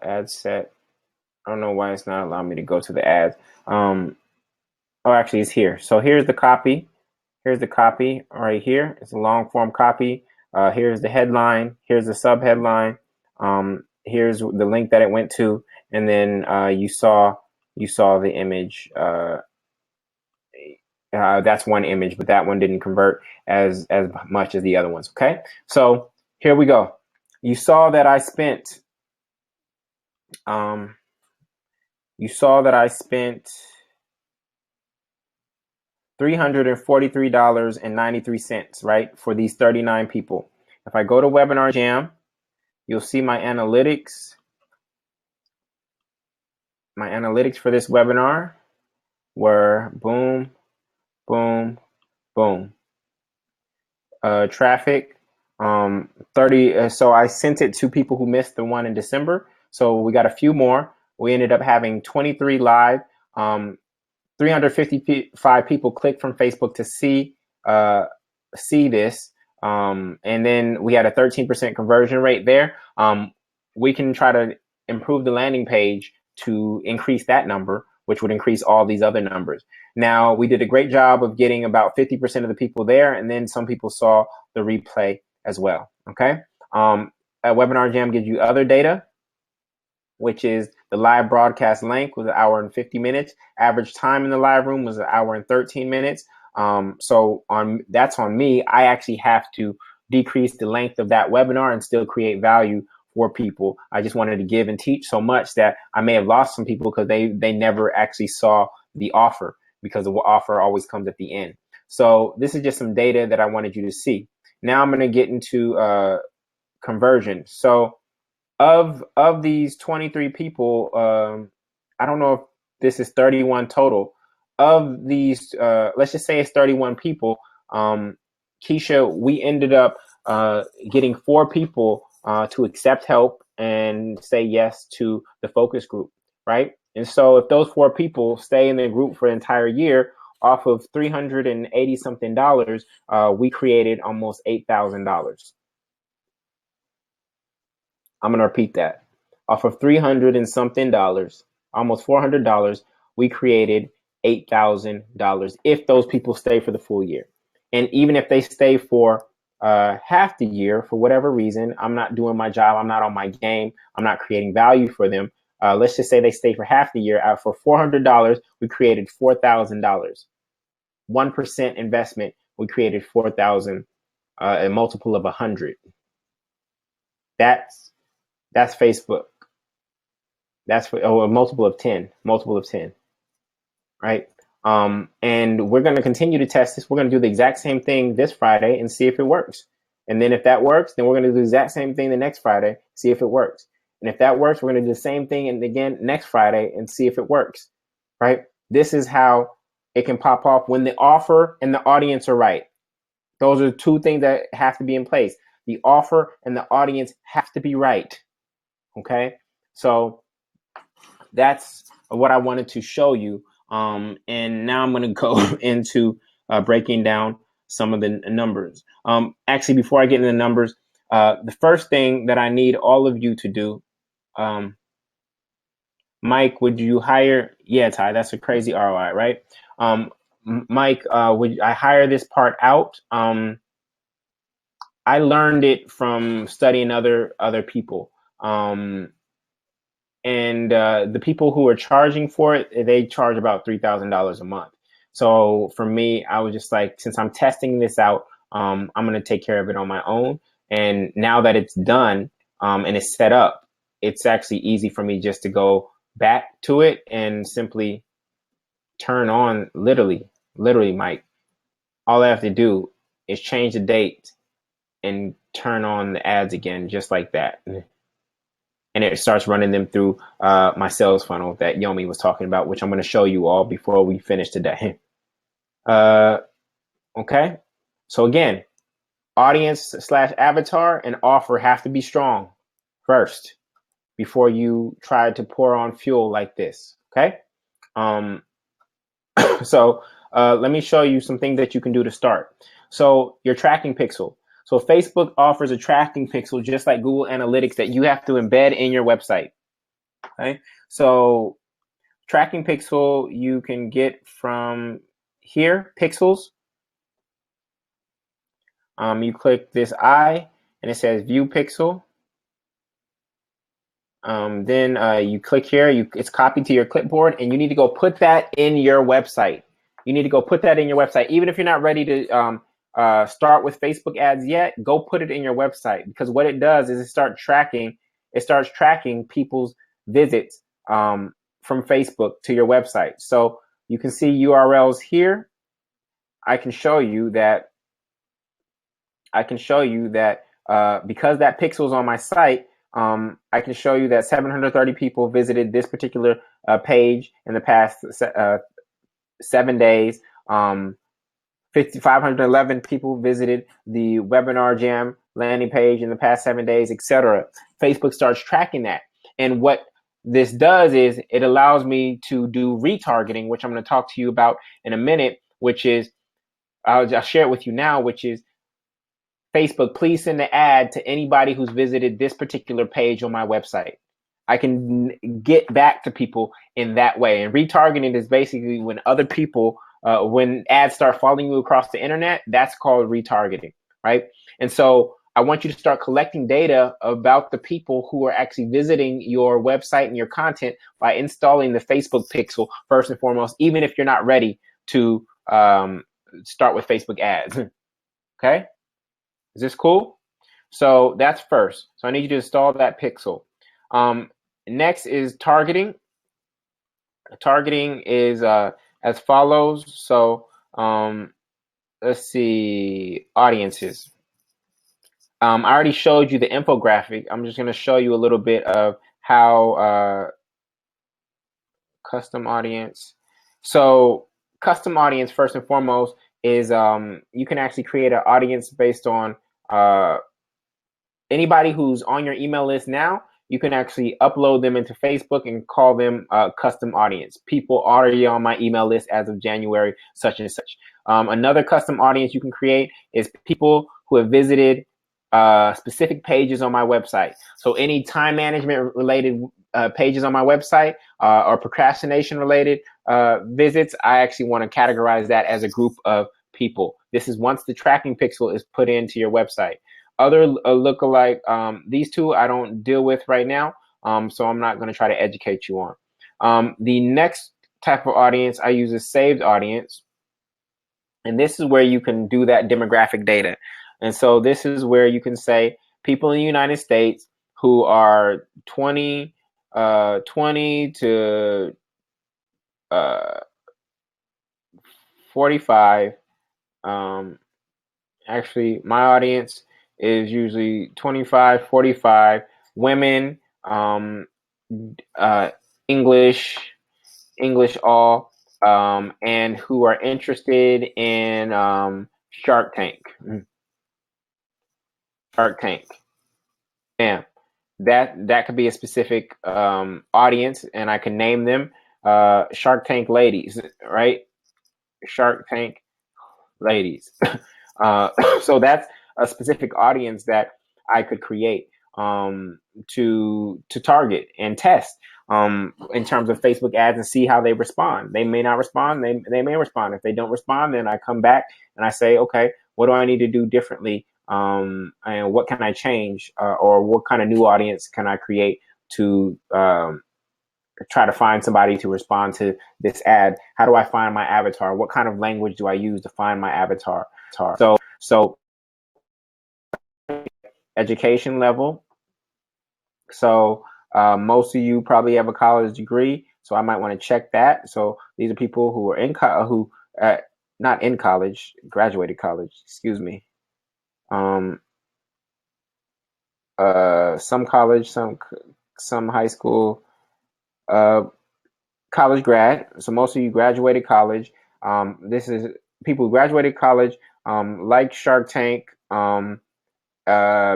Ad set. I don't know why it's not allowing me to go to the ads. Oh, actually, it's here. So here's the copy. Here's the copy right here. It's a long form copy. Here's the headline. Here's the sub headline. Here's the link that it went to, and then you saw the image. That's one image, but that one didn't convert as much as the other ones. Okay, so here we go. You saw that I spent. You saw that I spent $343.93, right, for these 39 people. If I go to Webinar Jam, you'll see my analytics. My analytics for this webinar were boom, boom, boom. Traffic, 30. So I sent it to people who missed the one in December. So we got a few more. We ended up having 23 live. 355 people clicked from Facebook to see this, and then we had a 13% conversion rate there. We can try to improve the landing page to increase that number, which would increase all these other numbers. Now, we did a great job of getting about 50% of the people there, and then some people saw the replay as well. Okay, Webinar Jam gives you other data, which is the live broadcast length was 1 hour and 50 minutes. Average time in the live room was 1 hour and 13 minutes. So that's on me. I actually have to decrease the length of that webinar and still create value for people. I just wanted to give and teach so much that I may have lost some people because they never actually saw the offer, because the offer always comes at the end. So this is just some data that I wanted you to see. Now I'm going to get into conversion. So of these 23 people, I don't know if this is 31 total. Of these, let's just say it's 31 people. Keisha, we ended up getting 4 people to accept help and say yes to the focus group, right? And so if those 4 people stay in the group for an entire year, off of $380 something, we created almost $8,000. I'm going to repeat that. Off of $300 and something, almost $400, we created $8,000 if those people stay for the full year. And even if they stay for half the year, for whatever reason, I'm not doing my job, I'm not on my game, I'm not creating value for them. Let's just say they stay for half the year. For $400, we created $4,000. 1% investment, we created 4,000, a multiple of 100. That's Facebook. That's for a multiple of 10, right? And we're going to continue to test this. We're going to do the exact same thing this Friday and see if it works. And then if that works, then we're going to do the exact same thing the next Friday, see if it works. And if that works, we're going to do the same thing and again next Friday and see if it works, right? This is how it can pop off when the offer and the audience are right. Those are 2 things that have to be in place. The offer and the audience have to be right, okay? So that's what I wanted to show you. And now I'm going to go into breaking down some of the numbers. Actually, before I get into the numbers, the first thing that I need all of you to do, Mike, would you hire? Yeah, Ty, that's a crazy ROI, right? Mike, would I hire this part out? I learned it from studying other people. And the people who are charging for it, they charge about $3,000 a month. So for me, I was just like, since I'm testing this out, I'm going to take care of it on my own. And now that it's done and it's set up, it's actually easy for me just to go back to it and simply turn on, literally, Mike. All I have to do is change the date and turn on the ads again, just like that. And it starts running them through my sales funnel that Yomi was talking about, which I'm going to show you all before we finish today. Okay. So again, audience / avatar and offer have to be strong first before you try to pour on fuel like this. Okay. So let me show you some things that you can do to start. So your tracking pixel. So Facebook offers a tracking pixel just like Google Analytics that you have to embed in your website. Okay, so tracking pixel you can get from here, pixels. You click this eye, and it says View Pixel. Then you click here. It's copied to your clipboard, and you need to go put that in your website. You need to go put that in your website. Even if you're not ready to start with Facebook ads yet, go put it in your website, because what it does is it starts tracking people's visits from Facebook to your website. So you can see URLs here. I can show you that because that pixel's on my site, I can show you that 730 people visited this particular page in the past 7 days. 511 people visited the Webinar Jam landing page in the past 7 days, etc. Facebook starts tracking that. And what this does is it allows me to do retargeting, which I'm going to talk to you about in a minute, which is, I'll share it with you now, which is, Facebook, please send an ad to anybody who's visited this particular page on my website. I can get back to people in that way. And retargeting is basically when other people, when ads start following you across the internet, that's called retargeting, right? And so I want you to start collecting data about the people who are actually visiting your website and your content by installing the Facebook pixel first and foremost, even if you're not ready to start with Facebook ads. Okay? Is this cool? So that's first. So I need you to install that pixel. Next is targeting. Targeting is as follows. So let's see, audiences. I already showed you the infographic. I'm just going to show you a little bit of how custom audience. So custom audience, first and foremost, is you can actually create an audience based on anybody who's on your email list now. You can actually upload them into Facebook and call them a custom audience. People already on my email list as of January, such and such. Another custom audience you can create is people who have visited specific pages on my website. So any time management related pages on my website or procrastination related visits, I actually want to categorize that as a group of people. This is once the tracking pixel is put into your website. Other lookalike, these two I don't deal with right now, so I'm not going to try to educate you on. The next type of audience I use is saved audience, and this is where you can do that demographic data. And so this is where you can say people in the United States who are 20 to 45. Actually, my audience is usually 25, 45 women, English all, and who are interested in Shark Tank. Shark Tank. Yeah, that could be a specific audience, and I can name them Shark Tank ladies, right? Shark Tank ladies. So that's a specific audience that I could create to target and test in terms of Facebook ads and see how they respond. They may not respond. They may respond. If they don't respond, then I come back and I say, okay, what do I need to do differently? And what can I change? Or what kind of new audience can I create to try to find somebody to respond to this ad? How do I find my avatar? What kind of language do I use to find my avatar? So education level. So most of you probably have a college degree, so I might want to check that. So these are people who are not in college, graduated college, excuse me. Some college, some high school, college grad. So most of you graduated college. This is people who graduated college, like Shark Tank,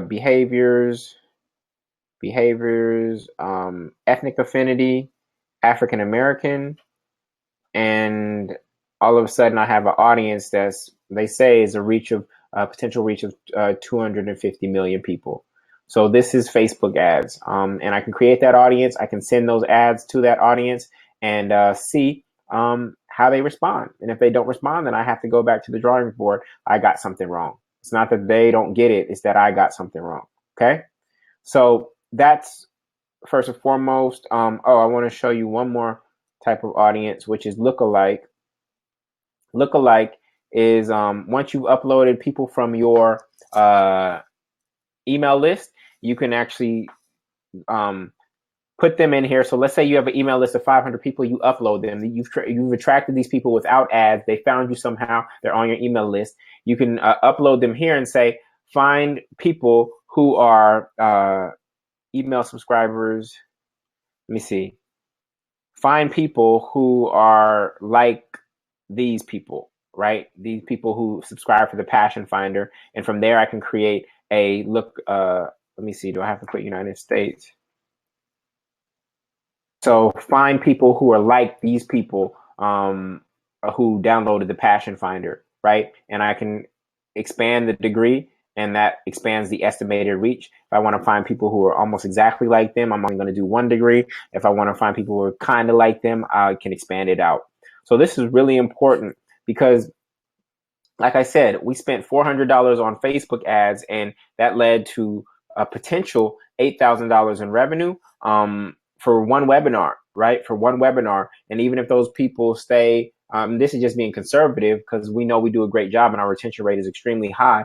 behaviors, ethnic affinity, African American, and all of a sudden I have an audience they say is a potential reach of 250 million people. So this is Facebook ads, and I can create that audience. I can send those ads to that audience and see how they respond. And if they don't respond, then I have to go back to the drawing board. I got something wrong. It's not that they don't get it. It's that I got something wrong. Okay. So that's first and foremost. I want to show you one more type of audience, which is lookalike. Lookalike is once you've uploaded people from your email list, you can actually put them in here. So let's say you have an email list of 500 people, you upload them. You've attracted these people without ads. They found you somehow. They're on your email list. You can upload them here and say, find people who are email subscribers. Let me see. Find people who are like these people, right? These people who subscribe for the Passion Finder. And from there, I can create a look. Let me see. Do I have to put United States? So find people who are like these people who downloaded the Passion Finder, right? And I can expand the degree, and that expands the estimated reach. If I want to find people who are almost exactly like them, I'm only going to do 1 degree. If I want to find people who are kind of like them, I can expand it out. So this is really important because, like I said, we spent $400 on Facebook ads, and that led to a potential $8,000 in revenue for one webinar, right? For one webinar. And even if those people stay, this is just being conservative because we know we do a great job and our retention rate is extremely high.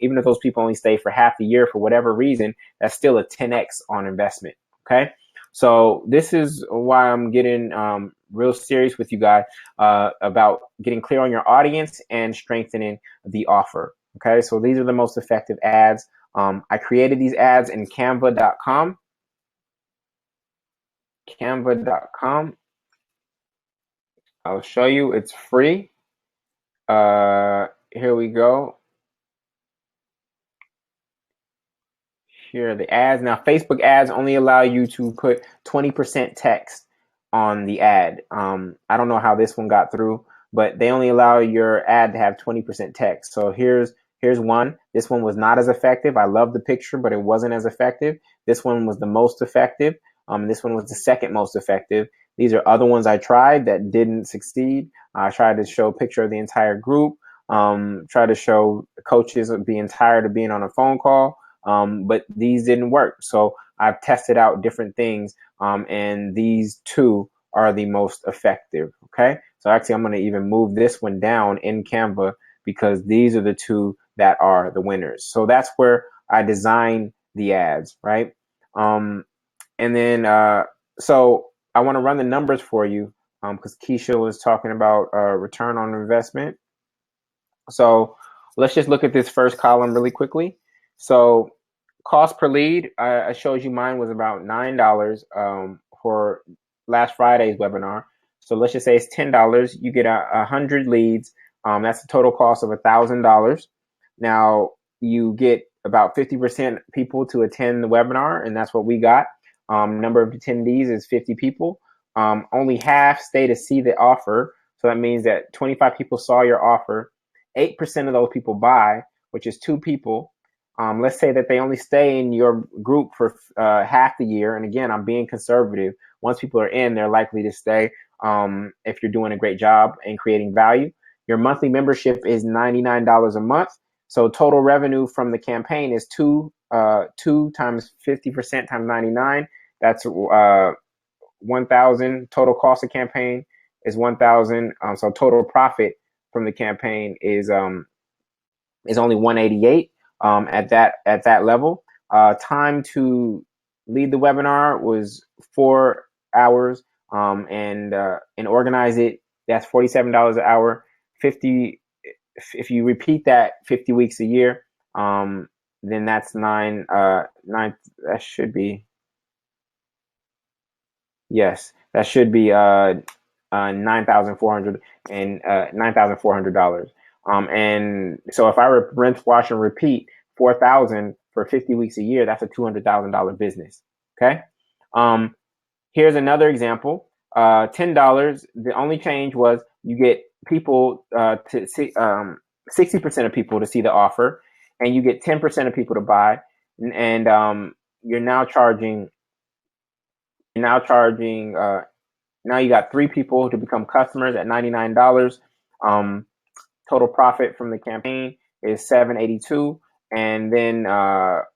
Even if those people only stay for half the year for whatever reason, that's still a 10x on investment. Okay. So this is why I'm getting real serious with you guys about getting clear on your audience and strengthening the offer. Okay, so these are the most effective ads. I created these ads in canva.com. Canva.com. I'll show you. It's free. Here we go. Here are the ads. Now, Facebook ads only allow you to put 20% text on the ad. I don't know how this one got through, but they only allow your ad to have 20% text. So here's one. This one was not as effective. I love the picture, but it wasn't as effective. This one was the most effective. This one was the second most effective. These are other ones I tried that didn't succeed. I tried to show a picture of the entire group. Try to show coaches being tired of being on a phone call. But these didn't work. So I've tested out different things, and these two are the most effective. Okay. So actually, I'm going to even move this one down in Canva because these are the two that are the winners. So that's where I design the ads, right? And then, so I want to run the numbers for you because Keisha was talking about return on investment. So let's just look at this first column really quickly. So cost per lead, I showed you mine was about $9 for last Friday's webinar. So let's just say it's $10. You get 100 leads. That's the total cost of $1,000. Now you get about 50% people to attend the webinar, and that's what we got. Number of attendees is 50 people. Only half stay to see the offer. So that means that 25 people saw your offer. 8% of those people buy, which is 2 people. Let's say that they only stay in your group for half the year. And again, I'm being conservative. Once people are in, they're likely to stay if you're doing a great job and creating value. Your monthly membership is $99 a month. So total revenue from the campaign is 2 times 50% times 99. That's 1,000. Total cost of campaign is 1,000. So total profit from the campaign is only 188 at that level. Time to lead the webinar was 4 hours, and organize it, that's $47 an hour. 50 if you repeat that 50 weeks a year, then that's nine. That should be, yes, that should be $9,400 and $9,400. And so if I rinse, wash, and repeat 4,000 for 50 weeks a year, that's a $200,000 business. Okay. Here's another example. $10. The only change was you get people to see 60% of people to see the offer, and you get 10% of people to buy, and you're now charging. Now you got 3 people to become customers at $99. Total profit from the campaign is 782, and then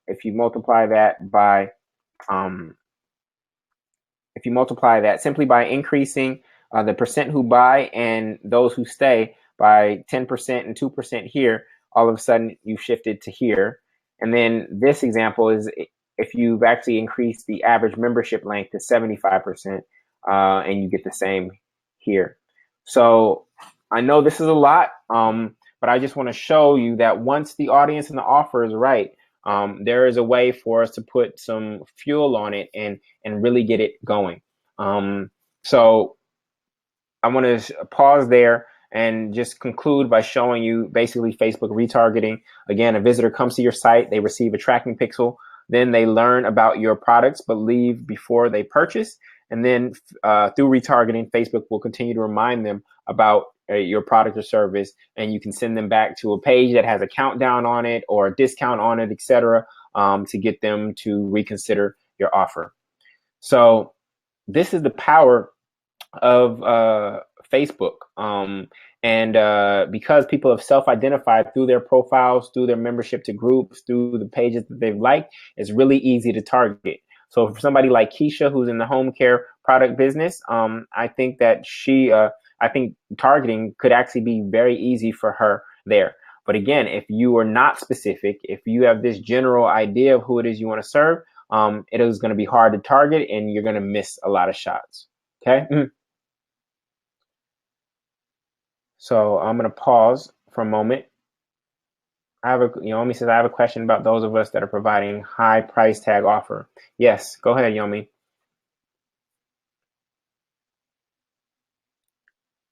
if you multiply that by simply by increasing the percent who buy and those who stay by 10% and 2% here, all of a sudden you've shifted to here. And then this example is if you've actually increased the average membership length to 75%, and you get the same here. So I know this is a lot, but I just want to show you that once the audience and the offer is right, there is a way for us to put some fuel on it and really get it going. So I want to pause there and just conclude by showing you basically Facebook retargeting. Again, a visitor comes to your site, they receive a tracking pixel, then they learn about your products but leave before they purchase. And then through retargeting, Facebook will continue to remind them about your product or service, and you can send them back to a page that has a countdown on it or a discount on it, etc., to get them to reconsider your offer. So this is the power of Facebook. And because people have self-identified through their profiles, through their membership to groups, through the pages that they've liked, it's really easy to target. So for somebody like Keisha, who's in the home care product business, I think that I think targeting could actually be very easy for her there. But again, if you are not specific, if you have this general idea of who it is you want to serve, it is going to be hard to target and you're going to miss a lot of shots. Okay. So I'm going to pause for a moment. Yomi says, I have a question about those of us that are providing high price tag offer. Yes, go ahead, Yomi.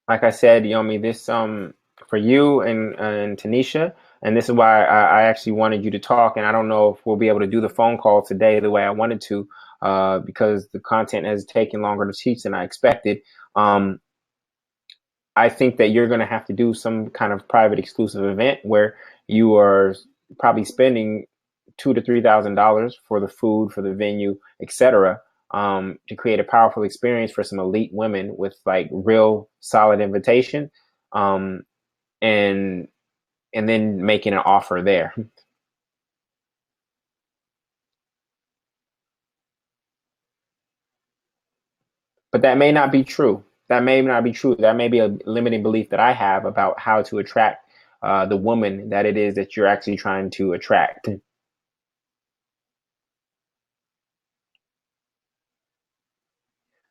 Like I said, Yomi, this for you and Tanisha, and this is why I actually wanted you to talk, and I don't know if we'll be able to do the phone call today the way I wanted to, because the content has taken longer to teach than I expected. I think that you're going to have to do some kind of private exclusive event where you are probably spending $2,000 to $3,000 for the food, for the venue, etc., to create a powerful experience for some elite women with like real solid invitation, and then making an offer there. But that may not be true. That may not be true. That may be a limiting belief that I have about how to attract the woman that it is that you're actually trying to attract.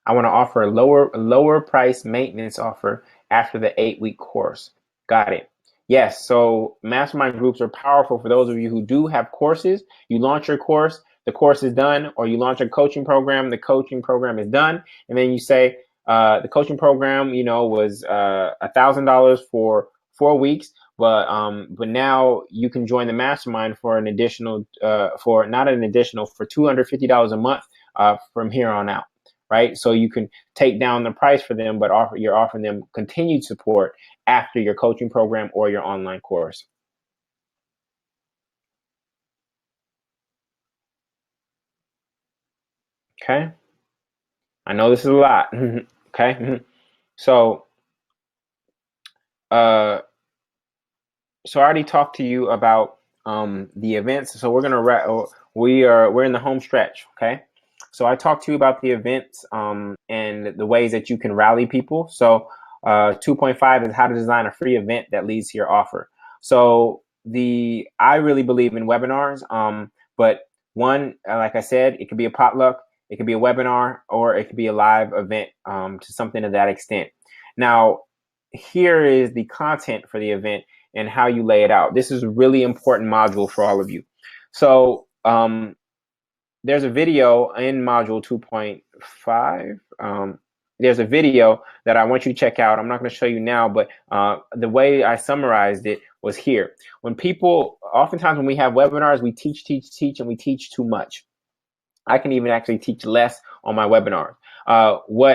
I want to offer a lower price maintenance offer after the 8-week course. Got it. Yes. So mastermind groups are powerful for those of you who do have courses. You launch your course, the course is done, or you launch a coaching program, the coaching program is done, and then you say the coaching program, was $1,000 for 4 weeks, but now you can join the mastermind for an additional for $250 a month from here on out. Right? So you can take down the price for them, but you're offering them continued support after your coaching program or your online course. Okay. I know this is a lot. Okay. So, so I already talked to you about the events. So we're in the home stretch. Okay. So I talked to you about the events and the ways that you can rally people. So 2.5 is how to design a free event that leads to your offer. So I really believe in webinars, but one, like I said, it could be a potluck, it could be a webinar, or it could be a live event to something to that extent. Now, here is the content for the event and how you lay it out. This is a really important module for all of you. So there's a video in module 2.5. There's a video that I want you to check out. I'm not going to show you now, but the way I summarized it was here. Oftentimes when we have webinars, we teach, and we teach too much. I can even actually teach less on my webinars. What